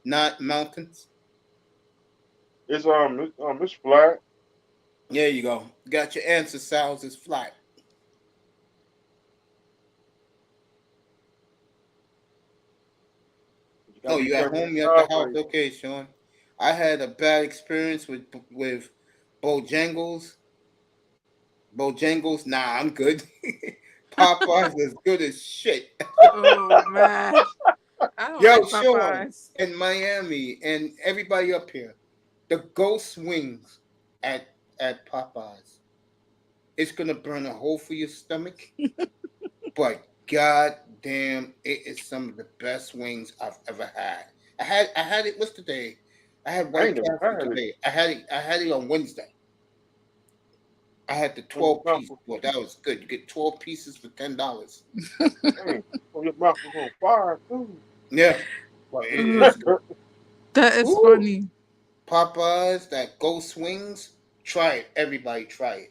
not mountains?
It's flat.
There you go. Got your answer, Sal's is flat.
You
Oh,
gotta be
you at
careful
home?
with
You at the house?
sideways.
Okay, Sean. I had a bad experience with Bojangles. Bojangles, nah, I'm good. Popeyes is good as shit.
Oh man, I don't
Yo,
like
Sean,
Popeyes.
in Miami and everybody up here, the ghost wings at Popeyes. It's gonna burn a hole for your stomach, but god damn, it is some of the best wings I've ever had. I had it. What's today? I had
I
White
ain't never
Castle
had it.
today. I had it on Wednesday. I had the
On your
12
mouth
piece.
was
Boy, that was good. You get 12 pieces for $10.
dang, on your mouth was on fire too.
Yeah, but
Uh,
it's good.
that is
Ooh,
funny.
Popeyes, that ghost wings. Try it. Everybody try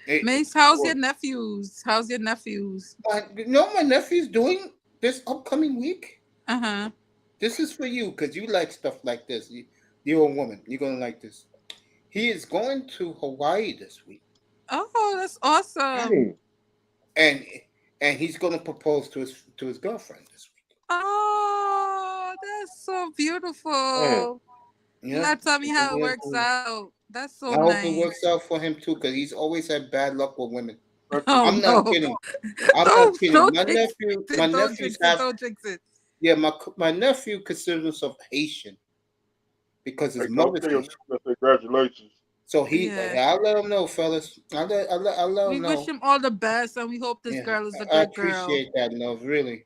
it.
Mace, how's
Boy,
your nephews? How's your nephews?
You know what my nephew's doing this upcoming week?
Uh-huh.
This is for you because you like stuff like this. You're a woman. You're gonna like this. He is going to Hawaii this week,
Oh, that's awesome.
dang,
and he's gonna propose to his girlfriend this week.
Oh, that's so
man.
beautiful. You
Yeah,
gotta tell me
he's gonna
how it
be in
works
Hawaii.
out. That's so
I hope it
nice.
works out for him too because he's always had bad luck with women.
Oh
I'm not
no.
kidding. I'm not kidding.
Don't jinx
My
it. Don't
nephews
jinx it.
have
Don't jinx it.
yeah. My nephew considers himself Haitian because his
Hey, don't
mother's
tell your
Haitian.
nigga congratulations.
So
Yeah.
I'll let him know, fellas. I'll let
We
him
wish
know.
him all the best and we hope this
Yeah,
girl is a
I
good girl.
appreciate that, love. Really.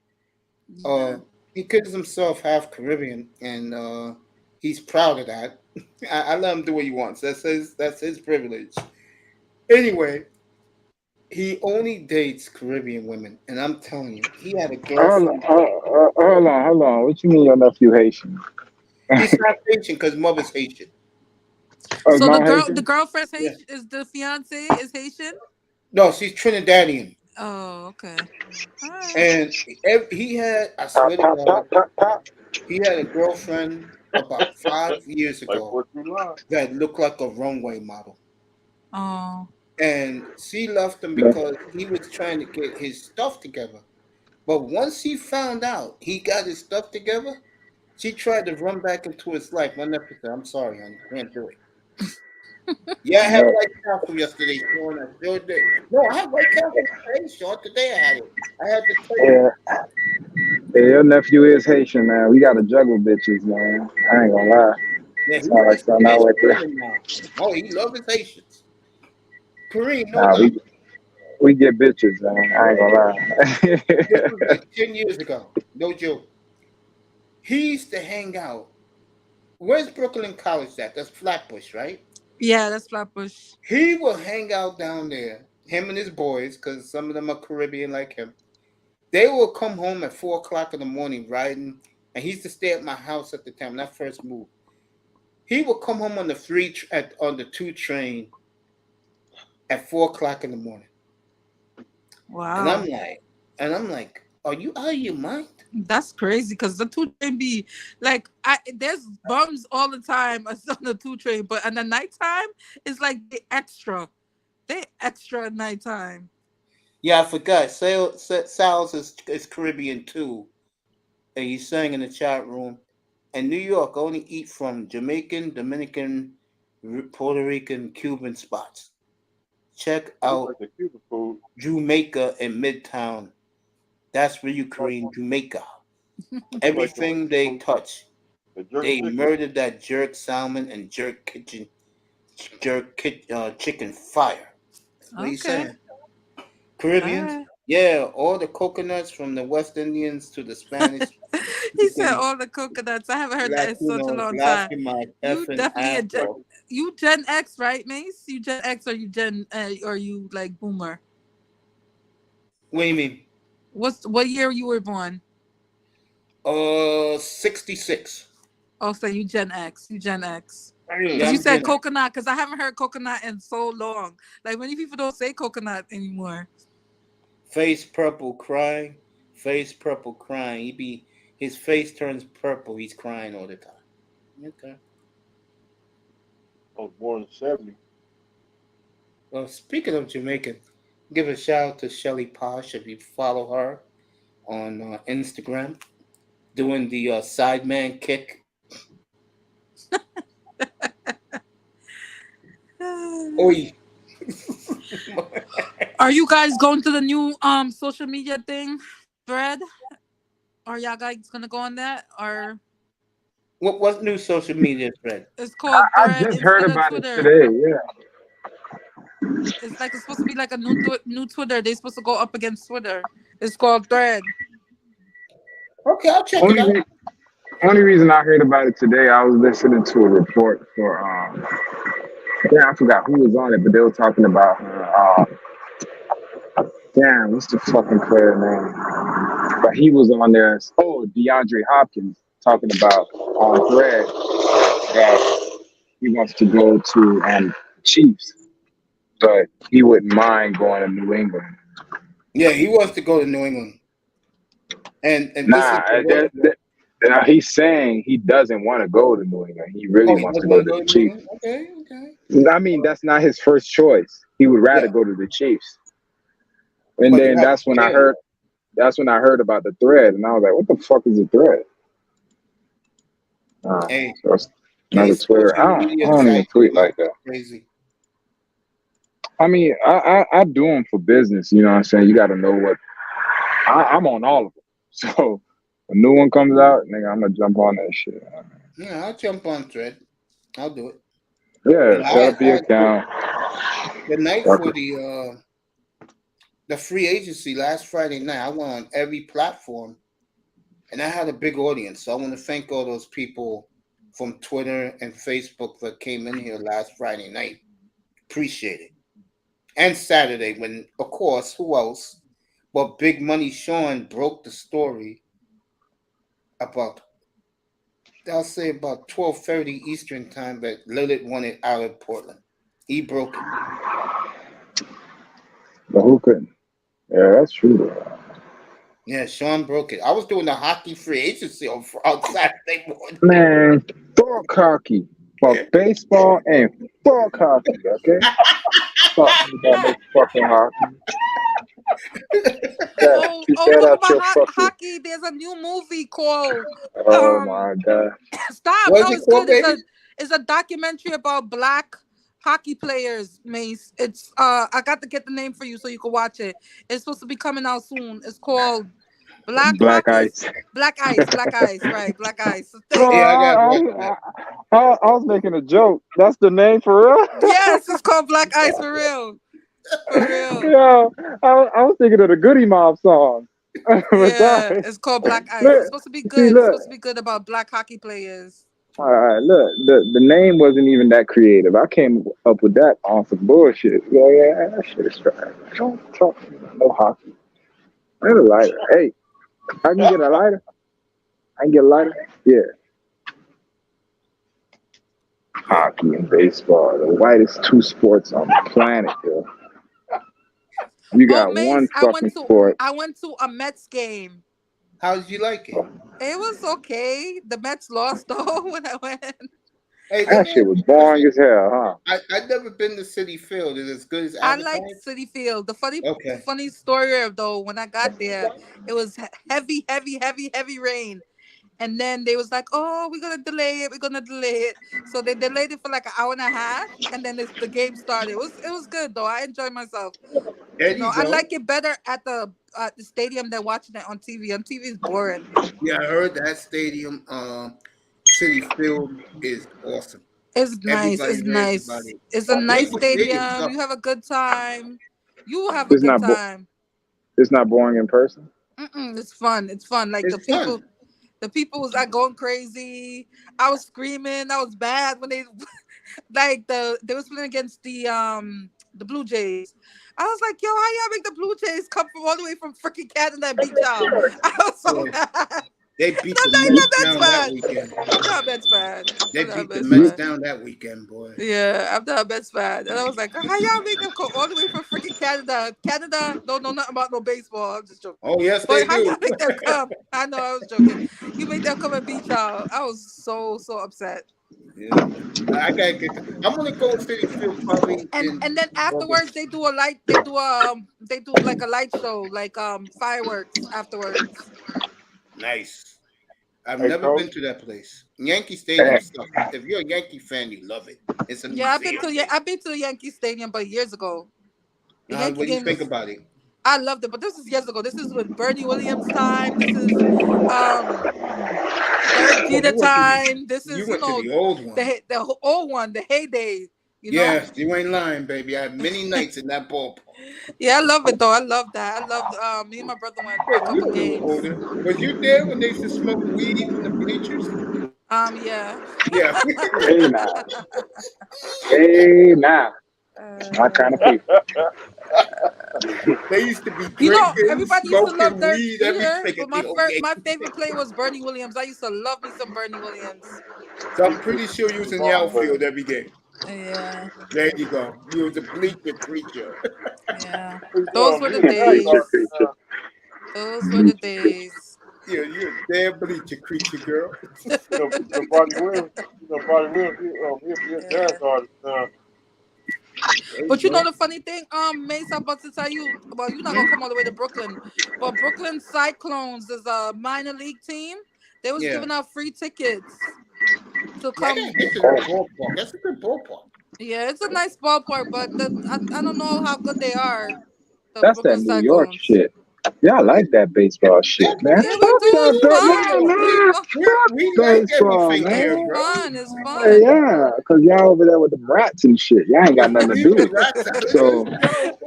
Yeah.
He considers himself half Caribbean, and he's proud of that. I let him do what he wants. That's his privilege. Anyway, he only dates Caribbean women, and I'm telling you, he had a girlfriend.
Hold on. What you mean your nephew Haitian?
He's not Haitian because mother's Haitian.
Oh, his
So
mom
the
Haitian?
girlfriend's
Yeah.
Haitian, is the fiance is Haitian?
No, she's Trinidadian,
Oh, okay. All right.
and he had. I swear
Pop,
to
pop,
God,
pop, pop, pop.
he had a girlfriend about 5 years
Like
ago
4th of July.
that looked like a runway model.
Oh.
And she left him because he was trying to get his stuff together. But once he found out he got his stuff together, she tried to run back into his life. My nephew said, I'm sorry, honey, can't do it. Yeah, I had
No,
White Castle yesterday, Sean. I sure did. No, I had White Castle today, Sean. Today I had it. I had the turkey.
yeah, yeah, your nephew is Haitian, man. We gotta juggle bitches, man. I ain't gonna lie.
Yeah,
It
he
sound like
likes
something I
Haitian
went through.
women now. Oh, he loves his Haitians. Kareem, no
Nah,
lie.
we get bitches, man. I ain't
This
gonna
was like 10 years ago. No joke. He used to hang out. Where's Brooklyn College at? That's Flatbush, right?
Yeah, that's Flatbush.
He will hang out down there, him and his boys, because some of them are Caribbean like him. They will come home at 4 o'clock in the morning riding, and he used to stay at my house at the time when I first moved. He would come home on on the two train at 4 o'clock in the morning, and
Wow.
I'm like, are you out of your mind?
That's crazy because the two train be like there's bums all the time on the two train, but in the nighttime it's like they extra at nighttime.
Yeah, I forgot. Sal's is Caribbean too, and he's saying in the chat room. And New York only eat from Jamaican, Dominican, Puerto Rican, Cuban spots. Check
Oh, you
out
like the Cuban food.
Jamaica in Midtown. That's where you Korean Jamaica.
You like the
Everything they touch,
the jerk
they
chicken.
murdered that jerk salmon and chicken fire. That's what he's
Okay.
saying.
All
Caribbeans,
right.
yeah, all the coconuts from the West Indians to the Spanish
He said
speaking
all the coconuts. I haven't heard that in such a
Latinos
long time.
laughing my
You
effing
definitely
ass off.
you Gen X, right, Mace? You Gen X or you Gen or you like Boomer?
What do you mean?
What year you were born?
66.
Oh, so you Gen X. You Gen X.
Yeah,
Because
Damn.
you
I'm
said
Gen X.
coconut, because I haven't heard coconut in so long. Like many people don't say coconut anymore.
Face purple crying. Face purple crying. His face turns purple. He's crying all the time. Okay.
I was born in '70.
Well, speaking of Jamaican, give a shout out to Shelly Posh if you follow her on Instagram, doing the sideman kick. Oi.
Are you guys going to the new social media thing, Thread? Are y'all guys gonna go on that? Or
What new social media thread?
it's called
I
Thread
just heard
instead of
about it
Twitter.
today. Yeah.
It's like it's supposed to be like a new Twitter. They're supposed to go up against Twitter. It's called Thread.
Okay, I'll check it
Only
out.
re- only reason I heard about it today, I was listening to a report for damn, I forgot who was on it, but they were talking about damn, what's the fucking player name? But he was on there. Oh, DeAndre Hopkins talking about on Thread that he wants to go to Chiefs, but he wouldn't mind going to New England.
Yeah, he wants to go to New England. And this is
Nah,
the worst one.
now he's saying he doesn't want to go to New England. He really
Oh, he
wants to
doesn't
go
want
to
to go
the
to New
Chiefs.
England? Okay, okay.
I mean, that's not his first choice. He would rather
Yeah,
go to the Chiefs. And
but they
then
have
that's when I
players.
heard about the thread, and I was like, "What the fuck is a thread?"
Hey,
So it's another
these
Twitter.
social media
I don't even
sites
tweet
are
like that.
crazy.
I mean, I do them for business. You know what I'm saying? You got to know what I'm on all of them. So a new one comes out, nigga, I'm gonna jump on that shit.
Yeah, I'll jump on thread. I'll do it. You
Yeah,
know,
set up
I
your
had to
account.
the night
Fuck
for
it.
the free agency last Friday night. I went on every platform, and I had a big audience. So I want to thank all those people from Twitter and Facebook that came in here last Friday night. Appreciate it. And Saturday, when of course, who else? But Big Money Sean broke the story about I'll say about 12:30 Eastern time that Lillard wanted out of Portland. He broke it.
But who couldn't? Yeah, that's true though.
Yeah, Sean broke it. I was doing the hockey free agency on Saturday morning.
Man, fuck hockey. Fuck baseball and fuck hockey, okay? Fuck me about no fucking hockey. Keep that
Talk
out
about
your fucking.
hockey. There's a new movie called
Oh
um.
my god.
Stop!
What's
No,
it
it's
called,
good.
baby?
It's a documentary about black hockey players. Mace. It's I got to get the name for you so you can watch it. It's supposed to be coming out soon. It's called Black
Black
Hockey.
ice.
Black Ice. Black Ice. Right. Black Ice. So
No,
thank
Yeah, I
you.
gotta watch that.
I was making a joke. That's the name for real.
Yes, it's called Black Ice for real. For real.
Yeah, I was thinking of the Goody Mob song. But
Yeah,
sorry.
it's called Black Ice. It's
Look,
supposed to be
see,
good. It's
look.
supposed to be good about black hockey players.
All right, look. The name wasn't even that creative. I came up with that on some bullshit. Yeah, that shit is trash. Don't talk to me about no hockey. I need a lighter. Hey, I can get a lighter. I can get a lighter. Yeah. Hockey and baseball, the whitest two sports on the planet, yo. You
Oh,
got one
Mace,
fucking sport.
I went to a Mets game.
How did you like it?
It was okay. The Mets lost though when I went.
Hey, let
That
me
shit
ask
was
you a
boring
question.
as hell, huh?
I've never been to City Field. Is it as good as
I liked
advertised?
City Field. The
Okay.
funny story though, when I got there, it was heavy rain. And then they was like, "Oh, we're gonna delay it. We're gonna delay it." So they delayed it for like an hour and a half, and then the game started. It was good though. I enjoyed myself.
There
You know,
you
I
go.
like it better at the stadium than watching it on TV. On TV is boring.
Yeah, I heard that stadium, City Field is awesome.
It's nice.
Everybody
It's
raves about
nice.
it.
It's a nice
Yankee Stadium's
stadium.
up.
You have a good time. You will have a
It's
good
not
time.
it's not boring in person.
It's fun. It's fun. Like
It's fun.
the people was like going crazy. I was screaming. I was bad when they like they was playing against the Blue Jays. I was like, yo, how y'all make the Blue Jays come from all the way from freaking Canada and beat y'all? I was so
Yeah.
mad.
They beat the
I'm not
Mets
a Mets
down that
fan.
weekend.
I'm not a Mets fan.
They
I'm not a
beat the
Mets
Mets
fan.
down that weekend, boy.
Yeah, I'm not a Mets fan. And I was like, how y'all make them go all the way from freaking Canada? Canada don't know nothing about no baseball. I'm just joking.
Oh yes,
But
they
how y'all
do.
make them come? I know I was joking. You make them come and beat y'all. I was so upset.
Yeah, I gotta get. I'm gonna go City Field probably in
And then afterwards
August.
they do they do like a light show, like fireworks afterwards.
Nice. I've
Hey,
never been
coach.
to that place. Yankee Stadium sucks. If you're a Yankee fan, you love it. It's a
Yeah,
museum.
I've been to the Yankee Stadium, but years ago. The Yankee
What do you
game
think
was
about it?
I loved it, but this is years ago. This is with Bernie Williams time. This is um Derek
Oh,
Jeter time. This
you
is
went to the old one.
the old one, the heyday. You know.
Yes, you ain't lying, baby. I had many nights in that ballpark.
Yeah, I love it though. I love that. I loved. Me and my brother went
Yeah,
a
you
couple
a little
games.
older. Was you there when they used to smoke weed in the bleachers?
Yeah.
Yeah.
Hey now, hey now, my kind of people.
They used to be
You know,
drinking,
everybody used to love
smoking
Derek
weed every
Jeter, but
single game.
my favorite player was Bernie Williams. I used to love me some Bernie Williams.
So I'm pretty sure you was in the outfield every game.
Yeah,
There you go. You was a bleacher creature.
yeah.
Who's
Those were the
me? I
Preacher,
thought,
days.
preacher.
Those were the days.
Yeah, you're a damn bleacher creature, girl.
Bobby Williams, Bobby Williams, he a
Yeah.
dance artist.
There you
But you know
go.
the funny thing, Mace, I'm about to tell you. Well, you're not gonna come all the way to Brooklyn, but Brooklyn Cyclones is a minor league team. They was
Yeah.
giving out free tickets to
Yeah, I gotta
come.
get to that ballpark. That's a good ballpark.
Yeah, it's a nice ballpark, but I don't know how good they are. The
That's that
Brooklyn
New York
Cyclones.
shit. Y'all like that baseball shit, man.
Yeah, we
Fuck
do.
that,
It's
man.
fun. It's
Nah,
fun.
We like
baseball,
everything here,
man.
It's
bro.
fun. It's
Hey,
fun.
yeah, because y'all over there with the rats and shit. Y'all ain't got nothing to
Leave the
do.
rats out of
So,
this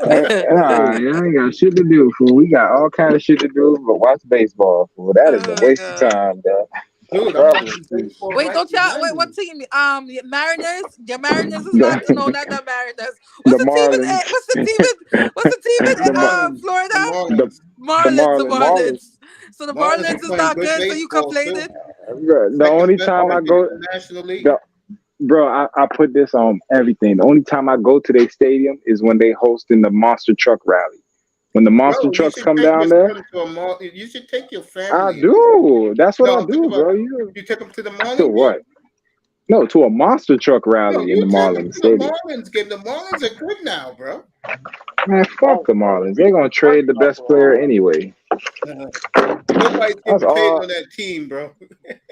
show.
y'all ain't got shit to do, fool. We got all kind of shit to do, but watch baseball, fool. That is a
Oh
waste of
god.
time, bro. I'm
Dude, I'm
telling
watching
you.
baseball
Wait,
right
don't y'all
behind
wait? What
me.
team? Your Mariners. Your Mariners is not no,
The,
not the Mariners.
the
What's the team
Marlins.
in? What's the team
The
in
Marlins.
Florida?
The
The,
Marlins.
the
Marlins. The
Marlins.
Marlins. So the
Marlins are
Marlins is
playing
not
good
good. So you
baseball still.
complaining?
The
Second
only
best
time I
record in
go,
the National League.
the, bro, I put this on everything. The only time I go to their stadium is when they hosting the monster truck rally. When the monster
Bro, you
trucks
should
come
take your
down there,
son to a mall. You should take your
I
family.
do. That's what
No,
I
I'm talking
do,
about
bro.
you take them to the
To
Marlins game.
what? No, to a monster truck
No,
rally in
you
the
take them
Marlins
to the
Stadium.
Marlins game. The Marlins are good now, bro.
Man, fuck the Marlins. They're gonna trade the best player anyway.
Nobody's
That's
getting paid
all,
on that team, bro.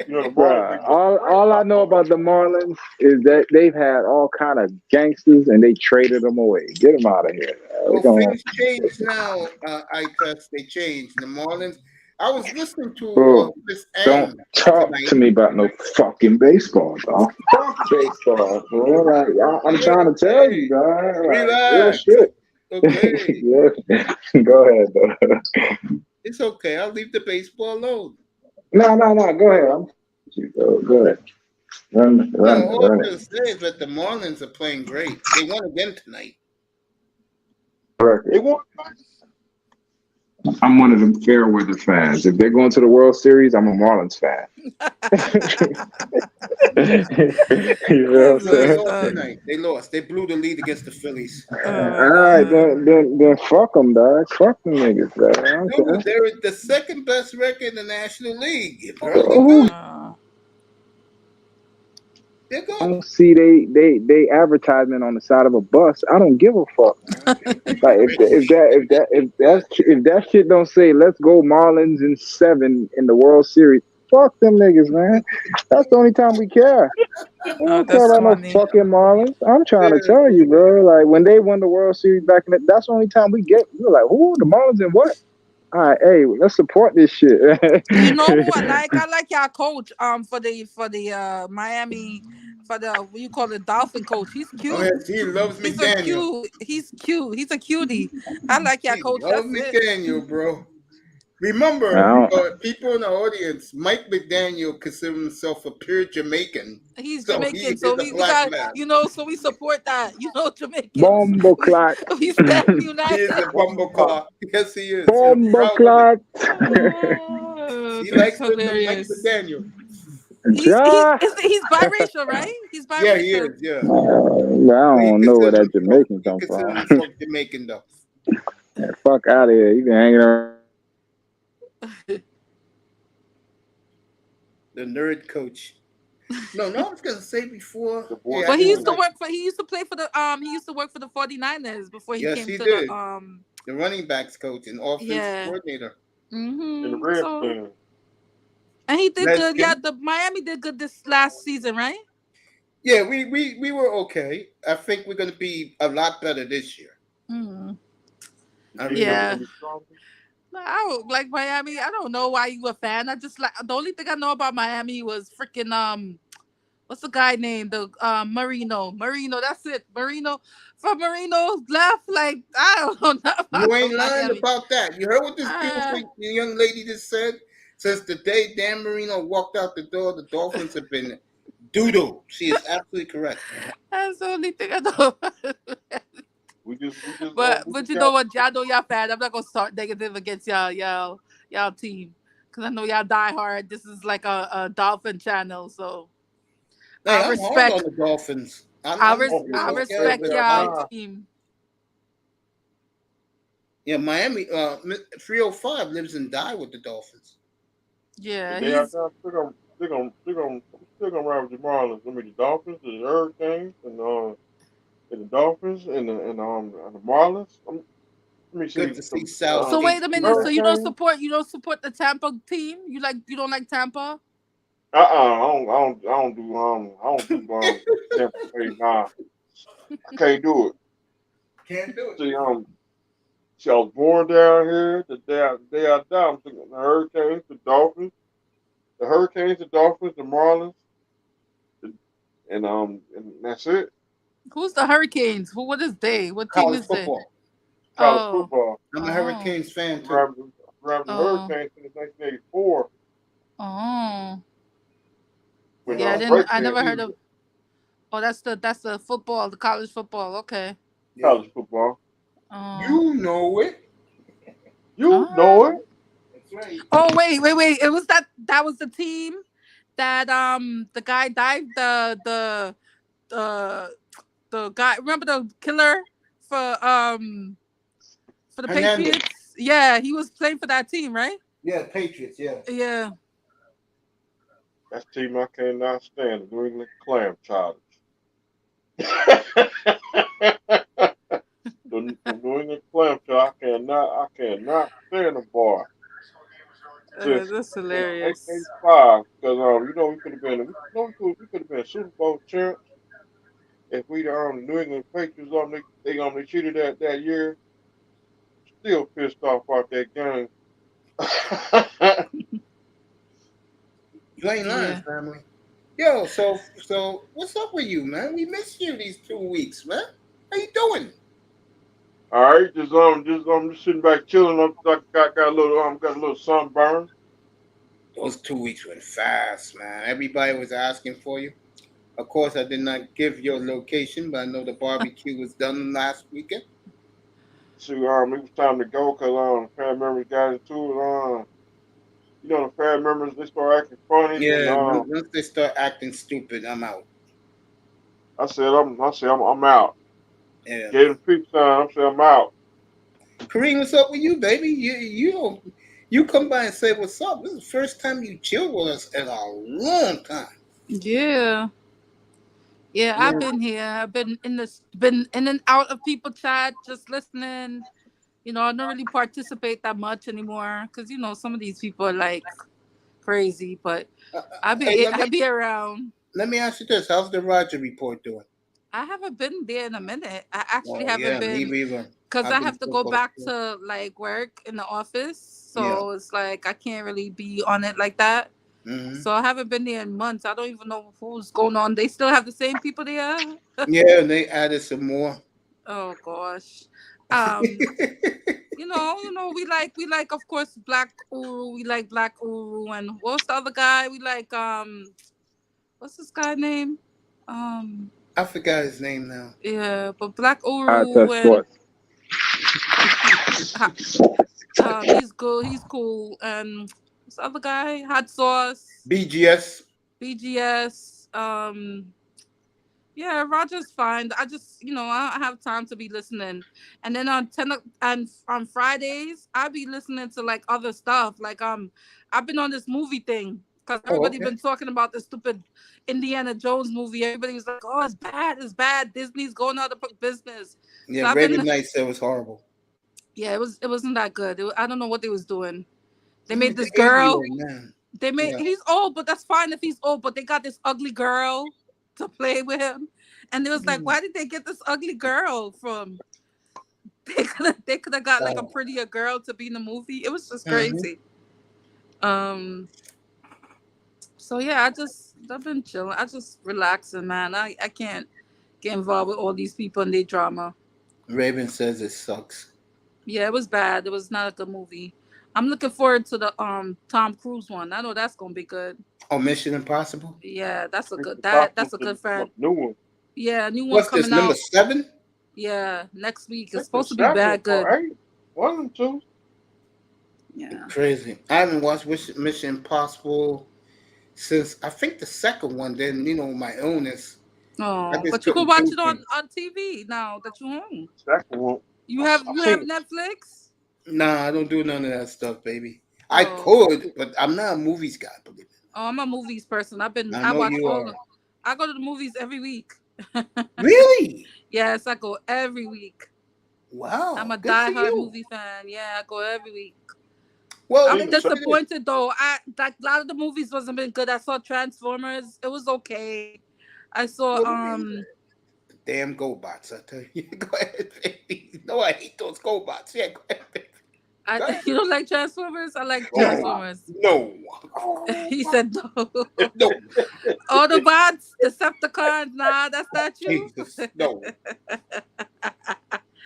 The Marlins
bruh.
been
All I know about the Marlins is that they've had all kind of gangsters and they traded them away. Get them out of here. We're
Well,
gonna,
things change now. I test. They changed. The Marlins. I was listening to
bro.
Miss
Don't
M
talk
tonight.
to me about no fucking baseball, dog. Fuck baseball, bro. Like, I'm trying to tell you, dog. Like, real
Relax.
shit.
Okay.
Yeah. Go ahead, though.
It's okay. I'll leave the baseball alone.
No. Go ahead. I'm you, bro. Go ahead. Run
No,
it.
all
Run
I'm
it.
going to say is that the Marlins are playing great. They won again tonight.
They
Record.
won.
I'm one of them fair weather fans. If they're going to the World Series, I'm a Marlins fan. You know what I'm
That's
No, they
messed
saying?
lost
up.
tonight. They lost. They blew the lead against the Phillies.
Oh
All right,
god.
then fuck them, dog. Fuck them niggas, dog. I don't care.
Dude, they're the second best record in the National League, bro. They're
Who
good.
Uh,
They're good.
don't see they advertisement on the side of a bus? I don't give a fuck, man. Like if that shit don't say let's go Marlins in 7 in the World Series, fuck them niggas, man. That's the only time we care. We
oh,
don't care
that's
about no
funny.
fucking Marlins. I'm trying to
Yeah.
tell you, bro. Like when they won the World Series back in that's the only time we get. We're like, who the Marlins and what? All right, hey, let's support this shit.
You know who I like? I like y'all coach. For the Miami, for the what you call it, Dolphin coach. He's
Oh,
cute.
yes, he loves
He's a
McDaniel.
cute. He's cute. He's a cutie. I like y'all
He
coach.
loves
That's it.
McDaniel, bro. Remember,
I don't,
people in the audience, Mike McDaniel considers himself a pure Jamaican.
He's
So he
Jamaican,
is
so
a
we
black
got
man.
so we support that. Jamaicans.
bombo
We
clock.
we stand
He
united.
is a bumble car. Yes, he is. You're
Bombo
proud of it.
clock.
See, He
that's
likes Mike
hilarious.
McDaniel.
Ja.
He's biracial, right? He's
Yeah, he
biracial.
is. Yeah.
I
But he
don't know where
considers
that
himself.
Jamaican
He
come
considers
from.
himself Jamaican though.
Yeah, fuck out of here. You been hanging around.
The nerd coach. No, I was gonna say before.
The boy
Yeah, I
But he
didn't
used to
King.
like.
work for he used to play for the he used to work for the 49ers before he
Yes,
came
he
to the
did. The running backs coach and offensive
yeah.
coordinator.
In the
So
Redskins.
and he did good. Yeah,
Redskins.
the Miami did good this last season, right?
Yeah, we were okay. I think we're gonna be a lot better this year.
Mm.
You
I
think
really
they're
Yeah.
gonna
do.
be stronger?
I don't like Miami. I don't know why you a fan. I just like the only thing I know about Miami was freaking what's the guy named the Marino. That's it. Marino from Marino left. Like I don't know nothing
You
about
ain't lying
Miami.
about that. You heard what this
Uh,
beautiful young lady just said? Since the day Dan Marino walked out the door, the Dolphins have been doodle. She is absolutely correct.
that's the only thing I know.
We
But
just
you
got
know what? Y'all know y'all fan. I'm not gonna start negative against y'all team because I know y'all die hard. This is like a Dolphin channel, so
Hey,
I
I'm hard on
respect
the Dolphins.
oh
I
hell
Yeah,
no,
respect
but
hell
y'all
nah.
team.
yeah, Miami 305 lives and die with the Dolphins.
Yeah,
If they are
he's
done, they're gonna still gonna ride with the Marlins. I mean the Dolphins, the Hurricanes, and the Dolphins and the Marlins. Let me
Good
see
to see
the
South
so wait a minute. So
HD.
Hurricanes.
you don't support the Tampa team? You don't like Tampa?
I don't do Tampa Bay. Nah, I can't do it.
Can't do it.
See see, I was born down here. The day I die, I'm thinking the Hurricanes, the Dolphins, the Marlins, the, and that's it.
Who's the Hurricanes? What is they? What team
College
is they?
football.
College
Oh,
football.
I'm a
oh,
Hurricanes fan
I'm
too.
driving the
oh,
Hurricanes since 1984
oh.
when
Yeah, I
Yeah,
didn't.
Drake
I
May
never heard
lead
of. Oh, that's the football, the college football. Okay.
yeah.
college football.
Oh.
You know it.
You know it.
Oh.
That's right.
Oh wait. It was that was the team that the guy died the the guy, remember the killer for the
Hernandez.
Patriots? Yeah, he was playing for that team, right?
Yeah, Patriots. Yeah.
Yeah.
That's the team I cannot stand. The New England Clam Childish. The New England Clam Childish. I cannot stand the boy.
That's
Since
hilarious.
1985, because we could have been, we could have been Super Bowl champs if we the New England Patriots they cheated that year. Still pissed off about that game.
You ain't lying,
Yeah.
family. Yo, so what's up with you, man? We missed you these 2 weeks, man. How you doing?
All right, just sitting back chilling. Got a little sunburn.
Those 2 weeks went fast, man. Everybody was asking for you. Of course, I did not give your location, but I know the barbecue was done last weekend.
So it was time to go because the family members got into it. The family members they start acting funny, and
Yeah, once they start acting stupid, I'm out.
I'm out.
Yeah.
Gave them peace sign. I said I'm out.
Kareem, what's up with you, baby? You come by and say what's up. This is the first time you chilled with us in a long time.
Yeah. Yeah, I've
Yeah.
been here. I've been in and out of people chat, just listening. I don't really participate that much anymore because some of these people are like crazy. But
Uh, uh,
I
hey,
be I be around.
let me ask you this: how's the Roger report doing?
I haven't been there in a minute. I actually
Oh
haven't
yeah, me
been
either.
because
I've
I
been
have to
so
go
close
back
to it.
to like work in the office.
Yeah.
So it's like I can't really be on it like that.
Hmm.
So I haven't been there in months. I don't even know who's going on. They still have the same people there.
Yeah, and they added some more.
Oh gosh. Um, we like of course Black Uru. We like Black Uru, and what's the other guy? We like what's this guy name? Um,
I forgot his name now.
yeah, but Black
I
Uru
touch
and
sports.
he's good. He's cool. And what's What's the other guy? Hot Sauce,
BGS.
BGS. Yeah, Roger's fine. I just, I don't have time to be listening. And then and on Fridays, I be listening to like other stuff. Like I've been on this movie thing because
Oh,
everybody
okay.
been talking about this stupid Indiana Jones movie. Everybody was like, "Oh, it's bad. Disney's going out of business." So
Yeah,
I've
Raven
been,
Knight said it was horrible.
yeah, it wasn't that good. I don't know what they was doing. They
He's
made
like
this
the 80
girl.
year man.
They made
Yeah.
He's old, but that's fine if he's old. But they got this ugly girl to play with him, and it was like, why did they get this ugly girl from? They could have got like a prettier girl to be in the movie. It was just crazy. So yeah, I've been chilling. I just relaxing, man. I can't get involved with all these people and their drama.
Raven says it sucks.
Yeah, it was bad. It was not a good movie. I'm looking forward to the Tom Cruise one. I know that's gonna be good.
Oh, Mission Impossible?
Yeah, that's a
Mission
good that's a
Impossible,
good friend.
new one.
Yeah, new one
What's this,
coming
number
out.
7?
Yeah, next week.
I
It's
think the
supposed to be
7
bad good.
or 8. 1 and 2.
Yeah.
Crazy. I haven't watched Mission Impossible since I think the second one. Then my illness. I
Oh,
just
but you could
couldn't
watch
do
it on
things.
TV now that you're home.
Second one.
You
I
have
seen it.
Netflix?
Nah, I don't do none of that stuff, baby. I
Oh.
could, but I'm not a movies guy, believe it.
Oh, I'm a movies person.
I
I
know
watch
you are.
I go to the movies every week.
Really?
Yes, I go every week.
Wow.
I'm a
Good for
diehard
you.
movie fan. Yeah, I go every week.
Well,
I'm
let me say this.
disappointed though. Like a lot of the movies wasn't been good. I saw Transformers. It was okay. I saw
Damn GoBots, I tell you. Go ahead, baby. No, I hate those GoBots. Yeah, go ahead, baby. Go ahead.
You don't like Transformers? I like
No.
Transformers.
No.
He said no.
No.
Autobots, Decepticons, nah, that's not you.
Jesus, no.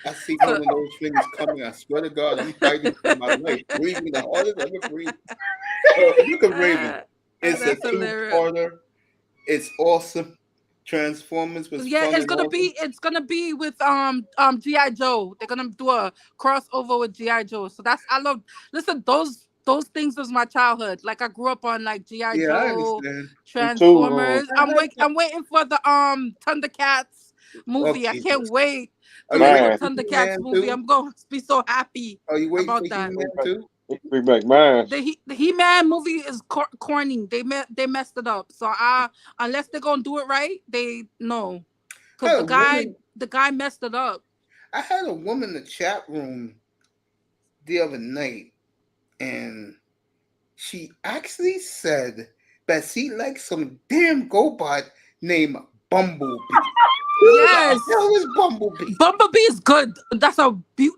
I see one of those things coming. I swear to God, I'm fighting for my life. Breathing the hardest I've ever breathed. Look at Raven. It's a
That's hilarious.
two-parter. It's awesome. Transformers was
Yeah,
fun
it's
and
gonna
awesome.
be with G.I. Joe. They're gonna do a crossover with G.I. Joe. So listen, those things was my childhood. Like I grew up on like G.I.
Yeah, I
Joe,
understand.
Transformers. I'm waiting for the Thundercats movie.
Oh,
I can't
Jesus.
wait
Are
to
you
see
waiting
the
Man.
for
Thundercats
He-Man
movie.
too?
I'm going to be so happy
Are you waiting
about
for
that.
He-Man too?
Bring back mine.
The He-Man movie is corny. They messed it up. So unless they're gonna do it right, no, because the guy messed it up.
I had a woman in the chat room the other night, and she actually said that she likes some damn GoBot named Bumblebee.
Yes.
Who the hell is Bumblebee?
Bumblebee is good. That's a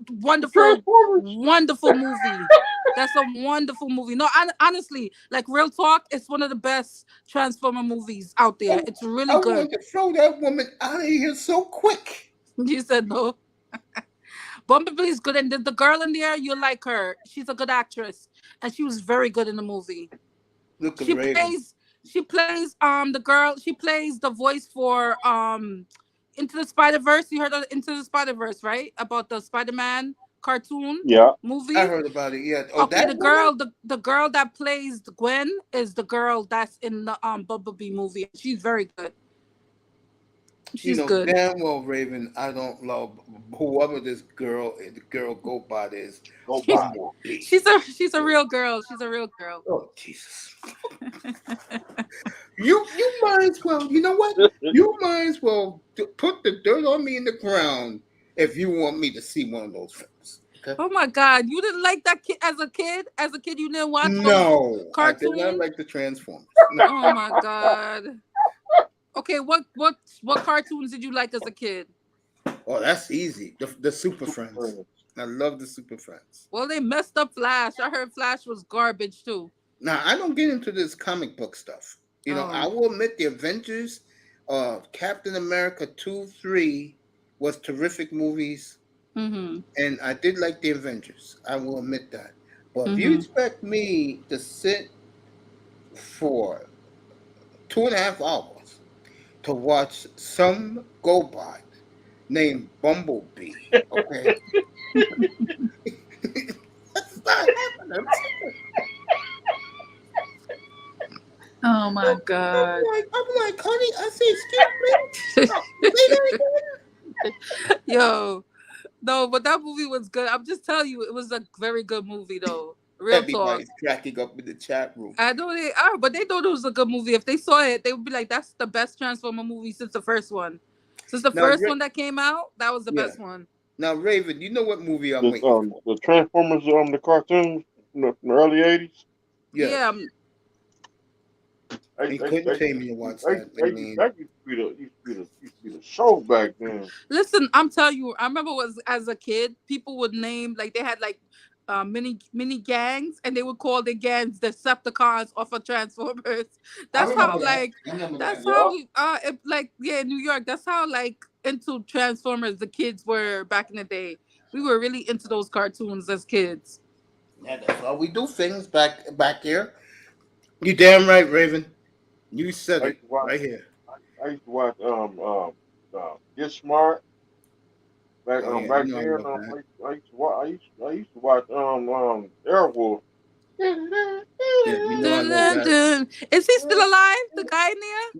wonderful movie. That's a wonderful movie. No, honestly, like real talk, it's one of the best Transformer movies out there. It's really
I
good.
wanted to throw that woman out of here so quick.
You said no. Bumblebee is good, and the girl in there, you like her. She's a good actress, and she was very good in the movie.
Look at
She
Raven.
plays the girl. She plays the voice for Into the Spider-Verse. You heard of Into the Spider-Verse, right? About the Spider-Man cartoon movie.
I heard about it. Yeah. Oh,
Okay,
that woman?
the girl that plays Gwen is the girl that's in the Bumblebee movie. She's very good. She's good.
Damn well, Raven, I don't love whoever the girl GoBot is. Bumblebee.
She's a real girl. She's a real girl.
Oh, Jesus. You might as well, you know what? You might as well put the dirt on me in the ground if you want me to see one of those films. Okay?
Oh my God! You didn't like that kid as a kid? As a kid, you didn't watch those
No,
cartoons?
I did not like the Transformers. No.
Oh my God! Okay, what cartoons did you like as a kid?
Oh, that's easy. The Super Friends. I love the Super Friends.
Well, they messed up Flash. I heard Flash was garbage too.
Now, I don't get into this comic book stuff. I will admit the Avengers, Captain America 2, 3 was terrific movies.
Mm-hmm.
And I did like the Avengers. I will admit that. But if you expect me to sit for 2.5 hours to watch some GoBot named Bumblebee, okay? That's not happening.
Oh my god.
I'm like, honey, I say, excuse me. Say that
Yo, no, but that movie was good. I'm just telling you, it was a very good movie though. Real
again.
talk.
Everybody's cracking up in the chat room.
I know they are, but they thought it was a good movie. If they saw it, they would be like, "That's the best Transformer movie since the first one." Since the
Now,
first one that came out, that was the
yeah.
best one.
Now, Raven, you know what movie I'm waiting for?
The Transformers, the cartoons from the early '80s.
Yes.
Yeah,
He couldn't pay me to watch that. I mean,
That used to be the show back then.
listen, I'm telling you, I remember was as a kid, people would name like they had like mini gangs, and they would call the gangs Decepticons off of Transformers.
I
That's
remember
how
that.
like
I remember
that's
that.
how
Yeah.
like yeah, in New York. That's how like into Transformers the kids were back in the day. We were really into those cartoons as kids.
Yeah, that's how we do things back here. You damn right, Raven. You said
I
it
used to watch.
right here.
I used to watch Get Smart
Oh yeah, you
back
know I
then.
love that.
I used to watch Airwolf.
Yeah, you know I
Dun,
love
dun,
that.
dun. Is he still alive? The guy in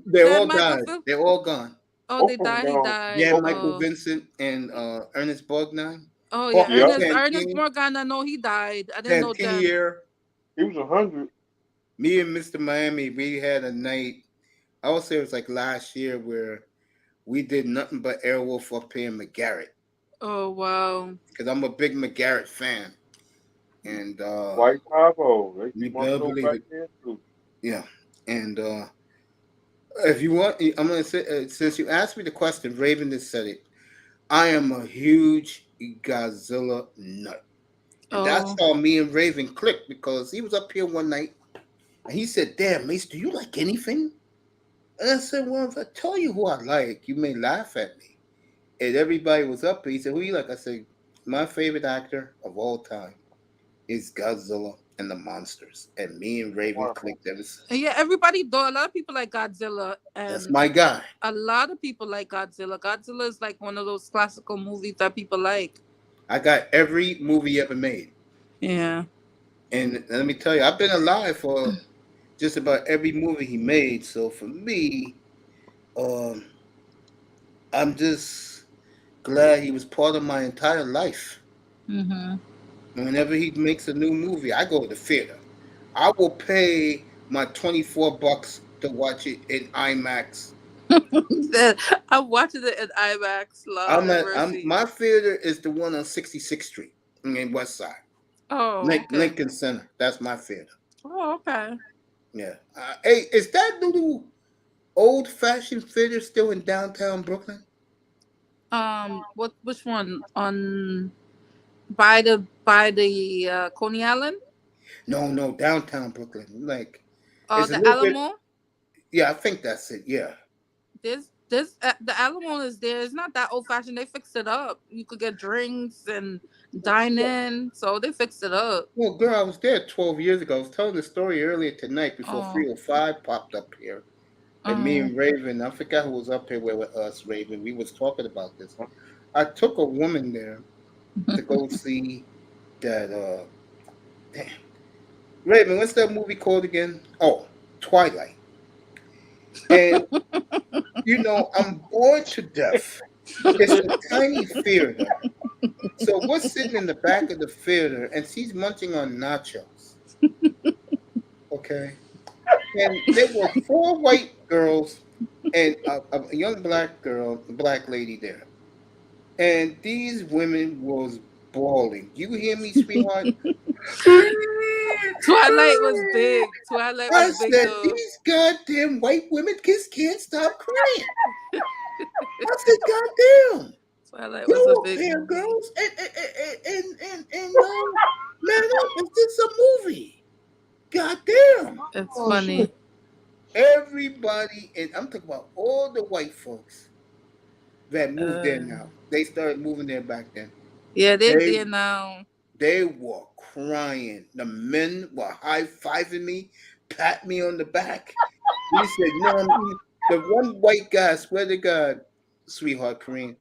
They
there? That
all
Michael
died.
Phil?
They're all gone.
Oh,
Both
they
of them
died. He
gone.
died.
Yeah,
Both of
Michael
Oh.
Vincent and Ernest Borgnine.
Oh yeah,
Yep.
Ernest
Santini,
Morgan. I know he died. I didn't know then.
Santinier.
He was 100.
Me and Mr. Miami, we had a night. I would say it was like last year where we did nothing but Airwolf up here in McGarrett
Oh wow.
because I'm a big McGarrett fan, and
White 5-0. They
you
keep my
better
show
believe
back
it.
then too.
Yeah, and if you want, I'm gonna say since you asked me the question, Raven just said it. I am a huge Godzilla nut. And that's
Oh.
how me and Raven clicked because he was up here one night and he said, "Damn, Mace, do you like anything?" And I said, "Well, if I tell you who I like, you may laugh at me." And everybody was up here. He said, "Who you like?" I said, "My favorite actor of all time is Godzilla and the Monsters." And me and Raven
Wow.
clicked ever since.
And yeah, everybody though. A lot of people like Godzilla,
That's
and
my guy.
a lot of people like Godzilla. Godzilla is like one of those classical movies that people like.
I got every movie ever made.
Yeah.
And let me tell you, I've been alive for just about every movie he made. So for me, um, I'm just glad he was part of my entire life.
Mm-hmm.
Whenever he makes a new movie, I go to the theater. I will pay my $24 to watch it in IMAX.
I'm watching it in IMAX. Lord have mercy.
My theater is the one on 66th Street in West Side.
Oh, okay.
Lincoln Center. That's my theater.
Oh, okay.
Yeah. Hey, is that little old fashioned theater still in downtown Brooklyn?
What? Which one? On by the Coney Island?
No, downtown Brooklyn. Like,
Oh,
it's a
the
little bit.
Alamo.
Yeah, I think that's it. Yeah.
This the Alamo is there. It's not that old fashioned. They fixed it up. You could get drinks and dine in. So they fixed it up.
Well, girl, I was there 12 years ago. I was telling the story earlier tonight before
Oh.
305 popped up here. And me and Raven, I forgot who was up here with us, Raven. We was talking about this. I took a woman there to go see that. Damn, Raven, what's that movie called again? Oh, Twilight. And I'm bored to death. It's a tiny theater. So we're sitting in the back of the theater, and she's munching on nachos. Okay, and there were four white girls and a young black lady there, and these women was bawling. You hear me, sweetheart?
Twilight was big. Twilight
I
was big
said
though.
these goddamn white women just can't stop crying. I said, "Goddamn,
Twilight was a
you up
big
here,
movie.
girls, and man up! Is this a movie? Goddamn!"
It's funny.
Shit.
Everybody, and I'm talking about all the white folks that moved there now. They started moving there back then.
Yeah, they're
They
there now.
they were crying. The men were high fiving me, pat me on the back. He said, "No." The one white guy, I swear to God, sweetheart, Kareem,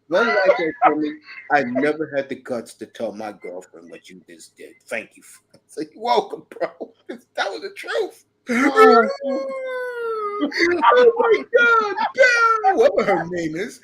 one white guy told me, "I never had the guts to tell my girlfriend what you just did. Thank you." I said, "You're welcome, bro." That was the truth. Oh my God, Belle! Whatever her name is.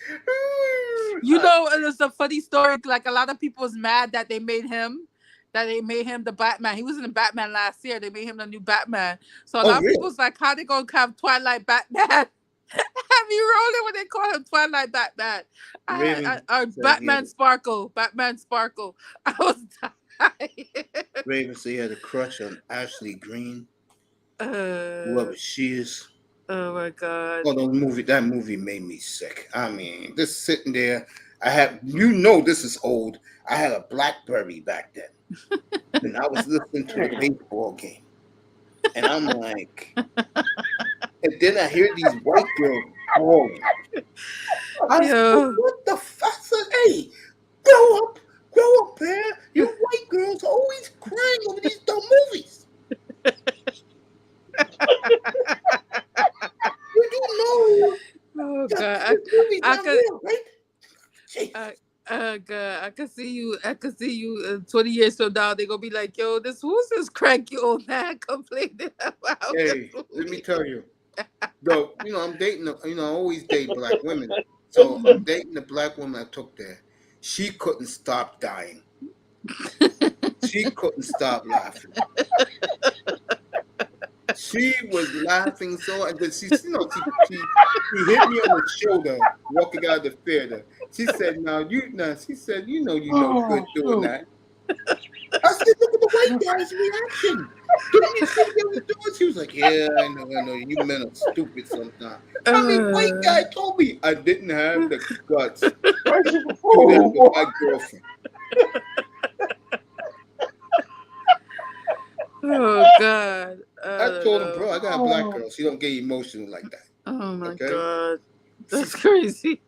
You know, and it's a funny story. Like a lot of people was mad that they made him the Batman. He was in the Batman last year. They made him the new Batman. So a
Oh,
lot of
really?
people was like, how they gonna have Twilight Batman? Have you rolling when they call him Twilight Batman?
Raven
Or
said
Batman Sparkle. Batman Sparkle. I was dying.
Raven said he had a crush on Ashley Green,
uh,
whoever she is.
oh my God.
Oh, that movie made me sick. I mean, just sitting there. This is old. I had a BlackBerry back then, and I was listening to the baseball game, and I'm like, and then I hear these white girls calling. I was
Yo.
like, what the fuck? I said, hey, grow up, man. You white girls are always crying over these dumb movies. You know.
Oh
That
God.
movie's
I
not
could
real, right? Jeez.
God, I can see you 20 years from now. They're gonna be like, yo, who's this cranky old man complaining about
Hey,
this
let me
movie?
tell you. Though, I'm dating, I always date black women. So I'm dating the black woman I took there. She couldn't stop dying. She couldn't stop laughing. She was laughing so, and then she hit me on the shoulder walking out of the theater. She said, she said, you no good doing that. I said, look at the white guy's reaction. Didn't you see what they was doing? She was like, yeah, I know. You men are stupid sometimes. I mean, white guy told me I didn't have the guts to do that with my girlfriend.
Oh God.
I told him, bro, I got a black girl. She don't get emotional like that.
Oh my
Okay?
God. That's crazy.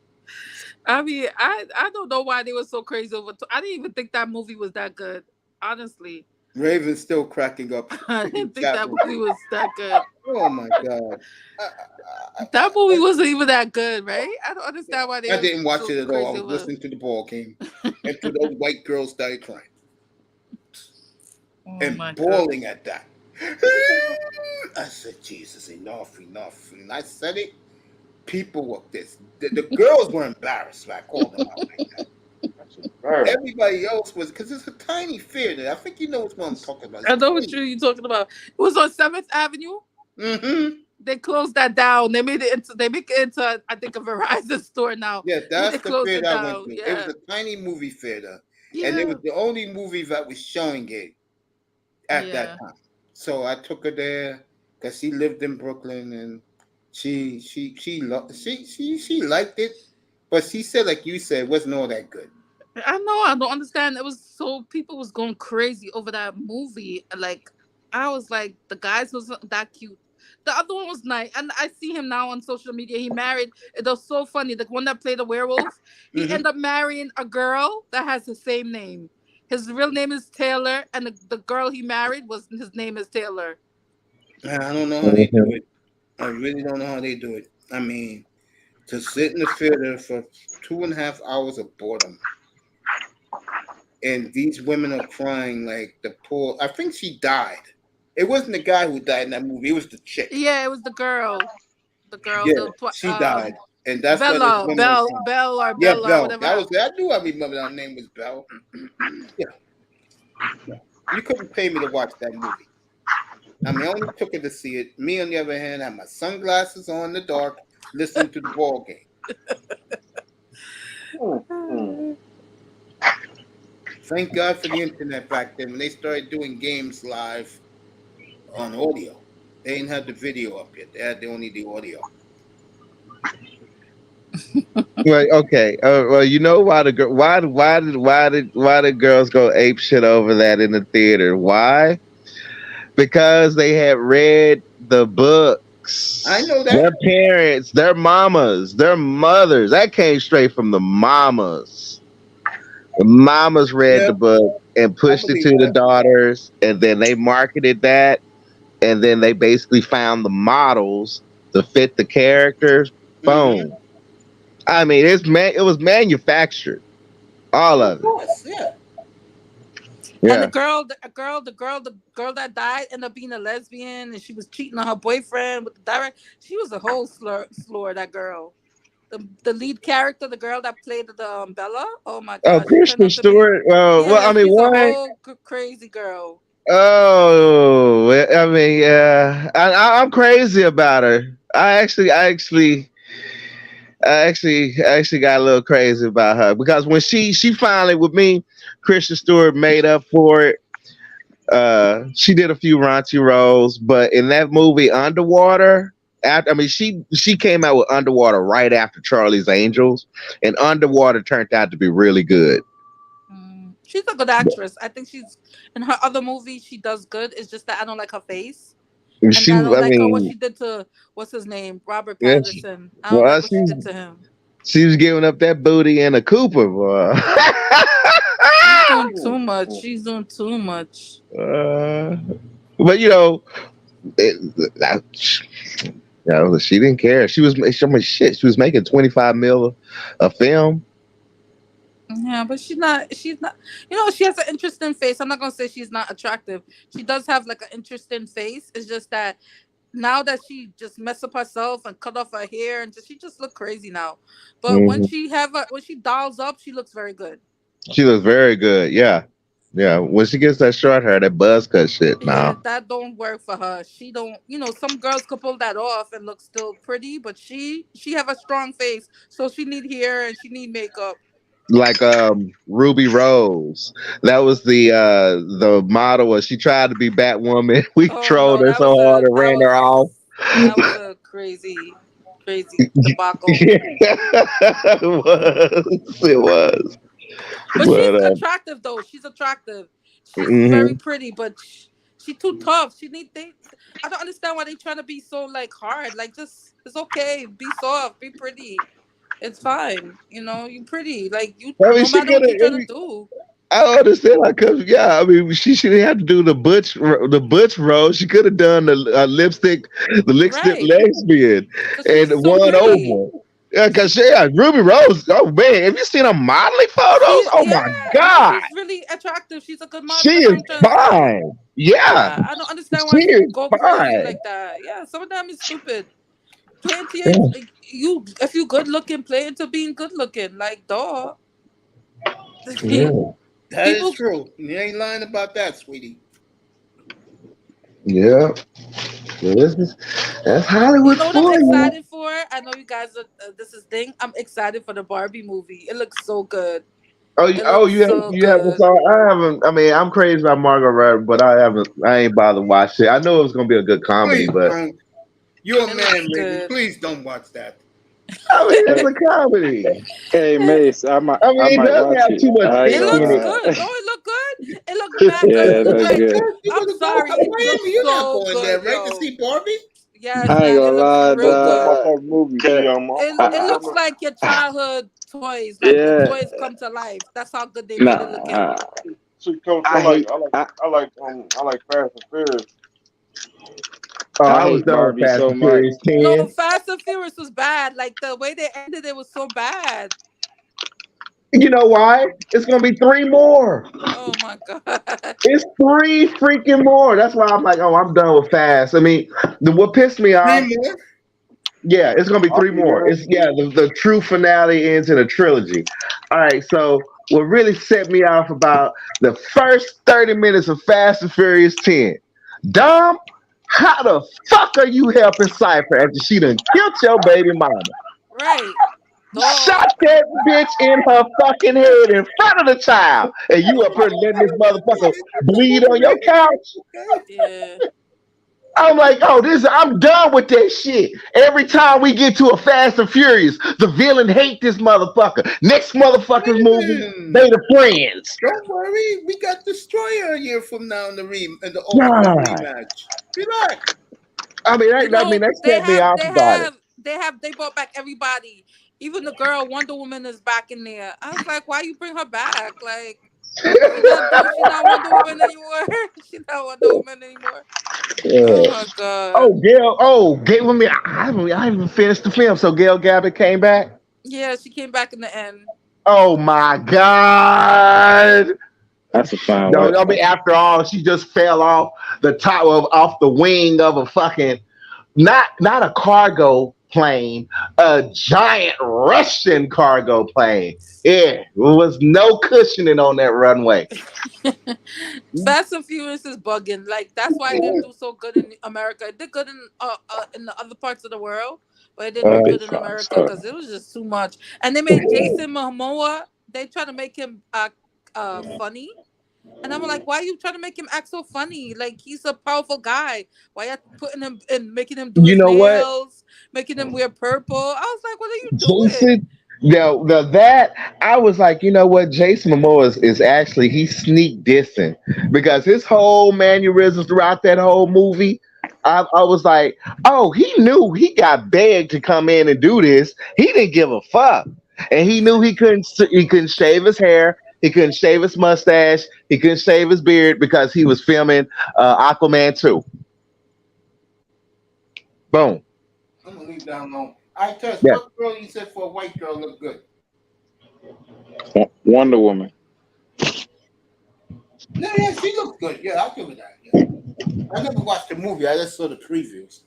I mean, I don't know why they were so crazy over. I didn't even think that movie was that good. Honestly,
Raven's still cracking up.
I didn't think that movie was that good.
Oh my God.
That movie wasn't even that good, right? I don't understand why they.
I didn't watch
so
it at all. I
crazy
was
over.
listening to the ball game, and to those white girls started crying and bawling at that. I said, Jesus, enough. And I said it. People were the girls were embarrassed. I called them out like that. Everybody else was, because it's a tiny theater. I think you know what I'm talking about.
I know what you're talking about. It was on 7th Avenue.
Mm-hmm.
They closed that down. They make it into I think a Verizon store now.
Yeah, that's the theater I went to.
Yeah.
It was a tiny movie theater,
Yeah.
and it was the only movie that was showing it at that time. So I took her there because she lived in Brooklyn, and she liked it, but she said, like you said, it wasn't all that good.
I know. I don't understand. It was so people was going crazy over that movie. Like I was like, the guys wasn't that cute. The other one was nice, and I see him now on social media. He married. It was so funny. The one that played the werewolf, he ended up marrying a girl that has the same name. His real name is Taylor, and the girl he married his name is Taylor.
Man, I don't know how they do it. I really don't know how they do it. I mean, to sit in the theater for 2.5 hours of boredom, and these women are crying like the poor. I think she died. It wasn't the guy who died in that movie. It was the chick.
Yeah, it was the girl. The girl.
Yeah, she died, and that's
Bella,
why
Bell,
Bell,
whatever.
I knew I remember that name was Bell. Yeah. You couldn't pay me to watch that movie. I mean, I only took it to see it. Me, on the other hand, had my sunglasses on in the dark, listening to the ball game. Thank God for the internet back then. When they started doing games live on audio, they didn't have the video up yet. They had only the audio.
Well, okay. Well, you know why did girls go ape shit over that in the theater? Why? Because they had read the books.
I know that.
Their parents, their mamas, their mothers. That came straight from the mamas. The mamas read the book and pushed it to the daughters, and then they marketed that, and then they basically found the models to fit the characters. Boom. I mean, it was manufactured. All of it.
Of course, yeah.
And
Yeah.
the girl that died ended up being a lesbian, and she was cheating on her boyfriend with the direct. She was a whole slur. That girl, the lead character, the girl that played the Bella. Oh my
Oh,
god, she turned
Kristen
out to be.
Stewart. Well,
Yeah,
I mean,
she's a
why?
whole crazy girl.
Oh, I mean, yeah, I'm crazy about her. I actually got a little crazy about her because when she finally with me, Kristen Stewart made up for it. She did a few raunchy roles, but in that movie Underwater, after, I mean, she came out with Underwater right after Charlie's Angels, and Underwater turned out to be really good.
She's a good actress. I think she's in her other movies. She does good. It's just that I don't like her face, and I don't
I
like her what
mean,
she did to what's his name, Robert
yeah,
Patterson. I don't
well,
like what she did to him.
she was giving up that booty in a Cooper, boy.
She's doing too much. She's doing too much.
uh, but she didn't care. I mean, shit. She was making 25 mil a film.
Yeah, but she's not. She's not. She has an interesting face. I'm not gonna say she's not attractive. She does have like an interesting face. It's just that now that she just messed up herself and cut off her hair and she just look crazy now. But
Mhm.
when she dolls up, she looks very good.
She looks very good. Yeah, yeah. When she gets that short hair, that buzz cut shit.
Yeah,
Now,
that don't work for her. She don't. Some girls could pull that off and look still pretty, but she have a strong face, so she need hair and she need makeup.
like Ruby Rose, that was the model. She tried to be Batwoman. We
Oh
trolled
no,
her so hard and ran her off.
that was a crazy debacle.
It was. It was.
But she's
But
attractive though. She's attractive. She's very
mhm.
pretty, but she too tough. She need they. I don't understand why they trying to be so like hard. Like just it's okay. Be soft. Be pretty. It's fine. You pretty. Like you.
I mean,
No
she
matter
could
what
have.
you trying to do.
I don't understand. Like, cause yeah, I mean, she shouldn't have to do the butch role. She could have done the lipstick
Right.
lesbian,
Cause
and
she's so
won
pretty.
over. Yeah, cause yeah, Ruby Rose. Oh man, have you seen her modeling photos? Oh
Yeah.
my
No,
god,
she's really attractive. She's a good
she
model. That's what
is
I'm trying to say.
fine. Yeah,
Yeah, I don't understand
she
why she
is
go crazy
fine.
like that. Yeah, some of them is stupid. Play into
Yeah.
you if you good looking, play into being good looking. Like duh.
Yeah.
That is
People,
true. You ain't lying about that, sweetie.
Yeah. So that's
you
Hollywood
know what I'm
for you.
excited for? I know you guys are. This is thing. I'm excited for the Barbie movie. It looks so good. It looks so
You haven't
good.
saw. I haven't. I mean, I'm crazy about Margot Robbie, but I haven't. I ain't bothered to watch it. I know it was gonna be a good comedy,
Please
but
don't. You're a
It
man,
looks
Raven.
good.
Please don't watch that.
I mean, it's
Hey,
a comedy.
hey, Mace,
I mean,
I
it
might
doesn't
watch
have
it.
too much
I ain't
It
sex
gonna
in
looks
it.
lie.
good. Don't it look good? It look mad good.
Yeah,
It
it
look
look
like
good.
You
I'm
gonna go
sorry.
to
It looks
Miami? You're not
so
going there,
good,
right? To
yo.
see Barbie?
Yes,
I ain't
man. It
gonna
looks
lie,
real
That's one of my
good.
dog.
favorite movies. See,
'Cause
It
I,
looks like your childhood toys. Like the
yeah,
toys come to life. That's how good they made it looking.
nah,
see, Coach,
I hate,
I like Fast and Furious.
Oh,
I
I was
hate
done with
Barbie
Fast
so
and
much.
Furious
No,
10.
Fast and Furious was bad. Like the way they ended it was so bad.
You know why? It's gonna be three more.
Oh my god.
It's three freaking more. That's why I'm like, oh, I'm done with Fast. I mean, what pissed me off?
Three more?
Yeah, it's gonna be
I'll
three
be
more.
there.
It's yeah, the true finale ends in a trilogy. All right, so what really set me off about the first 30 minutes of Fast and Furious 10? Dom, how the fuck are you helping Cypher after she done killed your baby mama?
Right. Duh.
Shot that bitch in her fucking head in front of the child, and you up here letting this motherfucker bleed on your couch?
Yeah.
I'm like, oh, I'm done with that shit. Every time we get to a Fast and Furious, the villain hate this motherfucker. Next motherfucker's movie, they
Raven,
the friends.
don't worry. We got Destroyer a year from now in the Ultimate
God.
rematch. Relax.
I mean, that
They
set me
have
off
they
about it.
have they brought back everybody. Even the girl Wonder Woman is back in there. I was like, why you bring her back? Like she not Wonder Woman anymore. She not Wonder Woman anymore. Oh
Yeah.
my god.
Oh, Gail. Oh, Gail. I haven't finished the film. So Gail Gabbitt came back.
Yeah, she came back in the end.
Oh my God.
That's a fine
No, I
Western.
mean, after all, she just fell off the top of off the wing of a fucking not a cargo plane, a giant Russian cargo plane. Yeah, there was no cushioning on that runway.
Fast and Furious is bugging. Like that's why it didn't do so good in America. It did good in the other parts of the world, but it didn't do
That'd be
good in
fine as
America
fuck.
because it was just too much. And they made Jason Momoa. They try to make him funny, and I'm like, why are you trying to make him act so funny? Like he's a powerful guy. Why you putting him and making him do
You
his
know what?
nails, making him wear purple? I was like, what are you doing?
Jason, that I was like, you know what? Jason Momoa is actually he's sneak dissing because his whole mannerisms throughout that whole movie. I was like, oh, he knew he got begged to come in and do this. He didn't give a fuck, and he knew he couldn't shave his hair. He couldn't shave his mustache. He couldn't shave his beard because he was filming Aquaman 2. Boom.
I'm gonna leave that alone. I test
Yeah.
what girl you said for a white girl look good?
Wonder Woman.
No, yeah, she looks good. Yeah, I'll give her that. Yeah. I never watched the movie. I just saw the previews.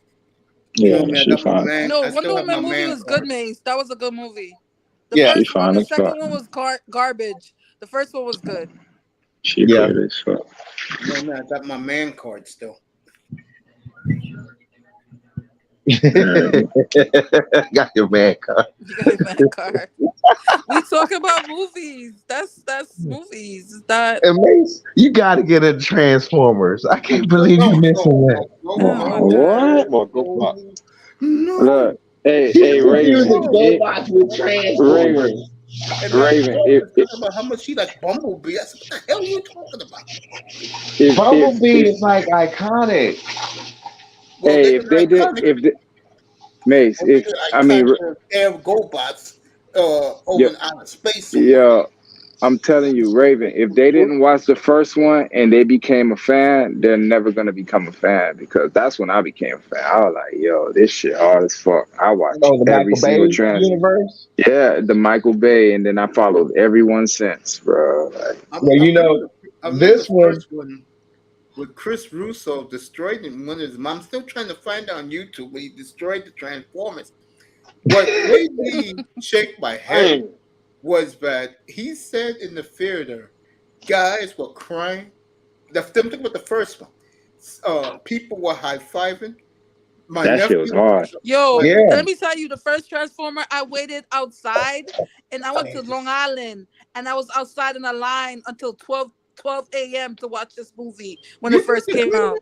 You know
Yeah,
what I mean? I
she
got my
fine.
man.
No,
I
Wonder
still have my
Woman movie
man
was good,
card.
Mace. That was a good movie. The
Yeah.
She
first one,
fine
the
as
second
fuck.
one was garbage. The first one was good.
She
Yeah.
pretty as fuck.
No, man, I got my man card still.
Got your man card.
You got a man card. We talk about movies. That's movies. Is that?
And Mace, you got to get into Transformers. I can't believe you missing that.
Oh my god.
What?
Come on, go pop.
No.
Look, hey,
He
hey,
was using
Raven,
GoBots with Transformers.
Raven,
And my
Raven.
girl was talking about how much she like Bumblebee. I said, what the hell are you talking about?
If
Bumblebee is like iconic.
Well,
hey,
they
if
were
they did,
iconic.
if the, Mace,
They
if
were
I mean,
iconic air GoBots over
yeah,
in outer space somewhere.
yeah, I'm telling you, Raven, if they didn't watch the first one and they became a fan, they're never gonna become a fan because that's when I became a fan. I was like, yo, this shit hard as fuck. I watched
Oh, the
every
Michael
single
Bay
trans.
universe.
Yeah, the Michael Bay, and then I followed everyone since, bro. Like,
Well, you know,
I remember
this
the
one.
first one with Chris Russo destroyed him. One of his, I'm still trying to find out on YouTube when he destroyed the Transformers. What made me shake my head was that he said in the theater, guys were crying. I'm talking about the first one. People were high fiving. My
that shit was
nephew,
hard.
Yo,
Yeah.
let me tell you, the first Transformer, I waited outside, and I went to Long Island, and I was outside in a line until 12 a.m. to watch this movie when it first came out.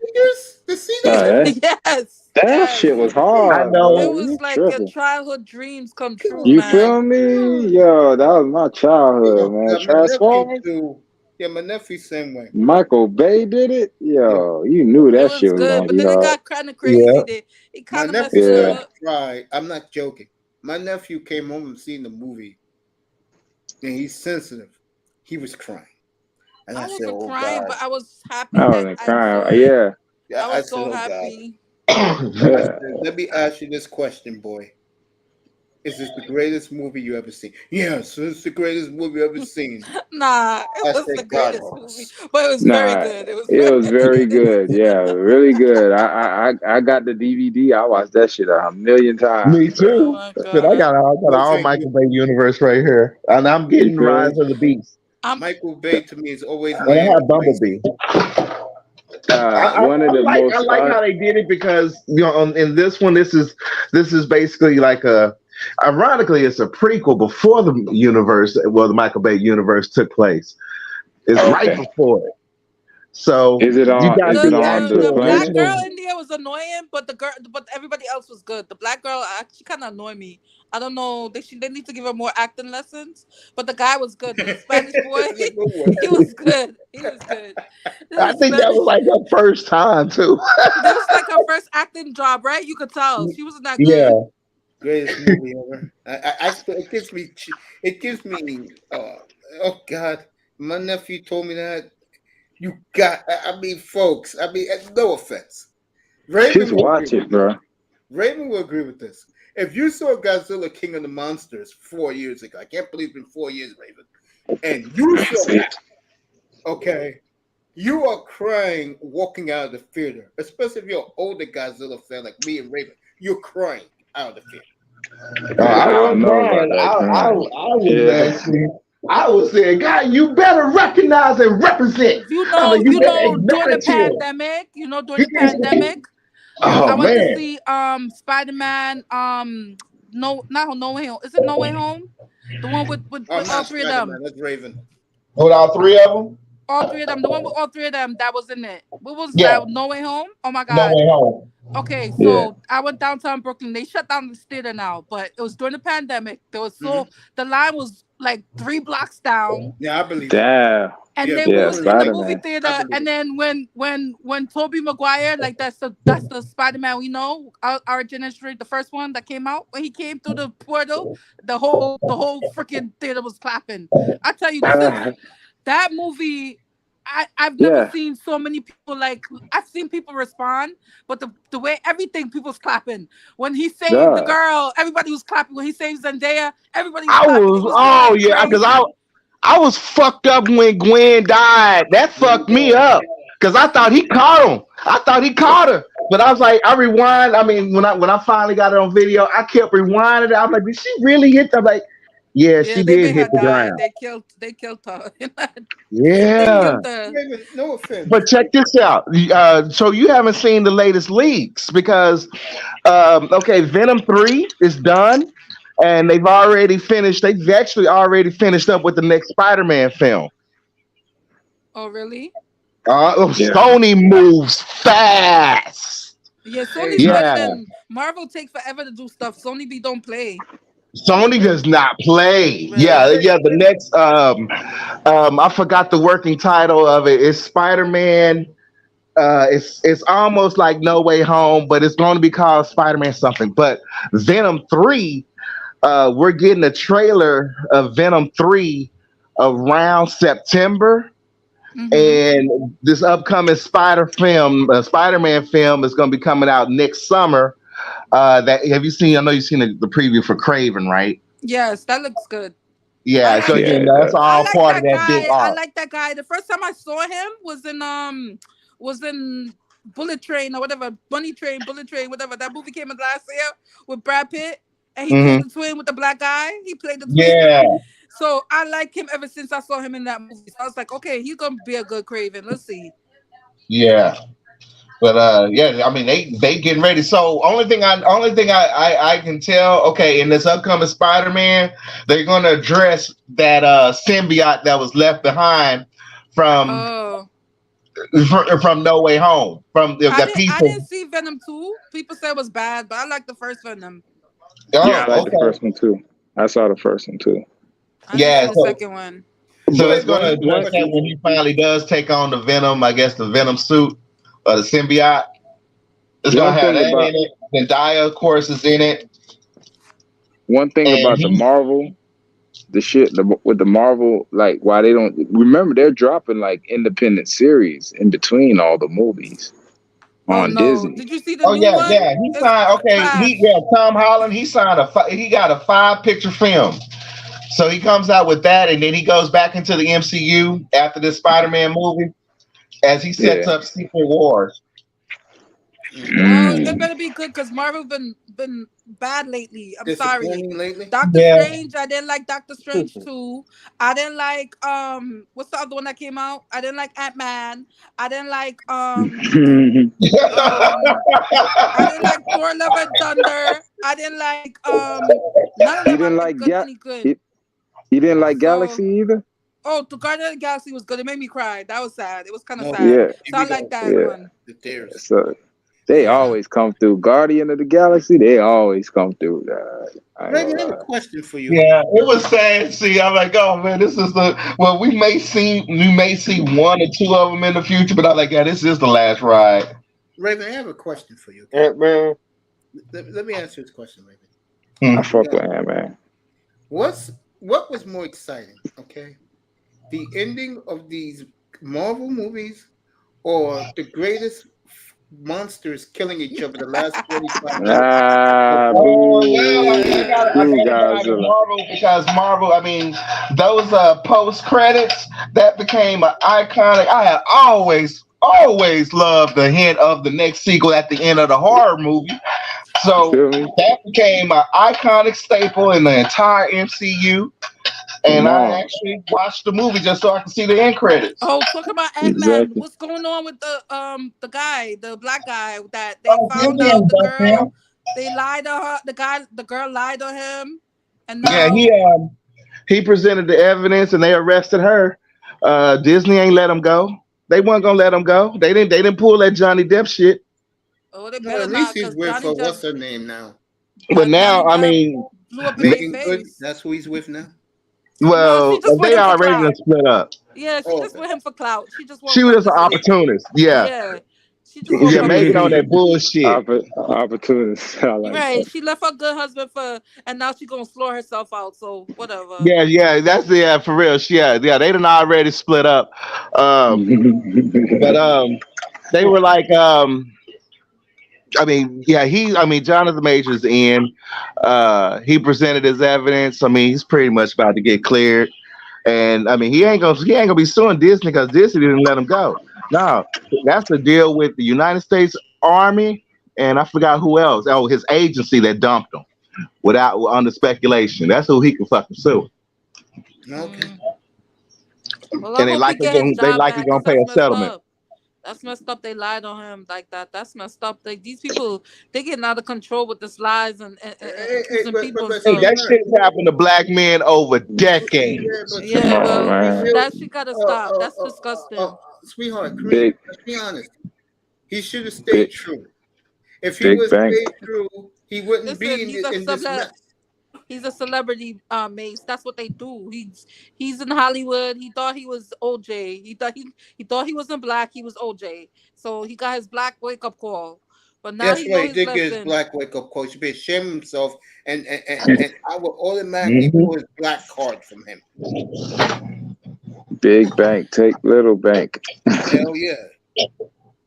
To see
Oh,
this.
that,
Yes,
that
yes.
shit was
I
hard,
know.
bro.
It
You
was like your
tripping.
childhood dreams come true,
You
man.
feel me? Yo, that was my childhood, man.
My nephew
Transformers.
too. Yeah, my nephew same way.
Michael Bay did it. Yo, you knew
It
that
was
shit was
good,
gonna
but
be
then it
hard.
got kind of crazy.
Yeah.
It
My
kind of messed
nephew
it
Yeah.
up.
cried. I'm not joking. My nephew came home and seen the movie, and he's sensitive. He was crying, and
I
I said,
wasn't
"Oh
crying,
God."
but I was happy
I
that
wasn't
I saw
crying.
it.
Yeah.
Yeah,
I
I
was
said,
so
"Oh God."
happy.
I
Yeah.
said, "Let me ask you this question, boy. Is this the greatest movie you ever seen?" Yes, it's the greatest movie you ever seen.
Nah, it
I
was the
said, "God
greatest movie,
knows."
but it was very
Nah,
good. It was
it was very
very
good. Yeah, really good. I got the DVD. I watched that shit a million times.
Me
Bro.
Oh
too.
my
Shit, I got
god.
all
Listen,
Michael Bay universe right here, and I'm
You
getting
feel
Rise
me?
of the Beast,
I'm
Michael Bay to me is always
and I
Miami
have
Vice.
Bumblebee. I,
One of the
I
most
like how they did it because in this one this is basically like a ironically it's a prequel before the universe the Michael Bay universe took place. It's right
okay.
before it. So
Is it
you
on?
got
Is it
the
on the
the
actual
black
plane?
girl
original.
in there was annoying, but everybody else was good. The black girl actually kind of annoyed me. I don't know. They need to give her more acting lessons. But the guy was good. The Spanish boy,
That's a good one.
he was good. He was good.
I
The
think that was
Spanish.
like her first time too.
This was like her first acting job, right? You could tell she wasn't that
Yeah.
good.
Greatest movie ever. I still, it gives me oh God. My nephew told me that you got. I mean, folks. I mean, no offense. Raven
Just
will
watch
agree
it,
with this.
bro.
Raven will agree with this. If you saw Godzilla King of the Monsters 4 years ago, I can't believe it's been 4 years, Raven, and you saw that, Okay, you are crying walking out of the theater, especially if you're an older Godzilla fan like me and Raven. You're crying out of the theater.
I
I don't
wasn't
know about
crying.
that
I
crime.
was
Yeah.
actually. I was saying, God, you better recognize and represent. I was like, you better
During the
acknowledge him.
pandemic, during the pandemic, I
Oh
went to
man,
see Spider-Man, no, not No Way Home. Is it No Way Home? The one with
I'm
all
not
three of
Spider Man.
them.
That's Raven.
with all three of them.
All three of them. The one with all three of them that was in it. What was
Yeah,
that? No Way Home? Oh my
no
God.
way home.
Okay,
Yeah.
so I went downtown Brooklyn. They shut down the theater now, but it was during the pandemic. There was
Hmm.
the line was like 3 blocks down.
Yeah, I believe it.
Damn.
And
Yeah,
then we
Yeah,
was in the
I
movie
Spider-Man.
theater,
believe
and
it.
then when Tobey Maguire, like that's the Spider-Man we know, our generation, the first one that came out, when he came through the portal, the whole freaking theater was clapping. I tell you, that movie. I've never
Yeah.
seen so many people, like, I've seen people respond, but the way everything people's clapping. When he saved the
God.
girl, everybody was clapping. When he saved Zendaya, everybody was
I
clapping. It
was,
was
oh
like
yeah, because I
crazy.
I was fucked up when Gwen died. That fucked me up because I thought he caught him. I thought he caught her, but I was like, I rewind. I mean, when I finally got it on video, I kept rewinding it. I was like, did she really hit? I'm like, yeah,
Yeah,
she
they
did
made
hit
her
the
die.
ground.
They killed her. They
Yeah,
killed her.
Raven, no
but
offense.
check this out. So you haven't seen the latest leaks because, okay, Venom 3 is done, and they've already finished. They've actually already finished up with the next Spider-Man film.
Oh, really?
Yeah.
Sony moves fast.
Yeah,
Hey,
Sony's better
Yeah,
than Marvel. Take forever to do stuff. Sony be don't play.
Sony does not play. Yeah,
Really?
yeah. The next, I forgot the working title of it. It's Spider-Man. It's almost like No Way Home, but it's going to be called Spider-Man something. But Venom 3, we're getting a trailer of Venom 3 around September.
Mm-hmm.
And this upcoming Spider-Man film, is going to be coming out next summer. That have you seen? I know you've seen the preview for Craven, right?
Yes, that looks good. I
Yeah. So
like
Yeah,
again,
it.
it
that's
does.
I
all
like
part of
that
that big
guy. I
arc.
like that guy. The first time I saw him was in Bullet Train or whatever, Bunny Train, Bullet Train, whatever. That movie came in last year with Brad Pitt, and he played
Hmm.
the twin with the black guy. He played the twin.
Yeah,
So I like him ever since I saw him in that movie. So I was like, okay, he's gonna be a good Craven. Let's see.
yeah. But yeah, I mean they getting ready. So only thing I can tell, okay, in this upcoming Spider-Man, they're gonna address that symbiote that was left behind from
Oh,
from No Way Home. From
I
the
didn't. I
people.
didn't see Venom 2. People said it was bad, but I like the first Venom.
Yeah, I
Oh,
like the
okay.
first one too. I saw the first one too.
I didn't see
Yeah,
the
so
second one.
so
But
it's
Raven,
gonna
I have a
address that
question.
when he finally does take on the Venom, I guess the Venom suit or the symbiote. It's gonna
one
have
thing
that
about
in it. Zendaya, of course, is in it,
one thing
and
about the
he.
Marvel, with the Marvel, like why they don't remember they're dropping like independent series in between all the movies
Oh
on
no!
Disney.
Did you see the
Oh
new
yeah,
one?
yeah. He
It's
signed. Okay,
trash.
Tom Holland. He signed he got a 5 picture film. So he comes out with that, and then he goes back into the MCU after this Spider-Man movie as he sets
Yeah.
up Secret Wars.
Well, it
Mm.
better be good because Marvel been bad lately. I'm sorry.
Disappointing lately.
Doctor
Yeah.
Strange, I didn't like Doctor Strange 2. I didn't like what's the other one that came out? I didn't like Ant-Man. I didn't like um I didn't like Thor Love and Thunder. I didn't like none of
you
them have
didn't
been
like
good any good.
you, you didn't like
So
Galaxy either?
the Guardian of the Galaxy was good. It made me cry. That was sad. It was kind of
Okay,
sad.
Yeah,
So
here
I
we
like
go.
that
yeah.
one.
The tears.
So they
Yeah.
always come through. Guardian of the Galaxy, they always come through. I ain't gonna
Raven, I have a
lie.
question for you.
Yeah, it was sad. See, I'm like, oh man, this is the well. We may see 1 or 2 of them in the future, but I'm like, yeah, this is the last ride.
Raven, I have a question for you. Okay,
Ant-Man.
let me answer this question, Raven.
I
Hmm.
fuck with him, man.
What was more exciting? Okay, the ending of these Marvel movies or the greatest monsters killing each other the last 45 minutes.
Ah,
Oh, now I
boo,
gotta, I
boo,
gotta give it to
Godzilla.
Marvel because Marvel. I mean, those post credits that became an iconic. I have always loved the hint of the next sequel at the end of the horror movie.
You
So
feel me?
that became an iconic staple in the entire MCU. And I
No,
actually watched the movie just so I could see the end credits.
Oh, talk about Ant-Man.
exactly.
What's going on with the guy, the black guy that they
Oh,
found
Disney
out
ain't
the
bust
girl,
him.
they lied to her, the girl lied to him, and
Yeah,
now
he presented the evidence and they arrested her. Disney ain't let him go. They weren't gonna let him go. They didn't pull that Johnny Depp shit.
oh they
Well,
better
at least
not
he's
because
with what's her name now?
But
Johnny
now, I
Depp
mean,
blew up in their
Megan Good.
face.
That's who he's with now.
No, she
well,
just with
they
him for
already done
clout.
split up.
Yeah, she
Oh,
just
okay.
with him for clout. She just want
She was just an
publicity.
opportunist. Yeah,
Yeah, she just want
yeah, making on
publicity.
that bullshit.
Opportunist. I like
Right,
that.
she left her good husband for, and now she gonna slow herself out. So whatever.
Yeah, that's for real. Yeah, they done already split up. Um, but they were like, I mean, Jonathan Majors in. He presented his evidence. I mean, he's pretty much about to get cleared. And I mean, he ain't gonna be suing Disney because Disney didn't let him go. No, that's the deal with the United States Army, and I forgot who else. Oh, his agency that dumped him without under speculation. That's who he can fucking sue.
Okay.
Mm. Well, I
And
hope he get his
they
job
likely
back because
gonna pay
that's
a
messed
settlement.
up. That's messed up. They lied on him like that. That's messed up. Like these people, they getting out of control with this lies and accusing people and
Hey,
stuff.
that shit has happened to black men over
Yeah,
decades.
but
Yeah,
Come on,
well,
we
man.
feel,
that shit gotta stop. That's disgusting.
sweetheart, Kareem.
Big,
Let's be honest. He should have stayed
big,
true. If he
big
was
bank.
stayed true, he wouldn't be
Listen,
in this mess.
he's a celebrity, Mace. That's what they do. He's in Hollywood. He thought he was OJ. He thought he wasn't black. He was OJ. So he got his black wake up call. But now
That's
he know
right. He
his
did get his
lesson.
black wake up call. He should be ashamed of himself, and I would automatically pull his black card from him.
Big bank. Take little bank.
Hell yeah.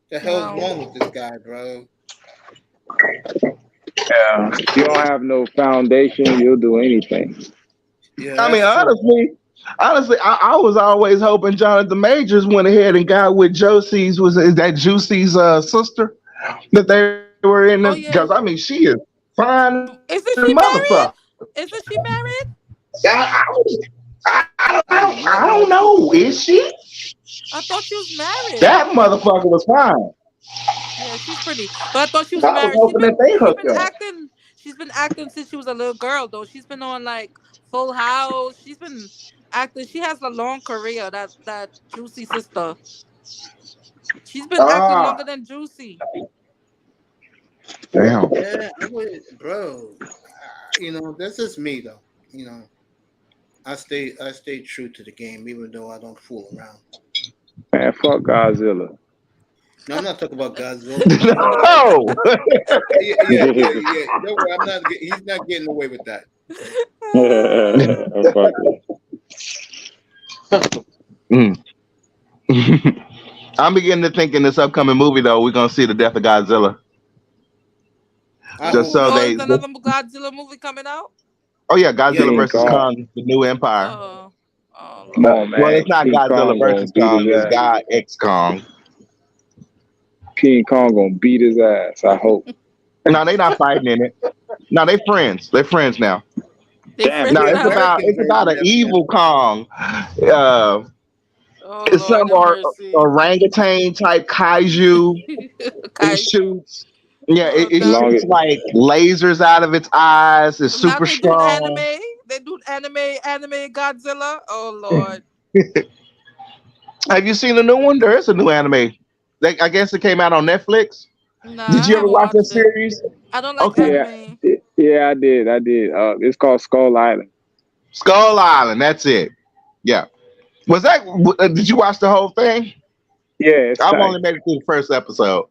The hell's
Wow.
wrong with this guy, bro?
Yeah. If you don't have no foundation, you'll do anything.
Yeah,
I mean,
that's true.
honestly, I was always hoping Jonathan Majors went ahead and got with Josie's is that Juicy's sister that they were in
Oh
because I
yeah.
mean she is fine as a
Isn't she
motherfucker.
married? Isn't she married?
Yeah, I
What?
don't know. Is she?
I thought she was married.
That motherfucker was fine.
Yeah, she's pretty. But I thought she was
I was
married.
hoping that they hooked up.
She's been acting since she was a little girl though. She's been on like Full House. She's been acting. She has a long career, that Juicy sister. She's been acting
Ah,
longer than Juicy.
damn.
Yeah, I would, bro. This is me though. I stay true to the game, even though I don't fool around.
Man, fuck Godzilla.
No, I'm not talking about Godzilla.
No.
Yeah. Don't worry, I'm not. He's not getting away with that.
Fuck it.
Mm. I'm beginning to think in this upcoming movie though we're gonna see the death of Godzilla. Just so
There's
they.
another Godzilla movie coming out.
Oh yeah, Godzilla
King
versus
Kong.
Kong, the new Empire.
Oh
Come
Lord.
on,
Well,
man.
it's not
King
Godzilla
Kong gonna
versus
beat
Kong.
his
It's
ass.
God X Kong.
King Kong gonna beat his ass. I hope.
No, they not fighting in it. No, they friends. They're friends now.
They
Damn,
friends
No,
they
it's
now.
are.
about
American version
an
of it.
evil Kong.
Oh
It's
Lord
some
have mercy.
orangutan type kaiju. It
Kaiju.
shoots. Yeah,
Oh,
it
now,
Long
shoots like lasers out of its eyes. It's
now
super
they doing
strong.
anime. They do anime Godzilla. Oh Lord.
Have you seen the new one? There is a new anime. I guess it came out on Netflix.
Nah,
Did
I
you ever
haven't
watch that
watched it.
series?
I don't like
Okay.
anime.
Yeah, I did. It's called Skull Island.
Skull Island. That's it. Yeah. Was that? Did you watch the whole thing?
Yeah, it's
I've
tight.
only made it through the first episode.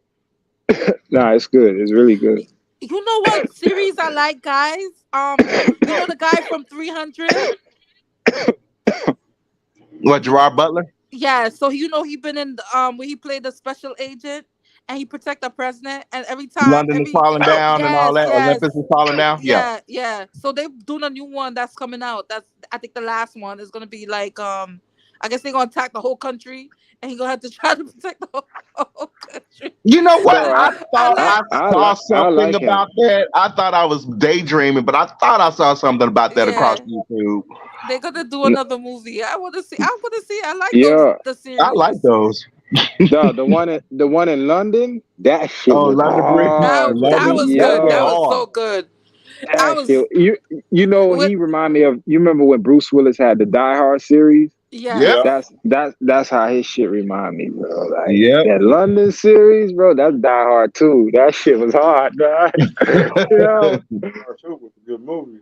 Nah, it's good. It's really good.
You know what series I like, guys? You know the guy from 300?
What, Gerard Butler?
Yeah, so he been in where he played the special agent, and he protect the president. And every time,
London is falling down and all
yes,
that.
yes,
Olympus is falling down. Yeah.
yeah. So they doing a new one that's coming out. That's I think the last one is gonna be like I guess they're gonna attack the whole country, and he gonna have to try to protect the whole country.
You know what?
Bro,
I
I
thought
like,
I saw
I
something
like him.
about that. I thought I was daydreaming, but I thought I saw something about that across
yeah,
YouTube.
they're gonna do
N-
another movie. I want to see. I want to see. I like those
Yeah,
the
I like
series.
those.
the one in London, that shit
Oh,
was
London Bridge.
That
hard,
London
that
buddy.
was
Bridge
good.
was
That
Yo,
was so
hard.
good. I
that
was
shit. You know
with
he remind me of. You remember when Bruce Willis had the Die Hard series?
Yep.
yes.
Yeah.
That's how his shit remind me, bro. Like
Yep.
that London series, bro. That's Die Hard too. That shit was hard, dog. Yo,
Part two was a good movie.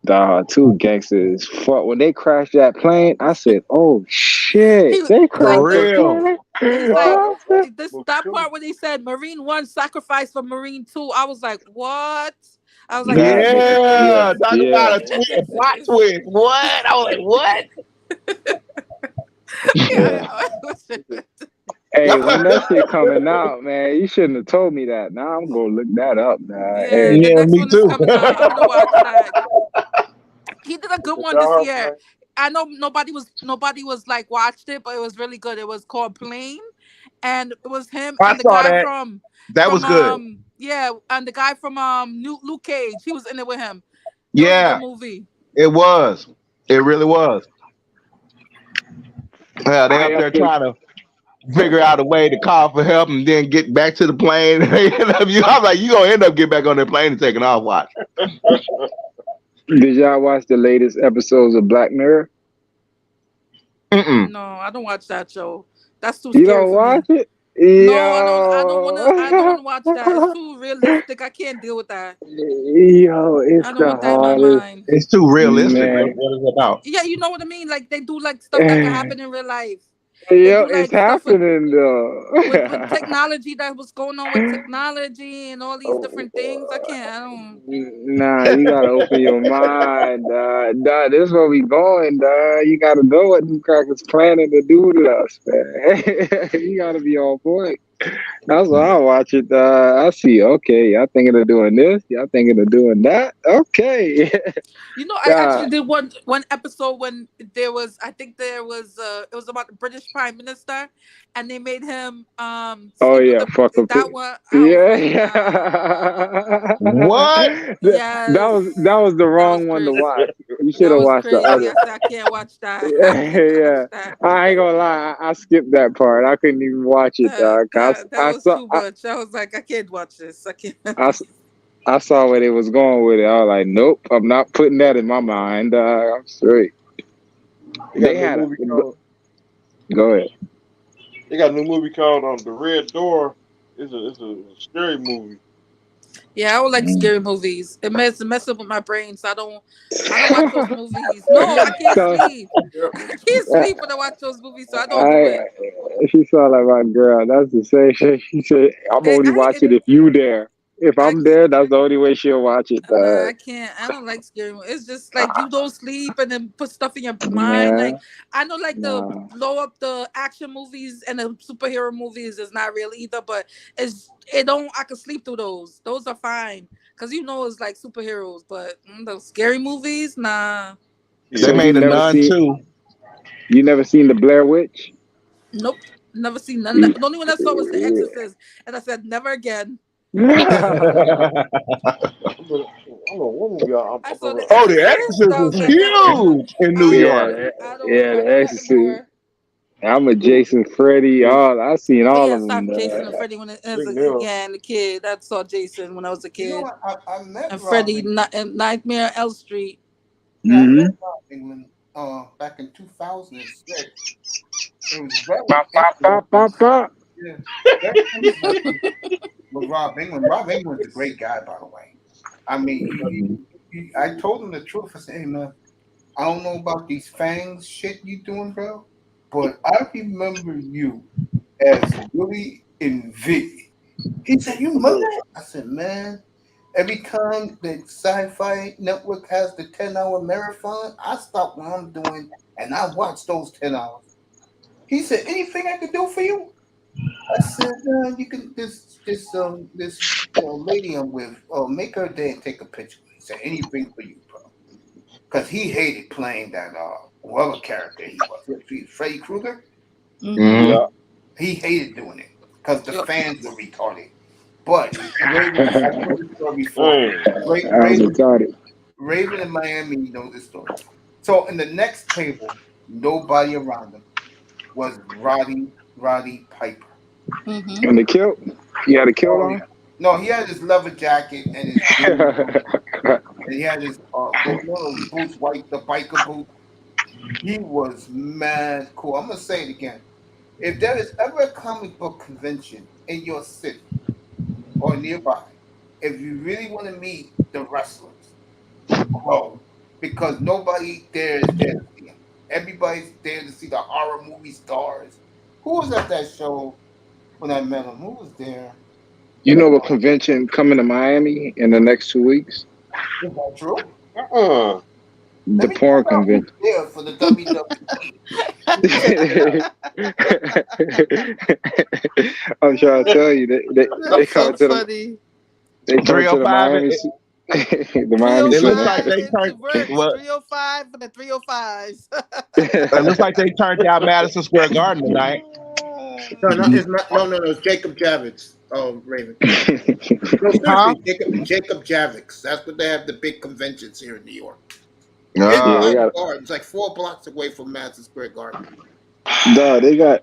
Die Hard 2 gangsters. Fuck when they crashed that plane, I said, "Oh
He
shit, they
For
like
crashed the
real.
plane."
he's
Nah,
like
I said,
this
movie
that
two.
part when he said Marine One sacrificed for Marine Two. I was like, what? I was like,
that,
this is
yeah,
Yeah. Talk
yeah.
about a plot twist. What? I was like, what?
Yeah.
yeah.
Hey, when that shit coming out, man, you shouldn't have told me that. Now I'm gonna look that up, man.
Yeah,
Hey,
the
Yeah,
next
me
one is
too.
coming out. I'm gonna watch that. He did a good
The
one
Die
this
Hard
year.
man.
I know nobody was like watched it, but it was really good. It was called Plane, and it was him
I
and the
saw
guy
that.
from
That was good.
yeah, and the guy from Luke Cage. He was in it with him. It was a good
Yeah,
movie.
it was. It really was. Yeah, they
I
up there
up in
trying to figure out a way to call for help and then get back to the plane. I'm like, you gonna end up getting back on that plane and taking off. Watch.
Did y'all watch the latest episodes of Black Mirror?
Mm-mm.
No, I don't watch that show. That's too
You
scary
don't
for me.
watch it?
No, I don't. I don't want to. I don't want
Yo,
to watch that. It's too realistic. I can't deal with that.
yo, it's
I don't
the
want that in my
hardest,
mind.
It's too realistic.
man.
What is it about?
Yeah, you know what I mean. Like they do like stuff that can happen in real life. They
Yo,
do
it's
like stuff with
happening
with
though.
technology that was going on with technology and all these different things. I can't. I don't.
Nah, you gotta open your mind, dog. This is where we going, dog. You gotta know what them crackers planning to do to us, man. You gotta be on point. That's why I watch it. I see. Okay, y'all thinking of doing this? Y'all thinking of doing that? Okay.
You know, I
God.
actually did one episode when there was. I think there was. It was about the British Prime Minister, and they made him
Oh
sleep with
yeah,
the
fuck up
that
the.
one. I was
Yeah,
like,
yeah.
nah.
What?
That
Yes,
was the
that was
wrong one to
crazy.
watch. You should
That
have
was
watched the
crazy.
other.
I said I can't watch that. I
Yeah,
can't watch
yeah.
that.
I ain't gonna lie. I skipped that part. I couldn't even watch it,
That
dog.
that that
I
was
saw.
too much. I was like, I can't watch this. I can't.
I, I saw where they was going with it. I was like, nope, I'm not putting that in my mind. I'm straight.
They got
They
a new
had a.
movie called.
Go ahead.
They got a new movie called The Red Door. It's a scary movie.
Yeah, I would like scary movies. It mess up with my brain, so I don't watch those movies. No, I can't
So,
sleep.
Yeah.
I can't
uh,
sleep when I watch those movies, so I don't do
I,
it.
she sound like my girl. That's the same shit. She said, I'm only
I
watching if you there. If
I
I'm there, that's the only way she'll watch it.
Nah, I can't. I don't like scary movies. It's just like you don't sleep and then put stuff in your mind.
Nah,
Like I know, like the
nah.
blow up the action movies and the superhero movies is not real either. But it don't. I can sleep through those. Those are fine because it's like superheroes. But the scary movies, nah.
They
So
Yeah.
you
made a
never
nun
seen
too.
the Blair Witch?
Nope. Never seen none.
You-
The only one I saw was The Exorcist, and I said never again.
But I don't know what movie
I saw The
Oh, The
Exorcist.
Exorcist
I was
is
like,
huge in New
I don't
yeah,
want.
York.
the-
I don't want to
yeah,
watch
the
that
Exorcist.
anymore.
I'm a Jason Freddy. All I seen
Oh
all
yeah, I
of them.
saw Jason and Freddie as
Big Mill.
a kid. I saw Jason when I was a
You know
kid,
what? I met
and
Rob
Freddie
England.
in Nightmare on Elm Street.
Yeah, I met
Mm-hmm.
Rob England back in 2006. It was very
Pop, pop,
interesting.
pop, pop, pop.
Yeah, very interesting with Rob England. Rob England's a great guy, by the way. I mean, I told him the truth. I said, hey, man, I don't know about these fangs shit you doing, bro, but I remember you as Willie in V. He said, you remember that? I said, man, every time the Sci-Fi Network has the 10-hour marathon, I stop what I'm doing and I watch those 10 hours. He said, anything I could do for you? I said, you can this lady I'm with, make her day and take a picture. He said, anything for you, bro. Because he hated playing that whoever character he was. Freddy Krueger.
Mm-hmm.
Mm-hmm.
Yeah.
He hated doing it because the
Yep.
fans were retarded. But Raven, I told this story before.
Man.
I was retarded.
Raven in Miami, you know this story. So in the next table, nobody around him was Roddy Piper.
Mm-hmm.
And the kilt? He had a kilt
Oh
on?
yeah. No, he had his leather jacket and his boots, and he had his one of those boots, the biker boots. He was mad cool. I'm gonna say it again. If there is ever a comic book convention in your city or nearby, if you really want to meet the wrestlers, go because nobody there is there to see them. Everybody's there to see the horror movie stars. Who was at that show when I met him? Who was there?
You know a convention coming to Miami in the next 2 weeks?
Is that true? Let
The
me
porn
find out who's
convention.
there for the WWE.
I'm trying to tell you, they
That's so
coming to the
funny.
they coming to the
305.
Miami the Miami
It looks
Center.
305
like they turned.
it works.
What?
305 for the 305s.
It looks like they turned out Madison Square Garden tonight.
No, it's not. No. It's Jacob Javits. Oh, Raven. No,
Huh?
seriously, Jacob Javits. That's what they have the big conventions here in New York.
Yeah,
It's
they
by the
got
garden. It's like 4 blocks away from Madison Square Garden.
dog, they got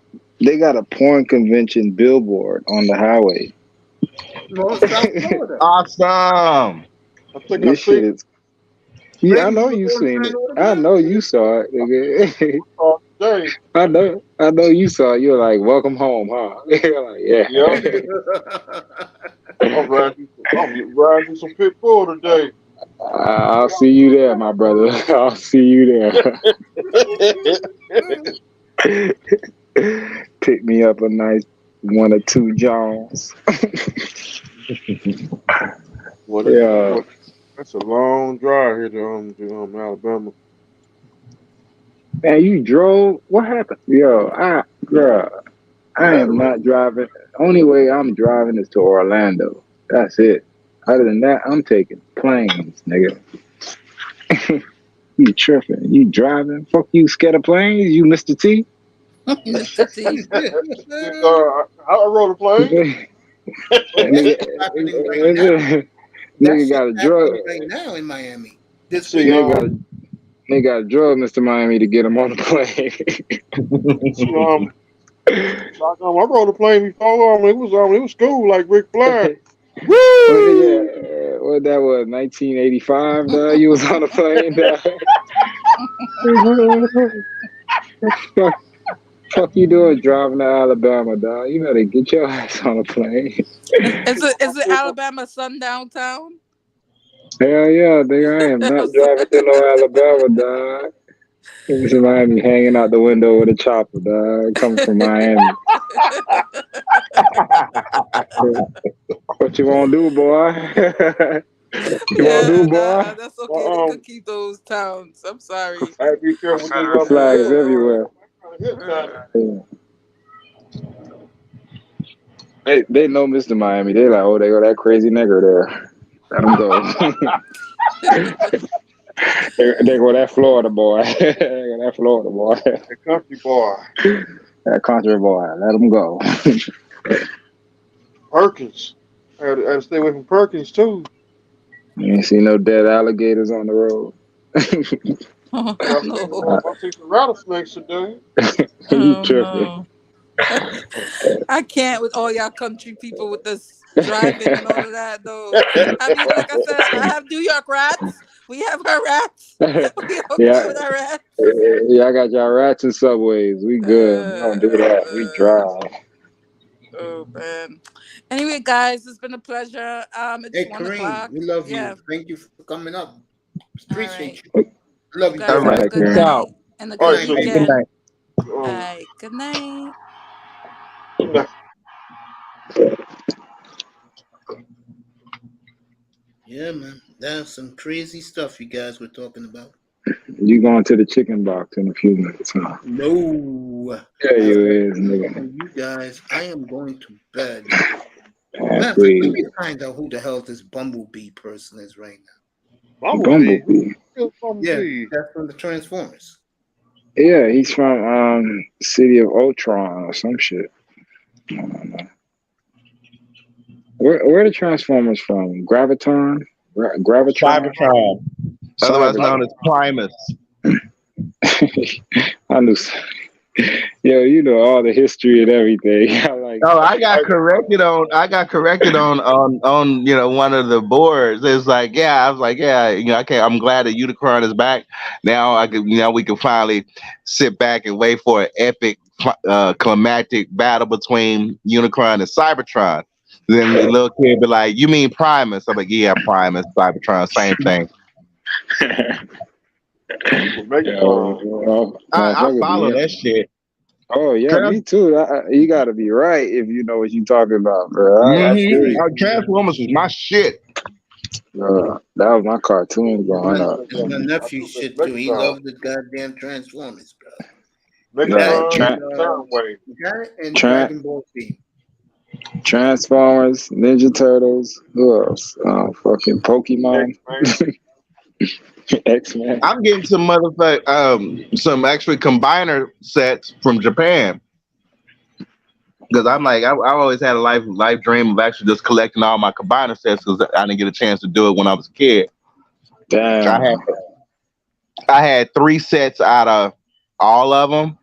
a porn convention billboard on the highway.
No, it's South Florida.
Awesome.
I think I
This shit
seen
is yeah, I
Raven,
know
you
you
was on
seen
the
it. I
autograph?
know you saw it, nigga.
it today.
I know you saw it. You're like, welcome home, huh? You're like, yeah.
Yeah. I'm riding through some pit bull today.
I'll see you there, my brother. I'll see you there. Pick me up a nice 1 or 2 Jones.
Well,
Yeah.
that's a long drive here to Alabama.
Man, you drove? What happened? Yo, girl, I am not driving. Only way I'm driving is to Orlando. That's it. Other than that, I'm taking planes, nigga. You tripping? You driving? Fuck you, scared of planes? You Mr. T?
Mr. T.
I rode a plane.
That's happening right now. That
Nigga got a drug.
right now in Miami. This
See,
week.
They got a drug Mr. Miami to get him on the plane.
I rode a plane before. It was cool like Ric Flair.
What that was, 1985, dog? You was on a plane, dog. Fuck you doing driving to Alabama, dog? You better get your ass on a plane.
Is it Alabama sundown town?
Hell yeah, nigga, I am not driving to no Alabama, dog. This is Miami hanging out the window with a chopper, dog. Coming from Miami. What you gonna do, boy? You gonna do, boy?
That's okay. They could keep those towns. I'm sorry.
I be careful.
Confederate flags everywhere. They know Mr. Miami. They like, oh, they got that crazy nigger there. Let them go. they go that Florida boy. They go that Florida boy.
That country boy.
That country boy. Let them go.
Perkins. I had to stay away from Perkins too.
You ain't see no dead alligators on the road.
I see some rattlesnakes today.
You tripping.
I can't with all y'all country people with this driving and all of that, though. I mean, like I said, I have New York rats. We have our rats. We okay with our rats.
Yeah, I got y'all rats and subways. We good. We don't do that. We drive.
Oh man. Anyway, guys, it's been a pleasure. It's
Hey,
1
Kareem,
o'clock.
we love you.
Yeah.
Thank you for coming up. Appreciate
Right.
you. Love you.
Guys, have a good night and a
All
good
right,
weekend.
Good night.
All right. Good night.
Yeah, man. That's some crazy stuff you guys were talking about.
You going to the chicken box in a few minutes, huh?
No.
Yeah, you
I'm
is, nigga.
telling you guys, I am going to bed.
Man,
Man, let
please.
me find out who the hell this Bumblebee person is right now.
Bumblebee.
Yeah, that's from the Transformers.
Yeah, he's from City of Ultron or some shit. I don't know. Where the Transformers from? Graviton? Gravitron?
Cybertron, otherwise
Cyber.
known as Primus.
I knew. Yo, you know all the history and everything.
Oh, I got corrected on one of the boards. It's like, yeah, I was like, yeah, I'm glad that Unicron is back. Now we can finally sit back and wait for an epic climactic battle between Unicron and Cybertron. Then the little kid be like, "You mean Primus?" I'm like, "Yeah, Primus, Cybertron, same thing." I follow that shit.
Oh yeah, me too. You got to be right if you know what you're talking about, bro.
Transformers was my shit.
That was my cartoon growing up.
My nephew shit too. He loved the goddamn Transformers, bro. And Dragon Ball Z.
Transformers, Ninja Turtles, who else? Fucking Pokemon, X-Men.
I'm getting some some actually combiner sets from Japan because I'm like I've always had a life dream of actually just collecting all my combiner sets because I didn't get a chance to do it when I was a kid.
Damn.
I had 3 sets out of all of them.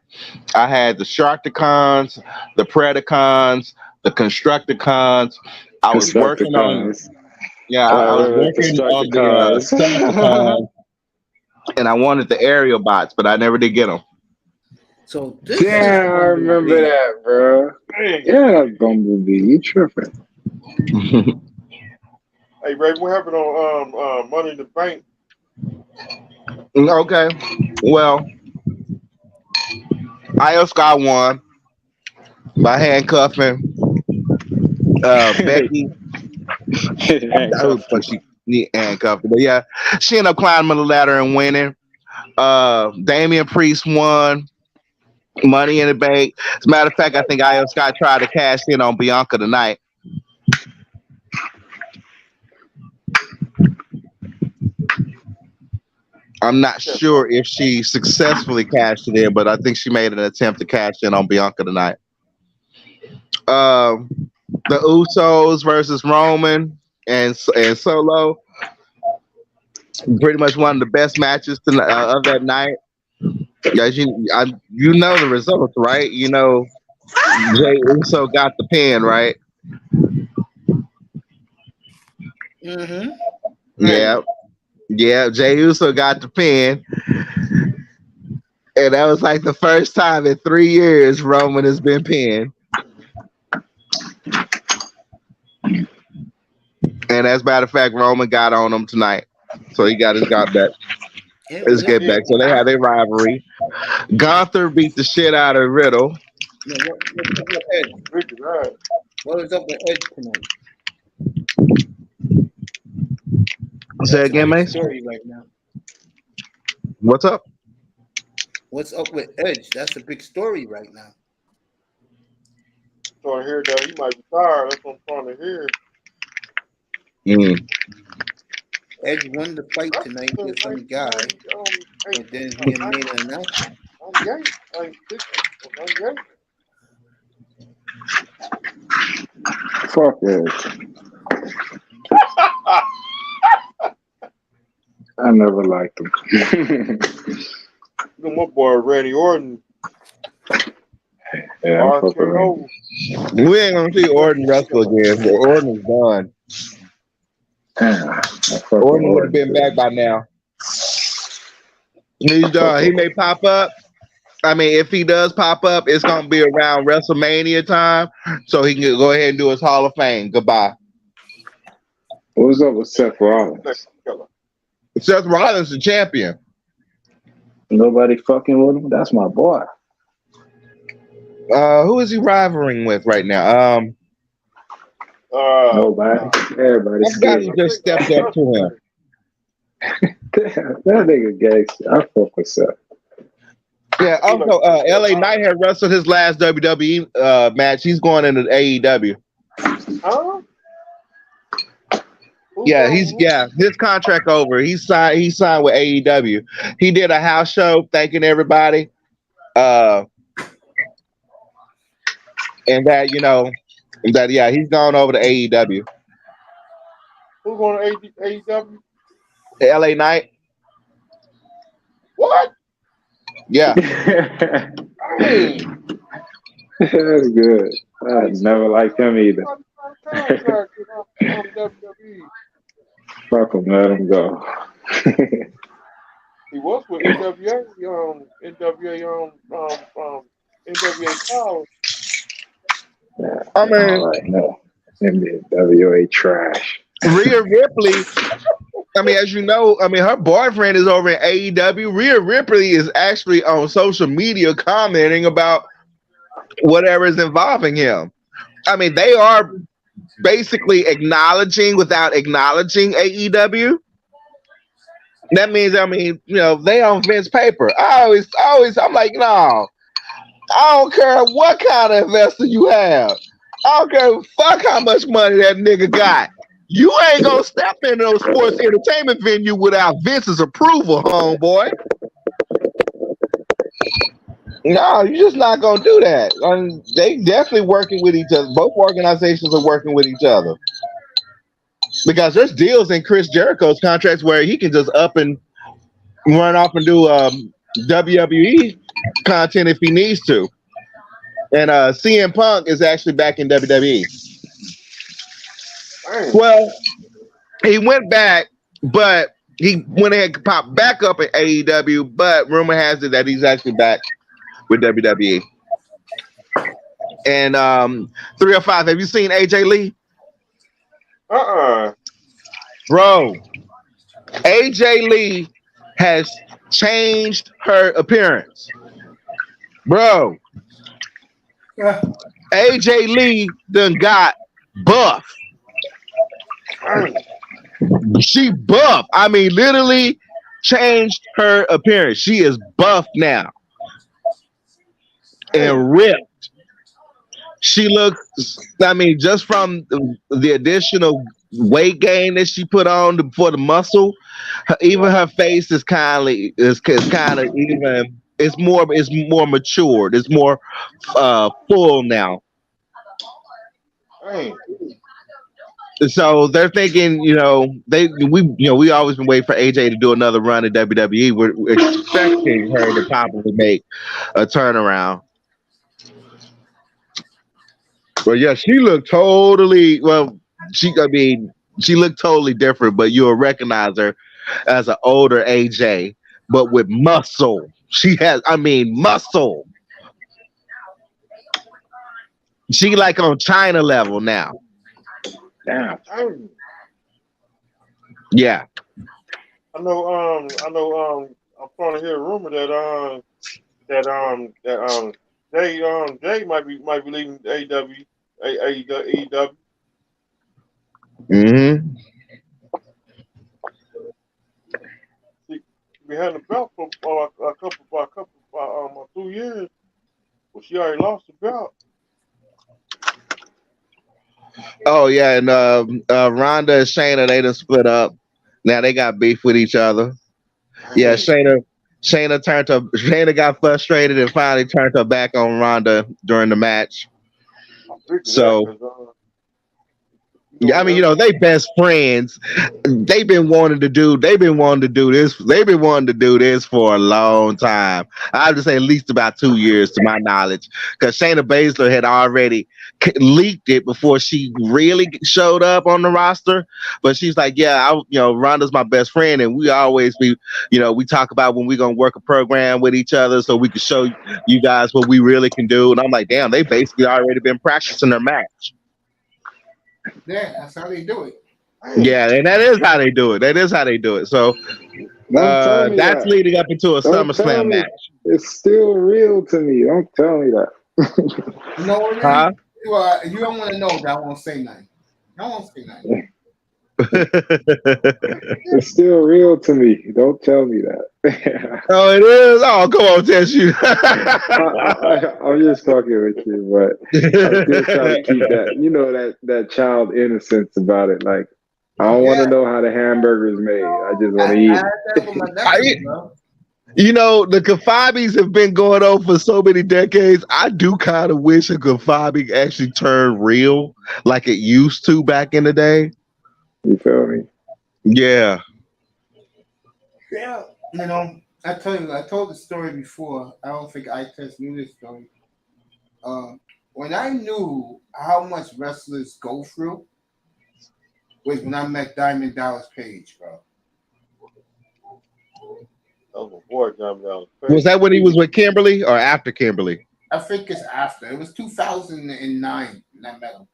I had the Sharkticons, the Predacons, the Constructicons. I was working on the Decepticons, and I wanted the aerial bots, but I never did get them.
So this
damn, I remember that, bro. Yeah, that's Bumblebee. You tripping?
Hey, Ray, what happened on Money in the Bank?
Okay, well, Io won by handcuffing Becky. She handcuffed, but yeah, she ended up climbing the ladder and winning. Damian Priest won Money in the Bank. As a matter of fact, I think Io Scott tried to cash in on Bianca tonight. I'm not sure if she successfully cashed it in, but I think she made an attempt to cash in on Bianca tonight. The Usos versus Roman and Solo. Pretty much one of the best matches of that night. Yeah, you know the results, right? You know, Jey Uso got the pin, right?
Mm-hmm.
Yeah, Jey Uso got the pin. And that was like the first time in 3 years Roman has been pinned. And as a matter of fact, Roman got on him tonight. So he got his get back. So they have their rivalry. Gunther beat the shit out of Riddle.
What is up with Edge tonight?
Say again, Mace?
Right now.
What's up?
What's up with Edge? That's a big story right now.
I'm trying to hear that he might be tired. That's what I'm trying to hear.
Edge won the fight tonight with some guy, and then he made an announcement.
Fuck Edge. I never liked him.
My boy Randy Orton.
Yeah, I'm fucking Randy.
We ain't gonna see Orton wrestle again. But Orton is done. Orton would have been back by now. He's done. He may pop up. I mean, if he does pop up, it's gonna be around WrestleMania time, so he can go ahead and do his Hall of Fame. Goodbye.
What's up with Seth Rollins?
Seth Rollins, the champion.
Nobody fucking with him. That's my boy.
Who is he rivaling with right now?
Nobody. Everybody.
That guy just stepped up to him.
That nigga gangster. I fuck with that.
Yeah. Also, LA Knight had wrestled his last WWE match. He's going into AEW.
Huh?
Yeah, his contract over. He signed with AEW. He did a house show thanking everybody. And that, he's gone over to AEW.
Who's going to AEW?
LA Knight.
What?
Yeah.
Hey.
That's good. I never liked him either. Fuck him, let him go.
He was with NWA, NWA
Yeah,
I mean,
no. NWA trash.
Rhea Ripley. I mean, as you know, her boyfriend is over in AEW. Rhea Ripley is actually on social media commenting about whatever is involving him. I mean, they are basically acknowledging without acknowledging AEW. That means, they on Vince paper. I'm like, no, I don't care what kind of investor you have. I don't care fuck how much money that nigga got. You ain't gonna step into no sports entertainment venue without Vince's approval, homeboy. No, you're just not gonna do that. They definitely working with each other. Both organizations are working with each other because there's deals in Chris Jericho's contracts where he can just up and run off and do WWE content if he needs to. And CM Punk is actually back in WWE. Well, he went back, but he went ahead and popped back up at AEW. But rumor has it that he's actually back with WWE. And 305, have you seen AJ Lee? Bro, AJ Lee has changed her appearance. Bro, AJ Lee done got buff. She buff. I mean, literally changed her appearance. She is buff now and ripped. She looks, just from the additional weight gain that she put on for the muscle, even her face is kind of even. It's more matured. It's more full now. So they're thinking, we always been waiting for AJ to do another run at WWE. We're expecting her to probably make a turnaround. But yeah, she looked totally she looked totally different, but you'll recognize her as an older AJ, but with muscle. She has, muscle. She like on China level now.
Damn.
Yeah.
I know. I'm trying to hear a rumor that Jay might be leaving AEW.
Mm-hmm.
We had the belt for a couple 2 years. Well, she already lost the belt.
Oh yeah, and Rhonda and Shayna, they done split up. Now they got beef with each other. Yeah, Shayna got frustrated and finally turned her back on Rhonda during the match. So yeah, they best friends. They've been wanting to do this. They've been wanting to do this for a long time. I would say at least about 2 years, to my knowledge, because Shayna Baszler had already leaked it before she really showed up on the roster. But she's like, Rhonda's my best friend, and we always we talk about when we're gonna work a program with each other so we can show you guys what we really can do. And I'm like, damn, they basically already been practicing their match.
Yeah, that's how they do it.
Yeah, and that is how they do it. So that's leading up into a SummerSlam match.
It's still real to me. Don't tell me that.
You know what I mean? Well, you don't want to know that I won't say nothing. I won't say nothing.
It's still real to me. Don't tell me that.
Oh, it is. Oh, come on, test you.
I'm just fucking with you, but I'm still trying to keep that, that child innocence about it. Like, I don't want to
Yeah,
know how the hamburger's made. I just want
I
to eat
had that with my nephew, bro.
The Kafabis have been going on for so many decades. I do kind of wish a Kafabi actually turned real like it used to back in the day.
You feel me?
Yeah.
Yeah, I told the story before. I don't think I test knew this story. When I knew how much wrestlers go through was when I met Diamond Dallas Page, bro.
That was before Diamond Dallas Page.
Was that when he was with Kimberly or after Kimberly?
I think it's after. It was 2009 when I met him.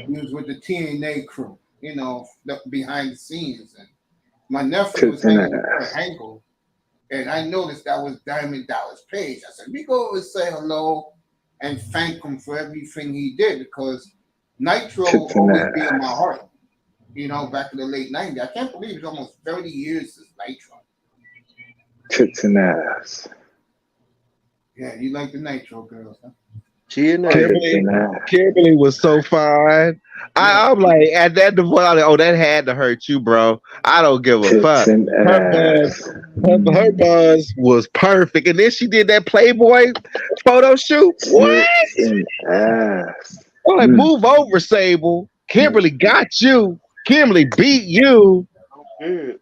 He was with the TNA crew, behind the scenes. And my nephew was hanging with Kurt Angle, and I noticed that was Diamond Dallas Page. I said, we go over and say hello and thank him for everything he did, because Nitro always be in my heart. Back in the late 90s. I can't believe it's almost 30 years since Nitro.
Tits and ass.
Yeah, you like the Nitro girls, huh?
Kimberly was so fine. Yeah. I'm like, at that point, I'm like, oh, that had to hurt you, bro. I don't give a fuck. Her buzz was perfect. And then she did that Playboy photo shoot. What?
Ass.
I'm like, move over, Sable. Kimberly got you. Kimberly beat you.
Good.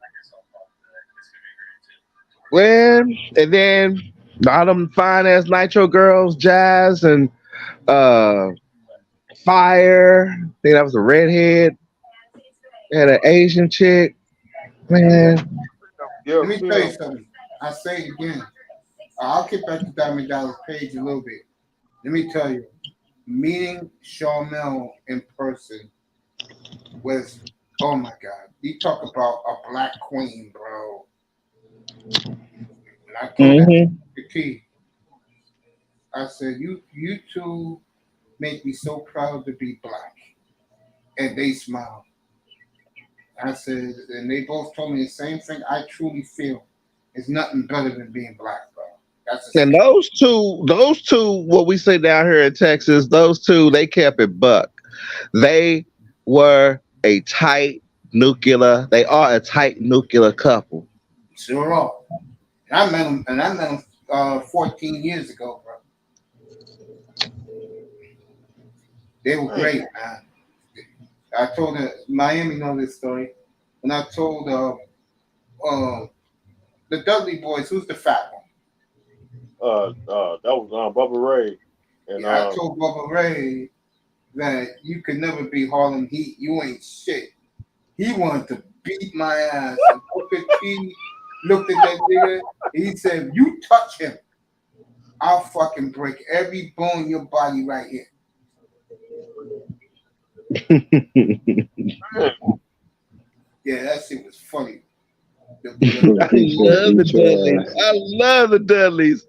Well, and then all them fine ass Nitro girls, Jazz and Fire. I think that was a redhead. Had an Asian chick. Man.
Let me tell you something. I'll say it again. I'll get back to Diamond Dallas Page a little bit. Let me tell you, meeting Sharpe in person was, oh my God. You talk about a black queen, bro. And I told that the key. I said, you two make me so proud to be black. And they smiled. I said, and they both told me the same thing. I truly feel it's nothing better than being black, bro.
And those two, what we say down here in Texas, those two, they kept it buck. They were a tight nuclear. They are a tight nuclear couple.
Sure are. I met them 14 years ago, bro. They were great, man. I told Miami know this story. When I told the Dudley boys, who's the fat one?
That was Bubba Ray. And
I told Bubba Ray that you could never be Harlem Heat. You ain't shit. He wanted to beat my ass. And he looked at that nigga. He said, "You touch him, I'll fucking break every bone in your body right here." Yeah, that shit was funny.
I love the Dudleys. I love the Dudleys.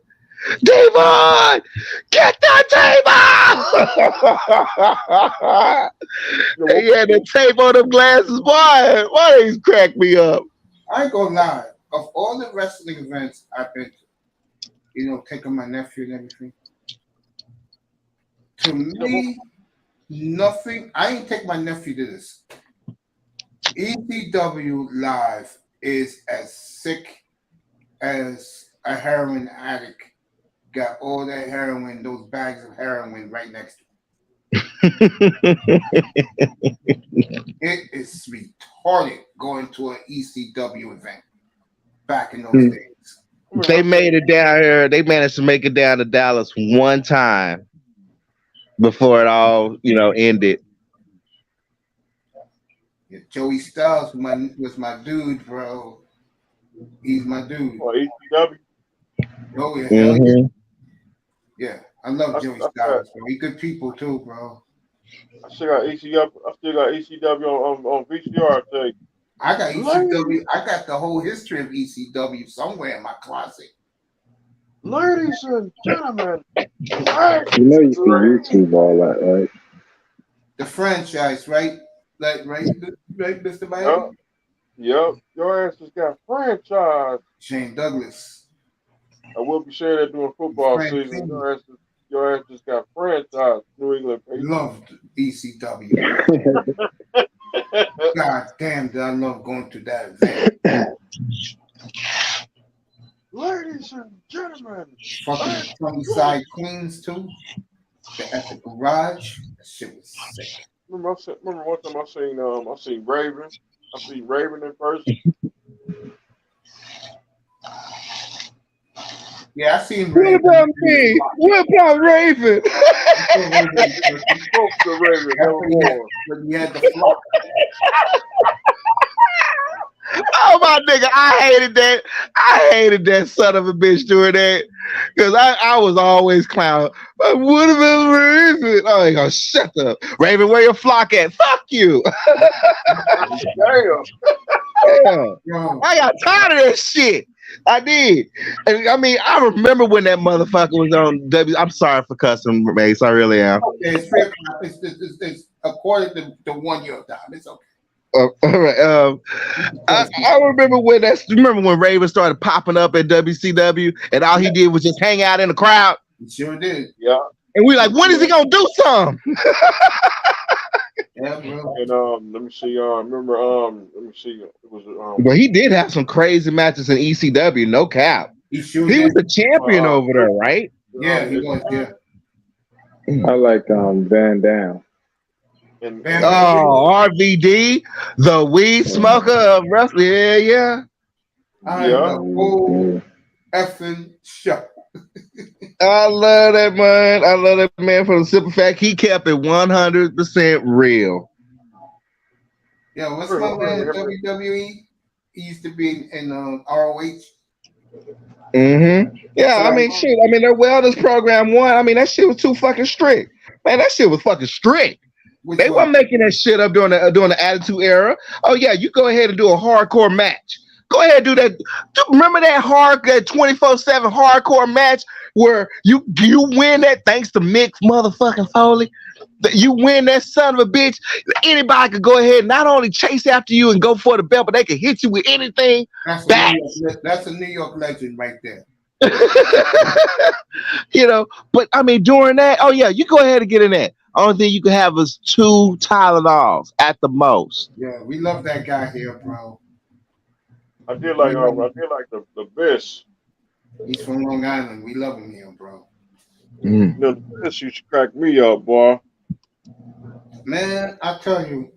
Devon, get that table! They had the tape on them glasses. Why these crack me up?
I ain't gonna lie. Of all the wrestling events I've been to, taking my nephew and everything, to me, nothing. I ain't take my nephew to this. ECW Live is as sick as a heroin addict got all that heroin, those bags of heroin right next to him. It is retarded going to an ECW event back in those days.
They made it down here. They managed to make it down to Dallas one time before it all, ended.
Yeah, Joey Styles was my dude, bro. He's my dude.
Oh, ECW?
Oh, yeah. Mm-hmm. Yeah, I love Joey Styles, bro. He good people, too, bro.
I still got ECW on VCR, I tell you.
I got ECW. I got the whole history of ECW somewhere in my closet.
Ladies and gentlemen.
You can YouTube all that, right?
The franchise, right? Like, right, Mr.
Yup.
Miami?
Yup. Your ass just got franchised.
Shane Douglas.
I will be saying that during football season.
Francine
Your ass just got franchised. New England Patriots.
loved ECW. God damn, did I love going to that event.
Ladies and gentlemen.
Fucking Sunny Side Queens, too. The at the garage. That shit was sick.
Remember one time I seen Raven. I seen Raven in person.
Yeah, I seen
What
Raven.
about me? What about Raven?
Spoke to Raven, never won.
When you had the flock.
Oh my nigga, I hated that son of a bitch doing that. Cause I was always clowning. But what about Raven? Oh, they go, shut up. Raven, where your flock at? Fuck you.
Damn.
Yo,
I got tired of that shit. I did. And I mean, I remember when that motherfucker was on W. I'm sorry for cussing, Mace. I really am.
okay, it's fair. It's according to the 1 year time. It's okay.
All right. I remember when Raven started popping up at WCW, and all he did was just hang out in the crowd.
He sure did.
Yeah.
And we like, when is he gonna do something?
Yeah, bro.
And let me see. Remember? Let me see. It was
Well, he did have some crazy matches in ECW, no cap.
He sure
He
did.
was the champion over there, right?
Yeah, he was. Yeah.
I like Van Dam.
and
Oh, RVD, the weed smoker of wrestling. Yeah.
I
Yeah.
the whole effing show.
I love that man. I love that man for the simple fact he kept it 100% real.
Yeah, what's my man in WWE? He used to be in ROH.
Mm-hmm. Yeah, I mean, shit. I mean, their wellness program one. I mean, that shit was too fucking strict. Man, that shit was fucking strict.
Which
They weren't making that shit up during the Attitude Era. Oh yeah, you go ahead and do a hardcore match. Go ahead and do that. Remember that 24/7 hardcore match where you win that thanks to Mick motherfucking Foley. You win that son of a bitch. Anybody could go ahead and not only chase after you and go for the belt, but they can hit you with anything.
That's a New York legend right there.
You know, but I mean, during that, oh yeah, you go ahead and get in that. Only thing you can have is 2 Tylenols at the most.
Yeah, we love that guy here, bro.
I did like the best.
He's from Long Island. We love him here, bro.
Mm.
The best used to crack me up, boy.
Man, I tell you,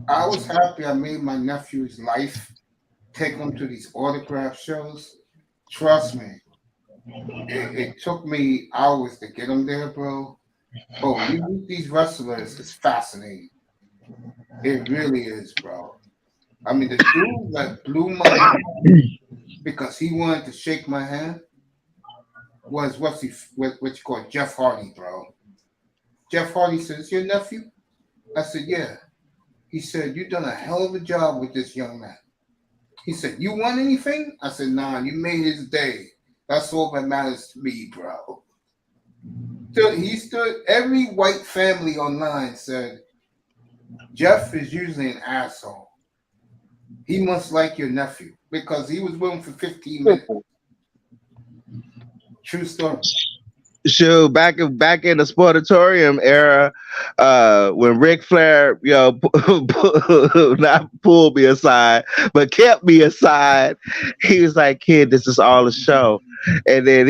I was happy I made my nephew's life take him to these autograph shows. Trust me, it took me hours to get him there, bro. Oh, you meet these wrestlers, it's fascinating. It really is, bro. I mean, the dude that blew my mind because he wanted to shake my hand was what you call Jeff Hardy, bro. Jeff Hardy says, "Your nephew?" I said, "Yeah." He said, "You've done a hell of a job with this young man." He said, "You want anything?" I said, "Nah, you made his day. That's all that matters to me, bro." He stood, every white family online said, "Jeff is usually an asshole. He must like your nephew because he was with him for 15 minutes." True story.
Sure, back in the Sportatorium era, when Ric Flair, not pulled me aside, but kept me aside, he was like, "Kid, this is all a show." And then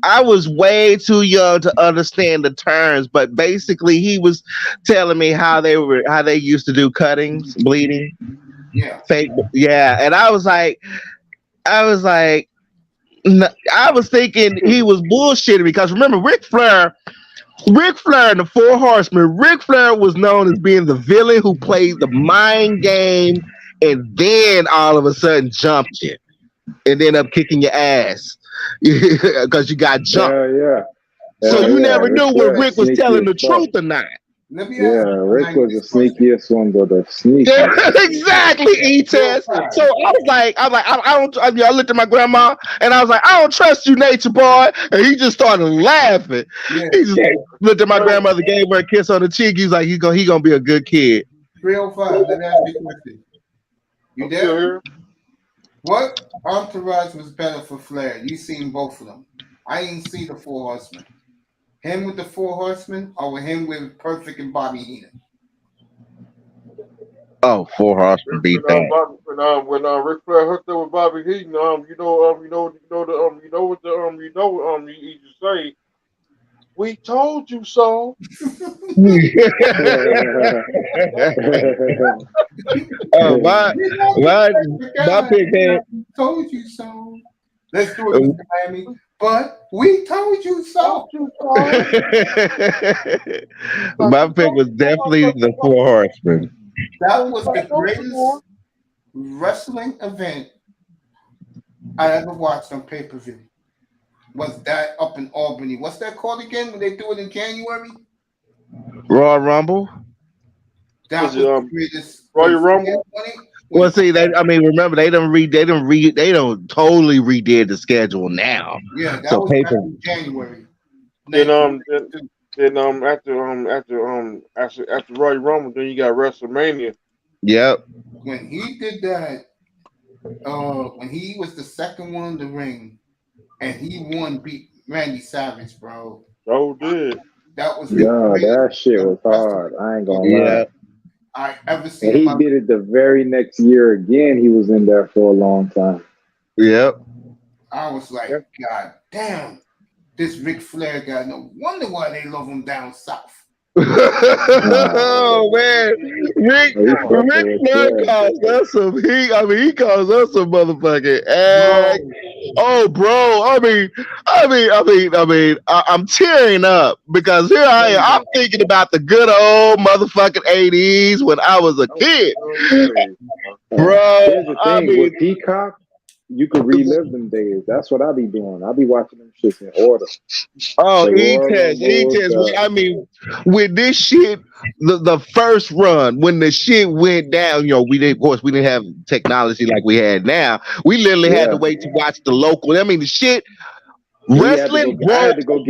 I was way too young to understand the terms, but basically he was telling me how they used to do cuttings, bleeding, fake, and I was thinking he was bullshitting because remember Ric Flair and the Four Horsemen. Ric Flair was known as being the villain who played the mind game and then all of a sudden jumped you and ended up kicking your ass because you got jumped.
Yeah.
So you never knew when
Flair
Rick was
sneaky
telling the
as fuck.
truth or not.
Let me
Yeah,
ask you a
Rick was the
nice question.
sneakiest one, but the
Yeah,
sneakiest.
exactly, E-Test. So I looked at my grandma and I was like, I don't trust you, nature boy. And he just started laughing.
Yeah.
He just looked at my grandmother, gave her a kiss on the cheek. He's like, he gonna be a good kid.
305. Let me ask you a question. You
I'm still
there?
here.
What entourage was better for Flair? You seen both of them. I ain't see the Four Horsemen. Him with the Four Horsemen or with him with Perfect and Bobby Heenan?
Oh, Four Horsemen beat that.
When Ric Flair hooked up with Bobby Heenan, he used to say, "We told you so."
Oh, my big head.
Told you so. Let's do it, Mr. Miami. But we told you so.
My pick was definitely the Four Horsemen.
That was the greatest wrestling event I ever watched on pay-per-view. Was that up in Albany? What's that called again when they do it in January?
Royal Rumble.
That was the greatest.
Royal Rumble?
Well, see, remember they don't totally redid the schedule now.
Yeah, that
so
was back in January.
Then after Royal Rumble, then you got WrestleMania.
Yep.
When he did that, when he was the second one in the ring, and he beat Randy Savage, bro.
Oh, did.
That was
that shit was hard. I ain't gonna lie.
I ever seen.
And he did it the very next year again. He was in there for a long time.
Yep.
I was like, God damn, this Ric Flair guy. No wonder why they love him down south.
Oh man, Rick Flair calls us some he calls us some motherfucking ass. Oh, bro. I'm tearing up because here I am. I'm thinking about the good old motherfucking 80s when I was a kid. Bro,
here's the thing with Peacock, you could relive them days. That's what I be doing. I be watching them shits in order.
Oh, E-Test. With this shit, the first run, when the shit went down, we didn't have technology like we had now. We literally had to wait to watch the local. I mean, the shit, wrestling broke local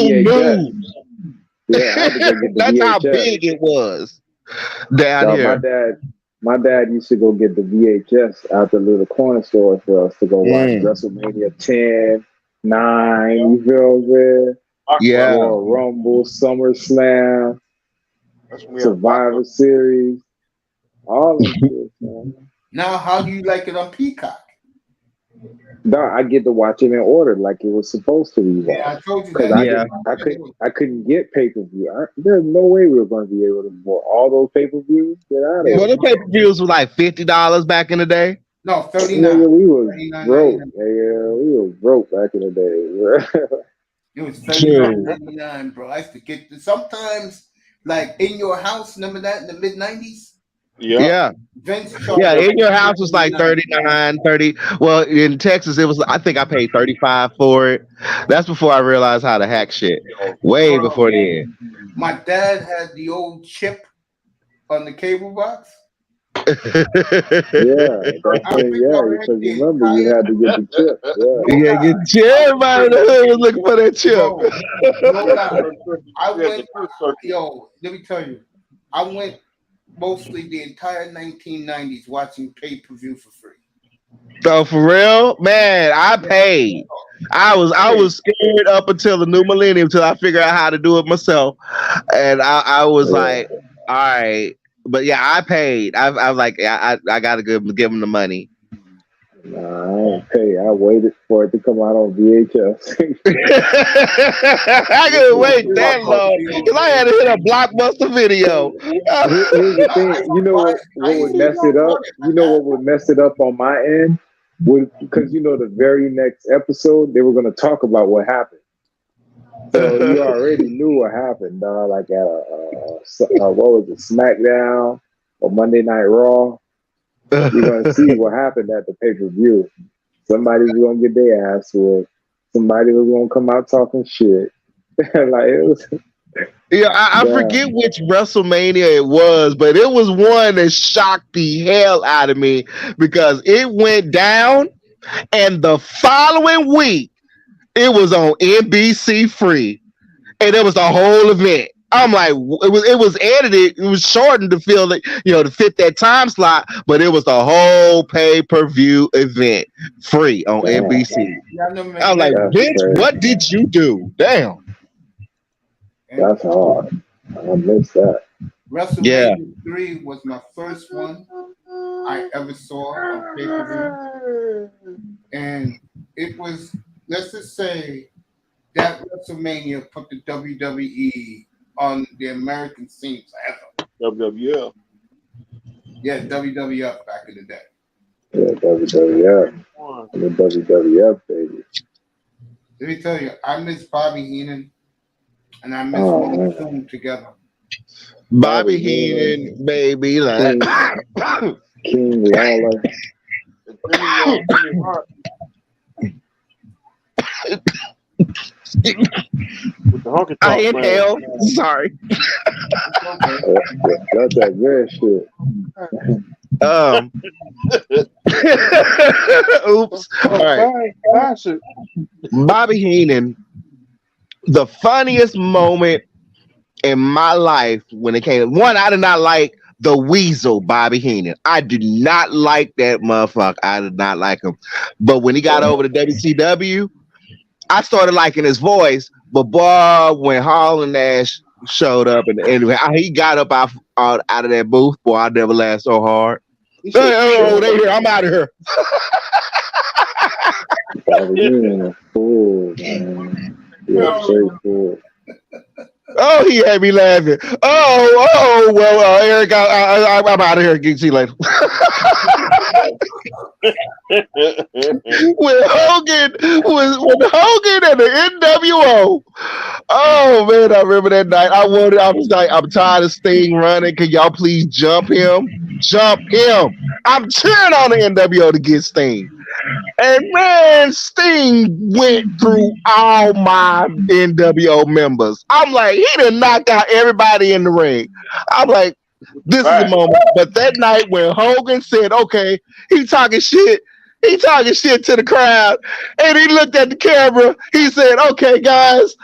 news.
Yeah, I had to go get the
That's
VHS.
how big it was down here.
My dad used to go get the VHS out the little corner store for us to go watch WrestleMania 10, 9, you feel me?
Yeah.
Royal Rumble, SummerSlam, Survivor Series, all of this, man.
Now, how do you like it on Peacock?
No, I get to watch it in order like it was supposed to be watched.
Yeah, I told you that.
I couldn't get pay-per-view. There's no way we were going to be able to afford all those pay-per-views. Get out of here.
Well, the pay-per-views were like $50 back in the day.
No, $39.
Nigga, we was broke. Yeah, we was broke back in the day.
It was $39, bro. I used to get sometimes like In Your House. Remember that in the mid-90s?
Yeah. In Your House was like 39, 30. Well, in Texas, it was, I think I paid 35 for it. That's before I realized how to hack shit. Way before then.
My dad had the old chip on the cable box.
Because remember you had to get the chip.
Yeah, get the chip. Everybody in the hood was looking for that chip.
Let me tell you, I went mostly the entire 1990s watching pay-per-view for free.
So for real, man, I paid. I was scared up until the new millennium till I figured out how to do it myself, and I was like, all right. But yeah, I paid. I was like, I gotta give them the money.
Nah, I ain't pay. I waited for it to come out on VHS.
I couldn't wait that long because I had to hit a Blockbuster video.
Here's the thing. You know what would mess it up? You know what would mess it up on my end? Because the very next episode they were going to talk about what happened. So you already knew what happened, like at what was it, SmackDown or Monday Night Raw. You're gonna see what happened at the pay-per-view. Somebody was gonna get their ass whooped. Somebody was gonna come out talking shit. Like it
Yeah, I forget which WrestleMania it was, but it was one that shocked the hell out of me because it went down, and the following week it was on NBC free, and it was the whole event. I'm like, it was edited, it was shortened to feel that to fit that time slot, but it was the whole pay-per-view event free on
Damn.
NBC.
Y'all know
I was like,
That's
Vince,
crazy.
what did you do? Damn.
That's hard. I missed that.
WrestleMania 3 was my first one I ever saw on pay-per-view. And it was, let's just say, that WrestleMania put the WWE on the American scene forever.
WWF.
Yeah, WWF back in the day.
Yeah, WWF. The WWF, baby.
Let me tell you, I miss Bobby Heenan and I miss
Oh,
Wong
man.
Soon together.
Bobby Heenan, baby, like
King Lawler.
Jimmy Hart. With the honky
I
tonk
inhale. Sorry.
That's that good shit.
Oops. All right.
Classic.
Bobby Heenan, the funniest moment in my life when it came. One, I did not like the Weasel Bobby Heenan. I did not like that motherfucker. I did not like him. But when he got over to WCW, I started liking his voice. But boy, when Hall and Nash showed up and he got up out of that booth, boy, I never laughed so hard. Hey, they here. I'm out of here.
Bobby Heenan, a fool, man. Yeah, straight fool.
Oh, he had me laughing. Well, Eric, I'm out of here. See you later. when Hogan and the NWO. Oh man, I remember that night. I was like, I'm tired of Sting running. Can y'all please jump him? Jump him. I'm cheering on the NWO to get Sting. And man, Sting went through all my NWO members. I'm like, he done knocked out everybody in the ring. I'm like, this is the moment. But that night when Hogan said, okay, he talking shit to the crowd, and he looked at the camera, he said, okay, guys,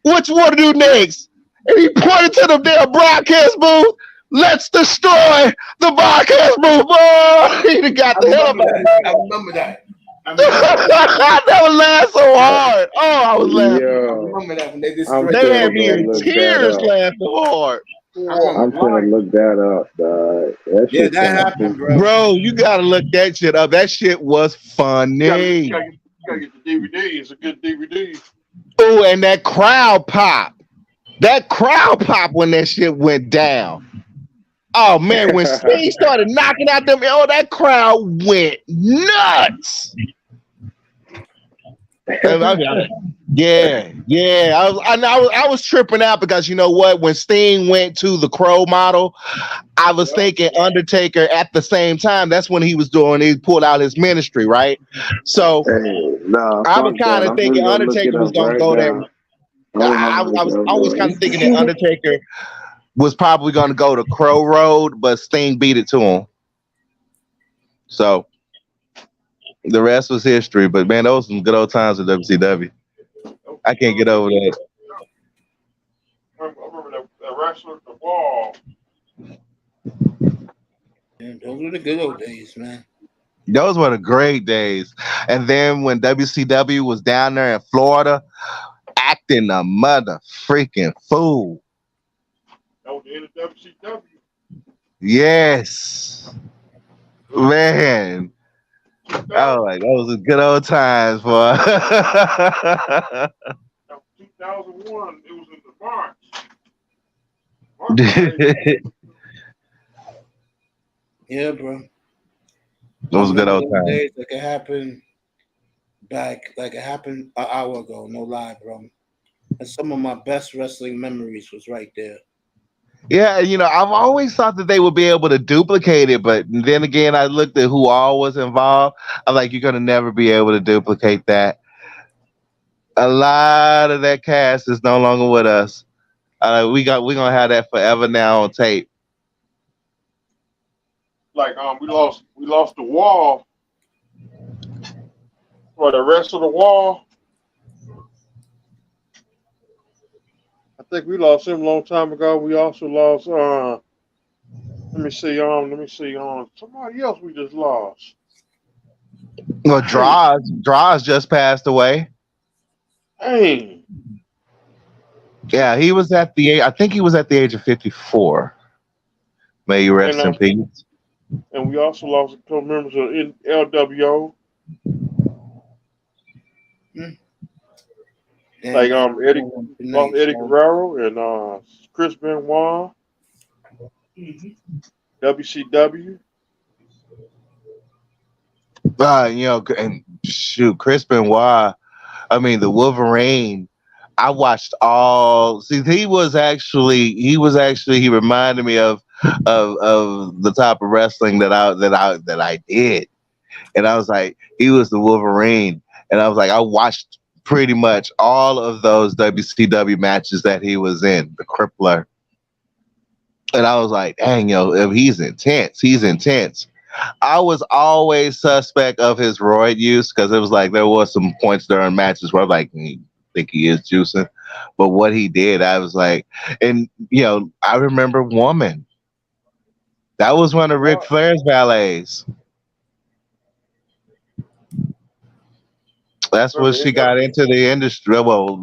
what you want to do next? And he pointed to the damn broadcast booth. Let's destroy the broadcast booth. Oh, he got the hell up.
I remember that.
I never laughed so hard. Oh, I was laughing.
I remember that when they destroyed
They had me in tears laughing hard.
I'm trying to look that up, dog.
That happened, bro.
Bro, you gotta look that shit up. That shit was funny.
You gotta get the DVD. It's a good DVD.
Oh, and that crowd pop. That crowd pop when that shit went down. Oh man, when Steve started knocking out them, that crowd went nuts. Yeah. I was tripping out because you know what? When Sting went to the Crow model, I was thinking Undertaker at the same time. That's when he pulled out his ministry, right? So I was kind of thinking Undertaker was gonna go there. I was always kind of thinking that Undertaker was probably going to go to Crow Road, but Sting beat it to him. So the rest was history. But man, those were some good old times at WCW. I can't get over that.
I remember the wrestler, the wall.
Man, those were the good old days, man.
Those were the great days. And then when WCW was down there in Florida, acting a mother freaking fool.
That was the end of WCW.
Yes. Man. Oh, like those are good old times, boy.
That was 2001. It was in the March.
Yeah, bro.
Those good old times.
Days like it happened an hour ago. No lie, bro. And some of my best wrestling memories was right there.
Yeah, I've always thought that they would be able to duplicate it, but then again, I looked at who all was involved. I'm like, you're gonna never be able to duplicate that. A lot of that cast is no longer with us. We're gonna have that forever now on tape.
Like we lost the wall for the rest of the wall. I think we lost him a long time ago. We also lost let me see somebody else we just lost.
Well, Draws just passed away.
Dang.
Yeah, he was at the age. I think he was at the age of 54. May you rest in peace.
And we also lost a couple members of LWO. Like Eddie Guerrero and Chris Benoit. WCW.
And shoot, Chris Benoit. I mean, the Wolverine. I watched all. See, he reminded me of the type of wrestling that I did, and I was like, he was the Wolverine, and I was like, I watched pretty much all of those WCW matches that he was in, the Crippler, and I was like, dang, if he's intense. I was always suspect of his roid use because it was like there was some points during matches where I'm like, I think he is juicing, but what he did, I was like, and I remember Woman. That was one of Ric Flair's ballets. That's when she got into the industry. Well,